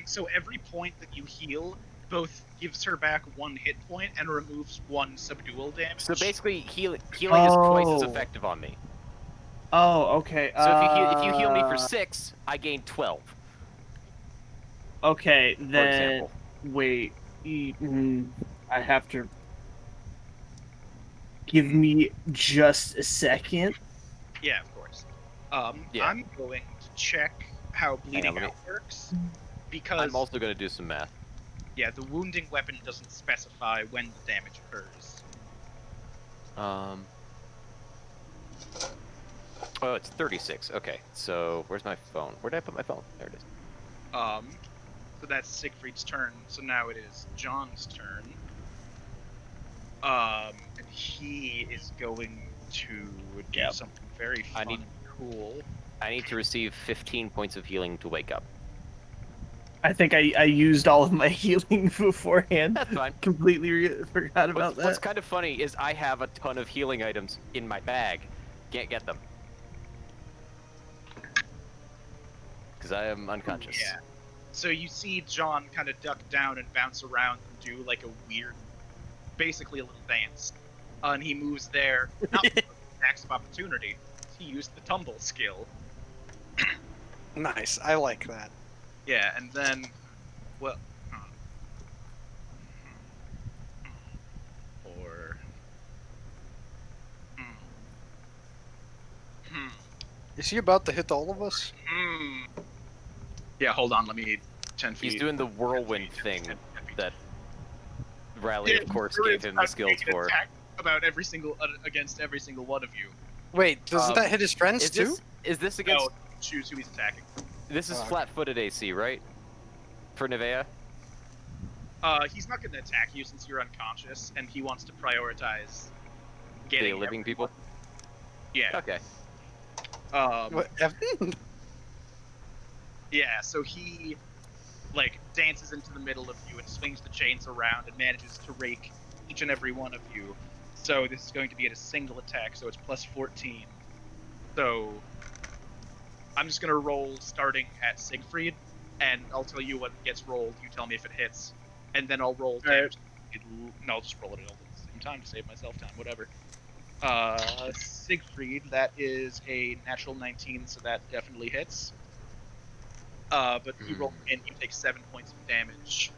So every point that you heal both gives her back 1 hit point and removes 1 subdual damage. so basically, healing is twice as Oh. effective on me. Oh, okay. So if you heal me for 6, I gain 12. Okay, For then example. wait. I have to give me just a second. Yeah, of course. Yeah. I'm going to check how bleeding let me- out works because I'm also going to do some math. yeah, the wounding weapon doesn't specify when the damage occurs. Oh, it's 36. Okay, so where's my phone? Where did I put my phone? There it is. So that's Siegfried's turn. So now it is John's turn. And he is going to do something very fun and cool. I need to receive 15 points of healing to wake up. I think I used all of my healing beforehand. That's fine. Completely forgot about that. What's kind of funny is I have a ton of healing items in my bag. Can't get them. Because I am unconscious. Yeah. So you see John kind of duck down and bounce around and do like a weird, basically a little dance. And he moves there, not with attacks of opportunity. He used the tumble skill. Nice. I like that. Yeah, and then, well, or, Is he about to hit all of us? Yeah, hold on. Let me 10 feet. He's doing the whirlwind thing that Riley, Yeah, of course, there gave is him the a skills naked for. attack about every single against every single one of you. Wait, doesn't that hit his friends Is too? this against? No, choose who he's attacking. This is Oh, okay. flat-footed AC, right? For Nevaeh? He's not going to attack you since you're unconscious, and he wants to prioritize getting The living people? Yeah. Okay. What, Evan? Yeah, so he like dances into the middle of you and swings the chains around and manages to rake each and every one of you. So this is going to be at a single attack, so it's plus 14. So I'm just gonna roll starting at Siegfried, and I'll tell you what gets rolled. You tell me if it hits, and then I'll roll damage. No, I'll just roll it all at the same time to save myself time. Whatever. Siegfried, that is a natural 19, so that definitely hits. But you roll and you take 7 points of damage.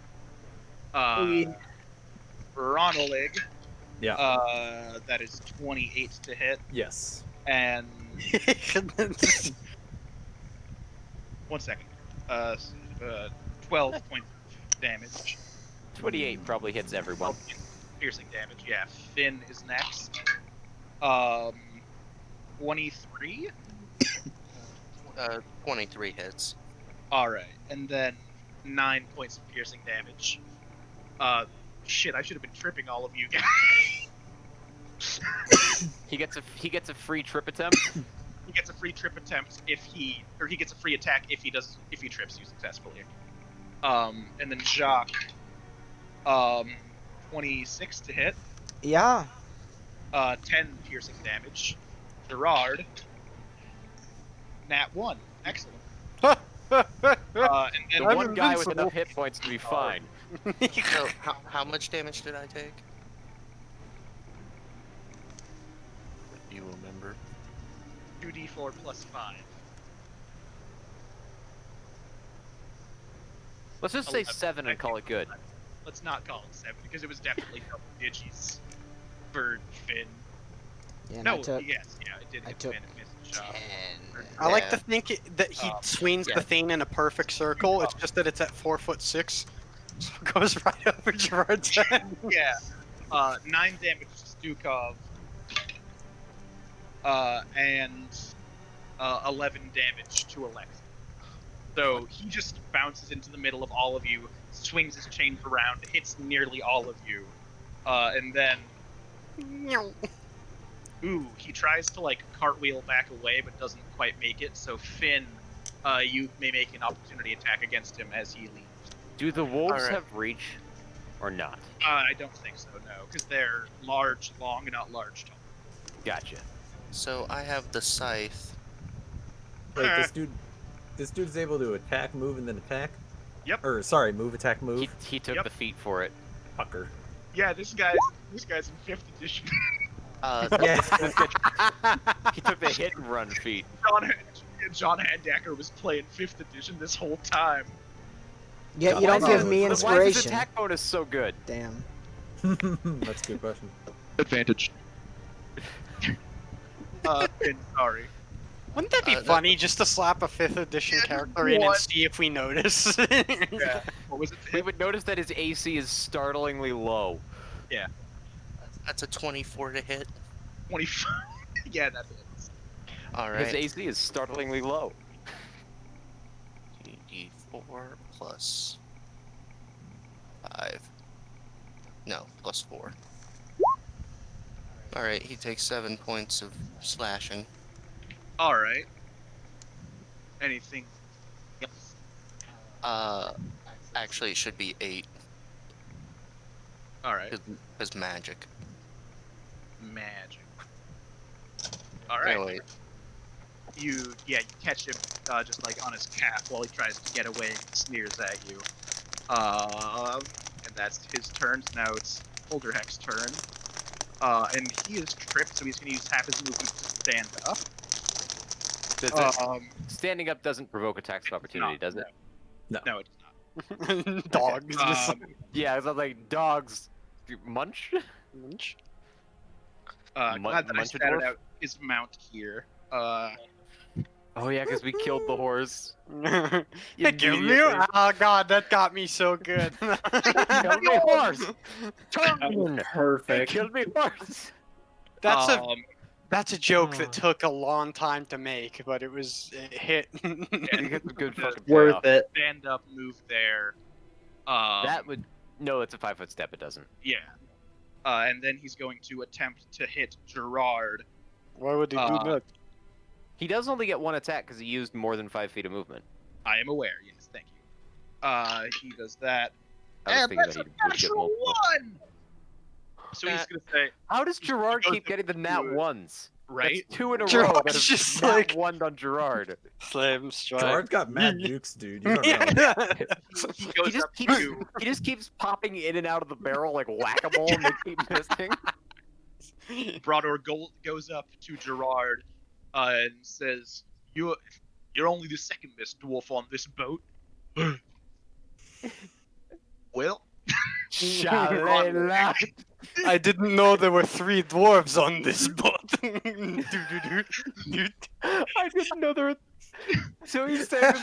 Ronolig, Yeah. that is 28 to hit, Yes. and 1 second. 12 points of damage. 28 probably hits everyone. Piercing damage. Yeah. Finn is next. 23. 23 hits. All right, and then 9 points of piercing damage. Shit, I should have been tripping all of you guys. He gets a free trip attempt. He gets a free trip attempt if he gets a free attack if he trips you successfully. And then Jacques, 26 to hit. Yeah. 10 piercing damage. Gerard, nat 1. Excellent. And then The one guy with enough hit points to be fine. So, how much damage did I take? If you remember. 2d4 plus 5. Let's just say 7 and call it good. Let's not call it 7 because it was definitely double digits for Finn. Yeah, No, I took yes, yeah, it did hit Finn and missed Jacques. I like to think that he swings yeah. the thing in a perfect circle. It's just that it's at 4'6", so it goes right over Gerard's head. Yeah. 9 damage to Stukov. And 11 damage to Alexa. So he just bounces into the middle of all of you, swings his chains around, hits nearly all of you, and then he tries to like cartwheel back away, but doesn't quite make it. So Finn, you may make an opportunity attack against him as he leaves. Do the wolves Alright. have reach, or not? I don't think so, no, because they're large, long, and not large, tall. Gotcha. So I have the scythe. Wait, this dude's able to attack, move, and then attack? Yep. Or, sorry, move, attack, move? He took Yep. the feat for it. Fucker. Yeah, this guy's in 5th edition. Yeah. He took the hit and run feat. John Handacker was playing 5th edition this whole time. Yeah, you don't give me Why is his inspiration. attack bonus so good? Damn. That's a good question. Advantage. Finn, sorry. Wouldn't that be funny just to slap a 5th edition character in and see if we notice? Yeah. What was it? We would notice that his AC is startlingly low. Yeah. That's a 24 to hit. 25. Yeah, that hits. Alright. His AC is startlingly low. D4 plus 5. No, plus 4. Alright, he takes 7 points of slashing. Alright. Anything else? Actually, it should be 8. Alright. Because magic. Magic. Alright. Oh, wait. You catch him just like on his calf while he tries to get away and sneers at you. And that's his turn. Now it's Holderheck's turn. And he is tripped, so he's going to use half his movement to stand up. Standing up doesn't provoke attacks of opportunity, does it? No, it's not. Dogs. Yeah, it's not like dogs munch. Munch. Glad that I Munch a started dwarf? out his mount here. Oh yeah, because we killed the horse. Hey, kill me! Immediately. Oh god, that got me so good. Killed me horse. Turn. Perfect. Killed me horse. That's a joke that took a long time to make, but it hit. You get some good fucking Worth payoff. it. Stand up, move there. That would no, it's a 5-foot step. It doesn't. Yeah. And then he's going to attempt to hit Gerard. Why would he do that? He does only get one attack because he used more than 5 feet of movement. I am aware. Yes, thank you. He does that. I was And thinking that's that a he would get natural multiple. one. So he's gonna say, How does Gerard goes keep getting the nat ones? right? That's 2 in a row Gerard's that have just nat like- one on Gerard. Slam strike. Gerard's got mad nukes, dude. You don't know. He goes up to He just keeps popping in and out of the barrel like whack-a-mole and they keep missing. Brodor goes up to Gerard and says, "You're only the second best dwarf on this boat." Well, Chalet loud. I didn't know there were 3 dwarves on this boat. I didn't know there were... So he's saying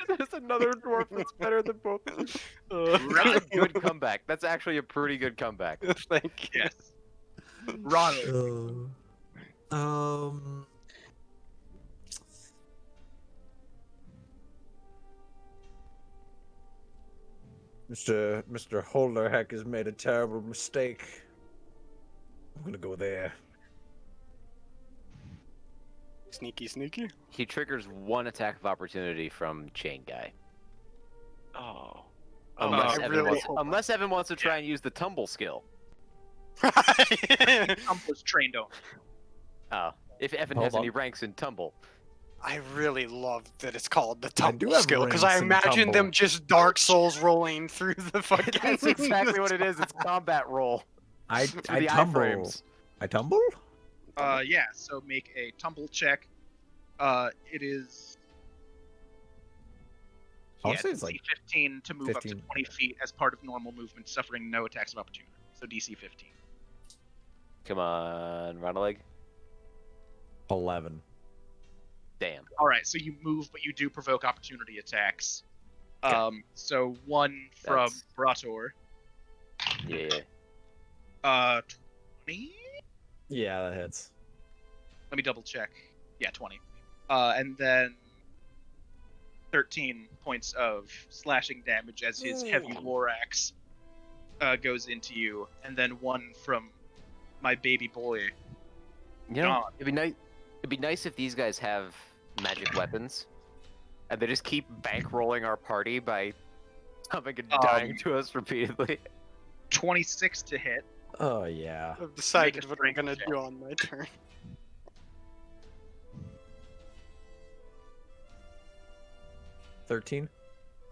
there's another dwarf that's better than both. That's a good comeback. That's actually a pretty good comeback. Thank you. yes. Ronald. Mr. Holderheck has made a terrible mistake. I'm gonna go there. Sneaky, sneaky. He triggers 1 attack of opportunity from Chain Guy. Oh. Unless, I Evan, really wants, hope- unless Evan wants to try and use the tumble skill. Trump was trained on. Oh. If Evan Hold has any on. ranks in tumble. I really love that it's called the I tumble do have skill because ranks I in imagine them tumble. just Dark Souls rolling through the fucking. That's exactly what it is. It's combat roll. I Through the tumble. iframes. I tumble? Yeah, so make a tumble check. It is. I wanna say it's DC like 15 to move up to 15. 20 feet as part of normal movement, suffering no attacks of opportunity. So DC 15. Come on, run a leg. 11. Damn. Alright, so you move, but you do provoke opportunity attacks. So one from That's- Brator. Yeah. 20? Yeah, that hits. Let me double check. Yeah, 20. And then 13 points of slashing damage as his heavy war axe goes into you, and then 1 from my baby boy. You know, John. it'd be nice if these guys have magic weapons, and they just keep bankrolling our party by coming and dying to us repeatedly. 26 to hit. Oh yeah. I've decided a what I'm strength gonna check. do on my turn. 13.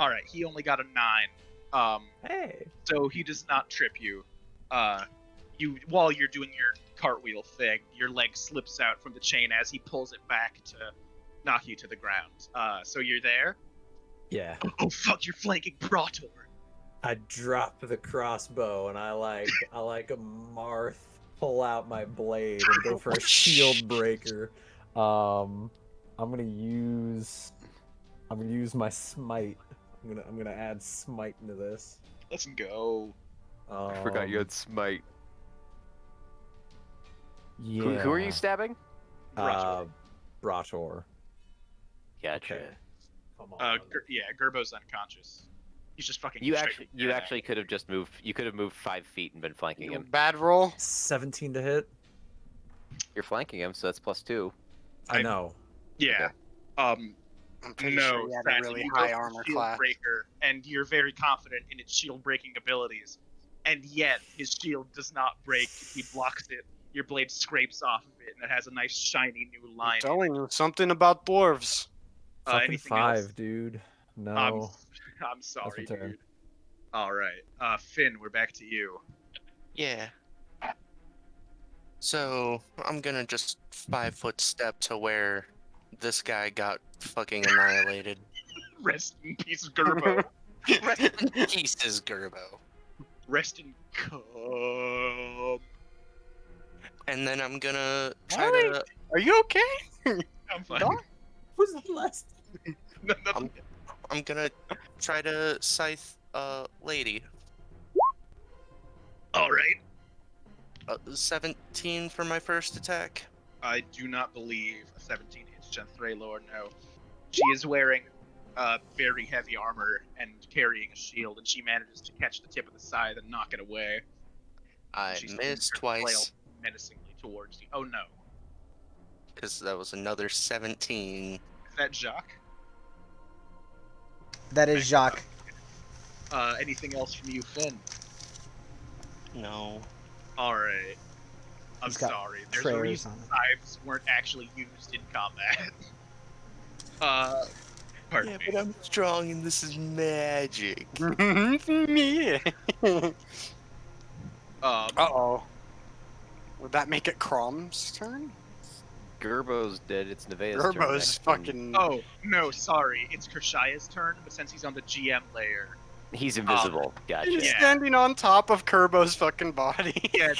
All right, he only got a 9. Hey. So he does not trip you. While you're doing your cartwheel thing, your leg slips out from the chain as he pulls it back to knock you to the ground. So you're there. Yeah. Oh fuck! You're flanking Praetor. I drop the crossbow and I like a Marth pull out my blade and go for a shield breaker. I'm gonna use my smite. I'm gonna add smite into this. Let's go. I forgot you had smite. Yeah. Who are you stabbing? Brator. Gotcha. Okay. Come on. Gerbo's unconscious. He's just fucking. You straight actually could have just moved. You could have moved 5 feet and been flanking him. Bad roll. 17 to hit. You're flanking him, so that's +2. I know. Yeah. I'm pretty sure he had a Saxon, really you go high for armor shield class. breaker, and you're very confident in its shield breaking abilities, and yet his shield does not break. He blocks it. Your blade scrapes off of it, and it has a nice shiny new line. I'm telling you something about dwarves. Fucking Anything 5, else? dude. No. I'm sorry, That's my turn. dude. All right, Finn, we're back to you. Yeah. So I'm gonna just 5-foot step to where this guy got fucking annihilated. Rest in peace, Gerbo. Rest in pieces, Gerbo. Rest in cum. And then I'm gonna try Harry? to. Are you okay? I'm fine. Dog? Was the last? I'm gonna try to scythe lady. All right. 17 for my first attack. I do not believe a 17 hits Gen 3 Lord, no. She is wearing very heavy armor and carrying a shield, and she manages to catch the tip of the scythe and knock it away. I She swings missed her flail twice menacingly towards you. Oh no. because that was another 17. Is that Jacques? That is Jacques. Anything else from you, Finn? No. Alright. I'm He's got sorry. There's a prayers reason on it. scythes weren't actually used in combat. Pardon Yeah, me. but I'm strong and this is magic. Me. Um, Uh-oh. Would that make it Crom's turn? Gerbo's dead. It's Nevaeh's turn. Gerbo's next. fucking... Oh, no, sorry. It's Kershaya's turn, but since he's on the GM layer. He's invisible. Gotcha. He's Yeah. standing on top of Kerbo's fucking body. Yeah.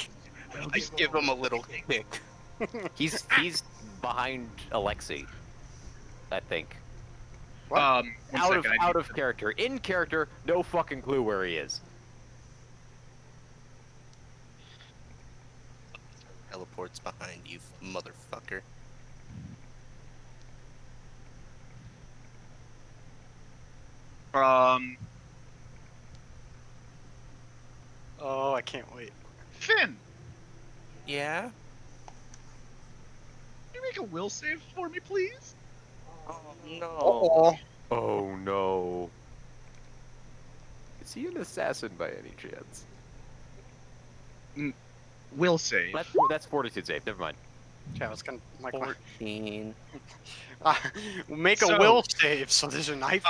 Just give him a little kick. He's behind Alexei, I think. What? One Out second, I of need- character. In character, no fucking clue where he is. Teleports behind you, motherfucker. Oh, I can't wait. Finn, Yeah? can you make a will save for me, please? Oh no. Oh, Oh no. Is he an assassin by any chance? Will save. That's fortitude save. Never mind. yeah, I was gonna like 14. make a So- will save. So there's a knife.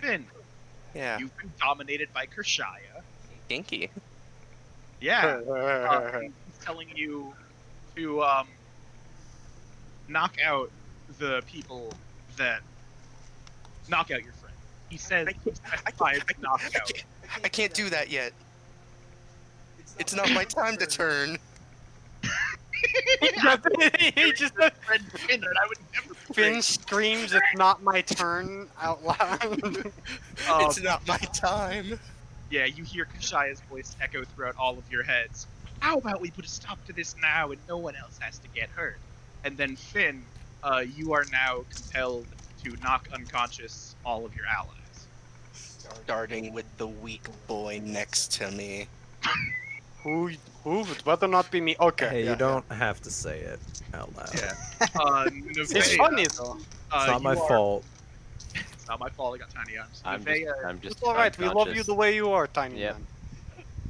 Finn, Yeah. you've been dominated by Kershaya. Dinky. Yeah. He's telling you to knock out the people that knock out your friend. He says specified knockout. I can't do that yet. It's not my time to turn. he just Friend Finn, and I would never Finn screams, "It's not my turn!" out loud. It's not my time. Yeah, you hear Kashaya's voice echo throughout all of your heads. How about we put a stop to this now and no one else has to get hurt? And then Finn, you are now compelled to knock unconscious all of your allies. Starting with the weak boy next to me. Who would better not be me? Okay. Hey, yeah, you don't have to say it out loud. Yeah. It's Nevaeh, funny though. It's not my you are- fault. It's not my fault. I got tiny arms. I'm Nevaeh, just It's all right. We love you unconscious. the way you are, tiny Yep. man.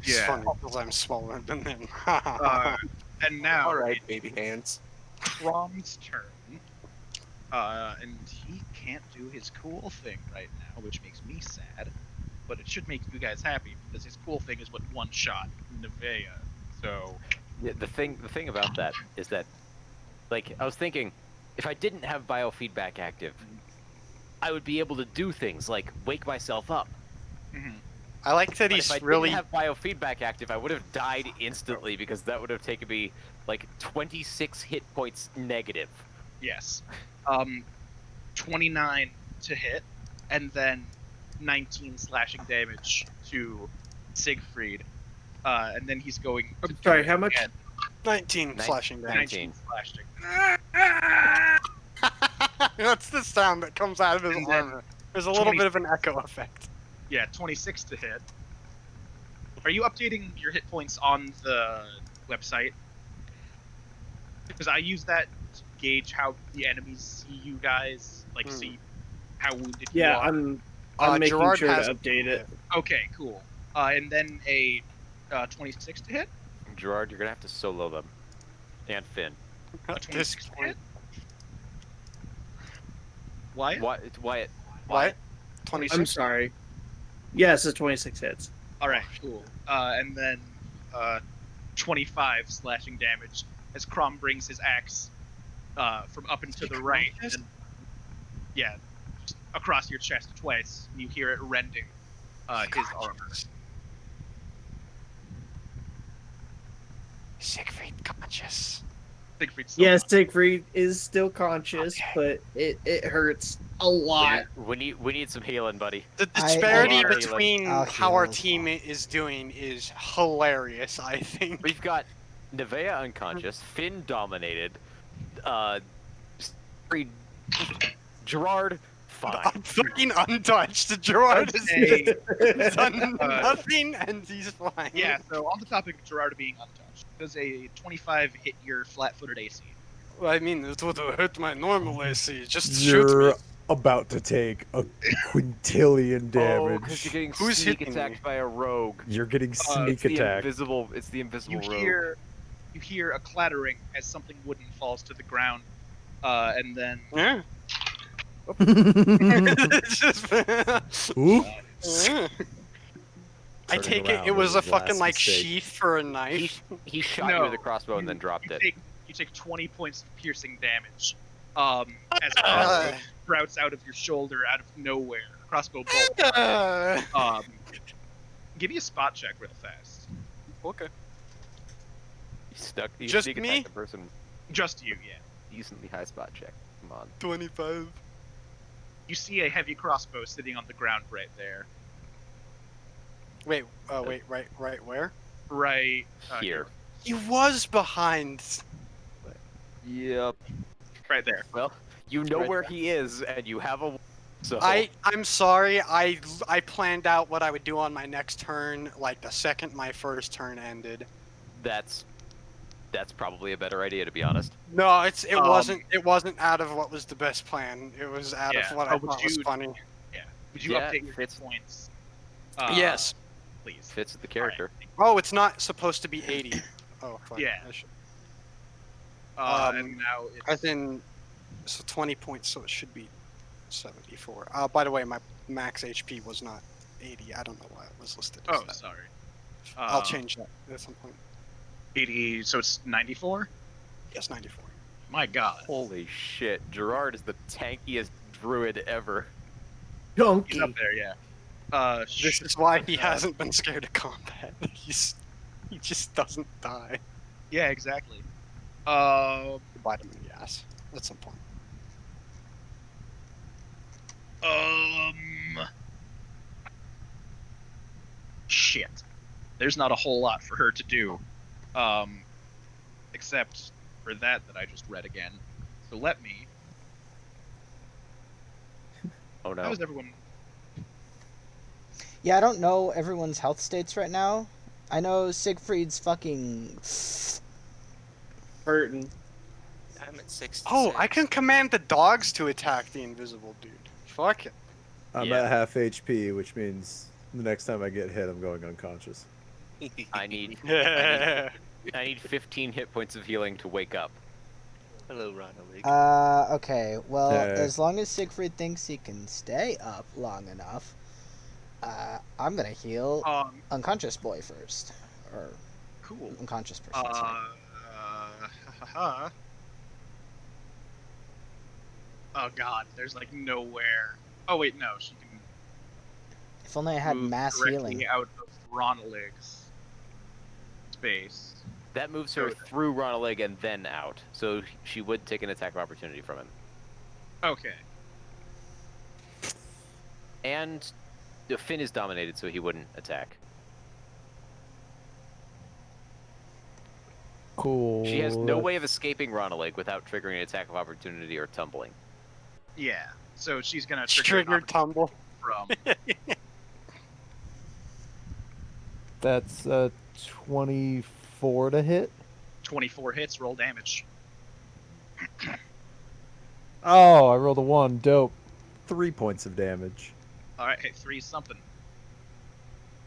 It's Yeah. funny because I'm smaller than him. and now All right, baby hands. Crom's turn. And he can't do his cool thing right now, which makes me sad. But it should make you guys happy because his cool thing is what one shot Nevaeh. So Yeah, the thing about that is that, like, I was thinking, if I didn't have biofeedback active, I would be able to do things like wake myself up. I like that But he's if I really. didn't have biofeedback active, I would have died instantly because that would have taken me like 26 hit points negative. yes, 29 to hit, and then 19 slashing damage to Siegfried. And then he's going to do Sorry, it how much? again. 19 slashing damage. 19. slashing. That's the sound that comes out of his And then armor. There's a little bit of an echo effect. Yeah, 26 to hit. Are you updating your hit points on the website? Because I use that to gauge how the enemies see you guys, like see how wounded you Yeah, are. I'm making Gerard sure to has- update it. Okay, cool. And then a 26 to hit. Gerard, you're gonna have to solo them, and Finn. A At this 26 to point. hit. Wyatt? Wyatt. What? 26? I'm sorry. Yes, it's 26 hits. All right, cool. And then 25 slashing damage as Crom brings his axe from up and to the right. And, yeah, just across your chest twice. And you hear it rending his armor. Siegfried conscious. Siegfried's still Yes, gone. Siegfried is still conscious, but it hurts a lot. We need some healing, buddy. The I- disparity I- between I'll how our heal as team well. is doing is hilarious, I think. We've got Nevaeh unconscious, Finn dominated, Gerard fine. I'm fucking untouched. Gerard Okay. has done nothing and he's fine. Yeah, so on the topic of Gerard being untouched, does a 25 hit your flat-footed AC? Well, I mean, it would have hurt my normal AC. Just shoot You're me. about to take a quintillion Oh, damage. because you're getting Who's sneak hitting attacked me? by a rogue. You're getting It's sneak the attack. invisible. It's the invisible You rogue. hear a clattering as something wooden falls to the ground, and then Yeah. It's just. Ooh. I Turning take it. around It was a was his last fucking like mistake. sheath for a knife. He shot No, you with a crossbow and then dropped it. You take 20 points of piercing damage. As a crossbow sprouts out of your shoulder out of nowhere. Crossbow bolt. Give me a spot check real fast. Okay. You Just sneak me? attacked the person. Just you, yeah. Decently high spot check. Come on. 25. You see a heavy crossbow sitting on the ground right there. Wait. Wait. Right. Where? Right Here. He was behind. Yep. Right there. Well, you know Right where there. he is, and you have a. So I'm sorry. I planned out what I would do on my next turn, like the second my first turn ended. that's probably a better idea, to be honest. No, it wasn't out of what was the best plan. It was out Yeah. of what I Would thought was you- funny. Would you Yeah, update your hit fits. points? Yes. Please. Fits with the character. Oh, it's not supposed to be 80. Oh, fuck. Yeah. I should- And now it's... As in, so 20 points, so it should be 74. By the way, my max HP was not 80. I don't know why it was listed as Oh, that. sorry. I'll change that at some point. 80, so it's 94? Yes, 94. My god. Holy shit! Gerard is the tankiest druid ever. He's Donkey. up there, yeah. This is why he hasn't been scared of combat. He just doesn't die. Yeah, exactly. Bite him in the ass at some point. Shit. There's not a whole lot for her to do. Except for that I just read again. So let me Oh no. How is everyone? Yeah, I don't know everyone's health states right now. I know Siegfried's fucking. Hurting. I'm at 66. Oh, I can command the dogs to attack the invisible dude. Fuck it. I'm Yeah. at half HP, which means the next time I get hit, I'm going unconscious. I need Yeah. I need 15 hit points of healing to wake up. Hello, Ronald. Okay. Well, Yeah. as long as Siegfried thinks he can stay up long enough, I'm gonna heal unconscious boy first, or Cool. unconscious person. Sorry. Oh god, there's like nowhere. Oh wait, no, she can If only I had move mass directly healing. out of Ronalig's space. That moves her through Ronalig and then out, so she would take an attack of opportunity from him. Okay. And Finn is dominated, so he wouldn't attack. Cool. She has no way of escaping Ronalig without triggering an attack of opportunity or tumbling. Yeah. So she's gonna Trigger tumble. from. That's 24 to hit. 24 hits, roll damage. Oh, I rolled a 1. Dope. 3 points of damage. Alright, hey, 3 something.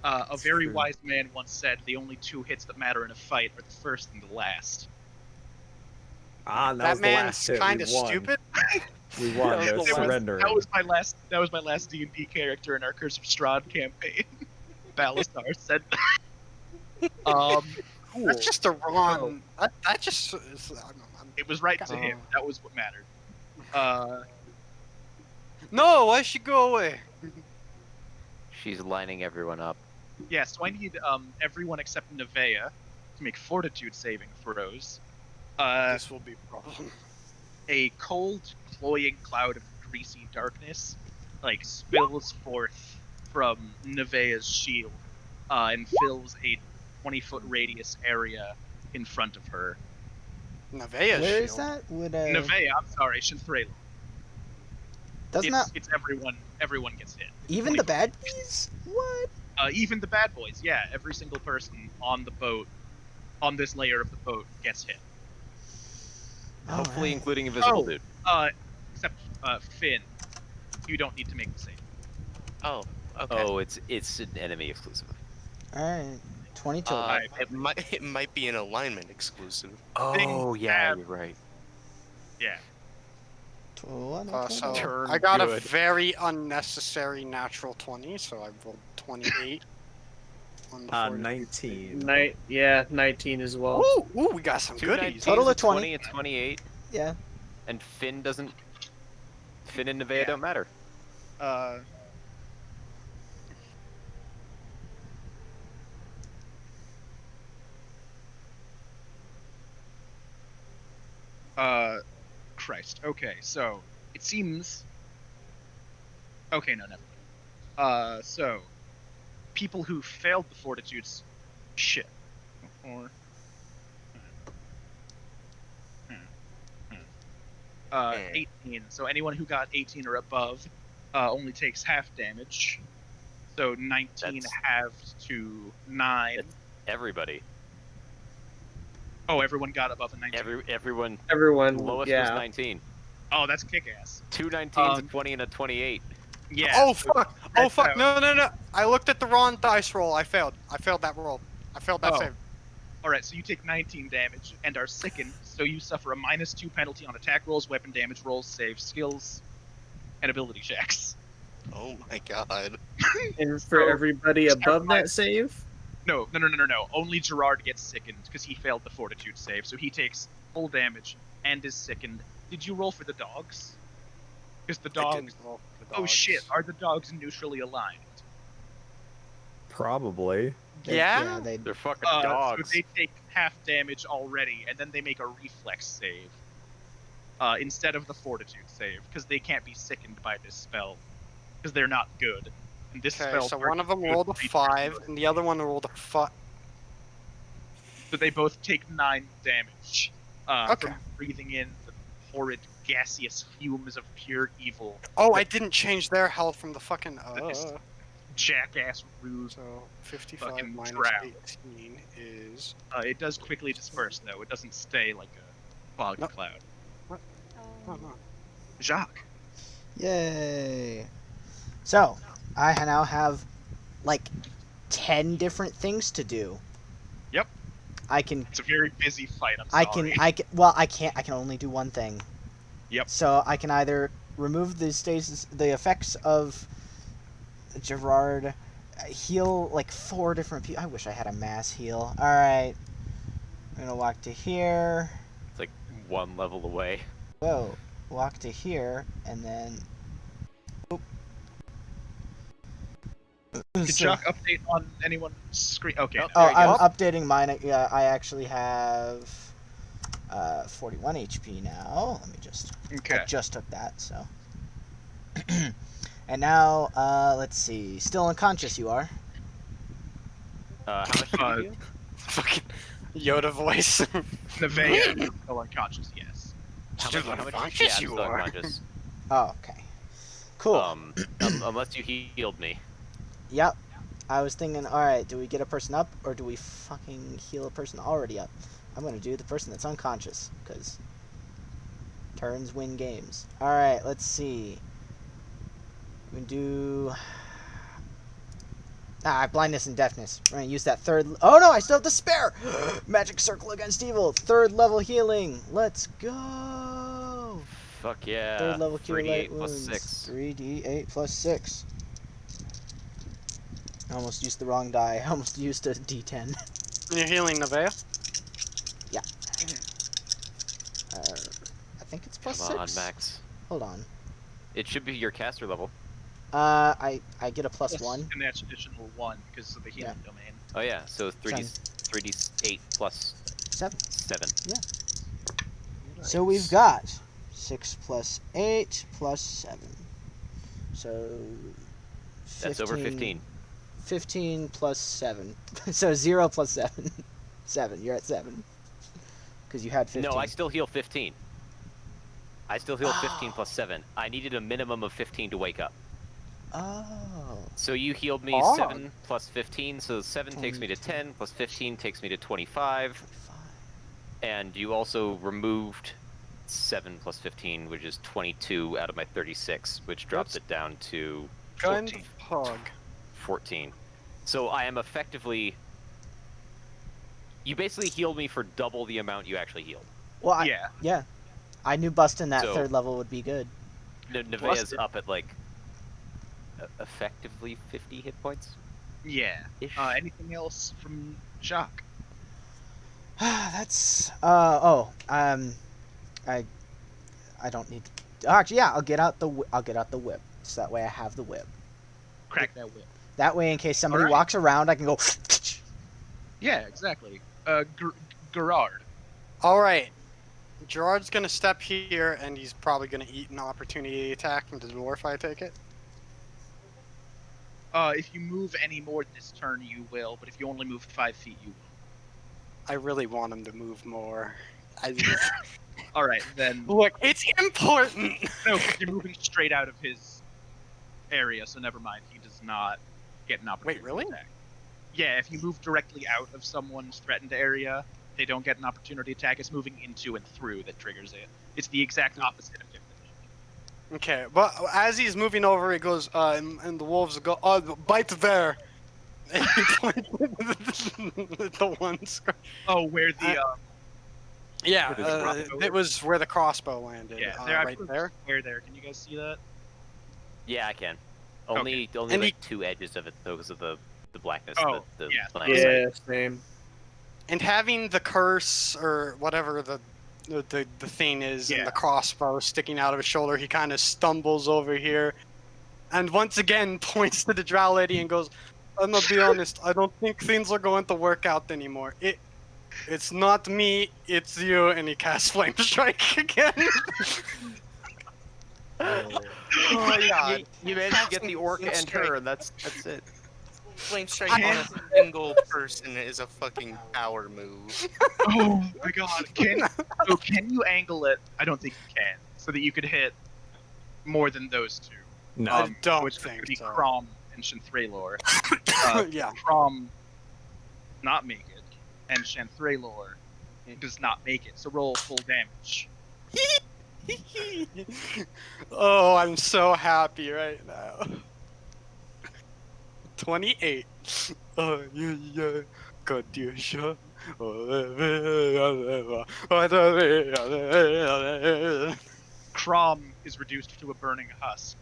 A very true. wise man once said the only 2 hits that matter in a fight are the first and the last. Ah, That man's kind of stupid. We won. They're surrendering. That was my last D&D character in our Curse of Strahd campaign. Balasar said that. Cool. That's just a wrong. That just. It was right to him. That was what mattered. No, why should go away? She's lining everyone up. Yeah, so I need everyone except Nevea to make fortitude saving throws. This will be a problem. A cold, cloying cloud of greasy darkness like spills forth from Nevea's shield and fills a 20-foot radius area in front of her. Nevea's Where shield. is that? Would Nevea, I'm sorry, Shinthrail. doesn't that It's everyone. Everyone gets hit. even the bad bees? What? Even the bad boys. Yeah, every single person on the boat, on this layer of the boat, gets hit. Hopefully Alright. including Invisible Dude. Except Finn. You don't need to make the save. Oh, okay. Oh, it's an enemy exclusive. Alright. 22. It might be an alignment exclusive. Oh, yeah, you're right. Yeah. So Turn I got good. a very unnecessary natural 20, so I rolled 28 on the 19. 19 as well. Ooh, we got some Two goodies. 19s, Total a of 20. 20 and 28. Yeah. And Finn doesn't. Finn and Nevea don't matter. Christ. Okay, so it seems. Okay, no, never mind. So people who failed the fortitudes, shit, or. 18. So anyone who got 18 or above only takes half damage. So 19 halved to 9. Everybody. Oh, everyone got above a 19. Everyone. Lowest was 19. Oh, that's kick-ass. 2 19s, a 20, and a 28. Yeah. Oh fuck! Oh fuck! No! I looked at the wrong dice roll. I failed. I failed that roll. I failed that save. Alright, so you take 19 damage and are sickened, so you suffer a -2 penalty on attack rolls, weapon damage rolls, saves, skills, and ability checks. Oh my god. And for everybody above that save? No. Only Gerard gets sickened because he failed the fortitude save, so he takes full damage and is sickened. Did you roll for the dogs? Because the dogs. I didn't roll for the Oh dogs. shit! Are the dogs neutrally aligned? Probably. Yeah? They're fucking So dogs. they take half damage already, and then they make a reflex save instead of the fortitude save because they can't be sickened by this spell because they're not good. And this Okay, spell so works one of them good rolled a for each 5, person. and the other one rolled a 5. So they both take 9 damage Okay. from breathing in the horrid gaseous fumes of pure evil. Oh, I didn't change their health from the fucking. This jackass rude. So 55 fucking minus drown. 18 is. It does quickly disperse, though. It doesn't stay like a fog Nope. cloud. Oh, no. Jacques. Yay! So, I now have like 10 different things to do. Yep. I can It's a very busy fight. I'm I sorry. can well I can't I can only do one thing. Yep. So I can either remove the effects of Gerard, heal like 4 different people. I wish I had a mass heal. All right. I'm going to walk to here. It's like 1 level away. Whoa. Walk to here and then Could Jacques update on anyone's screen? Okay. Oh, no. Oh, There you I'm go. updating mine. Yeah, I actually have 41 HP now. Let me just. Okay. I just took that, so. And now, let's see. Still unconscious, you are. How much did you do? Fucking Yoda voice. Nevaeh is still unconscious, yes. How Dude, much, how much unconscious yeah, I'm you still are. unconscious. Oh, okay. Cool. Unless you healed me. Yep. I was thinking, alright, do we get a person up, or do we fucking heal a person already up? I'm gonna do the person that's unconscious, because turns win games. Alright, let's see. We can do... blindness and deafness. We're gonna use that third... Oh no, I still have the spare! Magic circle against evil. 3rd level healing. Let's go! Fuck yeah. 3rd level cure light 3d8 plus wounds. 6. 3d8 plus 6. I almost used the wrong die. I almost used a d10. You're healing Nevaeh? I think it's plus Come 6. on, Max. Hold on. It should be your caster level. I get a plus 1. And that's additional 1 because of the healing domain. Oh yeah, so 3d8 plus 7. 7. So we've got 6 plus 8 plus 7. So 15, That's over 15. 15 plus 7. So 0 plus 7. 7. You're at 7. Because you had 15. No, I still heal 15. I still heal 15 plus 7. I needed a minimum of 15 to wake up. Oh. So you healed me 7 plus 15, so 7 takes me to 10, plus 15 takes me to 25. And you also removed 7 plus 15, which is 22 out of my 36, which drops it down to Kind 14. hog. 14. So I am effectively... You basically healed me for double the amount you actually healed. Well, Yeah. I knew busting that So- 3rd level would be good. Nevaeh's up at like... effectively 50 hit points? Yeah. Ish. Anything else from Jacques? That's I don't need to, actually, yeah, I'll get out the whip, so that way I have the whip. Crack that whip. That way, in case somebody Alright. walks around, I can go. Yeah, exactly. Gerard. Alright. Gerard's gonna step here, and he's probably gonna eat an opportunity attack from the dwarf, I take it. If you move any more this turn, you will, but if you only move 5 feet, you will. I really want him to move more. Alright, then. Look, it's important! No, 'cause you're moving straight out of his area, so never mind. He does not get an opportunity really? attack. Yeah, if you move directly out of someone's threatened area, they don't get an opportunity attack. It's moving into and through that triggers it. It's the exact opposite of different. Okay, but as he's moving over, he goes, and the wolves go, bite there! And he points at the one scar. Oh, where the Yeah, Where the crossbow it was where the crossbow landed. yeah, Right there. Where there? Can you guys see that? Yeah, I can. Only And like 2 edges of it because of the blackness. Oh, the yeah. blind sight. same. And having the curse or whatever the thing is, and Yeah. the crossbow sticking out of his shoulder, he kind of stumbles over here, and once again points to the drow lady and goes, "I'm gonna be honest. I don't think things are going to work out anymore. It's not me. It's you." And he casts Flame Strike again. Oh my god. You managed to get the orc Flame and strike. her, and that's it. Flame Strike on a single person is a fucking power move. Oh my god! Can you angle it? I don't think you can. so that you could hit more than those two. No. I don't which would think be so. Crom and Shanthralor. Yeah. Crom not make it, and Shanthralor does not make it. So roll full damage. Oh, I'm so happy right now. 28. Oh, yeah. Katyusha. Crom is reduced to a burning husk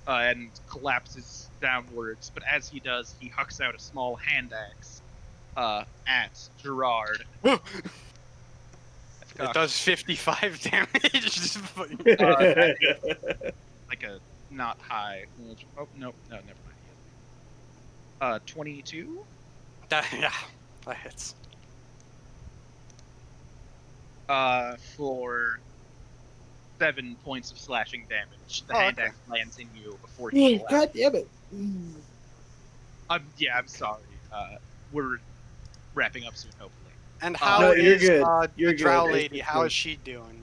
and collapses downwards. But as he does, he hucks out a small hand axe at Gerard. It cocked. does 55 damage. That is like a not high. Oh no, never mind. 22. Yeah, that hits. For 7 points of slashing damage. The Oh, hand okay. axe lands in you before he collapses. God damn it. I'm sorry. We're wrapping up soon, hopefully. And how No, you're is good. You're the drow good. lady? It's How good. is she doing?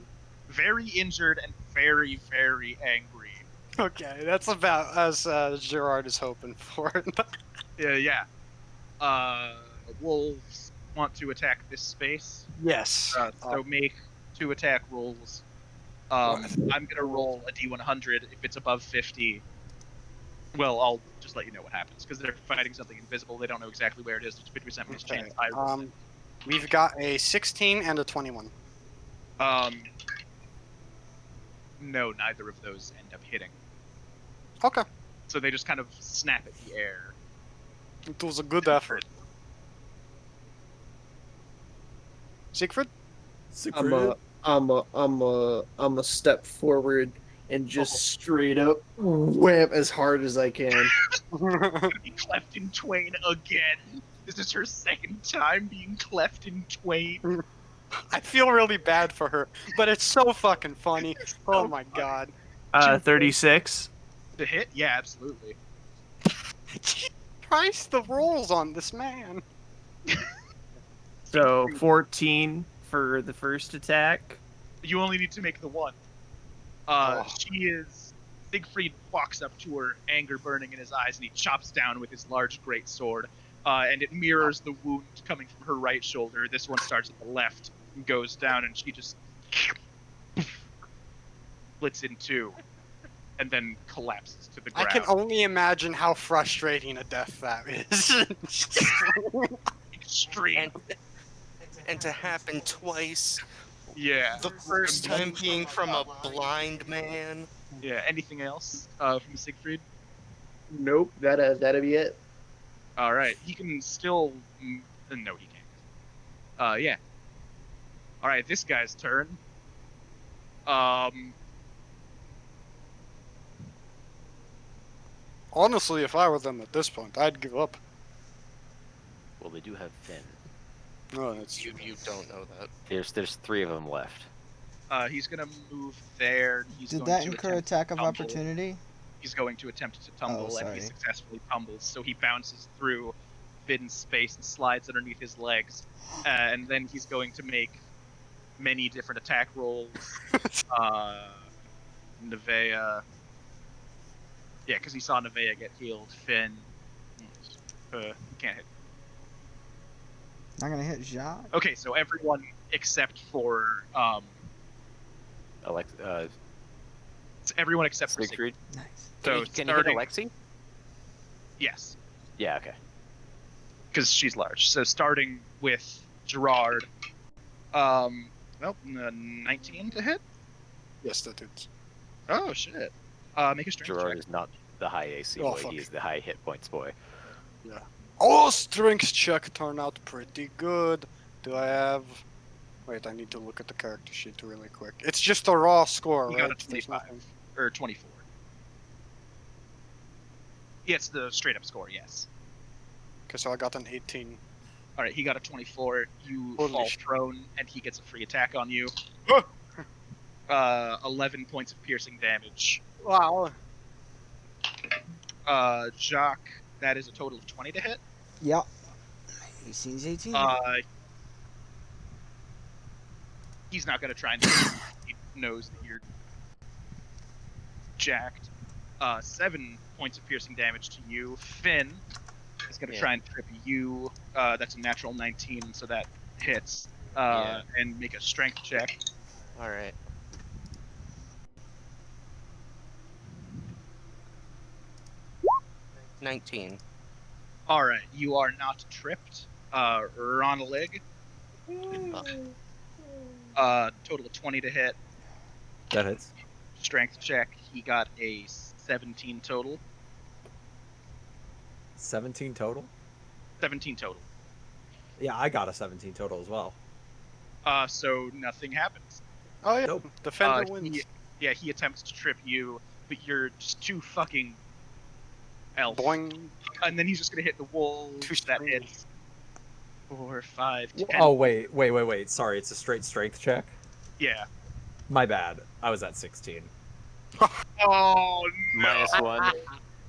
Very injured and very, very angry. Okay, that's about as Gerard is hoping for. Yeah. Wolves want to attack this space. Yes. So make 2 attack rolls. I'm gonna roll a d100. If it's above 50, well, I'll just let you know what happens because they're fighting something invisible. They don't know exactly where it is. There's a 50% miss Okay. chance. I roll We've got a 16 and a 21. No, neither of those end up hitting. Okay. So they just kind of snap at the air. It was a good effort. Siegfried? I'm a step forward and just straight up wham as hard as I can. Be cleft in twain again. This is her second time being cleft in twain. I feel really bad for her, but it's so fucking funny. Oh my god. 36. To hit? Yeah, absolutely. Christ, the rolls on this man. So 14 for the first attack. You only need to make the one. Siegfried walks up to her, anger burning in his eyes, and he chops down with his large great sword. And it mirrors the wound coming from her right shoulder. This one starts at the left and goes down, and she just splits in two, and then collapses to the I ground. can only imagine how frustrating a death that is. Extreme. And to happen twice. Yeah. The first time being from a blind man. Yeah. Anything else from Siegfried? Nope, that'll be it. All right. He can still. No, he can't. Yeah. All right. This guy's turn. Honestly, if I were them at this point, I'd give up. Well, they do have Finn. No, that's You don't know that. There's 3 of them left. He's gonna move there. He's Did going that to incur attempt attack to of tumble. opportunity? He's going to attempt to tumble, and sorry. he successfully tumbles. So he bounces through Finn's space and slides underneath his legs, and then he's going to make many different attack rolls. Nevea. Yeah, because he saw Nevea get healed. Finn. Can't hit. Not gonna hit Jacques? Okay, so everyone except for everyone except for Siegfried. Nice. So Can you hit starting, Alexi? yes, Yeah, okay. because she's large. So starting with Gerard, 19 to hit. yes, that is. Oh shit! Make a strength Gerard check. is not the high AC Oh, boy, fuck. he is the high hit points boy. Oh, strength check turned out pretty good. Do I have? Wait, I need to look at the character sheet really quick. It's just a raw score, You right? got a There's 25 nothing. or 24. Yes, the straight up score. Yes. Okay, so I got an 18. All right, he got a 24. You Holy fall shit. prone, and he gets a free attack on you. 11 points of piercing damage. Wow. Jacques, that is a total of 20 to hit. Yep. 18's 18. He's not gonna try and. He knows that you're jacked. 7 points of piercing damage to you. Finn is going to Yeah. try and trip you. That's a natural 19, so that hits. Yeah. And make a strength check. All right. $19. All right, you are not tripped. Ronalig, total of 20 to hit. That hits. Strength check, he got a 17 total. 17 total? 17 total. Yeah, I got a 17 total as well. So nothing happens. Oh yeah, Nope. defender He- wins. he attempts to trip you, but you're just too fucking elf. Boing. And then he's just gonna hit the wolves. Too That stringy. hits 4, 5, 10. Oh, wait. Sorry, it's a straight strength check? Yeah. My bad. I was at 16. Oh no. -1.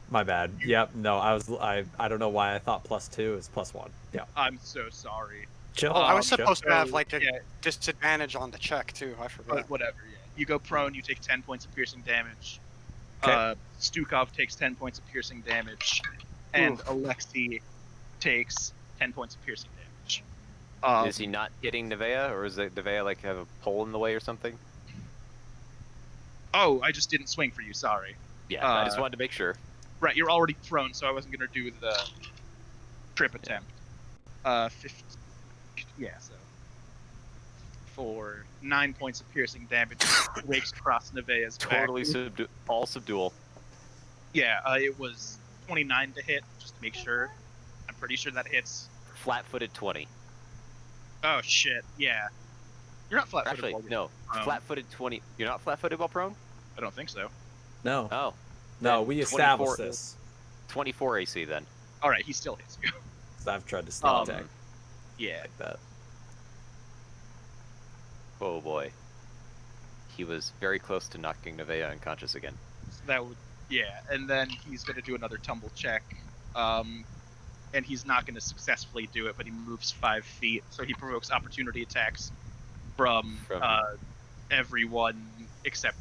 My bad. Yep, no, I don't know why I thought +2 is +1. Yeah. I'm so sorry. Chill. Oh, I was chill. supposed to have like a Yeah, disadvantage on the check too. I forgot. but whatever. Yeah. You go prone. You take 10 points of piercing damage. Okay. Stukov takes 10 points of piercing damage, and Alexei takes 10 points of piercing damage. Is he not hitting Nevea, or is it Nevea like have a pole in the way or something? Oh, I just didn't swing for you. Sorry. Yeah, I just wanted to make sure. Right, you're already prone, so I wasn't gonna do the trip attempt. 15. Yeah, so for 9 points of piercing damage, rakes across Nevea's back. Totally all subdual. Yeah, it was 29 to hit, just to make sure. I'm pretty sure that hits. Flat-footed 20. Oh shit, yeah. You're not flat-footed. Actually, while no. prone. Flat-footed 20. You're not flat-footed while prone? I don't think so. No. Oh. No, then we 24 established this. 24 AC then. All right, he still hits you. So I've tried to sneak attack Yeah. like that. Oh boy. He was very close to knocking Nevea unconscious again. So that would, yeah, and then he's gonna do another tumble check, and he's not gonna successfully do it, but he moves 5 feet, so he provokes opportunity attacks from everyone except,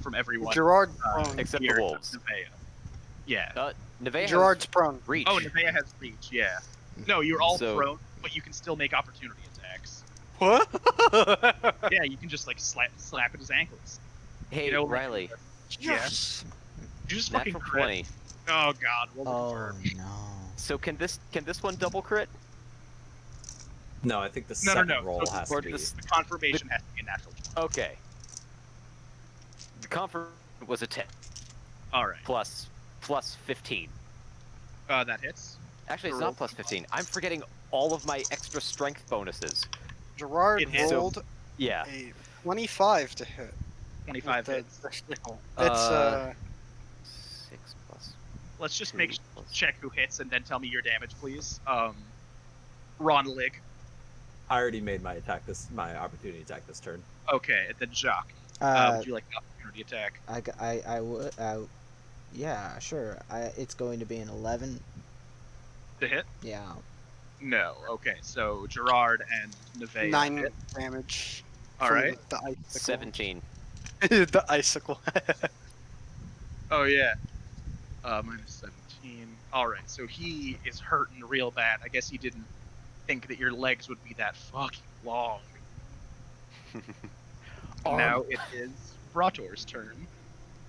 from everyone. Gerard prone. Except here the wolves. Nevea. Yeah. Nevea Gerard's has prone. reach. Oh, Nevea has reach. Yeah. No, you're all So- prone, but you can still make opportunity attacks. What? Yeah, you can just like slap at his ankles. Hey, You know, like- Riley. Yes. You just fucking Natural crit. 20. Oh god. What would Oh work? no. So can this one double crit? No, I think the No, no, second no. roll So- has to or be. this- The confirmation has to be a natural 20. Okay. The confirm was a 10 All right. plus 15. That hits. Actually, it's not plus 15. I'm forgetting all of my extra strength bonuses. Gerard It hits. rolled Yeah. a 25 to hit. 25 with hits. the sickle. Uh, It's 6 plus. Let's just 2 make plus- check who hits and then tell me your damage, please. Ronalig. I already made my opportunity attack this turn. Okay, and then Jacques. Would you like an opportunity attack? I would. Yeah, sure. It's going to be an 11. To hit? Yeah. No. Okay, so Gerard and Nevea 9 hit. damage. All from right. The icicle. 17. The icicle. Oh yeah. Minus 17. All right, so he is hurting real bad. I guess he didn't think that your legs would be that fucking long. Now it is Brator's turn.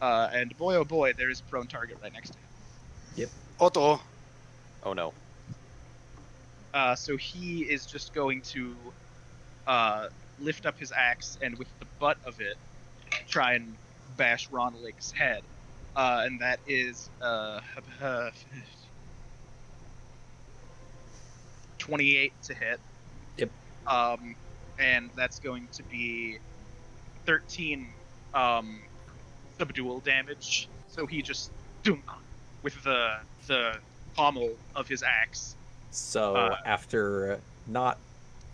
And boy, oh boy, there is a prone target right next to him. Otto. Oh no. So he is just going to lift up his axe and with the butt of it try and bash Ronalig's head. And that is 28 to hit. Yep. And that's going to be 13 subdual damage. So he just dunk with the pommel of his axe. So after not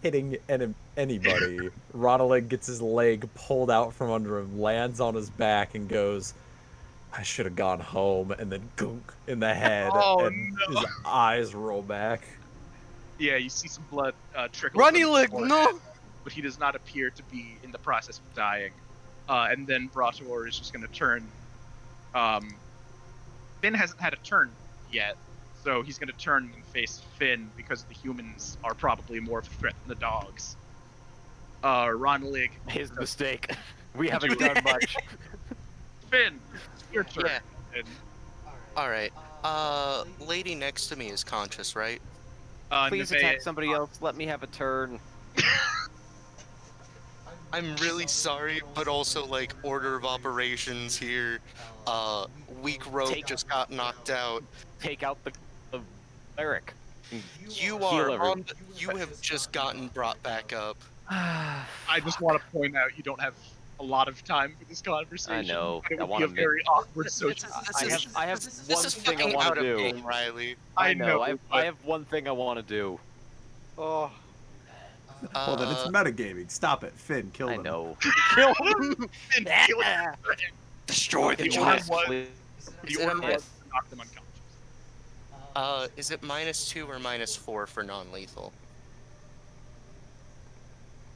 hitting anybody, Ronalig gets his leg pulled out from under him, lands on his back, and goes, "I should have gone home," and then gunk in the head, and his eyes roll back. Yeah, you see some blood trickle. Runny from his leg, forehead, no! But he does not appear to be in the process of dying. And then Brator is just going to turn Finn hasn't had a turn yet, so he's going to turn and face Finn because the humans are probably more of a threat than the dogs. Ronlig. His mistake. We haven't done much. Finn, your turn. Yeah. And, All right. Lady next to me is conscious, right? Please Nevaeh- attack somebody else. Let me have a turn. I'm really sorry, but also like order of operations here. Weak rope Take- just got knocked out. Take out the cleric. You Heal are everyone. you have just gotten brought back up. I just want to point out you don't have a lot of time for this conversation. I know. It I would be wanna a make- very awkward social. I have This one is thing I fucking want out to of do. game, Riley. I know. I but- have one thing I want to do. Oh, Well, then it's metagaming. Stop it, Finn. Kill I them. know. kill him! Finn, kill him. Destroy the The order giant. was, Please. the order was to knock them unconscious. Is it -2 or -4 for non-lethal?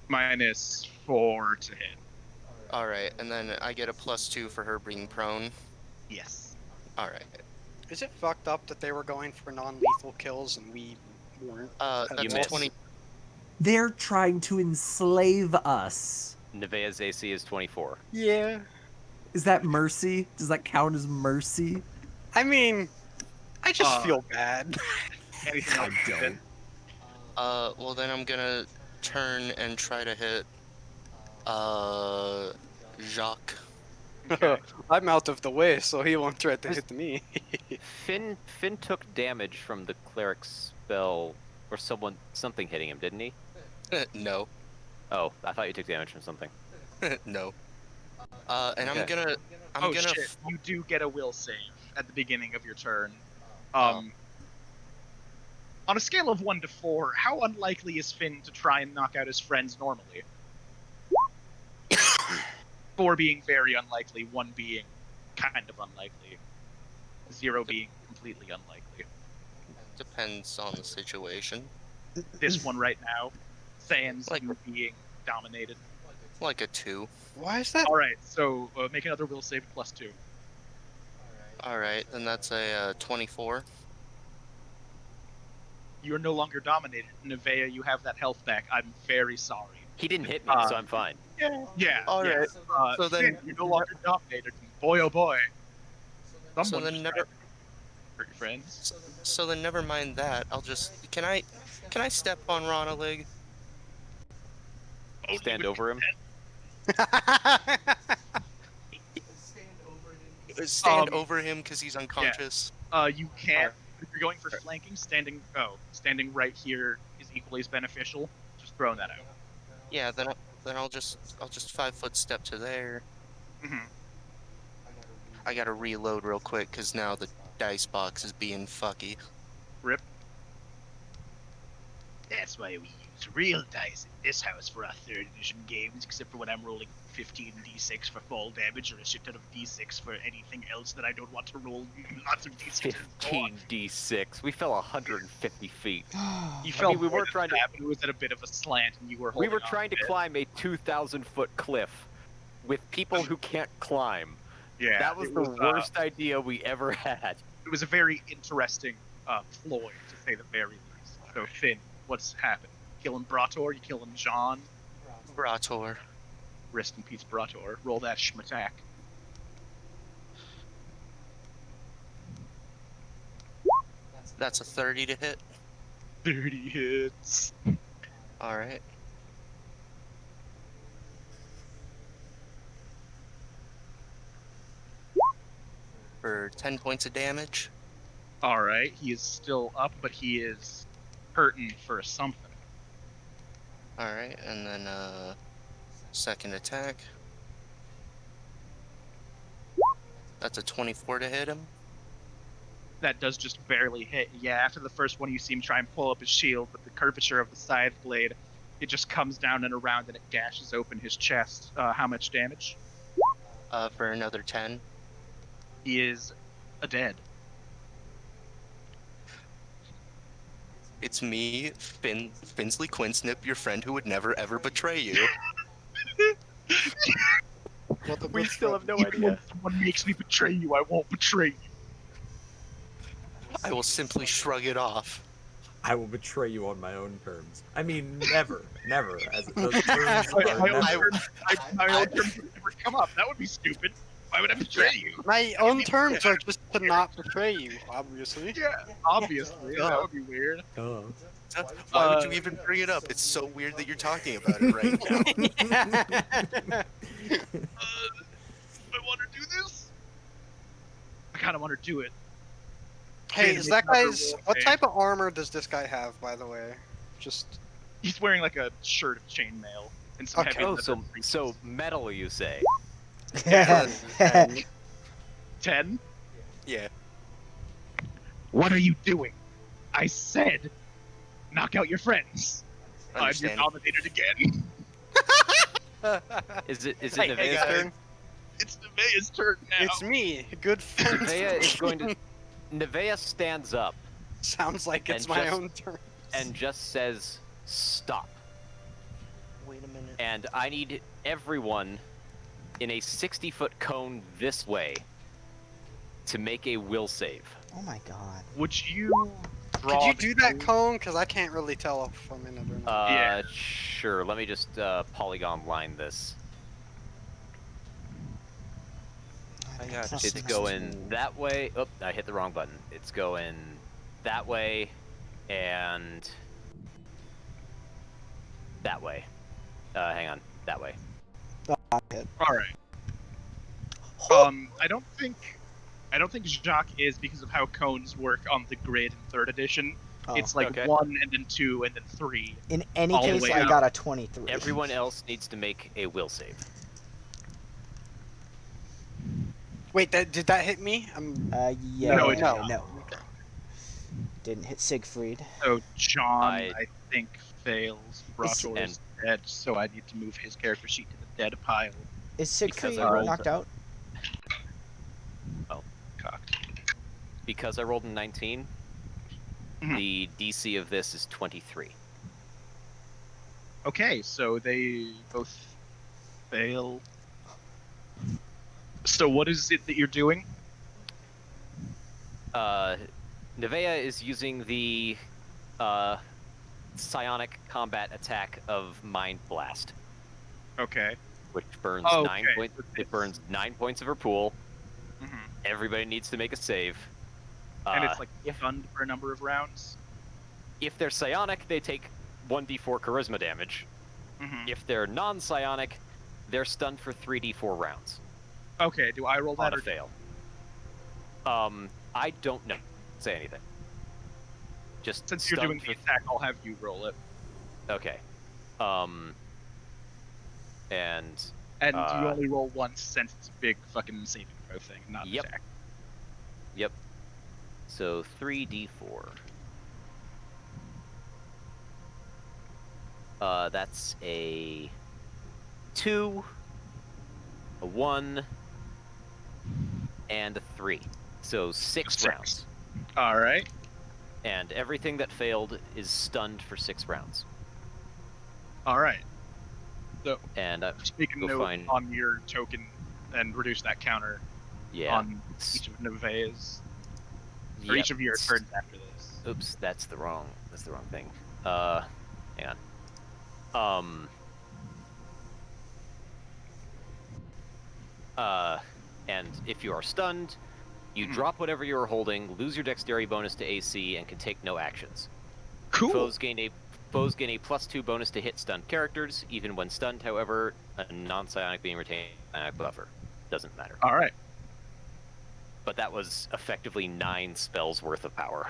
-4 to hit. All right, and then I get a +2 for her being prone. Yes. All right. Is it fucked up that they were going for non-lethal kills and we weren't? That's You a missed. 20. They're trying to enslave us. Nevaeh's AC is 24. Yeah. Is that mercy? Does that count as mercy? I mean, I just Uh, feel bad. Anything I else? don't. Well then I'm gonna turn and try to hit, Jacques. Okay. I'm out of the way, so he won't try to hit me. Finn took damage from the cleric's spell, or something hitting him, didn't he? No. Oh, I thought you took damage from something. No. And I'm Okay. gonna Oh shit! You do get a will save at the beginning of your turn. On a scale of 1 to 4, how unlikely is Finn to try and knock out his friends normally? 4 being very unlikely, 1 being kind of unlikely, 0 being completely unlikely. Depends on the situation. This one right now, sans Like- you being dominated. Like a 2. Why is that? All right, so make another will save +2. All right, then that's a 24. You're no longer dominated, Nevaeh. You have that health back. I'm very sorry. He didn't hit me, so I'm fine. Yeah. All yeah. right. So then- Finn, you're no longer dominated. Boy, oh boy. So Someone then just never. tried to hurt your friends. So then never mind that. I'll just. Can I step on Ronalig? Only Stand with over him. Stand over him because he's unconscious. You can't. If you're going for flanking, standing right here is equally as beneficial. Just throwing that out. Yeah. Then I'll just 5-foot step to there. Mhm. I gotta reload real quick because now the dice box is being fucky. Rip. That's why we use real dice in this house for our 3rd edition games, except for when I'm rolling 15d6 for fall damage or a shit ton of d6 for anything else that I don't want to roll lots of d6. 15d6. We fell 150 feet. You felt we more were than trying to. that, but it was at a bit of a slant, and you were. We were holding on trying to a bit. climb a 2,000-foot cliff with people who can't climb. Yeah, That was it the worst idea we ever had. It was a very interesting ploy, to say the very least. So Finn, what's happened? Killing Brator? You killing John? Brator. Rest in peace, Brator. Roll that schmattack. That's a 30 to hit. 30 hits. All right. For 10 points of damage. All right, he is still up, but he is hurting for something. All right, and then second attack. That's a 24 to hit him. That does just barely hit. Yeah, after the first one, you see him try and pull up his shield, but the curvature of the scythe blade, it just comes down and around, and it gashes open his chest. How much damage? For another 10. He is dead. It's me, Finsley Quinsnip, your friend who would never ever betray you. We still have no Even idea. when someone makes me betray you, I won't betray you. I will simply shrug it off. I will betray you on my own terms. I mean, never, never. As those terms are My own never. terms, my own terms would never come up. That would be stupid. Why would I betray you? My own terms are just to not betray you, obviously. Yeah, obviously. Yeah. That would be weird. Why would you even bring it up? It's so weird that you're talking about it right now. I want to do this. I kind of want to do it. Hey, Can is make that another guy's... roll What save. type of armor does this guy have, by the way? Just... He's wearing like a shirt of chainmail and some Okay. heavy Oh, leather. so metal, you say? And 10. Yeah. What are you doing? I said, knock out your friends. I'm your Understand. dominated again. Is it Hey, Nevaeh's guys. turn? It's Nevaeh's turn now. it's me, good friend. Nevaeh is going to. Nevaeh stands up Sounds like it's And my just- own turn. and just says, "Stop." Wait a minute. And I need everyone in a 60-foot cone this way to make a will save. Oh my god. Would you draw Could you the do that cone? Because I can't really tell if I'm in it or not. Yeah. Sure. Let me just polygon line this. I got Plus It's 16. going that way. Oh, I hit the wrong button. It's going that way and that way. Hang on. That way. All right. I don't think Jacques is because of how cones work on the grid in 3rd edition. Oh. It's like Okay. 1 and then 2 and then 3. In any all the case, way I up. got a 23. Everyone else needs to make a will save. Wait, did that hit me? Yeah, No, it did no, not. no. Didn't hit Siegfried. So John, I- I think, fails. Brator and- is dead, so I need to move his character sheet to the dead pile. Is Siegfried I rolled knocked out? Cocked. Because I rolled a 19, Mhm. the DC of this is 23. Okay, so they both fail. So what is it that you're doing? Nevaeh is using the psionic combat attack of Mind Blast, Okay. which burns Okay. 9 points. It burns 9 points of her pool. hmm Everybody needs to make a save. And it's like if stunned for a number of rounds. if they're psionic, they take 1d4 charisma damage. hmm If they're non-psionic, they're stunned for 3d4 rounds Okay, do I roll on that a or fail. I don't know. Say anything. Just since you're doing stunned the attack, I'll have you roll it. for... Okay. And And you Uh, only roll once since it's a big fucking saving throw thing, not an Yep. attack. Yep. So 3d4. That's a 2, a 1, and a 3. So 6 Six. rounds. Alright. And everything that failed is stunned for 6 rounds. Alright. And Just make a Go note find- on your token and reduce that counter yeah. on each of Nevaeh's, or Yep. each of your turns after this. Oops, that's the wrong thing. Hang on. And if you are stunned, you Mhm. drop whatever you are holding, lose your dexterity bonus to AC, and can take no actions. Cool. Foes gain a +2 bonus to hit stunned characters, even when stunned. However, a non-psionic being retained psionic buffer. Doesn't matter. Alright. But that was effectively 9 spells worth of power.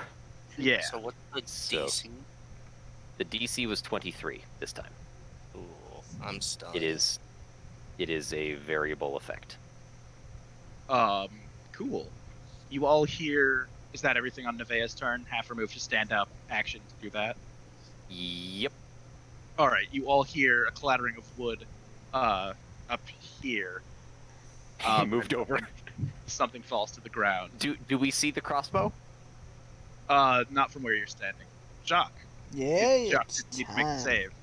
Yeah. So what's the So- DC? The DC was 23 this time. Ooh, I'm stunned. It is a variable effect. Cool. You all hear. Is that everything on Nevaeh's turn? Half remove to stand up, action to do that. Yep. Alright, you all hear a clattering of wood up here. He moved over. Something falls to the ground. Do we see the crossbow? Not from where you're standing. Jacques. Yeah, Jacques, it's you need to make a time. save.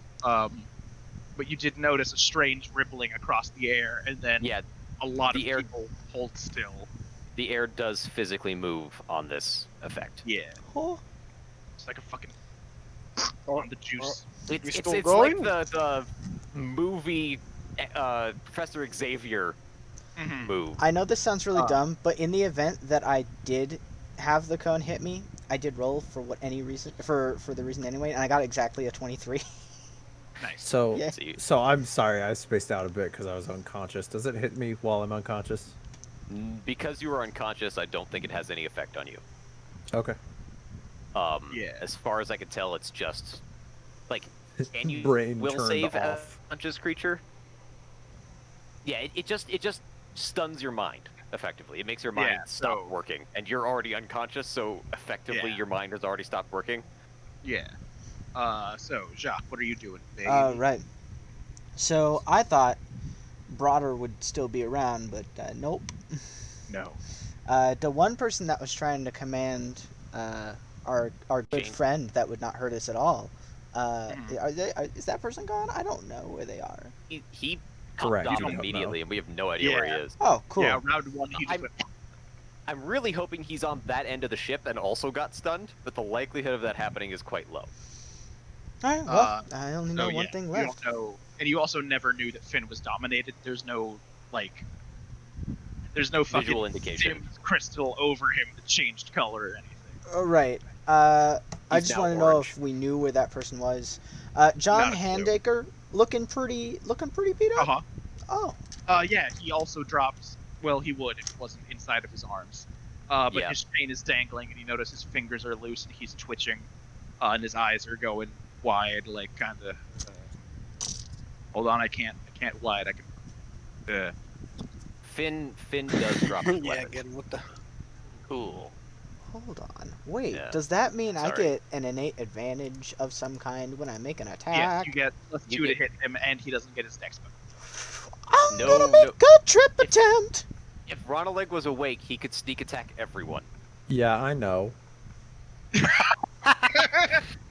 But you did notice a strange rippling across the air, and then Yeah, a lot of The air- people hold still. The air does physically move on this effect. Yeah, Oh, it's like a fucking Or- on the juice. It's We it's, still it's going? like the movie Professor Xavier Mhm. move. I know this sounds really Uh. dumb, but in the event that I did have the cone hit me, I did roll for any reason for the reason anyway, and I got exactly a 23. Nice. So, Yeah. so I'm sorry, I spaced out a bit because I was unconscious. Does it hit me while I'm unconscious? Because you were unconscious, I don't think it has any effect on you. Okay. Yeah. As far as I can tell, it's just like, can you Brain will turned save a off. unconscious creature? Yeah, it just stuns your mind effectively. It makes your mind Yeah, stop so- working, and you're already unconscious, so effectively Yeah. your mind has already stopped working. Yeah. So Jacques, what are you doing, baby? Right. So I thought Broader would still be around, but nope. No. The one person that was trying to command our good Jane. friend that would not hurt us at all. Mhm. Is that person gone? I don't know where they are. He popped Correct, off you don't immediately, know. and we have no idea where he Yeah. is. Oh, cool. Yeah, round one he just I'm- went. I'm really hoping he's on that end of the ship and also got stunned, but the likelihood of that happening is quite low. All right. Well, I only know So one yeah, thing you left. don't know, and you also never knew that Finn was dominated. There's no there's no fucking Visual indication. Sims crystal over him that changed color or anything. Right. I He's just now want to know orange. if we knew where that person was. John Not a clue. Handaker, looking pretty beat Uh up. huh. Oh. Yeah, he also dropped. Well, he would if it wasn't inside of his arms. But Yeah. his chain is dangling, and you notice his fingers are loose, and he's twitching, and his eyes are going wide, like kind of. Hold on, I can't wide. I can. Finn does drop his Yeah, weapon. again, what the? Cool. Hold on. Wait. Yeah. Does that mean I Sorry. get an innate advantage of some kind when I make an Yes, attack? you get +2 You to get- hit him, and he doesn't get his dex bonus. I'm No, gonna make a trip attempt. If Ronaleg was awake, he could sneak attack everyone. Yeah, I know.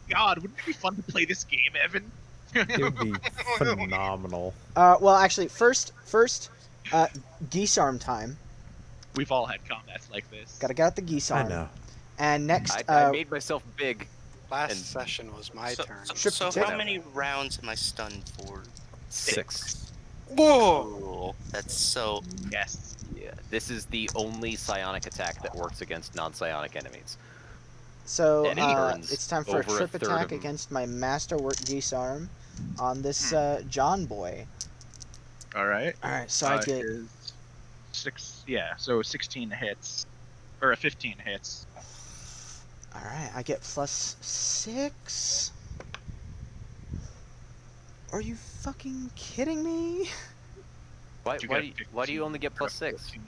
God, wouldn't it be fun to play this game, Evan? It would be phenomenal. Well, actually, first, geese arm time. We've all had combats like this. Gotta get out the geese I arm. know. And next, I made myself big. Last And- session was my turn. Strip So the how tip. many rounds am I stunned for? 6. Whoa! Cool. That's so. Yes. Yeah. This is the only psionic attack that works against non-psionic enemies. so and it burns it's time for a over a trip third attack of 'em. against my masterwork geese arm on this John boy. All right. All right, so I get. Is 6. Yeah. So 16 hits, or 15 hits. All right, I get +6. Are you fucking kidding me? Why You why got do you, why do you 15, only get +6? 14.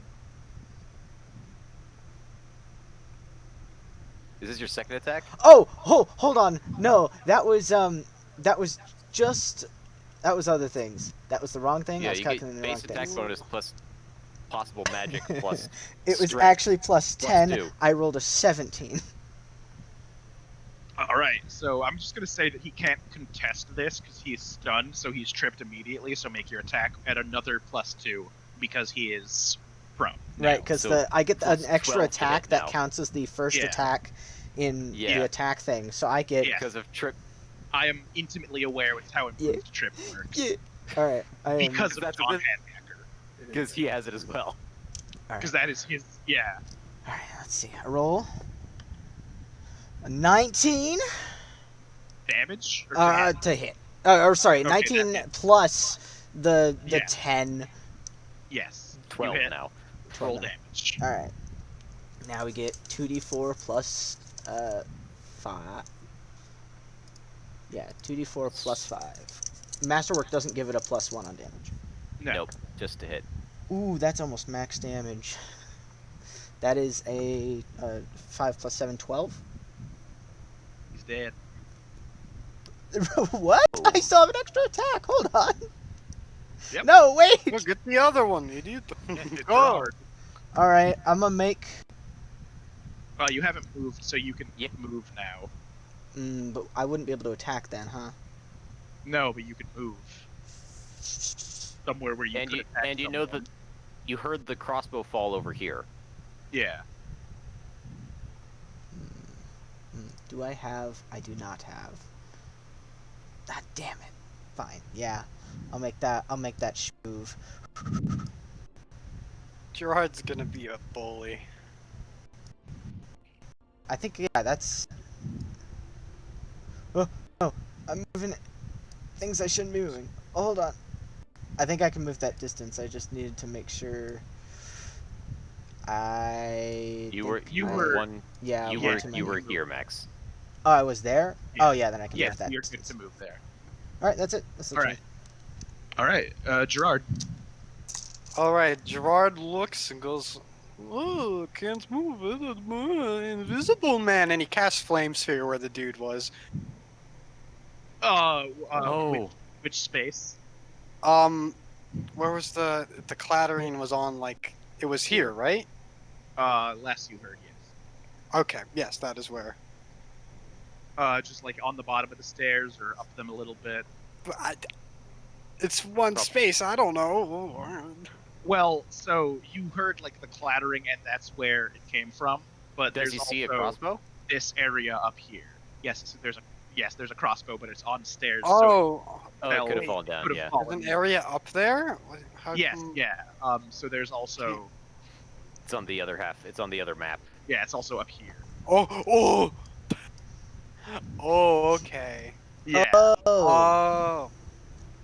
Is this your second attack? Oh, hold on. No, that was just that was other things. That was the wrong thing. I Yeah, was you get calculating the wrong base attack things. bonus plus possible magic plus. It was strength. actually +10. 2. I rolled a 17. All right. So I'm just gonna say that he can't contest this because he's stunned, so he's tripped immediately. So make your attack at another +2 because he is prone. Right, now. because so I get plus an extra 12 to hit attack that now. counts as the first Yeah. attack in Yeah. the attack thing. So I get. Yeah. Because of trip. I am intimately aware with how improved trip works. Yeah. All right. I am. Because of That's John what Handhacker. Because he has it as well. all right. Because that is his. Yeah. All right. Let's see. I roll a 19 Damage. Or to hit? to hit. Or sorry, Okay, 19 that hits. plus the Yeah. 10. Yes. 12 you hit. now. Roll 12 now. damage. All right. Now we get 2d4 plus 5. Yeah, 2d4 plus 5. Masterwork doesn't give it a +1 on damage. No. Nope, just to hit. Ooh, that's almost max damage. That is a 5 plus 7, 12. He's dead. What? I still have an extra attack. Hold on. Yep. No, wait. Well, get the other one, idiot. It's Go. hard. All right, I'm gonna make. You haven't moved, so you can move now. But I wouldn't be able to attack then, huh? No, but you can move somewhere where you And could you attack and you know someone. that You heard the crossbow fall over here. Yeah. Do I have? I do not have. God damn it. Fine. Yeah. I'll make that move. Gerard's gonna be a bully. I think yeah, that's. Oh, no, I'm moving things I shouldn't be moving. Oh, hold on. I think I can move that distance. I just needed to make sure. You were one. Yeah. You were here, Max. Oh, I was there. Yeah. Oh yeah, then I can Yeah, move that you're distance. good to move there. All right, that's it. That's the All turn. right. All right, Gerard. Alright, Gerard looks and goes, oh, can't move it, invisible man, and he casts Flame Sphere where the dude was. Oh. Which space? Where was the clattering was on, like, it was here, right? Last you heard, yes. Okay, yes, that is where. Just like on the bottom of the stairs or up them a little bit. But it's one space, I don't know. Well, so you heard like the clattering, and that's where it came from. But Does there's he also see a crossbow? this area up here. Yes, so there's a crossbow, but it's on stairs. Oh, Oh, it could have fallen down. could've Yeah. there's fallen. an area up there? How Yes, come- yeah. So there's also It's on the other half. It's on the other map. yeah, it's also up here. Oh! Oh, okay. Yeah. Oh.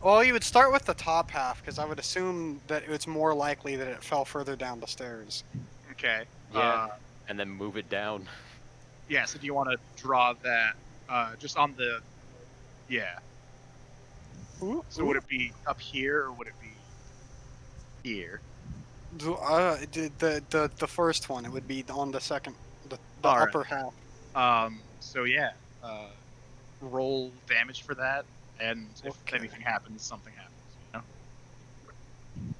Well, you would start with the top half, because I would assume that it's more likely that it fell further down the stairs. Okay. Yeah. And then move it down. Yeah. So do you want to draw that just on the? Yeah. So would it be up here or would it be here? The first one, it would be on the second, the All right. upper half. So yeah. Roll damage for that, and if Okay. anything happens, something happens. You know.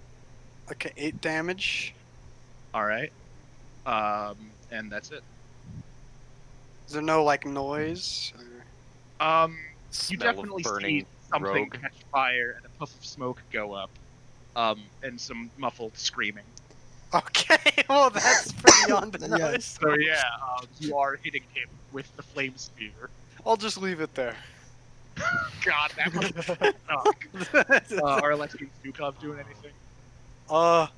Okay, 8 damage. All right. And that's it. Is there no, like, noise? Or... You Smell of definitely burning see something rogue. catch fire and a puff of smoke go up, and some muffled screaming. Okay, well, that's pretty on the Yeah. nose. So yeah, you are hitting him with the flame spear. I'll just leave it there. God, that must suck. Are Alexei and Zukov doing anything? No.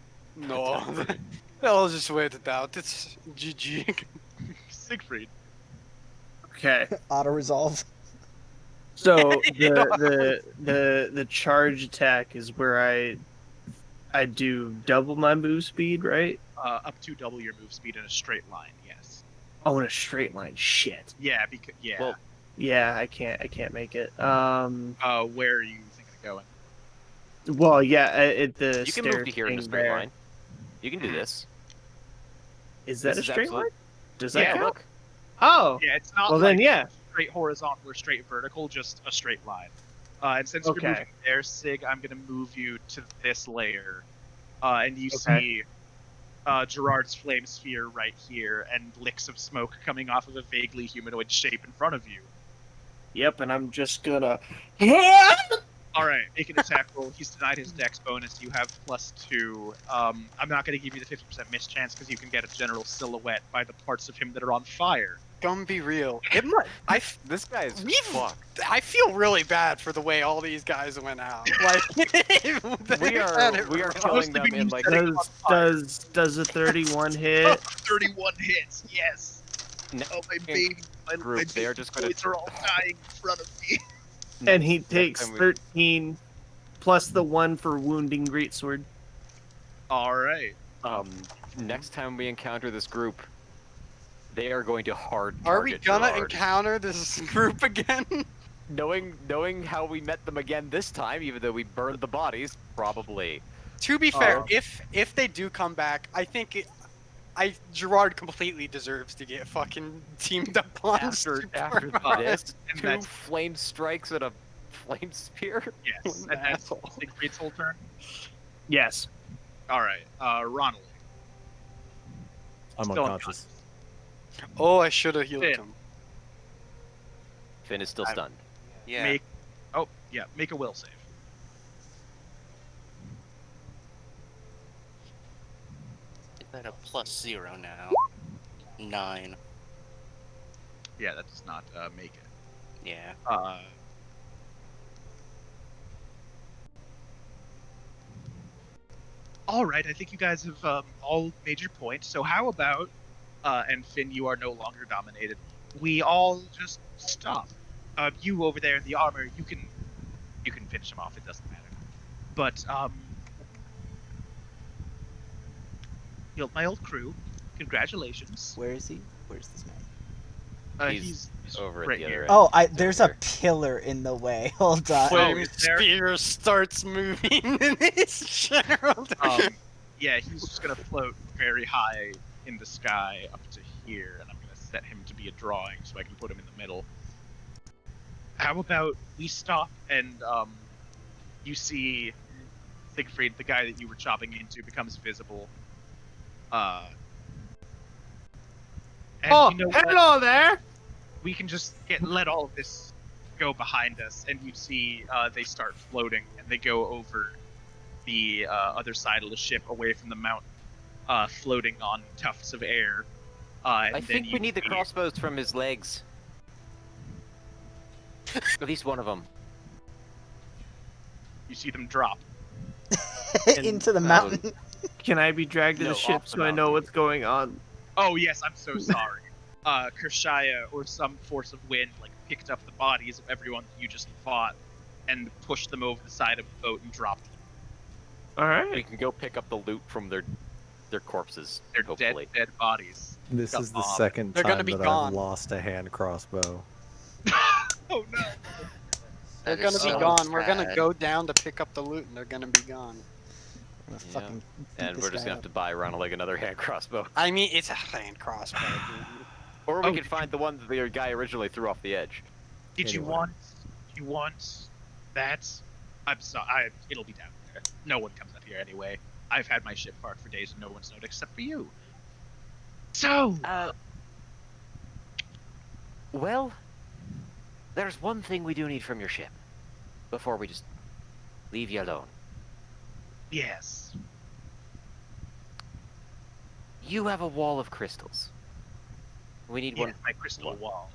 I'll just wait it out. It's GG. Siegfried. Okay. Auto resolve. So the charge attack is where I do double my move speed, right? Up to double your move speed in a straight line. Yes. Oh, in a straight line. Shit. Yeah. Because yeah. Well, Yeah, I can't make it. Where are you thinking of going? Well, yeah, at the you can move to here in a stair straight there. line. You can do this. Is that This a is straight absolute- line? Does that Yeah, count? look. Oh, Yeah, it's not well like then, yeah. straight horizontal or straight vertical, just a straight line. And since you're Okay. moving there, Sig, I'm gonna move you to this layer, and you Okay. see Gerard's flame sphere right here, and licks of smoke coming off of a vaguely humanoid shape in front of you. Yep, and I'm just gonna. All right, make an attack roll. He's denied his dex bonus. You have +2. I'm not going to give you the 50% miss chance because you can get a general silhouette by the parts of him that are on fire. Gonna be real. It might. This guy is We've- fucked. I feel really bad for the way all these guys went out. Like We are killing them in like Does a 31 hit? 31 hits, yes. Oh, my baby. My group, they are just gonna- boys are all dying in front of me. And he takes time we- 13 plus the 1 for wounding greatsword. All right. Next time we encounter this group, they are going to hard Are we target gonna Gerard. encounter this group again? Knowing how we met them again this time, even though we burned the bodies, probably. To be fair, if they do come back, I think Gerard completely deserves to get fucking teamed up on. After this, And 2 that's- flame strikes and a flame spear. Yes. What an And that's asshole. Siegfried's whole turn. Yes. All right. Ronald. I'm Still unconscious. Oh, I should have healed Finn. him. Finn is still stunned. Yeah. Make a will save. at a +0 now. 9. Yeah, that does not make it. Yeah. All right, I think you guys have all made your point. So how about, and Finn, you are no longer dominated. We all just stop. You over there in the armor, you can finish him off. It doesn't matter. But killed my old crew. Congratulations. Where is he? Where's this man? He's over at right the other here. end. Oh, He's there's over a pillar in the way. Hold on. Flame is there? spear starts moving in its general Yeah, he's just gonna float very high in the sky up to here, and I'm gonna set him to be a drawing so I can put him in the middle. How about we stop and you see Siegfried, the guy that you were chopping into, becomes visible. And Oh, you know what? hello there. We can just let all of this go behind us, and you see they start floating, and they go over the other side of the ship, away from the mountain, floating on tufts of air. I think we need the crossbows from his legs. At least one of them. You see them drop. Into the mountain. Can I be dragged to No, the ship off the so I know mountain. what's going on? Oh yes, I'm so sorry. Kershaya or some force of wind picked up the bodies of everyone that you just fought and pushed them over the side of the boat and dropped them. All We right. can go pick up the loot from their corpses. They're hopefully. dead bodies. This Got is the bombed. second They're gonna time be that gone. I've lost a hand crossbow. Oh no. They're That gonna is be so gone. We're gonna sad. go down to pick up the loot, and they're gonna be gone. I'm gonna Yeah. fucking beat And this we're just guy gonna have up. to buy Ronald another hand crossbow. I mean, it's a hand crossbow, dude. Or we Oh, could find the one that the guy originally threw off the edge. Did you Anyway. want that? I'm sorry. It'll be down there. No one comes up here anyway. I've had my ship parked for days and no one's known except for you. So, Well, there's one thing we do need from your ship. Before we just leave you alone. yes. You have a wall of crystals. We need Yes, one. my crystal one. wall.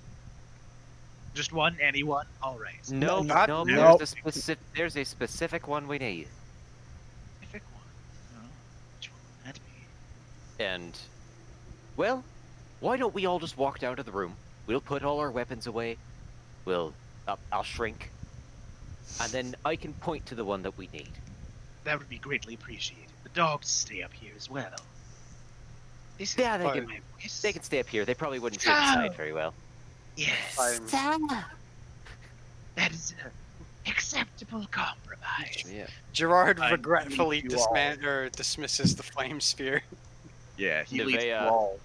Just one? Anyone? Alright. No, not- no, no. there's a specific one we need. Specific one. Oh, which one would that be? And, well, why don't we all just walk down to the room? We'll put all our weapons away. I'll shrink. And then I can point to the one that we need. That would be greatly appreciated. The dogs stay up here as well. This is Yeah, they part can- of my voice. They can stay up here. They probably wouldn't fit inside Oh. very well. Yes. That is an acceptable compromise. Yeah. Gerard I regretfully need you all. dismisses the flame sphere. Yeah, he leads you Nevaeh- all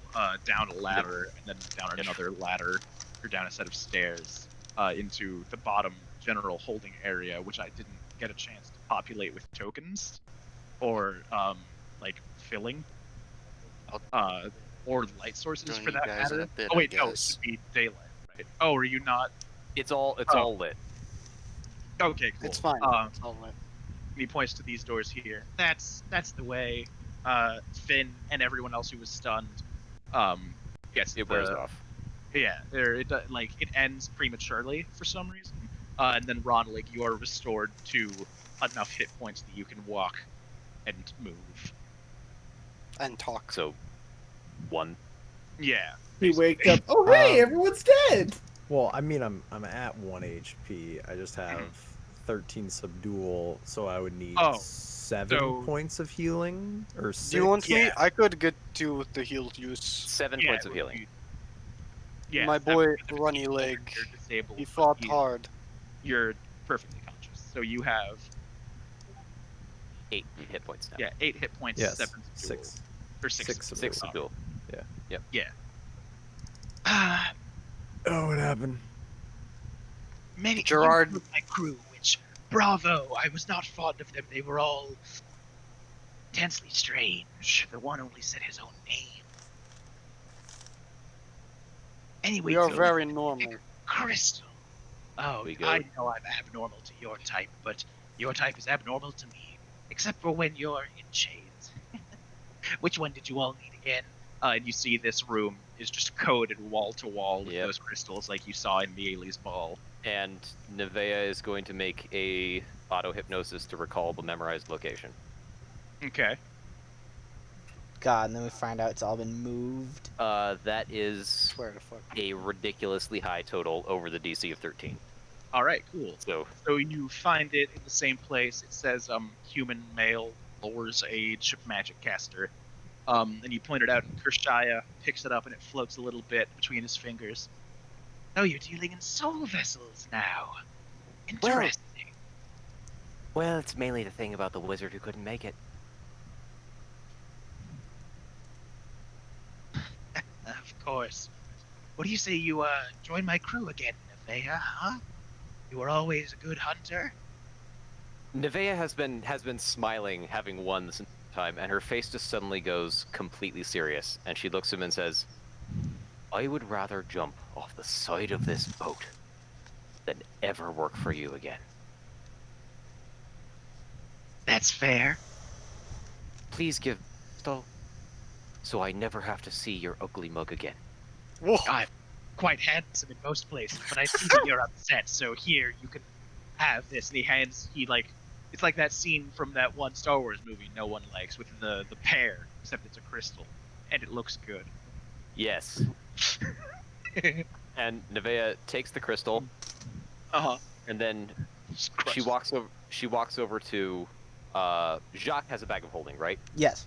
down a ladder and then down another ladder, or down a set of stairs, into the bottom general holding area, which I didn't get a chance to populate with tokens, or filling, or light sources Join for you that guys in matter. a bit, Oh I wait, no, it guess. should be daylight, right? Oh, are you not? It's all Oh. all lit. Okay, cool. It's fine. And he points to these doors here. That's the way. Finn and everyone else who was stunned gets It wears off. Yeah, it ends prematurely for some reason, and then Ron, you are restored to enough hit points that you can walk and move. And talk. So, one. Yeah. He wakes up. Oh, hey, Um, everyone's dead. Well, I mean, I'm at 1 HP. I just have 13 subdual, so I would need Oh, 7 so- points of healing or 6. Do you want me? Yeah. I could get you with the heal use. 7 Yeah, points of healing. Yeah. My that boy, would be the Runny people Leg, when you're disabled, he but fought hard. You're perfectly conscious, so you have 8 hit points now. 8 hit points, Yes, 7 subdual, 6. or 6. Six subdual. 6 subdual. Ah, Oh, what happened? Many Gerard- you killed my crew, which bravo, I was not fond of them. They were all intensely strange. The one only said his own name. Anyway, We are so- very normal. Crystal. Oh, We go. I know I'm abnormal to your type, but your type is abnormal to me. Except for when you're in chains. Which one did you all need again? And you see this room is just coated wall to wall with those crystals like you saw in Mealy's ball. And Nevea is going to make a auto hypnosis to recall the memorized location. Okay. God, and then we find out it's all been moved. That is Swear to fuck. a ridiculously high total over the DC of 13. All right, cool. So you find it in the same place. It says human male, Lore's age, magic caster. And you point it out, and Kershaya picks it up, and it floats a little bit between his fingers. Oh, you're dealing in soul vessels now. Interesting. Well, it's mainly the thing about the wizard who couldn't make it. Of course. What do you say you join my crew again, Nevea, huh? You were always a good hunter. Nevea has been smiling, having won this time, and her face just suddenly goes completely serious, and she looks at him and says, I would rather jump off the side of this boat than ever work for you again. That's fair. Please give so I never have to see your ugly mug again. Whoa. I'm quite handsome in most places, but I see that you're upset, so here, you can have this. And it's like that scene from that one Star Wars movie no one likes with the pear, except it's a crystal, and it looks good. Yes. And Nevea takes the crystal, and then she walks over to Jacques has a bag of holding, right? Yes.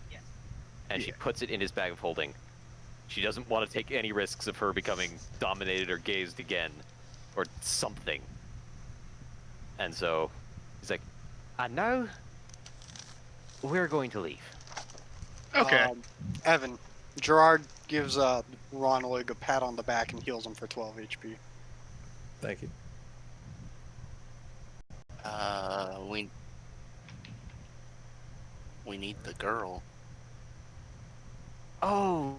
And she puts it in his bag of holding. She doesn't want to take any risks of her becoming dominated or gazed again, or something. And so he's like, and now we're going to leave. Okay. Evan, Gerard gives Ronald a pat on the back and heals him for 12 HP. Thank you. We need the girl. Oh.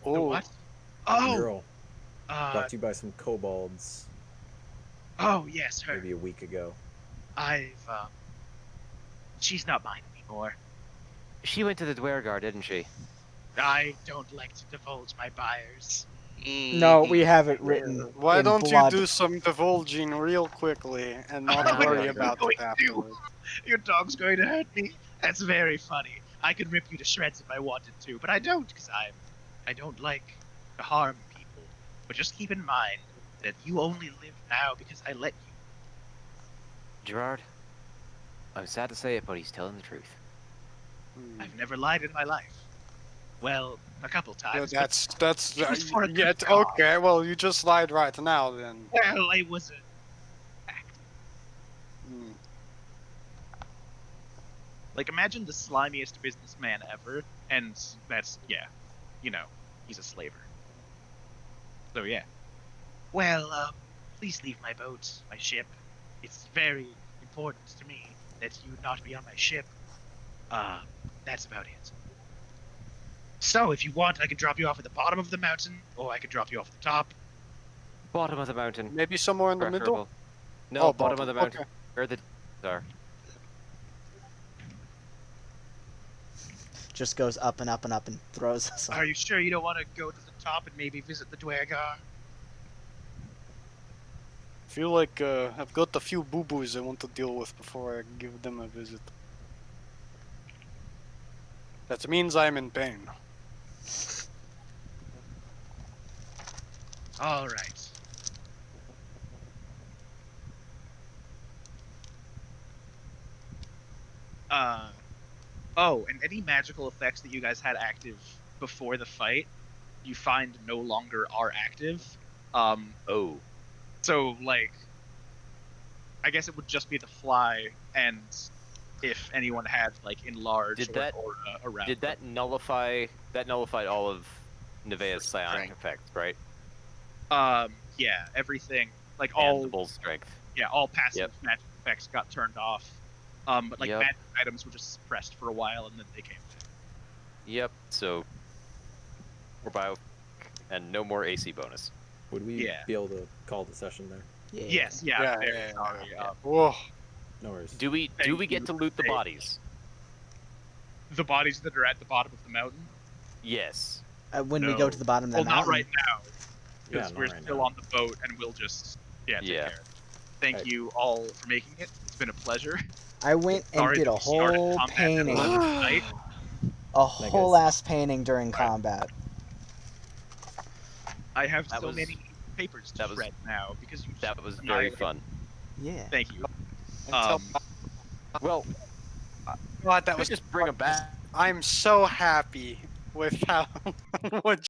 The what? Oh. Girl. Brought Uh, to you by some kobolds oh yes, her. maybe a week ago. She's not mine anymore. She went to the Dwergar, didn't she? I don't like to divulge my buyers. No, we have it written. Why in don't blood. you do some divulging real quickly and not I'm worry not about going it afterwards? Your dog's going to hurt me. That's very funny. I could rip you to shreds if I wanted to, but I don't, because I don't like to harm people. But just keep in mind that you only live now because I let you. Gerard, I'm sad to say it, but he's telling the truth. I've never lied in my life. Well, a couple Yeah, times. that's It was for a good yeah, cause. okay. Well, you just lied right now then. Well, it was a Hmm. Like, imagine the slimiest businessman ever, and that's, yeah, he's a slaver. So, yeah. Well, please leave my boat, my ship. It's very important to me that you not be on my ship. That's about it. So, if you want, I can drop you off at the bottom of the mountain, or I could drop you off at the top. Bottom of the mountain. Maybe somewhere in the middle. Preferable. No, Oh, bottom of the mountain. okay. Where the are. Just goes up and up and up and throws us off. Are you sure you don't want to go to the top and maybe visit the Dwergar? Feel like I've got a few boo-boos I want to deal with before I give them a visit. That means I'm in pain. All right. Oh, and any magical effects that you guys had active before the fight, you find no longer are active. Oh. So, like, I guess it would just be the fly, and if anyone had, like, enlarged Did that or around. Did that nullify? That nullified all of Nevea's psionic Right. effects, right? Yeah, everything, like, And all the bull's strength. Yeah, all passive Yep. magic effects got turned off. But like Yep. magic items were just suppressed for a while and then they came back. Yep. So we're bio, and no more AC bonus. Would we Yeah. be able to call the session there? Yeah. Yes, yeah, Yeah, I'm very yeah, sorry. yeah. Whoa. No worries. Do we Thank get to you. loot the Thank you. bodies? the bodies that are at the bottom of the mountain? Yes. When we go to the bottom of the Well, mountain. not right now, Yeah, because not we're right still now. on the boat and we'll just take Yeah. care of it. Thank Hey. you all for making it. It's been a pleasure. I went and Sorry did that a we started whole combat at painting. 11 tonight. A whole guys. ass painting during combat. I have That so was- many papers to that was- shred now because you. That was just very annihilated- fun. Yeah. Thank you. Until Well, God, that we was just bring them back. I'm so happy with how what